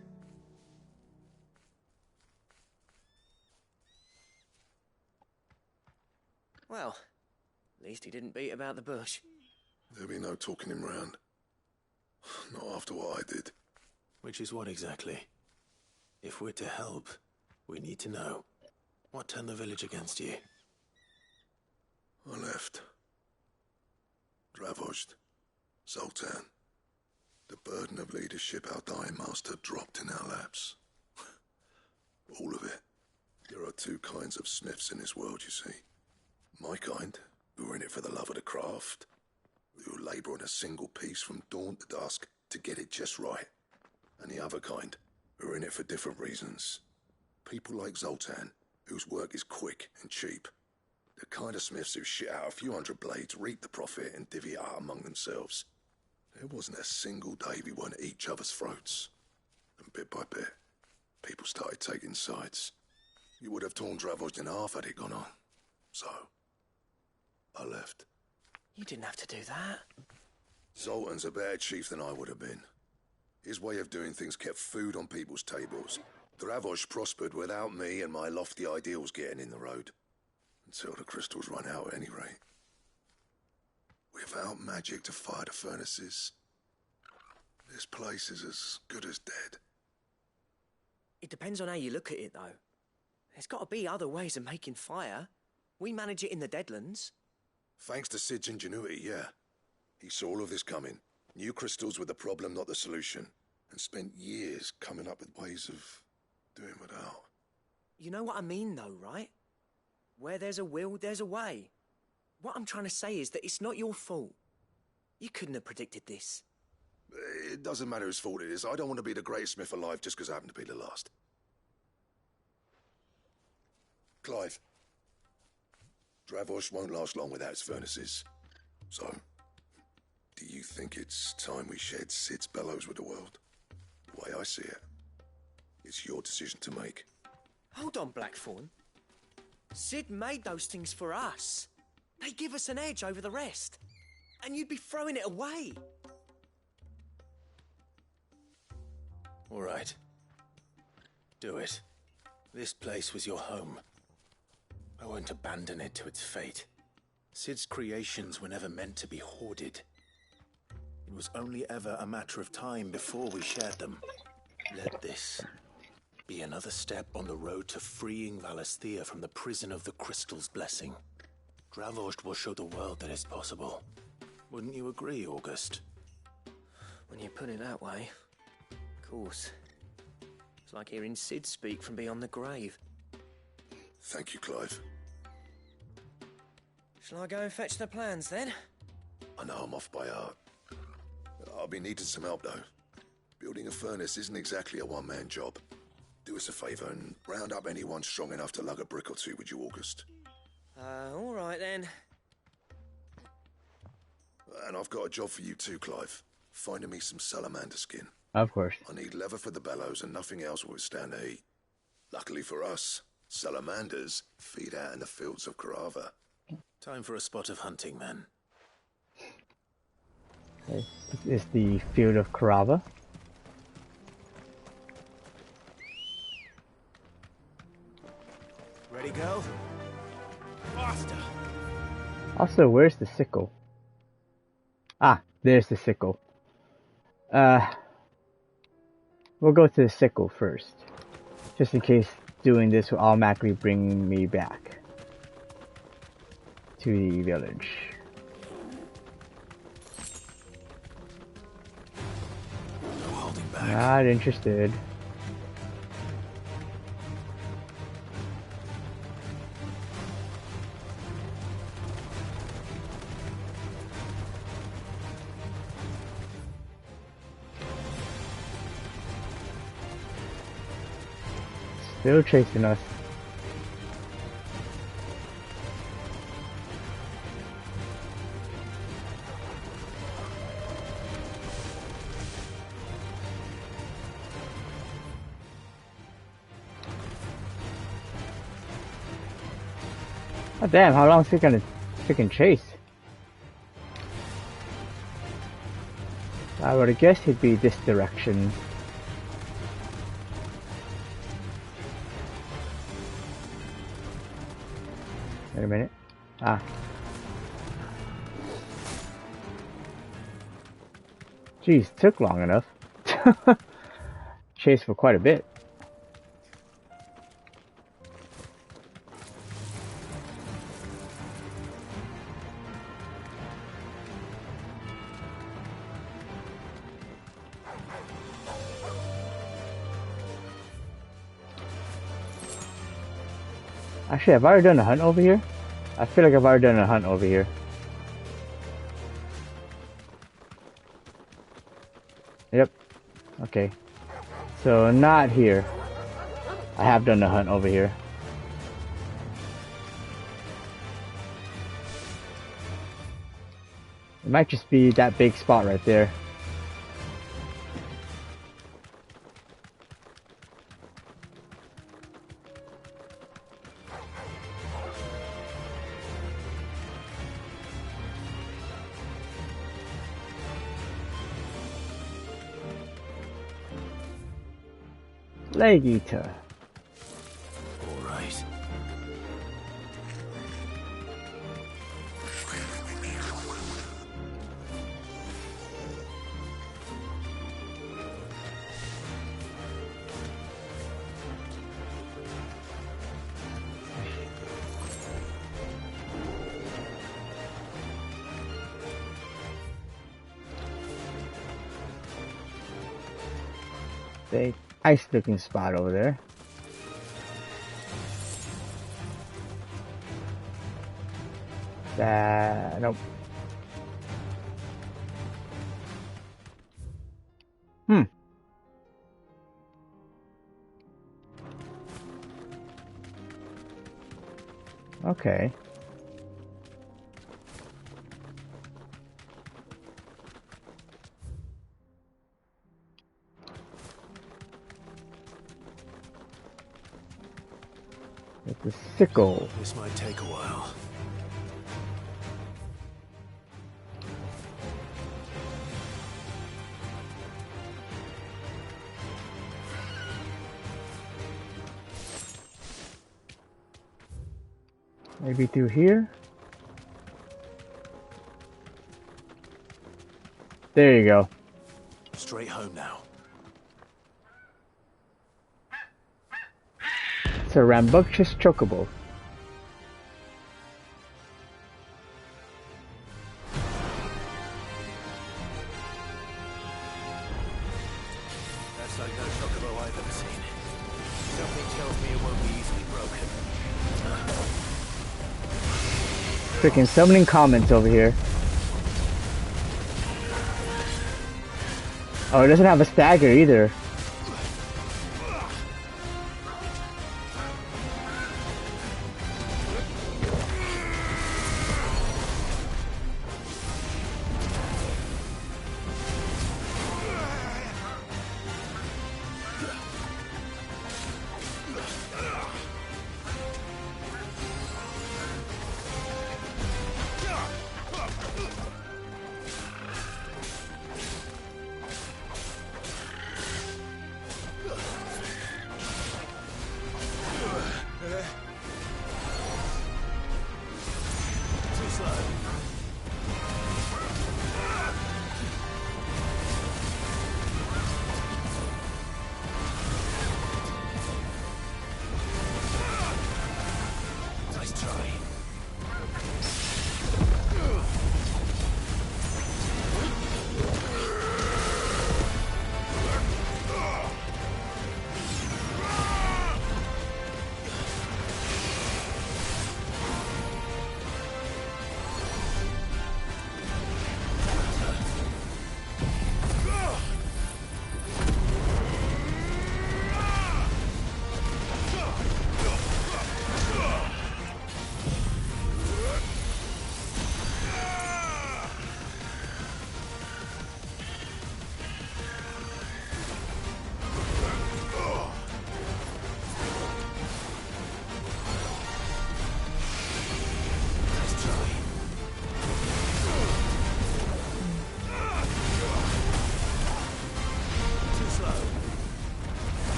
Well, at least he didn't beat about the bush. There'll be no talking him round. Not after what I did. Which is what exactly? If we're to help, we need to know. What turned the village against you? I left. Dravozd. Zoltan. The burden of leadership our dying master dropped in our laps. All of it. There are two kinds of smiths in this world, you see. My kind, who are in it for the love of the craft, who labour on a single piece from dawn to dusk to get it just right. And the other kind, who are in it for different reasons. People like Zoltan, whose work is quick and cheap. The kind of smiths who shit out a few hundred blades, reap the profit, and divvy it out among themselves. There wasn't a single day we weren't at each other's throats. And bit by bit, people started taking sides. You would have torn Dravost in half had it gone on. So, I left. You didn't have to do that. Zoltan's a better chief than I would have been. His way of doing things kept food on people's tables. Dravost prospered without me and my lofty ideals getting in the road. Until the crystals run out at any rate. Without magic to fire the furnaces, this place is as good as dead. It depends on how you look at it, though. There's got to be other ways of making fire. We manage it in the Deadlands. Thanks to Sid's ingenuity, yeah. He saw all of this coming. Knew crystals were the problem, not the solution. And spent years coming up with ways of doing without. You know what I mean, though, right? Where there's a will, there's a way. What I'm trying to say is that it's not your fault. You couldn't have predicted this. It doesn't matter whose fault it is. I don't want to be the greatest smith alive just because I happen to be the last. Clive. Dravost won't last long without its furnaces. So, do you think it's time we shared Sid's bellows with the world? The way I see it, it's your decision to make. Hold on, Blackthorn. Sid made those things for us. They give us an edge over the rest. And you'd be throwing it away. All right. Do it. This place was your home. I won't abandon it to its fate. Sid's creations were never meant to be hoarded. It was only ever a matter of time before we shared them. Let this be another step on the road to freeing Valisthea from the prison of the Crystal's blessing. Dravost will show the world that it's possible. Wouldn't you agree, August? When you put it that way, of course. It's like hearing Sid speak from beyond the grave. Thank you, Clive. Shall I go and fetch the plans, then? I know I'm off by heart. I'll be needing some help, though. Building a furnace isn't exactly a one-man job. Do us a favour and round up anyone strong enough to lug a brick or two, would you, August? All right, then. And I've got a job for you too, Clive. Finding me some salamander skin. Of course. I need leather for the bellows and nothing else will withstand the heat. Luckily for us, salamanders feed out in the fields of Carava. Time for a spot of hunting, man. Okay. This is the field of Carava. Ready, go? Faster! Also, where's the sickle? Ah, there's the sickle. We'll go to the sickle first. Just in case doing this will automatically bring me back to the village. No holding back. Not interested. Still chasing us. Oh damn, how long is it gonna freaking chase? I would have guessed he'd be this direction. Wait a minute. Ah. Jeez, took long enough. Chased for quite a bit. Actually, have I already done a hunt over here? I feel like I've already done a hunt over here. Yep. Okay. So, not here. I have done the hunt over here. It might just be that big spot right there. Leg eater. All right. Big nice looking spot over there. Nope. Okay. It's a sickle. This might take a while. Maybe through here? There you go. Straight home now. It's a rambunctious chocobo. That's like no chocobo I've ever seen. Something tells me it won't be easily broken. Freaking summoning comments over here. Oh, it doesn't have a stagger either.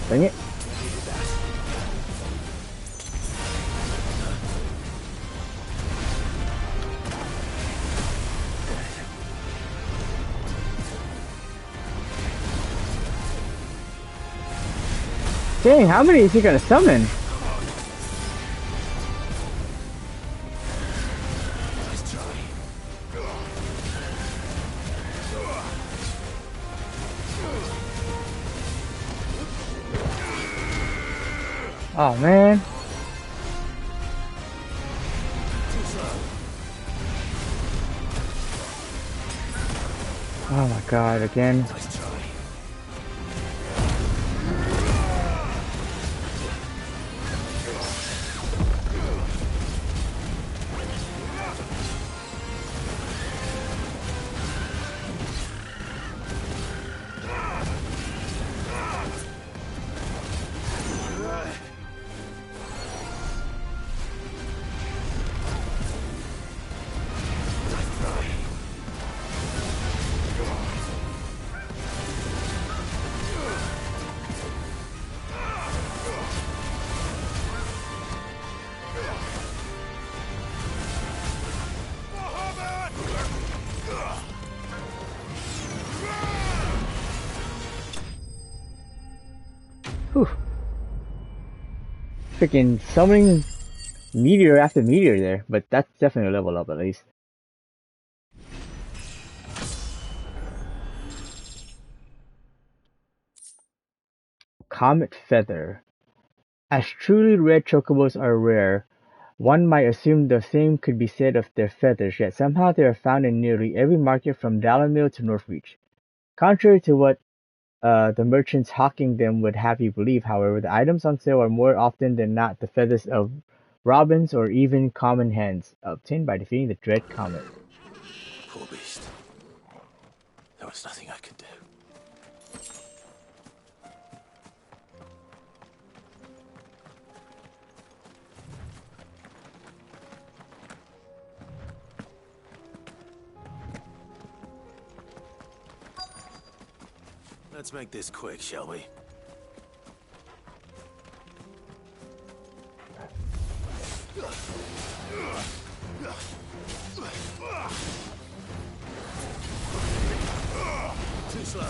Dang it. Dang, how many is he gonna summon? Oh man. Oh my god, again. freaking summoning meteor after meteor there, but that's definitely a level up at least. Comet Feather. As truly red chocobos are rare, one might assume the same could be said of their feathers, yet somehow they are found in nearly every market from Dalamil to Northreach. Contrary to what the merchants hawking them would have you believe, however, the items on sale are more often than not the feathers of robins or even common hens, obtained by defeating the dread comet. Poor beast. There was nothing I could do. Let's make this quick, shall we? Too slow.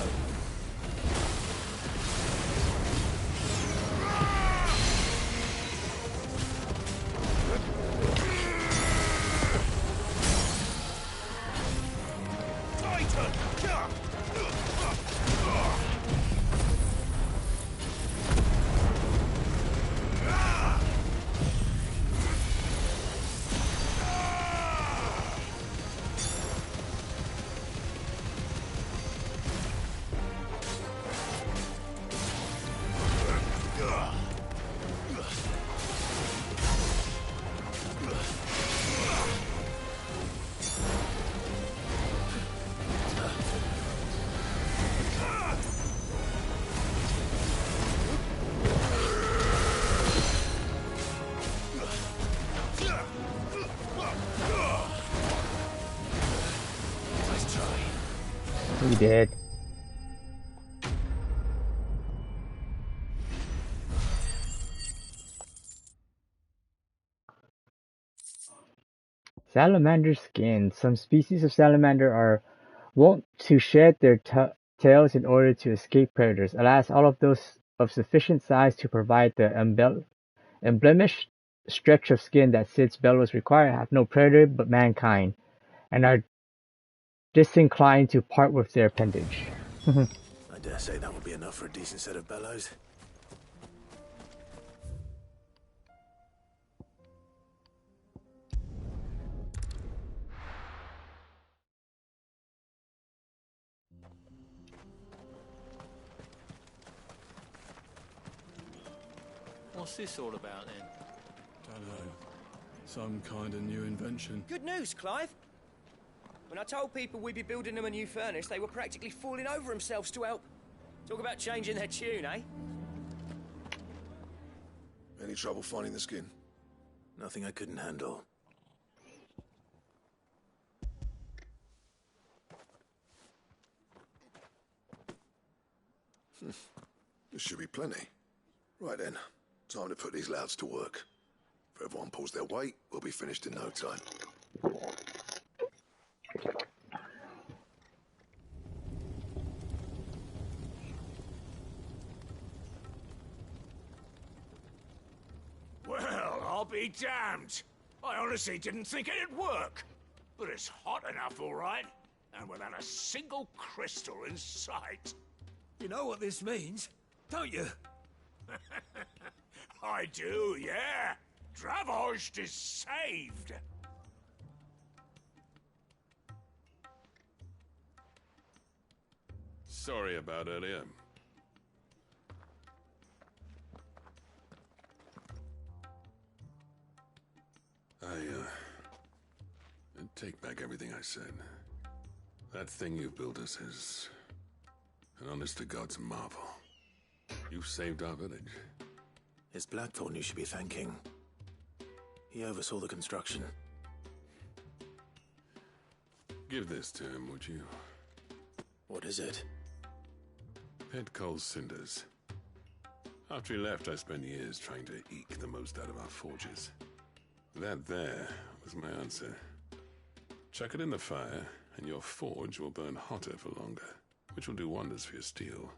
He did. Salamander skin. Some species of salamander are wont to shed their tails in order to escape predators. Alas, all of those of sufficient size to provide the emblemished stretch of skin that Cid's bellows require have no predator but mankind, and are disinclined to part with their appendage. I dare say that would be enough for a decent set of bellows. What's this all about then? Dunno. Some kind of new invention. Good news, Clive. When I told people we'd be building them a new furnace, they were practically falling over themselves to help. Talk about changing their tune, eh? Any trouble finding the skin? Nothing I couldn't handle. There should be plenty. Right then, time to put these louds to work. If everyone pulls their weight, we'll be finished in no time. Well, I'll be damned. I honestly didn't think it'd work. But it's hot enough, all right. And without a single crystal in sight. You know what this means, don't you? I do, yeah. Dravost is saved. Sorry about earlier. I take back everything I said. That thing you built us is an honest-to-God's marvel. You saved our village. It's Blackthorn you should be thanking. He oversaw the construction. Give this to him, would you? What is it? Head Cole's cinders. After he left, I spent years trying to eke the most out of our forges. That there was my answer. Chuck it in the fire, and your forge will burn hotter for longer, which will do wonders for your steel.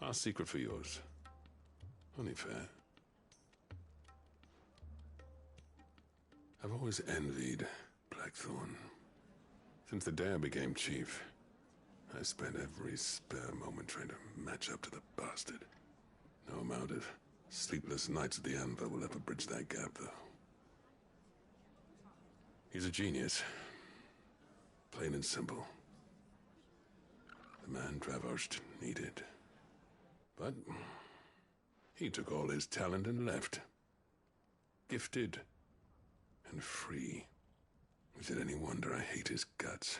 Our secret for yours. Only fair. I've always envied Blackthorn. Since the day I became chief, I spent every spare moment trying to match up to the bastard. No amount of sleepless nights at the Anvil will ever bridge that gap, though. He's a genius. Plain and simple. The man Dravosht needed. But he took all his talent and left. Gifted and free. Is it any wonder I hate his guts?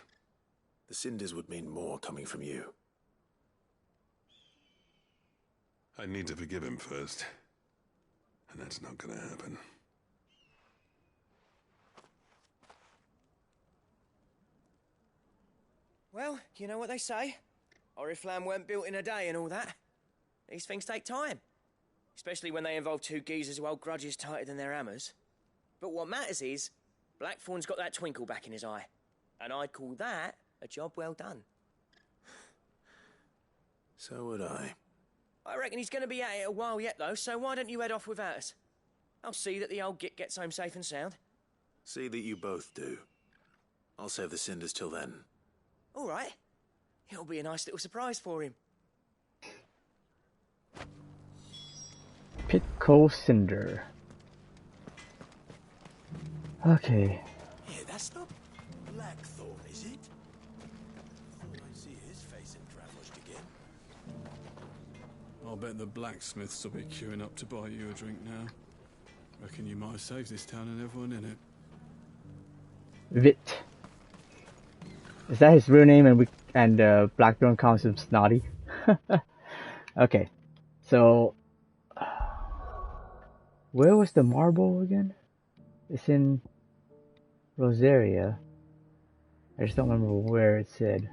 The cinders would mean more coming from you. I need to forgive him first. And that's not gonna happen. Well, you know what they say. Oriflamme weren't built in a day and all that. These things take time. Especially when they involve two geezers who hold grudges tighter than their hammers. But what matters is, Blackthorn's got that twinkle back in his eye. And I'd call that a job well done. So would I. I reckon he's going to be at it a while yet, though, so why don't you head off without us? I'll see that the old git gets home safe and sound. See that you both do. I'll save the cinders till then. All right. It'll be a nice little surprise for him. Pitco Cinder. Okay. Yeah, that's not Blackthorn, is it? Thought I'd see his face in Dravosht again. I'll bet the blacksmiths will be queuing up to buy you a drink now. Reckon you might have saved this town and everyone in it. Vit. Is that his real name? And Blackthorn calls him Snotty. Okay, so where was the marble again? It's in Rosaria. I just don't remember where it said.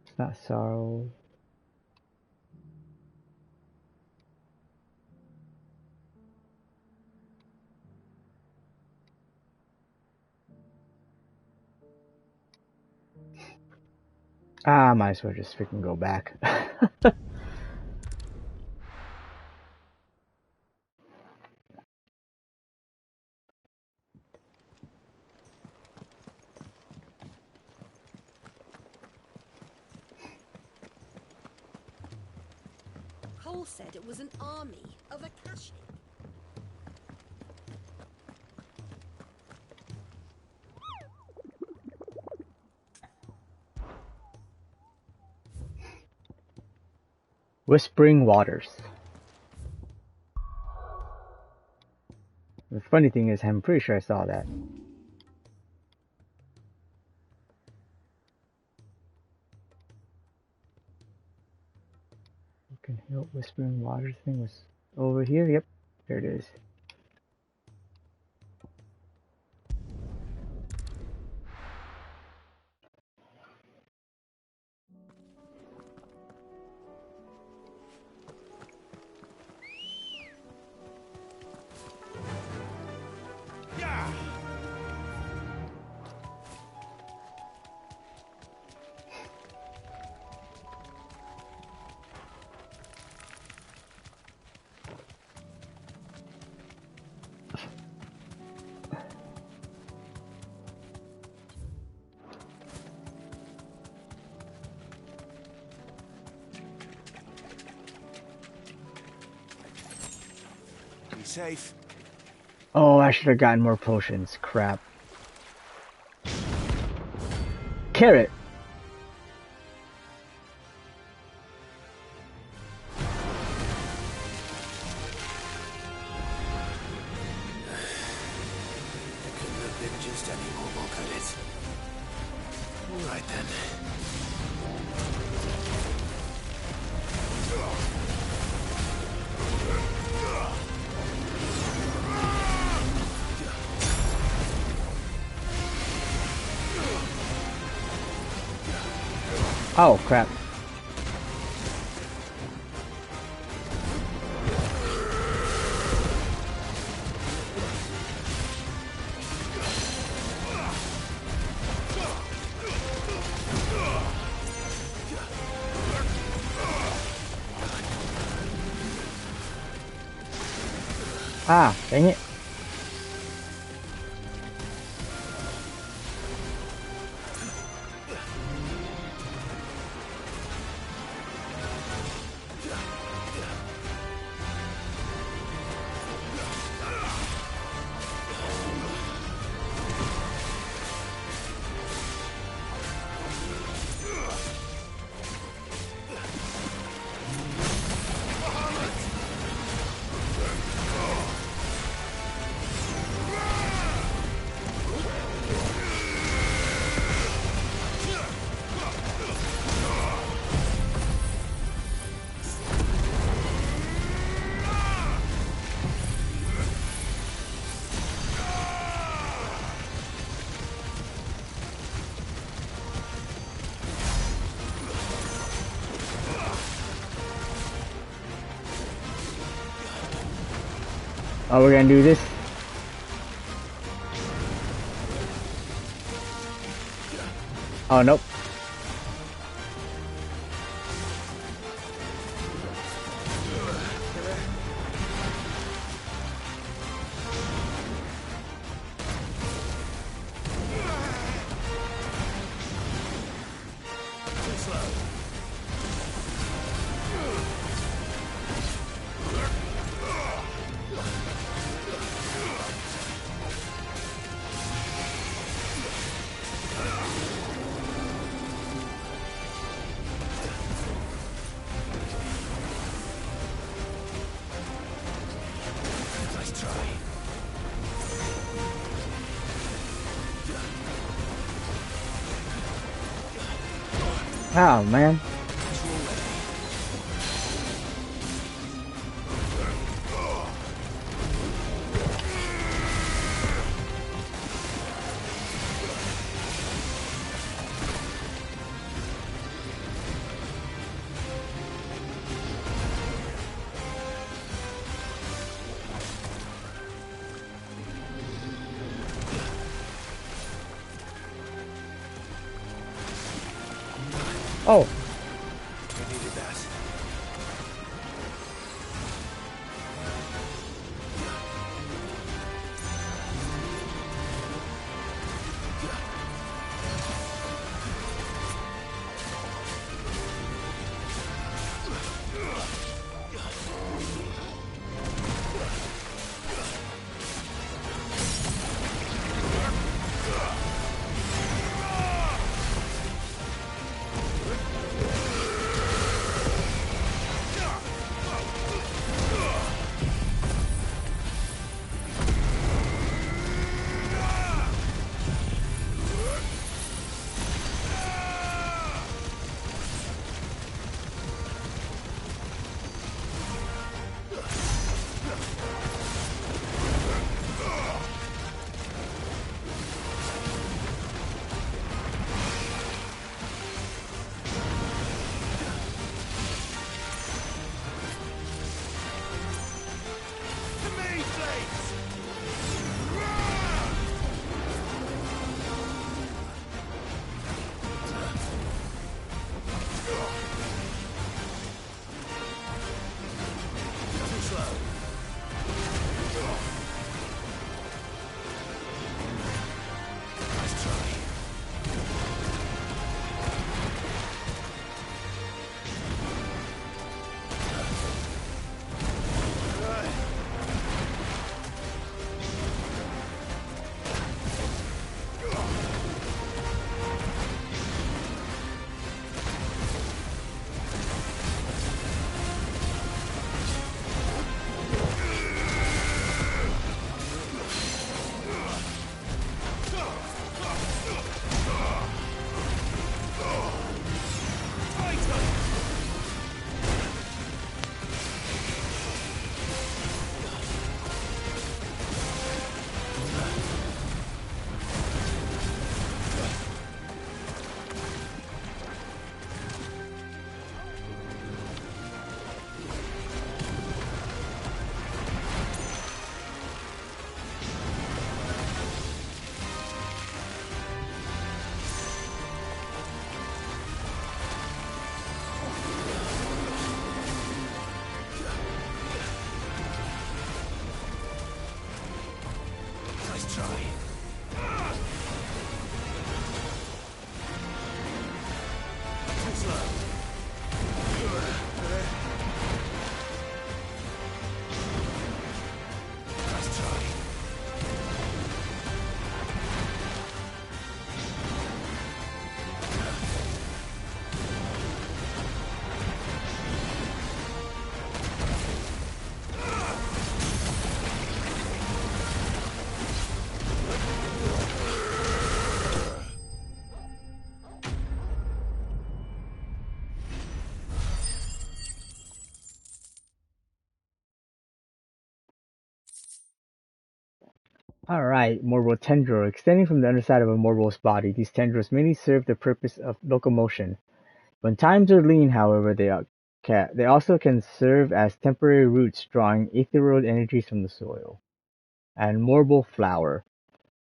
It's not Sorrow. I might as well just freaking go back. Cole said it was an army of Akashi. Whispering Waters. The funny thing is, I'm pretty sure I saw that. Broken Hill Whispering Waters thing was over here. Yep, there it is. Safe. Oh, I should have gotten more potions. Crap. Carrot. Couldn't have been just any more, could it? All right then. Oh, crap. Ah, dang it. Oh, we're gonna do this. Oh, nope. Oh, man. Oh. I needed that. try. Too slow. Let's try. Alright, Morbol tendril. Extending from the underside of a Morbol's body, these tendrils mainly serve the purpose of locomotion. When times are lean, however, they also can serve as temporary roots drawing ethereal energies from the soil. And Morbol flower.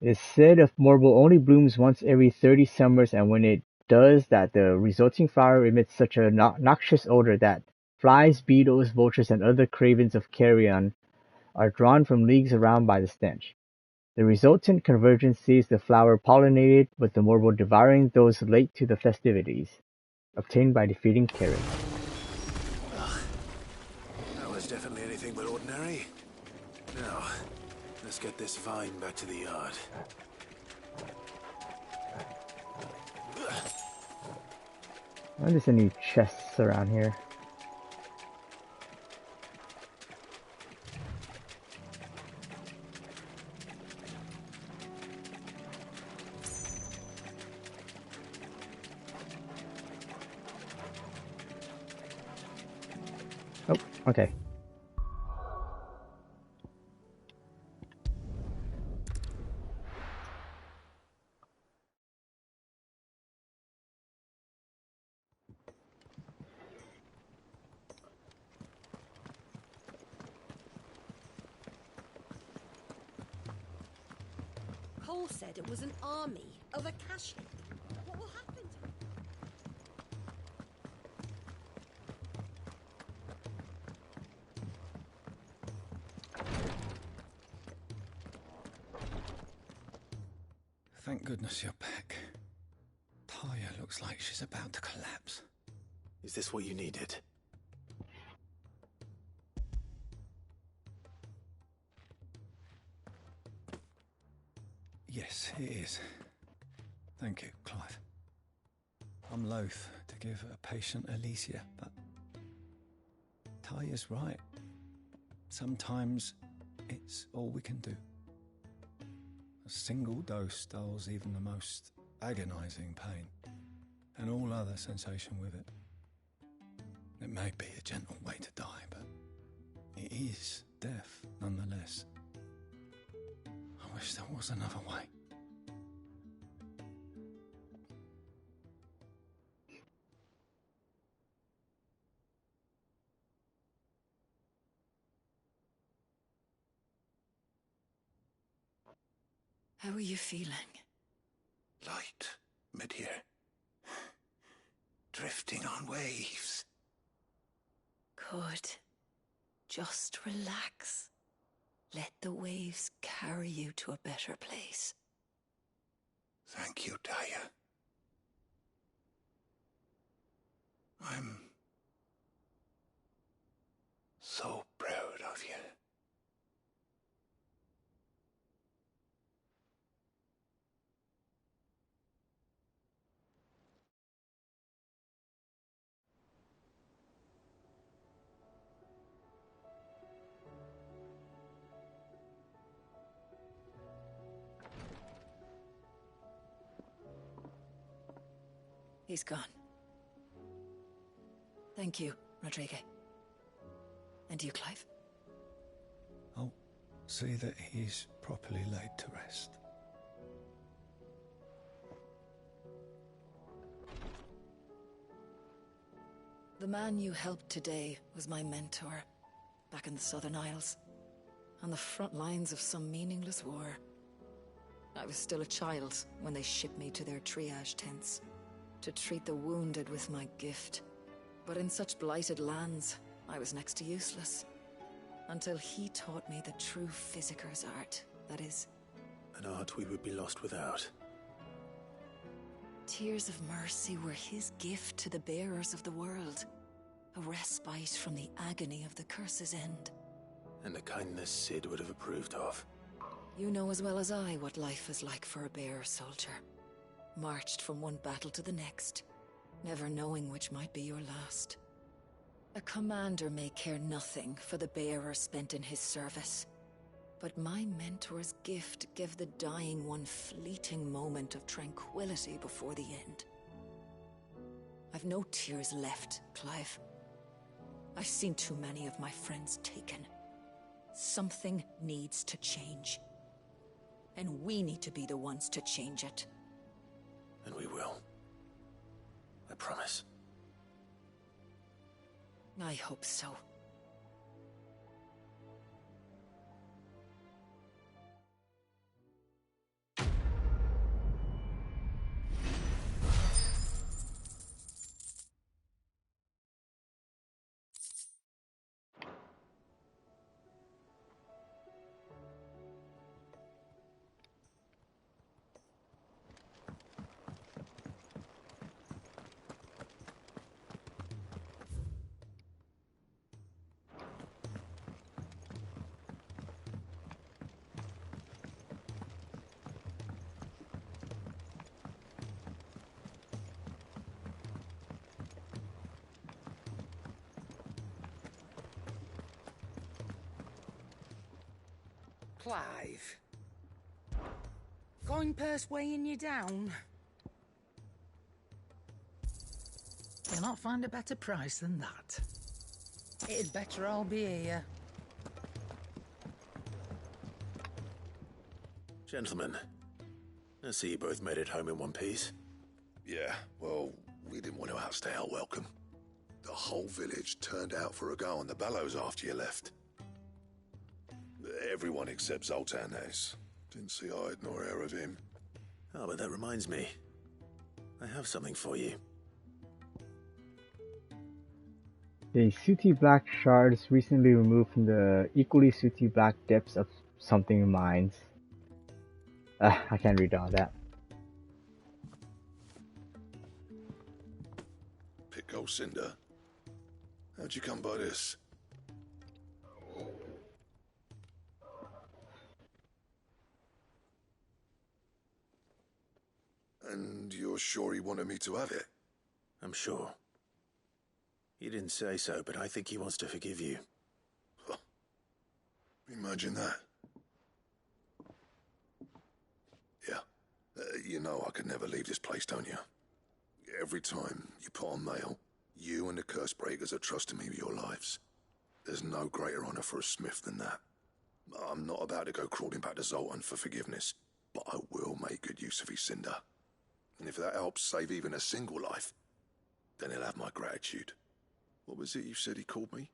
It is said if Morbol only blooms once every 30 summers, and when it does that, the resulting flower emits such a noxious odor that flies, beetles, vultures, and other cravens of carrion are drawn from leagues around by the stench. The resultant convergence sees the flower pollinated, with the Morbol devouring those late to the festivities, obtained by defeating carrion. Ugh. That was definitely anything but ordinary. Now, let's get this vine back to the yard. I wonder if there's any chests around here. Oh, okay. Cole said it was an army of Akashi. What will happen to him? Thank goodness you're back. Taya looks like she's about to collapse. Is this what you needed? Yes, it is. Thank you, Clive. I'm loath to give a patient Alicia, but Taya's right. Sometimes it's all we can do. A single dose dulls even the most agonizing pain, and all other sensation with it. It may be a gentle way to die, but it is death nonetheless. I wish there was another way. How are you feeling? Light, mid-here. Drifting on waves. Good. Just relax. Let the waves carry you to a better place. Thank you, Taya. I'm so proud of you. He's gone. Thank you, Rodrigo. And you, Clive? I'll see that he's properly laid to rest. The man you helped today was my mentor, back in the Southern Isles, on the front lines of some meaningless war. I was still a child when they shipped me to their triage tents, to treat the wounded with my gift. But in such blighted lands, I was next to useless. Until he taught me the true physicker's art, that is. an art we would be lost without. Tears of mercy were his gift to the bearers of the world. A respite from the agony of the curse's end. And a kindness Sid would have approved of. You know as well as I what life is like for a bearer soldier. Marched from one battle to the next, never knowing which might be your last. A commander may care nothing for the bearer spent in his service. But my mentor's gift gave the dying one fleeting moment of tranquility before the end. I've no tears left, Clive. I've seen too many of my friends taken. Something needs to change. And we need to be the ones to change it. And we will. I promise. I hope so. Clive. Coin purse weighing you down? You'll not find a better price than that. It'd better all be here. Gentlemen, I see you both made it home in one piece. Yeah, well, we didn't want to outstay our welcome. The whole village turned out for a go on the bellows after you left. Everyone except Zoltan has. Didn't see hide nor hair of him. Oh, but that reminds me. I have something for you. The sooty black shards recently removed from the equally sooty black depths of something mines. I can't read all that. Pico Cinder. How'd you come by this? And you're sure he wanted me to have it? I'm sure. He didn't say so, but I think he wants to forgive you. Huh. Imagine that. Yeah. You know I could never leave this place, don't you? Every time you put on mail, you and the curse breakers are trusting me with your lives. There's no greater honor for a smith than that. I'm not about to go crawling back to Zoltan for forgiveness, but I will make good use of his cinder. And if that helps save even a single life, then he'll have my gratitude. What was it you said he called me?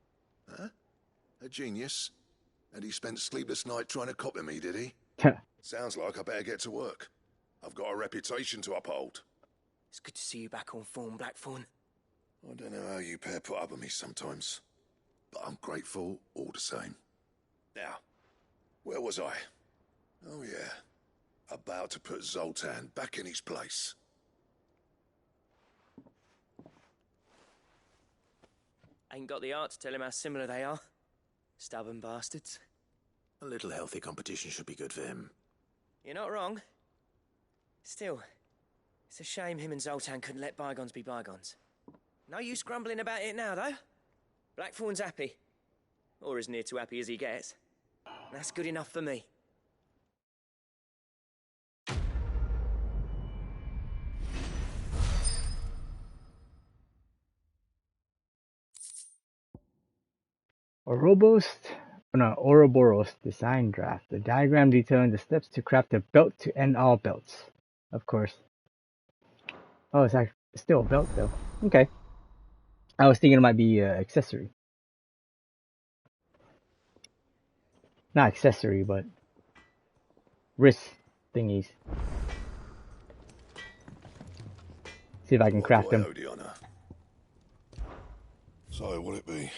Huh? A genius? And he spent sleepless night trying to copy me, did he? Sounds like I better get to work. I've got a reputation to uphold. It's good to see you back on form, Blackthorn. I don't know how you pair put up with me sometimes, but I'm grateful all the same. Now, where was I? Oh yeah, about to put Zoltan back in his place. Ain't got the art to tell him how similar they are. Stubborn bastards. A little healthy competition should be good for him. You're not wrong. Still, it's a shame him and Zoltan couldn't let bygones be bygones. No use grumbling about it now, though. Blackthorn's happy. Or as near to happy as he gets. That's good enough for me. Ouroboros design draft. The diagram detailing the steps to craft a belt to end all belts. Of course. Oh, it's actually still a belt though. Okay. I was thinking it might be an accessory. Not accessory, but wrist thingies. See if I can craft them. So, will it be?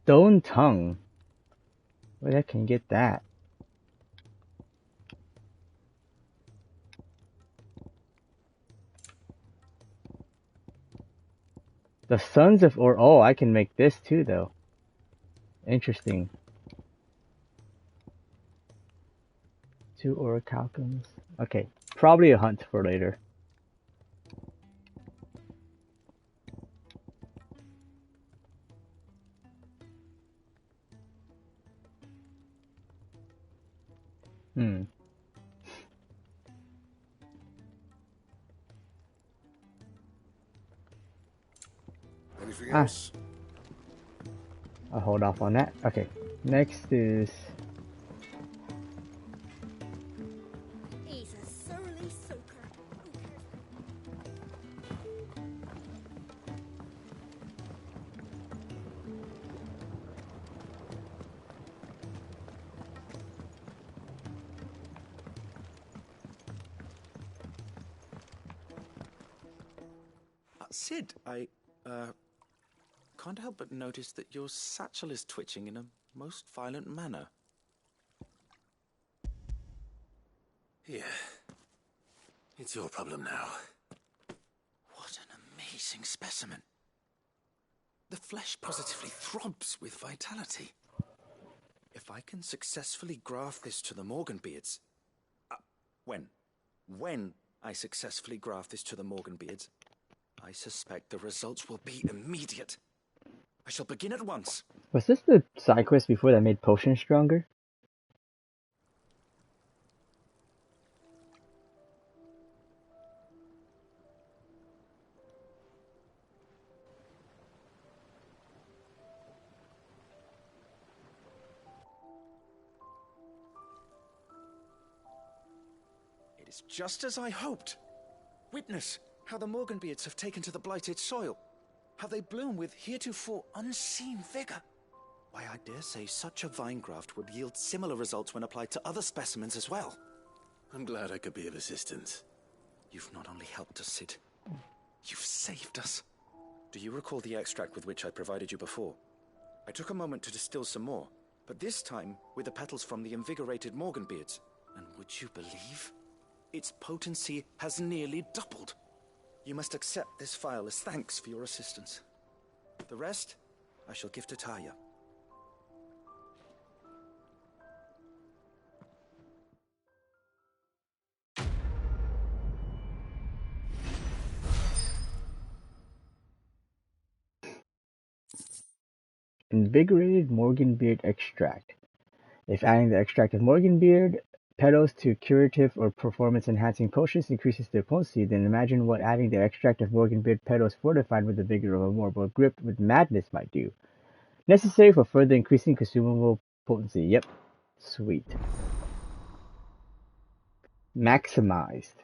Stone tongue. Where the heck can you get that? The Sons of Or. Oh, I can make this too, though. Interesting. 2 orichalcums. Okay, probably a hunt for later. Anything else? I'll hold off on that. Okay, next is... He's a surly soaker. Sid, I can't help but notice that your satchel is twitching in a most violent manner. Yeah. It's your problem now. What an amazing specimen. The flesh positively throbs with vitality. If I can successfully graft this to the Morganbeards... When I successfully graft this to the Morganbeards, I suspect the results will be immediate. I shall begin at once. Was this the side quest before that made potions stronger? It is just as I hoped. Witness how the Morganbeards have taken to the blighted soil. How they bloom with heretofore unseen vigor. Why, I dare say such a vine graft would yield similar results when applied to other specimens as well. I'm glad I could be of assistance. You've not only helped us, Sid, you've saved us. Do you recall the extract with which I provided you before? I took a moment to distill some more, but this time with the petals from the invigorated Morganbeards. And would you believe? Its potency has nearly doubled. You must accept this file as thanks for your assistance. The rest, I shall give to Taya. Invigorated Morganbeard extract. If adding the extract of Morganbeard petals to curative or performance-enhancing potions increases their potency, then imagine what adding the extract of Morganbeard petals fortified with the vigor of a mortal gripped with madness might do. Necessary for further increasing consumable potency. Yep. Sweet. Maximized.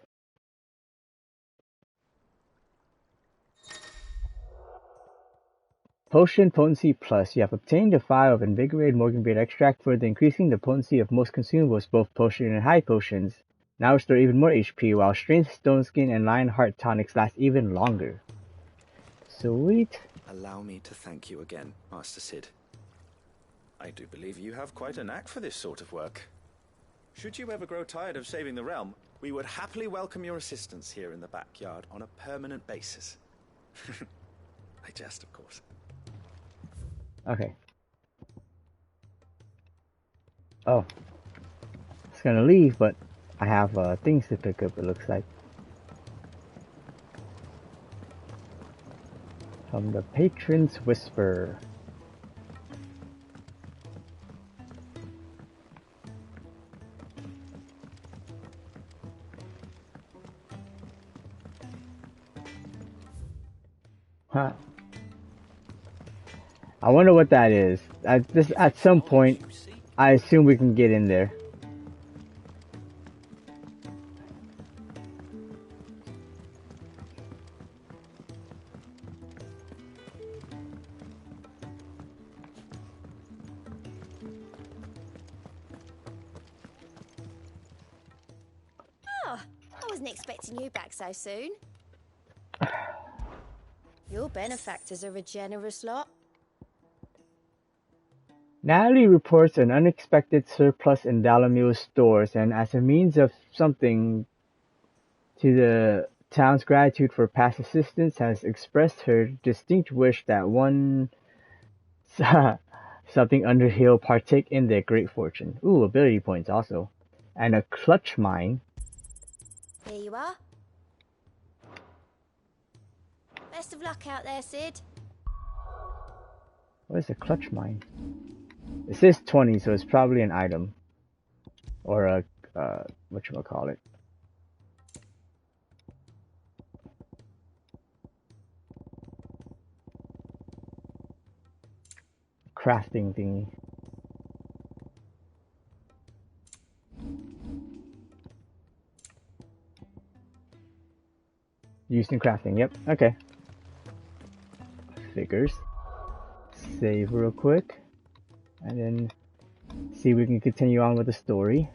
Potion Potency Plus. You have obtained a file of Invigorated Morganbeard extract, further increasing the potency of most consumables, both potion and high potions. Now restore even more HP, while Strength, Stone Skin, and Lion Heart tonics last even longer. Sweet. Allow me to thank you again, Master Sid. I do believe you have quite a knack for this sort of work. Should you ever grow tired of saving the realm, we would happily welcome your assistance here in the backyard on a permanent basis. I jest, of course. Okay. Oh. I was gonna leave, but I have things to pick up, it looks like. From the Patron's Whisper. Huh. I wonder what that is. At some point, I assume we can get in there. Oh, I wasn't expecting you back so soon. Your benefactors are a generous lot. Natalie reports an unexpected surplus in Dalamio's stores, and as a means of something to the town's gratitude for past assistance, has expressed her distinct wish that one something Underhill partake in their great fortune. Ooh, ability points also. And a clutch mine. Here you are. Best of luck out there, Sid. What is a clutch mine? It says 20, so it's probably an item. Or a, whatchamacallit. Crafting thingy. Used in crafting, yep, okay. Figures. Save real quick. And then see if we can continue on with the story.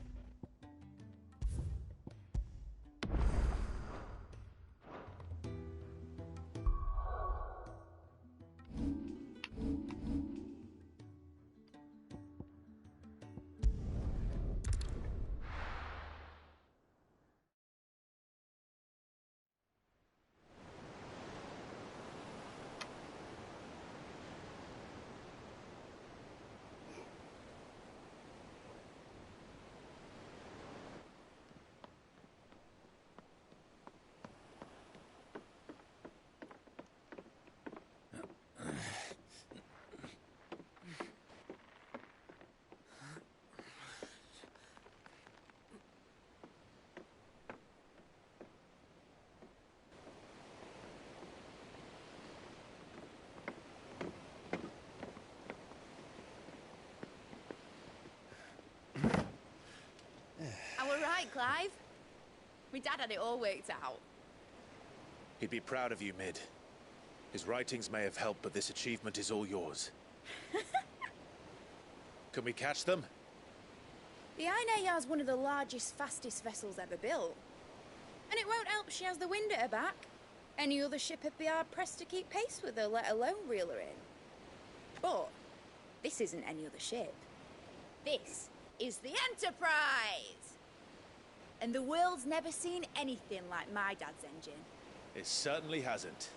Right, Clive? My dad had it all worked out. He'd be proud of you, Mid. His writings may have helped, but this achievement is all yours. Can we catch them? The Ainaya is one of the largest, fastest vessels ever built. And it won't help she has the wind at her back. Any other ship would be hard-pressed to keep pace with her, let alone reel her in. But this isn't any other ship. This is the Enterprise! And the world's never seen anything like my dad's engine. It certainly hasn't.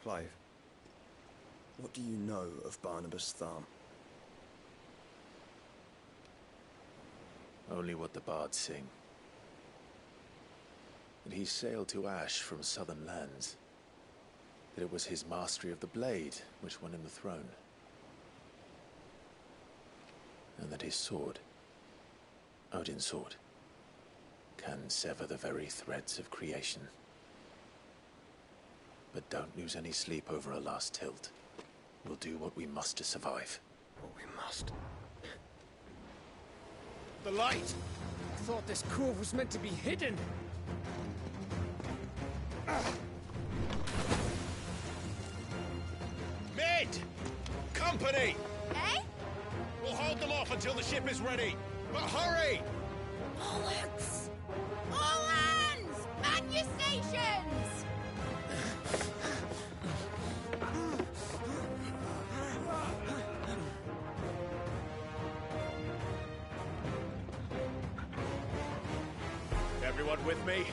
Clive, what do you know of Barnabas Thumb? Only what the bards sing. That he sailed to Ash from southern lands. That it was his mastery of the blade which won him the throne. And that his sword, Odin's sword, can sever the very threads of creation. But don't lose any sleep over a last tilt. We'll do what we must to survive. What we must. The light! I thought this cove was meant to be hidden. Mid! Company! Eh? We'll hold them off until the ship is ready. But hurry! Bollocks! All hands! Man your stations! Everyone with me?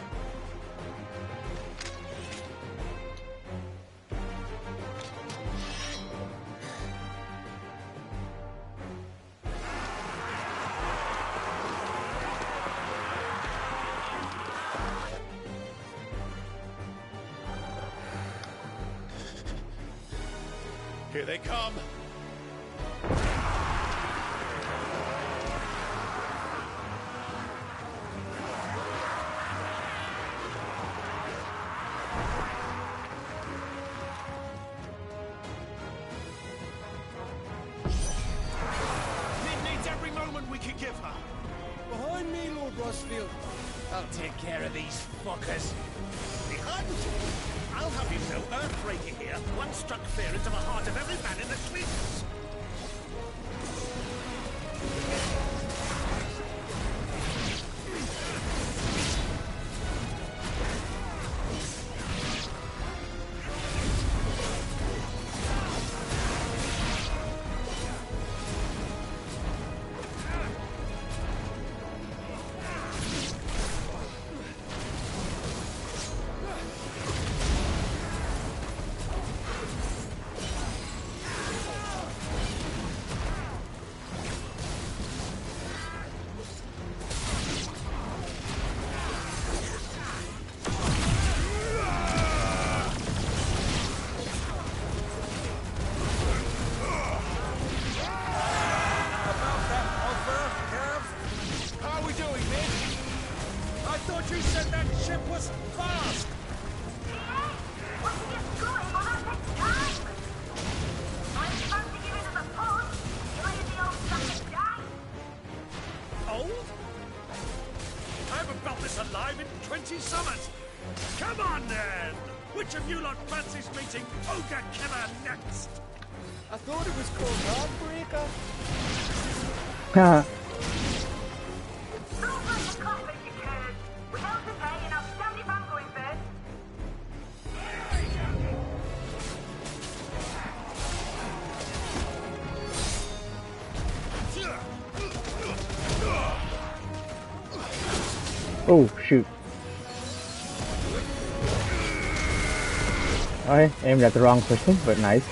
Here they come. Mid needs every moment we can give her. Behind me, Lord Rosfield. I'll take care of these fuckers. Behind you? I'll have you know Earthbreaker here once struck fear into the heart of every man in the streets. thought you said that ship was fast! Old? I haven't felt this alive in 20 summers! Come on then! Which of you lot fancies meeting Ogre Killer next? I thought it was called Heartbreaker. Haha. Oh, shoot. I aimed at the wrong person, but nice.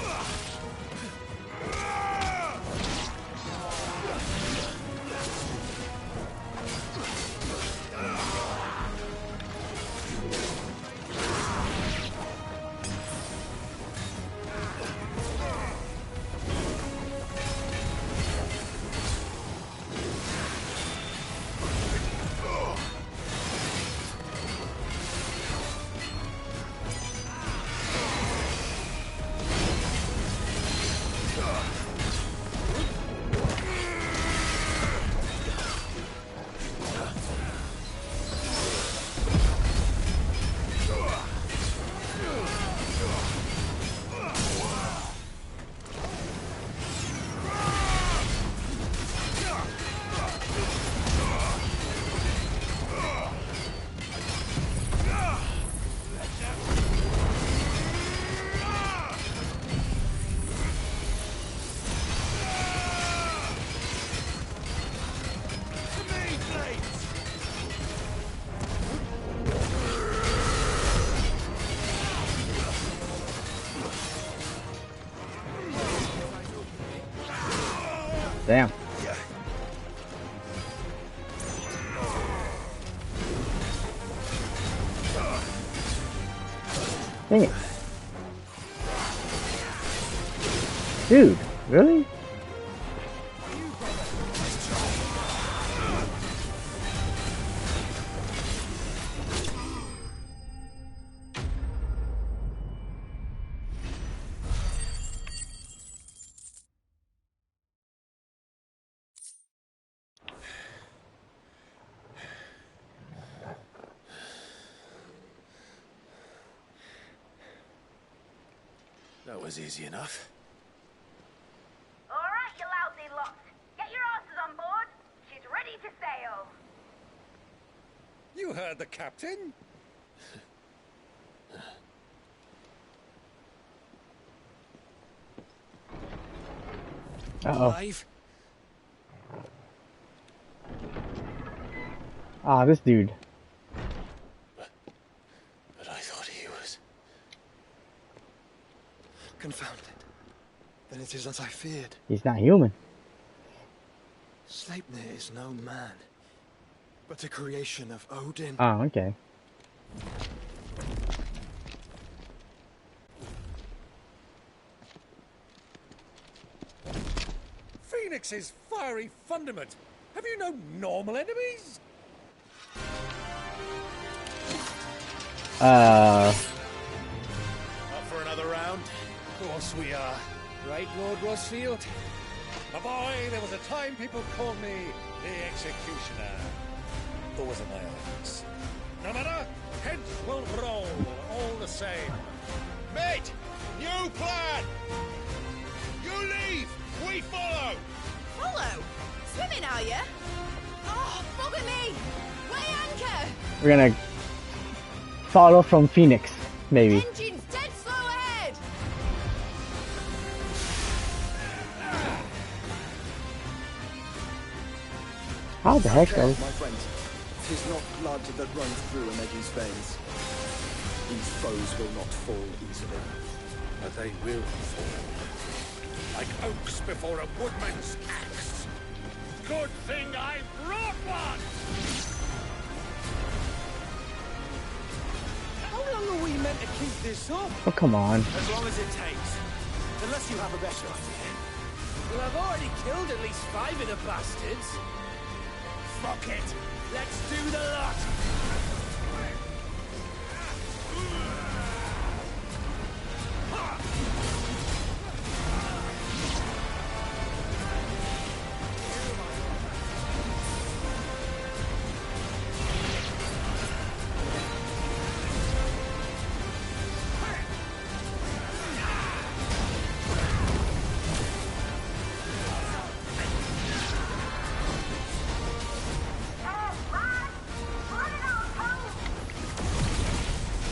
Damn. Dang it. Dude, really? That was easy enough. All right, you lousy lot. Get your asses on board. She's ready to sail. You heard the captain? Uh-oh. Alive? Ah, this dude. But I thought he was... Confounded. Then it is as I feared. He's not human. Sleipnir is no man, but a creation of Odin. Oh, okay. Phoenix's fiery fundament. Have you no normal enemies? Up for another round? Of course we are. Right, Lord Rosfield? My boy, there was a time people called me the Executioner. Or was it my eyes? No matter, heads will roll all the same. Mate, new plan! You leave, we follow! Follow? Swimming, are you? Oh, bugger me! Weigh anchor! We're gonna follow from Phoenix, maybe. Engine's dead slow ahead! How the heck Care, are my friends. 'Tis not blood that runs through a Negi's veins. These foes will not fall easily. But they will fall. Like oaks before a woodman's axe. Good thing I brought one! How long are we meant to keep this up? Oh, come on. As long as it takes. Unless you have a better idea. Well, I've already killed at least 5 of the bastards. Fuck it. Let's do the lot.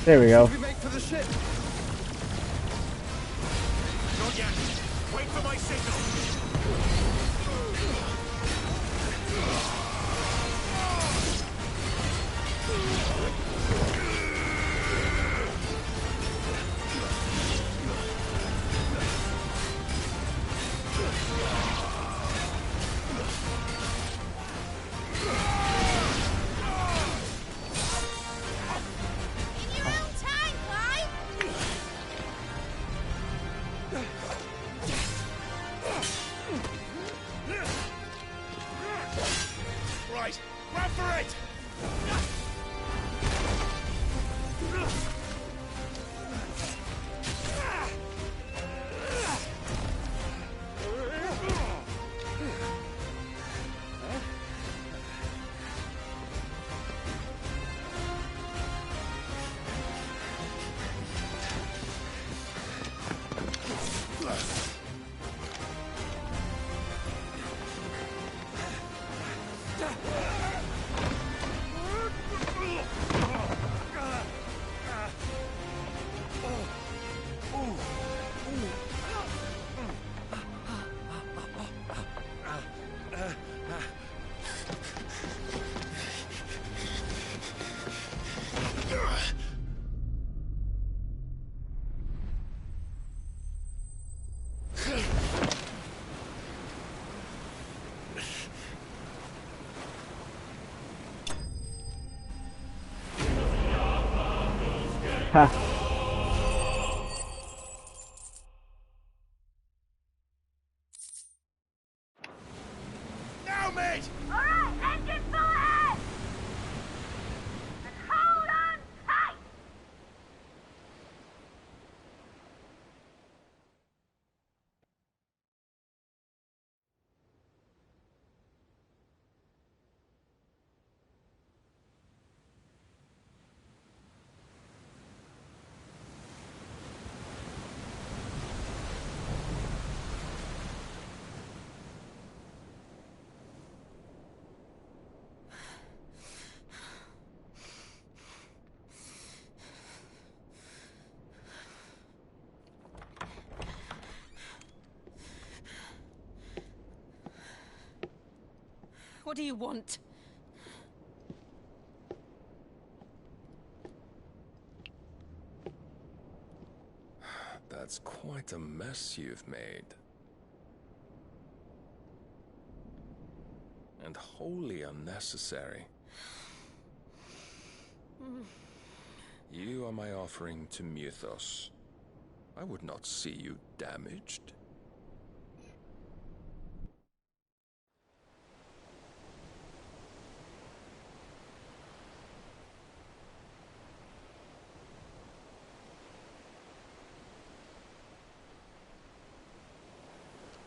There we go. We make for the ship. Not yet. Wait for my signal. Right, run for it! Ha. Now, mate! Alright, engine full ahead! And hold on tight! What do you want? That's quite a mess you've made. And wholly unnecessary. You are my offering to Mythos. I would not see you damaged.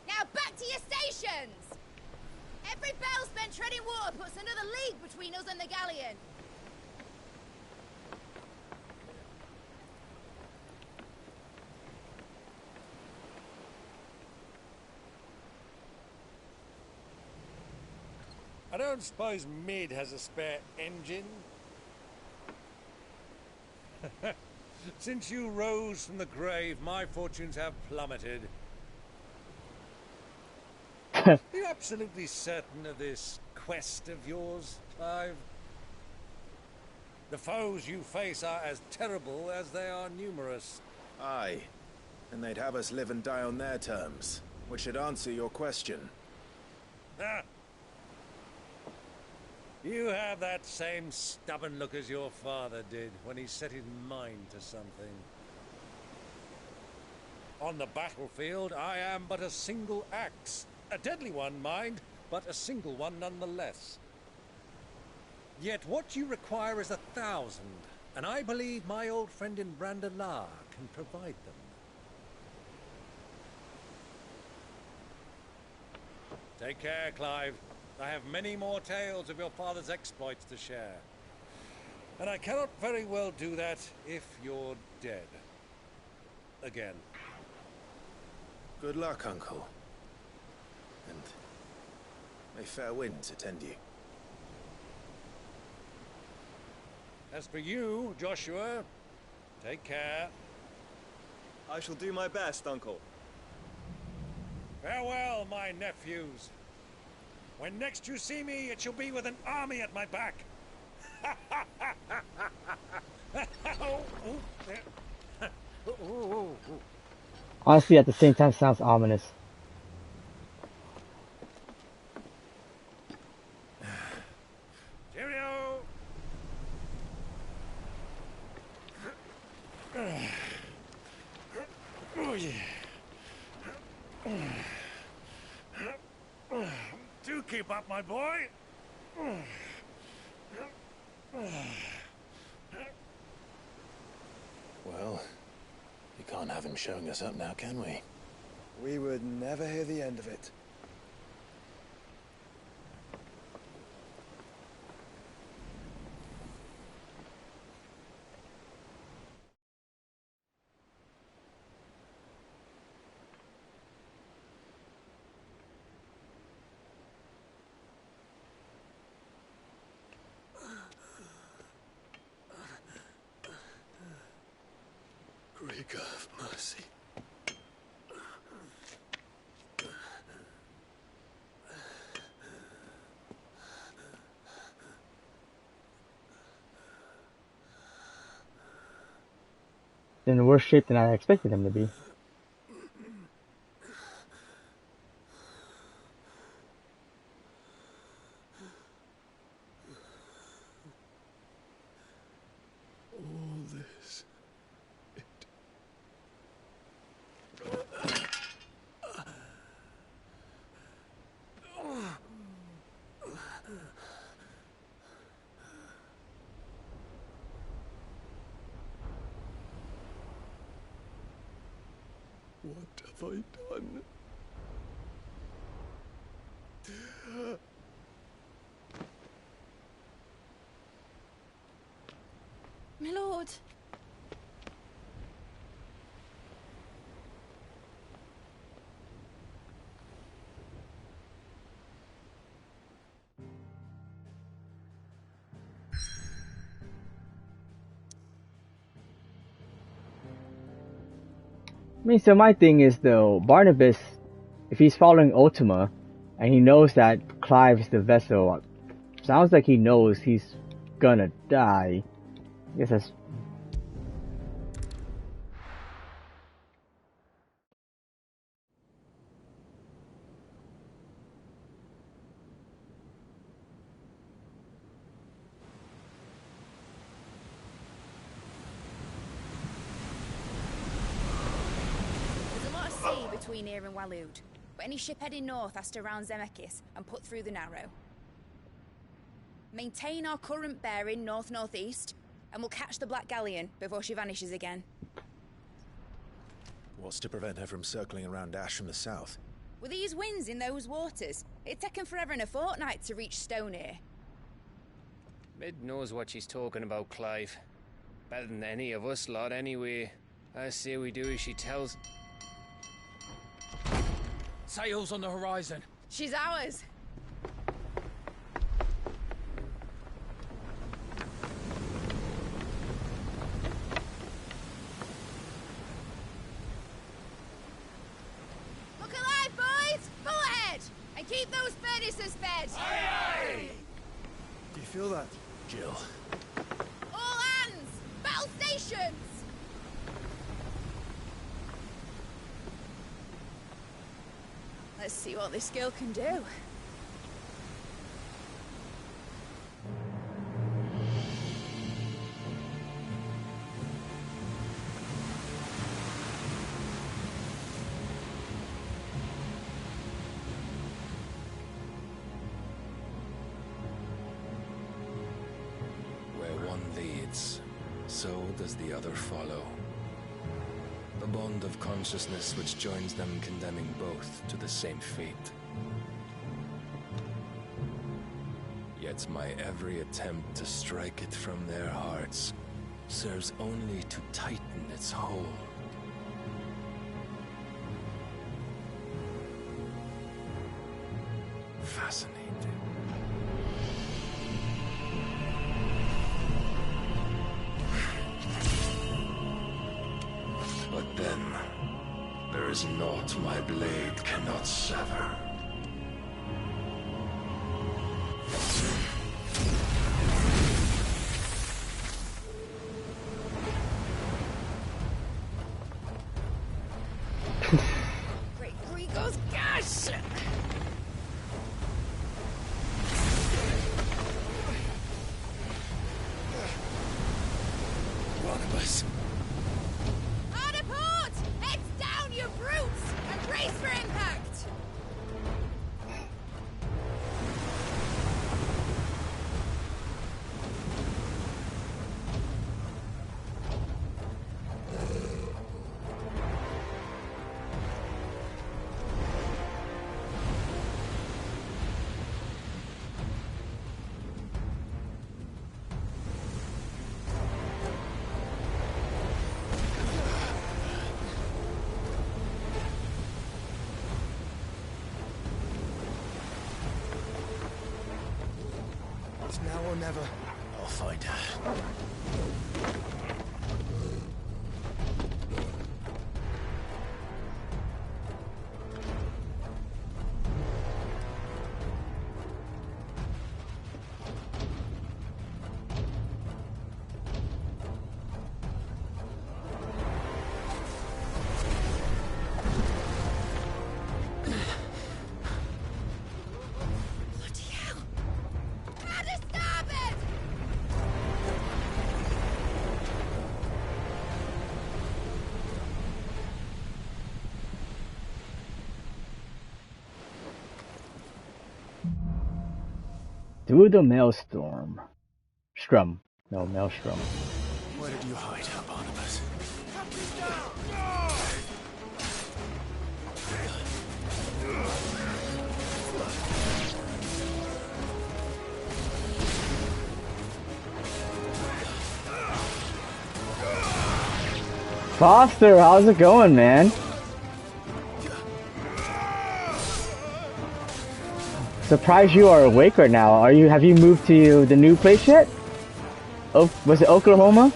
Now back to your stations! Every bell spent treading water puts another league between us and the galleon. I don't suppose Mid has a spare engine? Since you rose from the grave, my fortunes have plummeted. Are you absolutely certain of this quest of yours, Clive? The foes you face are as terrible as they are numerous. Aye. And they'd have us live and die on their terms, which should answer your question. Ah. You have that same stubborn look as your father did when he set his mind to something. On the battlefield, I am but a single axe. A deadly one, mind, but a single one nonetheless. Yet what you require is 1,000, and I believe my old friend in Brandalar can provide them. Take care, Clive. I have many more tales of your father's exploits to share. And I cannot very well do that if you're dead. Again. Good luck, Uncle. And may fair winds attend you. As for you, Joshua, Take care. I shall do my best, Uncle. Farewell, my nephews. When next you see me, it shall be with an army at my back. Honestly, at the same time, sounds ominous. Cheerio. Oh, yeah. Do keep up, my boy. Well, you can't have him showing us up now, can we? We would never hear the end of it. Creaker of mercy. In worse shape than I expected him to be. All this. What have I done? My lord. I mean, so my thing is though, Barnabas, if he's following Ultima, and he knows that Clive is the vessel, sounds like he knows he's gonna die. I guess that's... There's a lot of sea between here and Waloed, but any ship heading north has to round Zemeckis and put through the Narrow. Maintain our current bearing north-northeast, and we'll catch the Black Galleon before she vanishes again. What's to prevent her from circling around Ash from the south? With these winds in those waters, it'd taken forever and a fortnight to reach Stonehenge. Mid knows what she's talking about, Clive. Better than any of us lot, anyway. I say we do as she tells. Sails on the horizon. She's ours. Look alive, boys! Pull ahead! And keep those furnaces fed! Aye, aye! Do you feel that? Jill. All hands! Battle stations! Let's see what this girl can do. Where one leads, so does the other follow. The bond of consciousness which joins them condemning both to the same fate. Yet my every attempt to strike it from their hearts serves only to tighten its hold. Fascinating. is naught my blade cannot sever. Great Grigos, gosh! Barnabas. Hard port! Heads down, you brutes! And brace for impact! It's now or never. I'll find her. Through the maelstrom. Strum. No, maelstrom. Where did you hide, Barnabas? Foster, how's it going, man? Surprised you are awake right now. Have you moved to the new place yet? Oh, was it Oklahoma?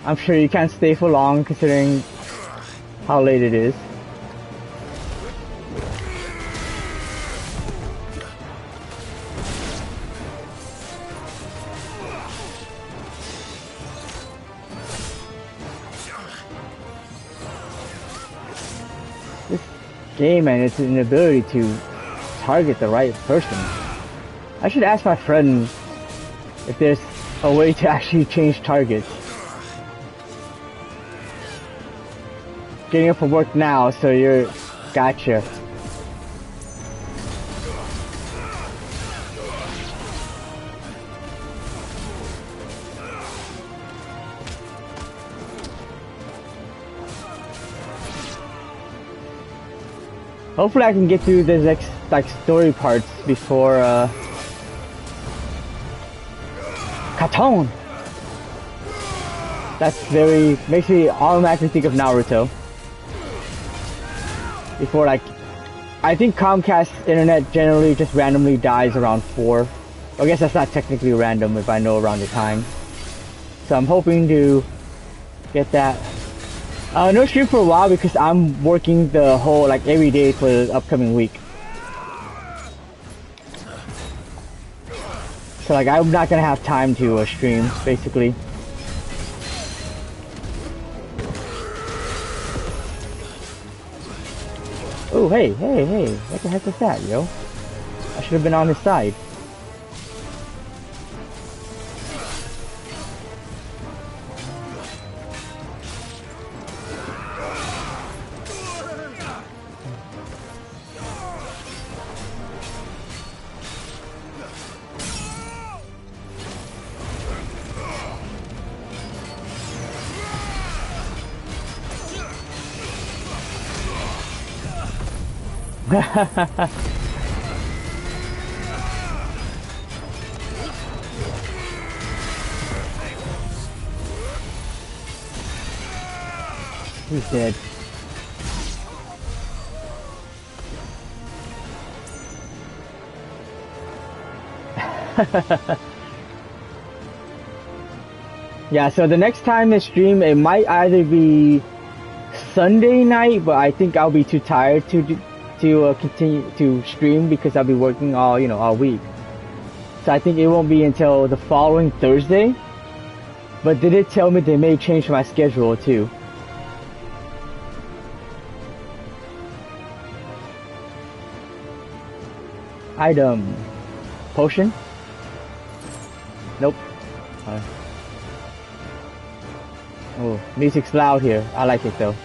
I'm sure you can't stay for long considering how late it is. Game and its inability to target the right person. I should ask my friend if there's a way to actually change targets. Getting up from work now, so you're... Gotcha. Hopefully I can get through the next, like, story parts before, Katon! Makes me automatically think of Naruto. Before, like, I think Comcast internet generally just randomly dies around 4. I guess that's not technically random if I know around the time. So I'm hoping to get that. No stream for a while because I'm working the whole, like, every day for the upcoming week. So, like, I'm not gonna have time to stream, basically. Oh, hey, what the heck was that, yo? I should have been on his side. He's dead. Yeah, so the next time I stream, it might either be Sunday night, but I think I'll be too tired to continue to stream because I'll be working all week. So I think it won't be until the following Thursday. But they did tell me they may change my schedule too. Item. Potion? Nope. Oh, music's loud here. I like it though.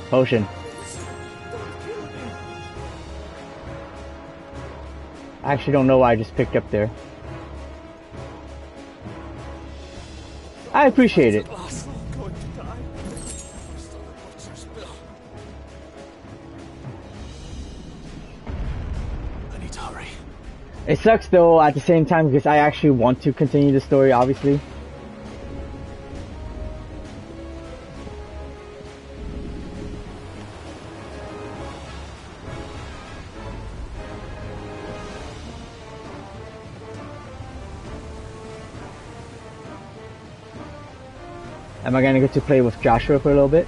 Potion. I actually don't know why I just picked up there. I appreciate it. I need to hurry. It sucks though at the same time because I actually want to continue the story, obviously. Am I gonna get to play with Joshua for a little bit?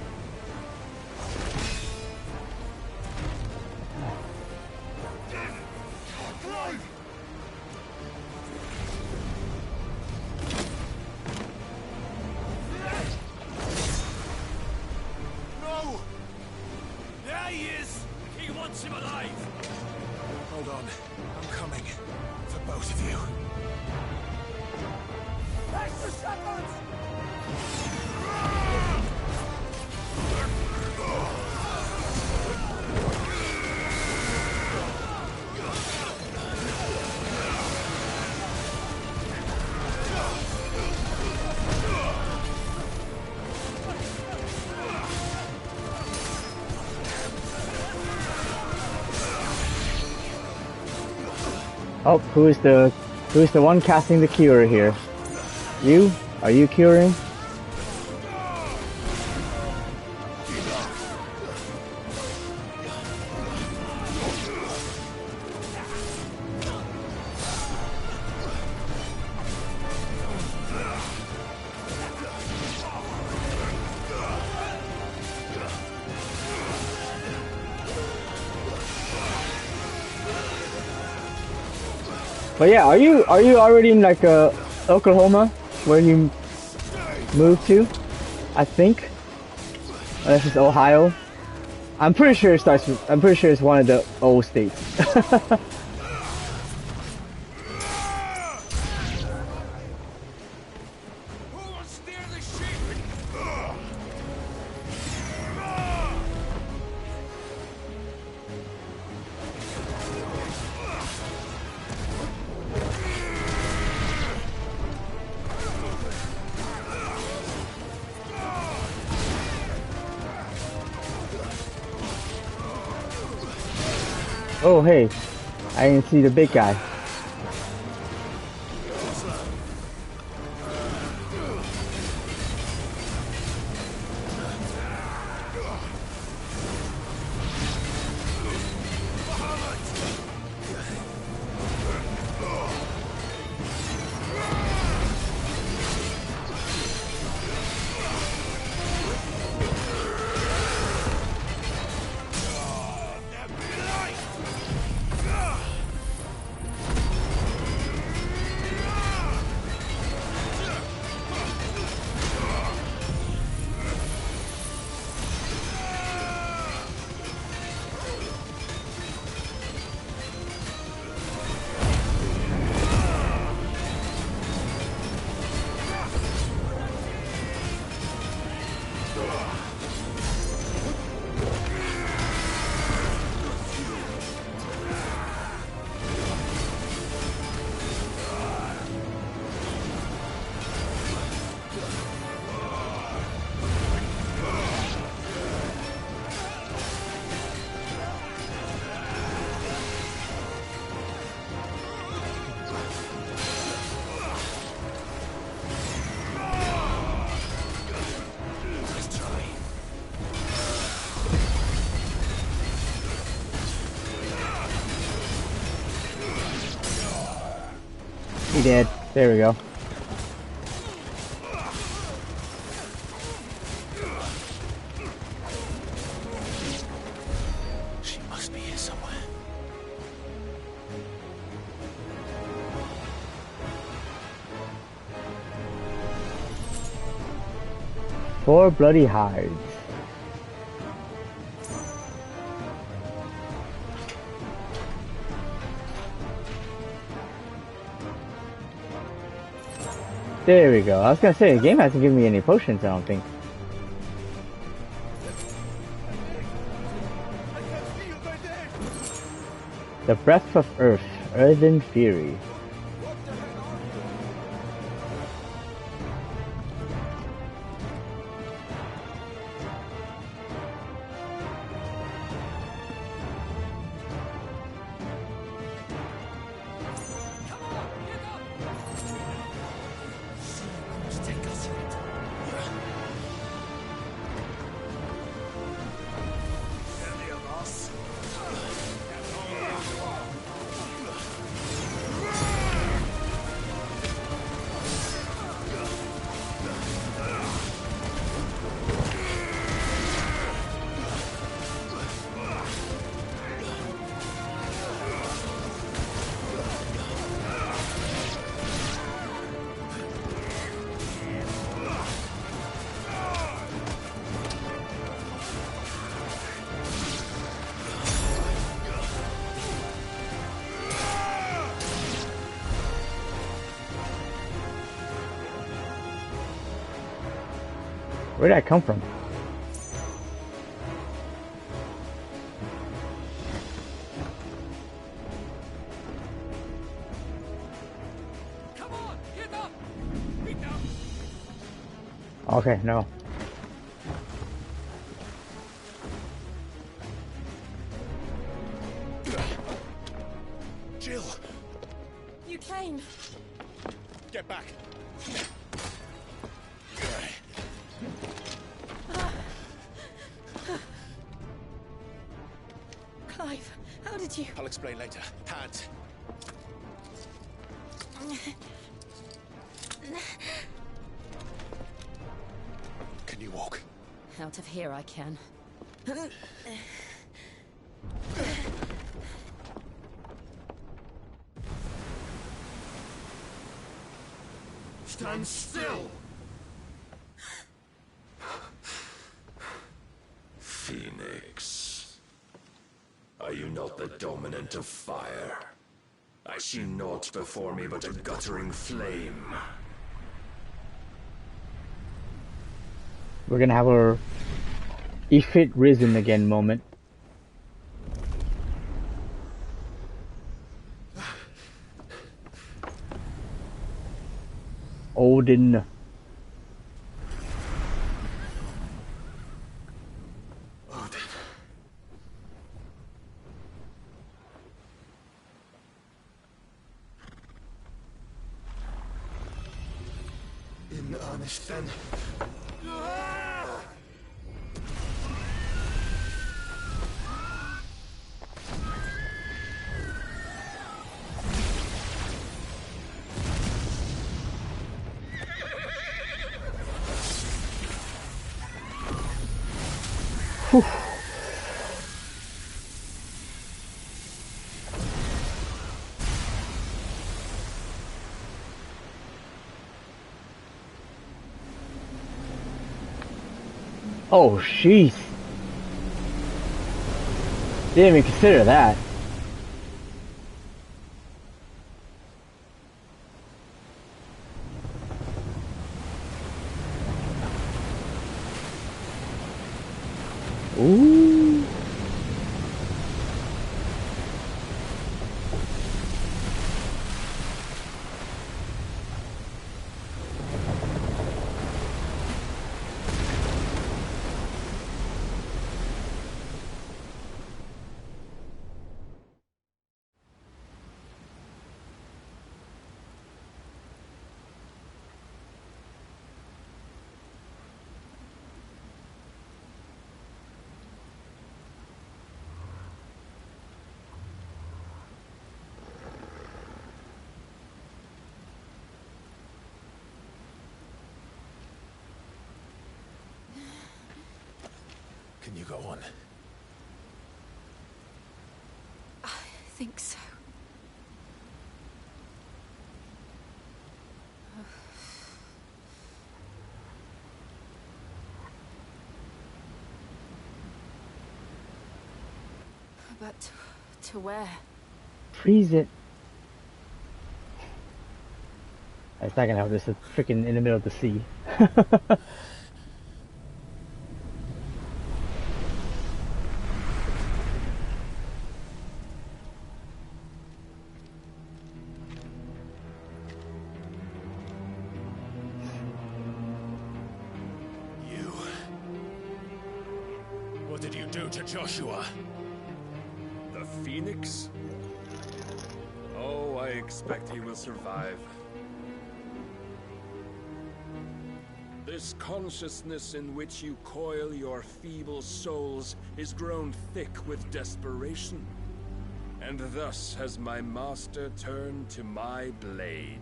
No! There he is! The king wants him alive! Hold on. I'm coming. For both of you. Extra seconds! Oh, who's the one casting the cure here? You? Are you curing? But yeah, are you already in like Oklahoma, where you moved to? I think. Unless it's Ohio. I'm pretty sure it starts with, I'm pretty sure it's one of the old states. Oh hey, I didn't see the big guy. Let's try. He did. There we go. She must be here somewhere. Four bloody hides. There we go. I was gonna say, the game hasn't given me any potions, I don't think. The Breath of Earth, Earthen Fury. Where did I come from? Come on, get up! Get up! Okay, no. Jill! You came. Get back! Clive, how did you... I'll explain later. Hands. Can you walk? Out of here I can. Stand still! Phoenix, are you not the dominant of fire? I see naught before me but a guttering flame. We're gonna have our Ifrit risen again moment. Odin. In earnest then. Whew. Oh, jeez. Didn't even consider that. Ooh. Can you go on? I think so. But to where? Freeze it. It's not gonna help. This is freaking in the middle of the sea. What did you do to Joshua? The Phoenix? Oh, I expect he will survive. This consciousness in which you coil your feeble souls is grown thick with desperation. And thus has my master turned to my blade.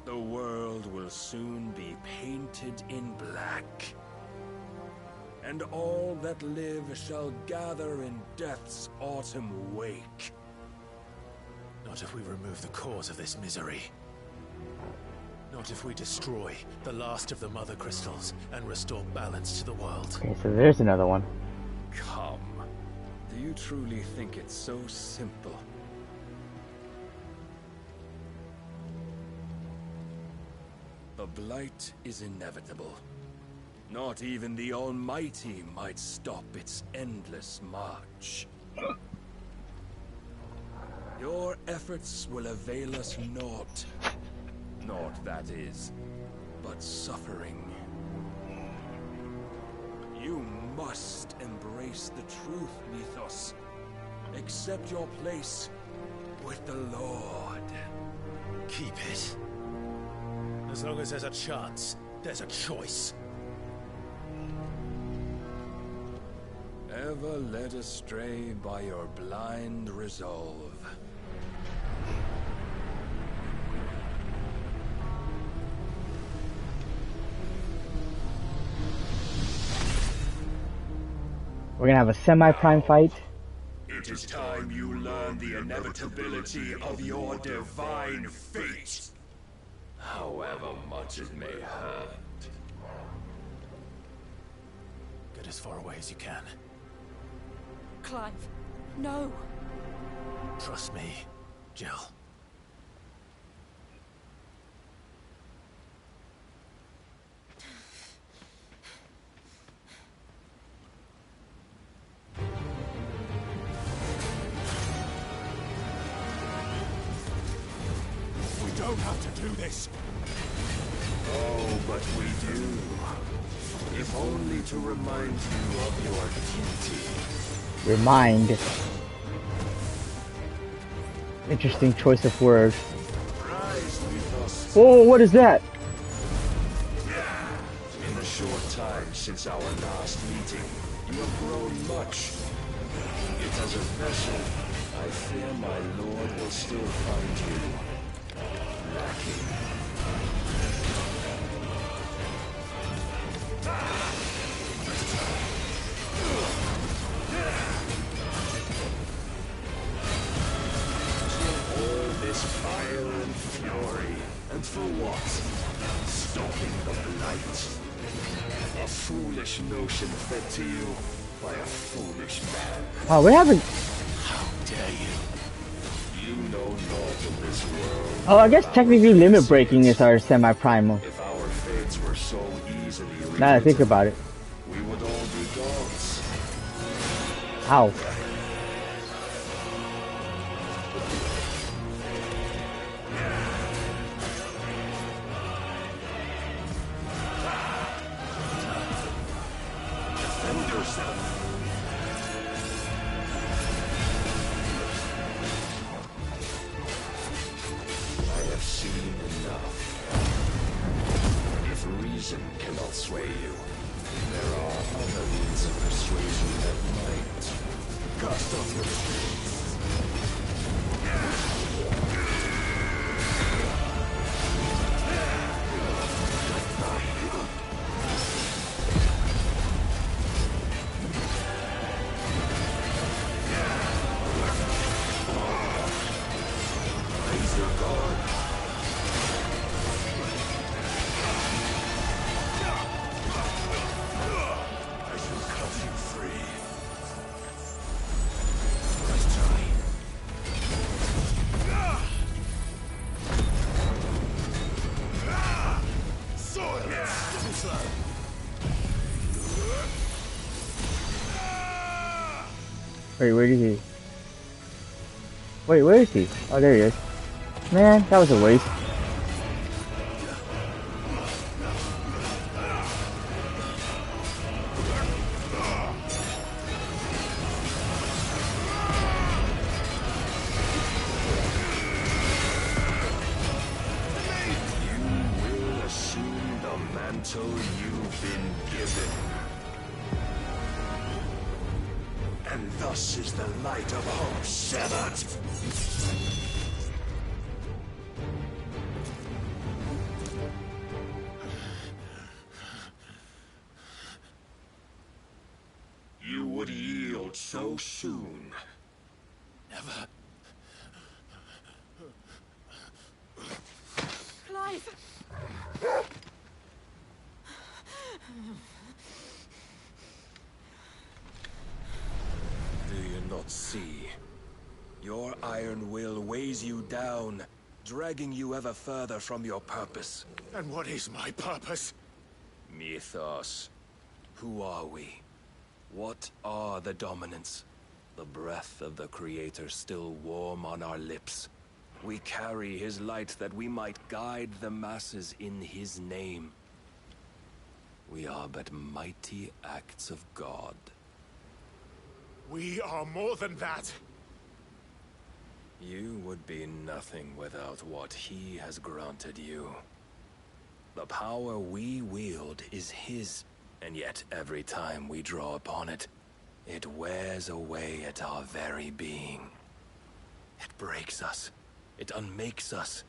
The world will soon be painted in black. And all that live shall gather in death's autumn wake. Not if we remove the cause of this misery. Not if we destroy the last of the mother crystals and restore balance to the world. Okay, so there's another one. Come. Do you truly think it's so simple? The blight is inevitable. Not even the Almighty might stop its endless march. Your efforts will avail us naught. Naught, that is, but suffering. You must embrace the truth, Mythos. Accept your place with the Lord. Keep it. As long as there's a chance, there's a choice. Ever led astray by your blind resolve. We're gonna have a semi-prime fight. It is time you learn the inevitability of your divine fate. However much it may hurt. Get as far away as you can. Clive, no. Trust me, Jill. We don't have to do this. Oh, but we do. If only to remind you of your duty. Remind. Interesting choice of words. Oh, what is that? In the short time since our last meeting, you have grown much. Yet as a vessel, I fear my lord will still find you lacking. All this fire and fury, and for what? Stopping the blight. A foolish notion fed to you by a foolish man. Oh, we haven't. How dare you? You know naught of this world. Oh, I guess technically limit breaking is our semi-primal. If our fates were so easily Now that I think about it. we would all be gods. Ow. Defend yourself. I have seen enough. If reason cannot sway you, there are other means of persuasion that might. Cast off your restraints. Wait, where is he? Wait, where is he? Oh, there he is. Man, that was a waste. You've been given. And thus is the light of hope severed. You would yield so soon. Never. Clive! Do you not see? Your iron will weighs you down, dragging you ever further from your purpose. And what is my purpose? Mythos. Who are we? What are the dominants? The breath of the Creator still warm on our lips. We carry his light that we might guide the masses in his name. We are but mighty acts of God. We are more than that. You would be nothing without what he has granted you. The power we wield is his, and yet every time we draw upon it, it wears away at our very being. It breaks us, it unmakes us,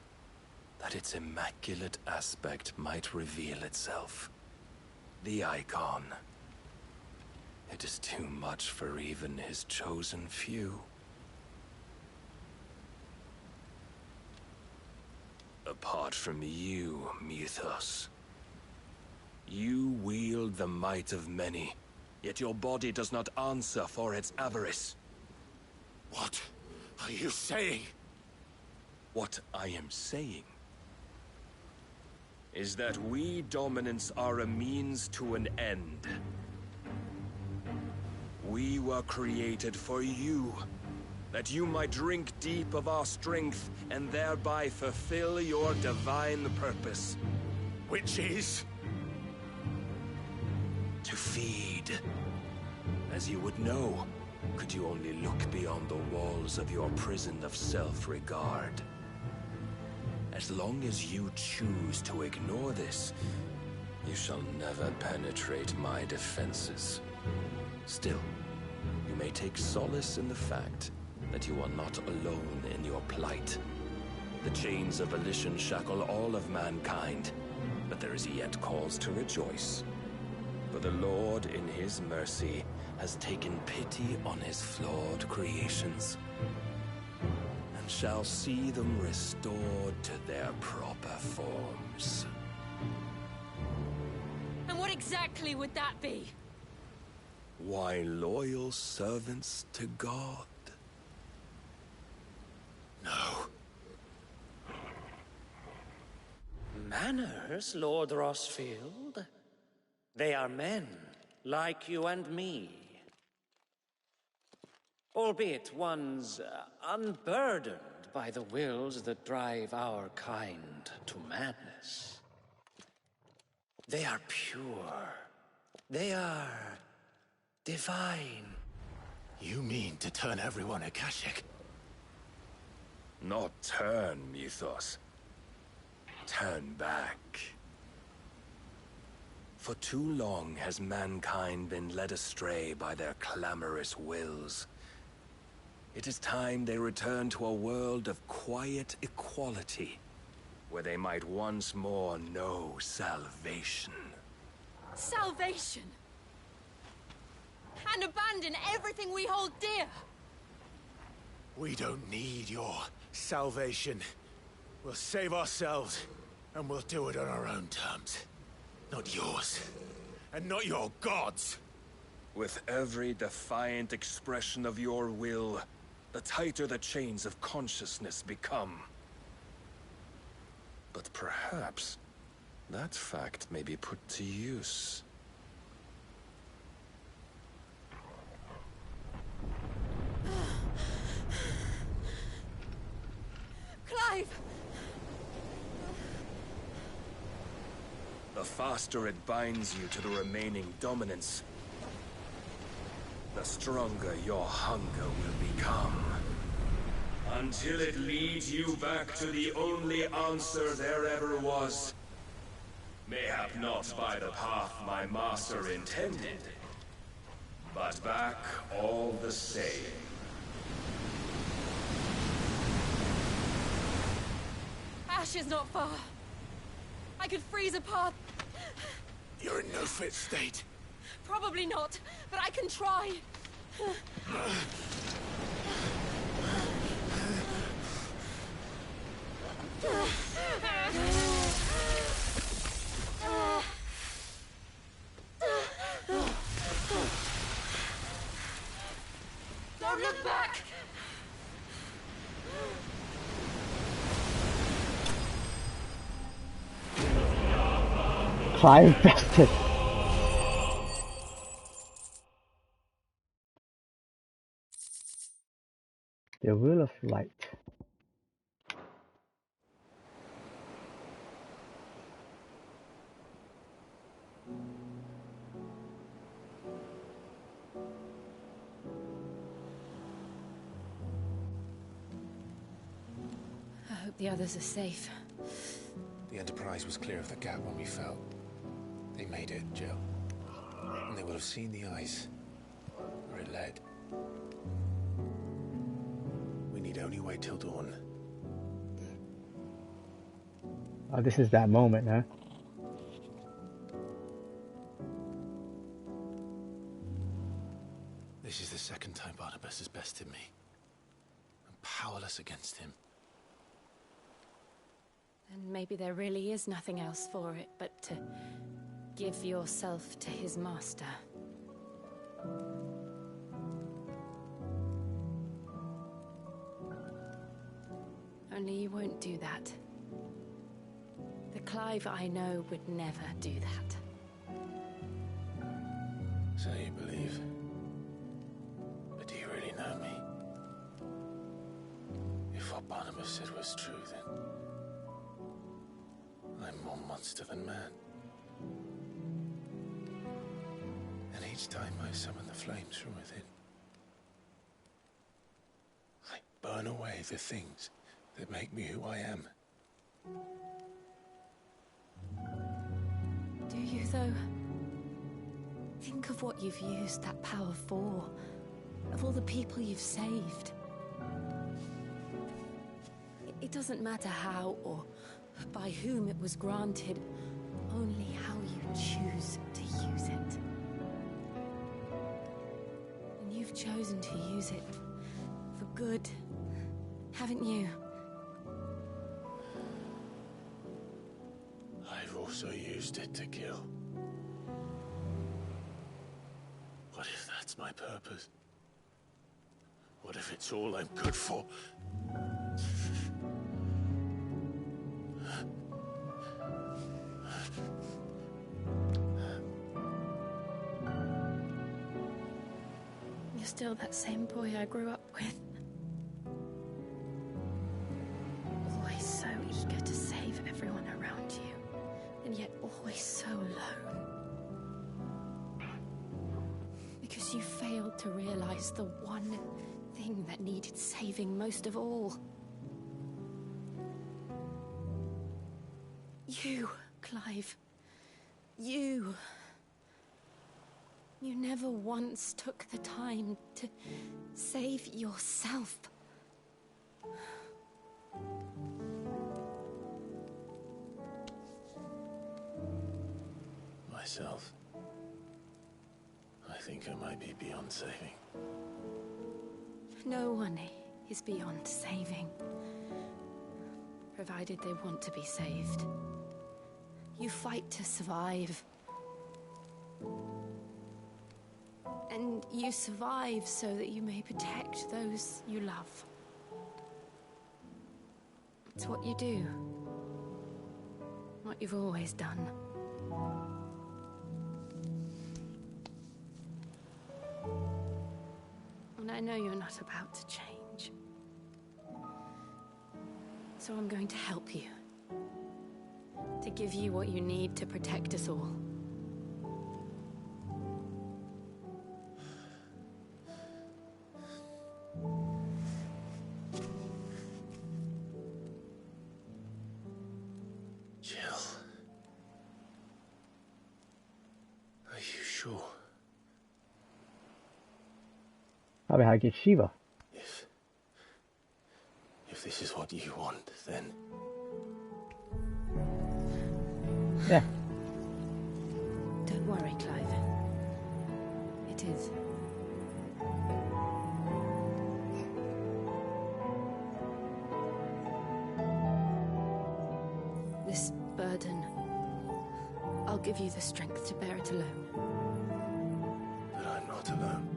that its immaculate aspect might reveal itself. The icon. It is too much for even his chosen few. Apart from you, Mythos, you wield the might of many, yet your body does not answer for its avarice. What are you saying? What I am saying is that we dominants are a means to an end. We were created for you, that you might drink deep of our strength and thereby fulfill your divine purpose. Which is? To feed. As you would know, could you only look beyond the walls of your prison of self-regard. As long as you choose to ignore this, you shall never penetrate my defenses. Still, you may take solace in the fact that you are not alone in your plight. The chains of volition shackle all of mankind, but there is yet cause to rejoice. For the Lord, in his mercy, has taken pity on his flawed creations, and shall see them restored to their proper forms. And what exactly would that be? Why, loyal servants to God. No. Manners, Lord Rossfield? They are men, like you and me. Albeit ones unburdened by the wills that drive our kind to madness. They are pure. They are divine. You mean to turn everyone Akashic? Not turn, Mythos. Turn back. For too long has mankind been led astray by their clamorous wills. It is time they return to a world of quiet equality, where they might once more know salvation. Salvation! And abandon everything we hold dear! We don't need your salvation. We'll save ourselves, and we'll do it on our own terms. Not yours. And not your gods. With every defiant expression of your will, the tighter the chains of consciousness become. But perhaps that fact may be put to use. Clive! The faster it binds you to the remaining dominance, the stronger your hunger will become. Until it leads you back to the only answer there ever was. Mayhap not by the path my master intended, but back all the same. Ash is not far. I could freeze a path. You're in no fit state. Probably not, but I can try. Don't look back! Clive bested. The Wheel of Light. I hope the others are safe. The Enterprise was clear of the gap when we fell. They made it, Jill. And they will have seen the ice where it led. We need only wait till dawn. Oh, this is that moment, huh? This is the second time Barnabas has bested me. I'm powerless against him. And maybe there really is nothing else for it but to give yourself to his master. Only you won't do that. The Clive I know would never do that. So you believe? But do you really know me? If what Barnabas said was true, then I'm more monster than man. And each time I summon the flames from within, I burn away the things that make me who I am. Do you, though? Think of what you've used that power for. Of all the people you've saved. It doesn't matter how or by whom it was granted, only how you choose to use it. And you've chosen to use it for good, haven't you? I've also used it to kill. What if that's my purpose? What if it's all I'm good for? You're still that same boy I grew up with. Always so eager to save everyone around you, and yet always so alone. Because you failed to realize the one thing that needed saving most of all. You, Clive. You. You never once took the time to save yourself. Myself? I think I might be beyond saving. No one is beyond saving. provided they want to be saved. You fight to survive. And you survive so that you may protect those you love. It's what you do. What you've always done. And I know you're not about to change. So I'm going to help you. To give you what you need to protect us all. Jill. Are you sure? Probably how to get Shiva. If this is what you want, then... Yeah. Don't worry, Clive. It is. This burden, I'll give you the strength to bear it alone. But I'm not alone.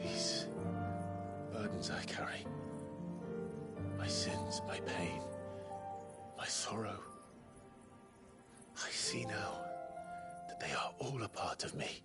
These burdens I carry, my sins, my pain, my sorrow, I see now that they are all a part of me.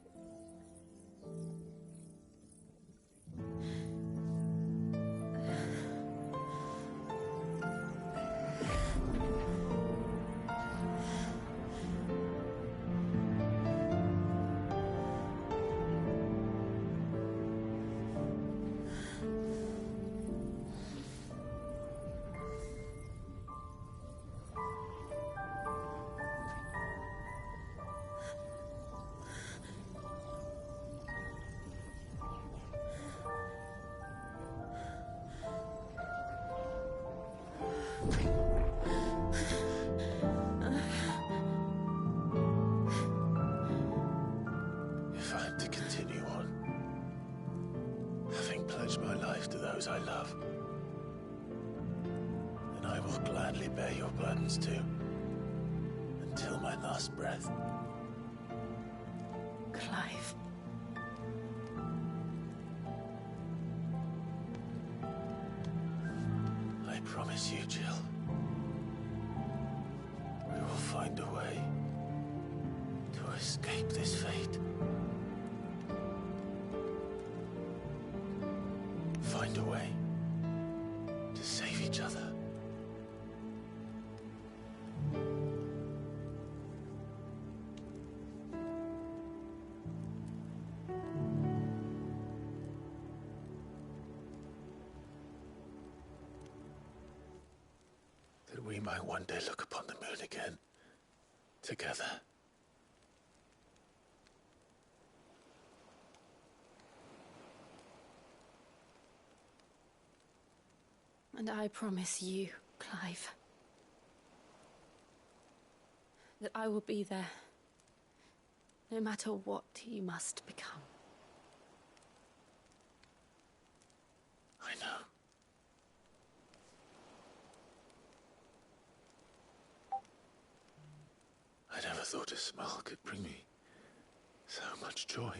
If I'm to continue on, having pledged my life to those I love, then I will gladly bear your burdens too, until my last breath. Clive. I promise you, Jill, we will find a way to escape this fate. Find a way to save each other. That we might one day look upon the moon again, together. And I promise you, Clive, that I will be there, no matter what you must become. I know. I never thought a smile could bring me so much joy.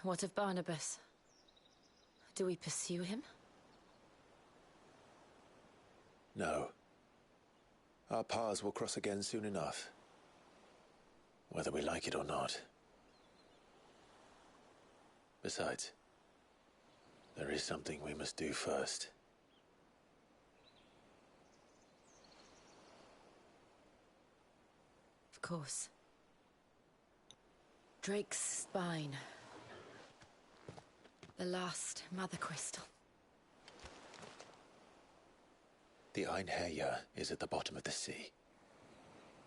What of Barnabas? Do we pursue him? No. Our paths will cross again soon enough. Whether we like it or not. Besides, there is something we must do first. Of course. Drake's spine. The last mother crystal. The Einherja is at the bottom of the sea.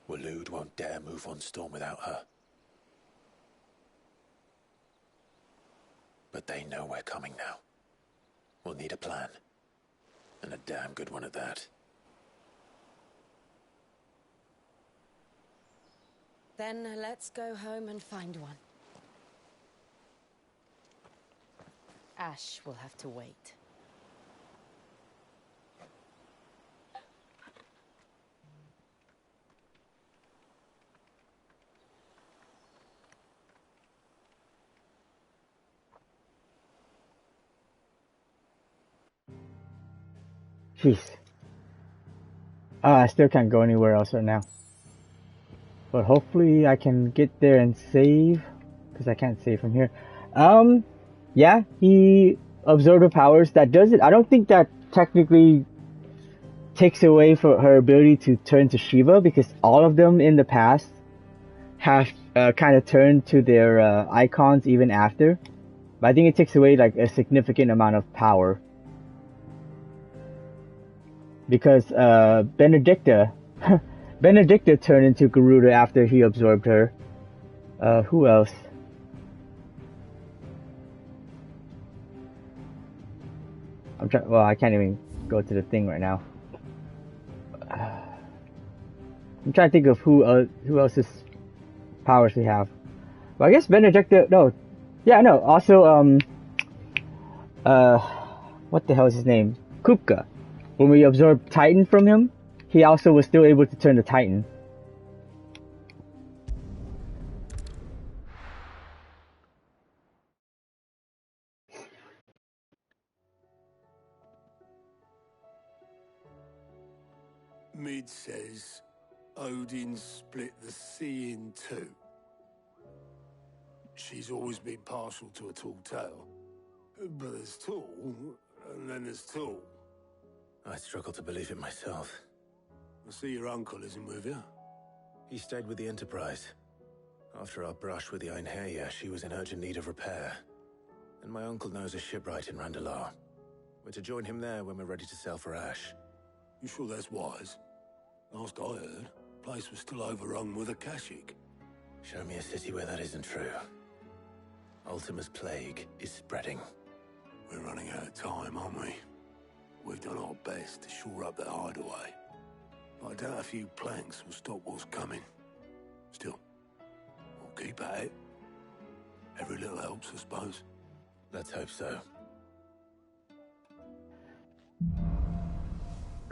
Waloed won't dare move on Storm without her. But they know we're coming now. We'll need a plan. And a damn good one at that. Then let's go home and find one. Ash will have to wait. Jeez. I still can't go anywhere else right now. But hopefully I can get there and save. Because I can't save from here. Yeah, he absorbed her powers. That does it. I don't think that technically takes away from her ability to turn to Shiva. Because all of them in the past have kind of turned to their icons even after. But I think it takes away like a significant amount of power. Because Benedicta turned into Garuda after he absorbed her. Who else? Well, I can't even go to the thing right now. I'm trying to think of who else's powers we have. Well, I guess Benedicta. No, yeah, no. Also, what the hell is his name? Kupka. When we absorbed Titan from him, he also was still able to turn to Titan. Mid says Odin split the sea in two. She's always been partial to a tall tale. But there's tall, and then there's tall. I struggle to believe it myself. I see your uncle isn't with you. He stayed with the Enterprise. After our brush with the Einherja, she was in urgent need of repair. And my uncle knows a shipwright in Randalar. We're to join him there when we're ready to sail for Ash. You sure that's wise? Last I heard, the place was still overrun with Akashic. Show me a city where that isn't true. Ultima's plague is spreading. We're running out of time, aren't we? We've done our best to shore up that hideaway. But I doubt a few planks will stop what's coming. Still, we'll keep at it. Every little helps, I suppose. Let's hope so.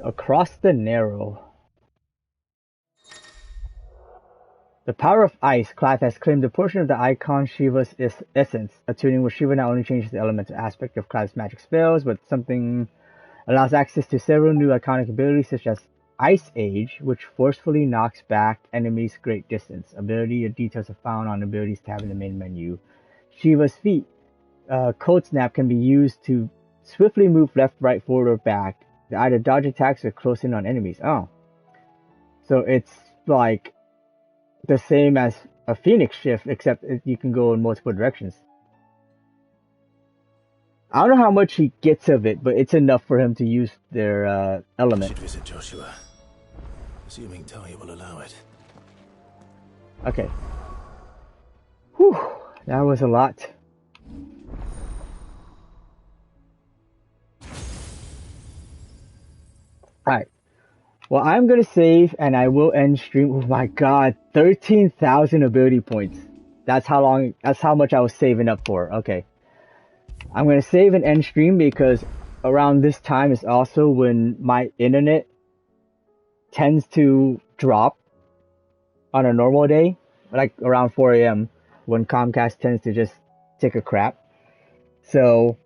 Across the Narrow. The power of ice, Clive has claimed a portion of the icon Shiva's essence, a tuning where Shiva not only changes the elemental aspect of Clive's magic spells, but something allows access to several new iconic abilities such as Ice Age, which forcefully knocks back enemies great distance. Ability and details are found on abilities tab in the main menu. Shiva's feet, Cold Snap, can be used to swiftly move left, right, forward, or back. They either dodge attacks or close in on enemies. Oh. So it's like the same as a Phoenix Shift, except you can go in multiple directions. I don't know how much he gets of it, but it's enough for him to use their element. I should visit Joshua, assuming Talia will allow it. Okay. Whew, that was a lot. Alright. Well, I'm gonna save and I will end stream. Oh my god, 13,000 ability points. That's how much I was saving up for. Okay. I'm gonna save and end stream because around this time is also when my internet tends to drop on a normal day, like around 4 a.m. when Comcast tends to just take a crap. So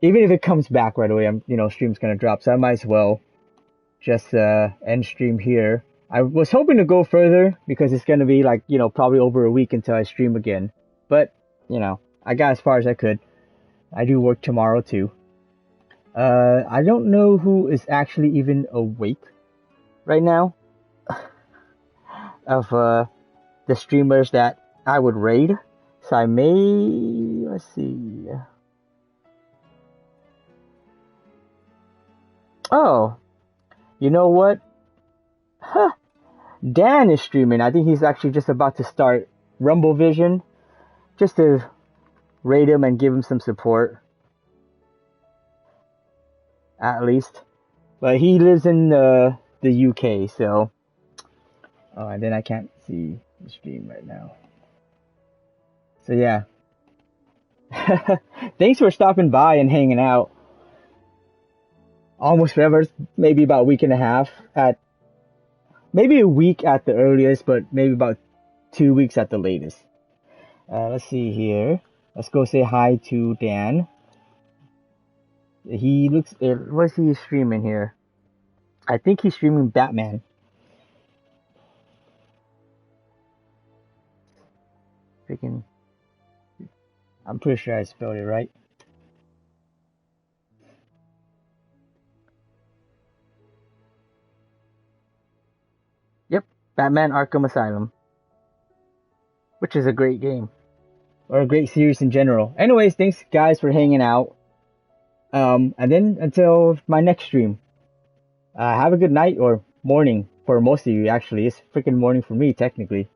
even if it comes back right away, stream's gonna drop. So I might as well just end stream here. I was hoping to go further because it's gonna be like, probably over a week until I stream again. But, I got as far as I could. I do work tomorrow too. I don't know who is actually even awake right now of the streamers that I would raid. So I may, let's see. Oh, you know what? Huh. Dan is streaming. I think he's actually just about to start Rumble Vision, just to raid him and give him some support. At least. But he lives in the UK, so. Oh, and then I can't see the stream right now. So yeah. Thanks for stopping by and hanging out. Almost forever, maybe about a week and a half maybe a week at the earliest, but maybe about 2 weeks at the latest. Let's see here. Let's go say hi to Dan. He looks. What's he streaming here? I think he's streaming Batman. Freaking. I'm pretty sure I spelled it right. Yep, Batman Arkham Asylum. Which is a great game. Or a great series in general. Anyways, thanks guys for hanging out. And then until my next stream. Have a good night or morning for most of you, actually. It's freaking morning for me, technically.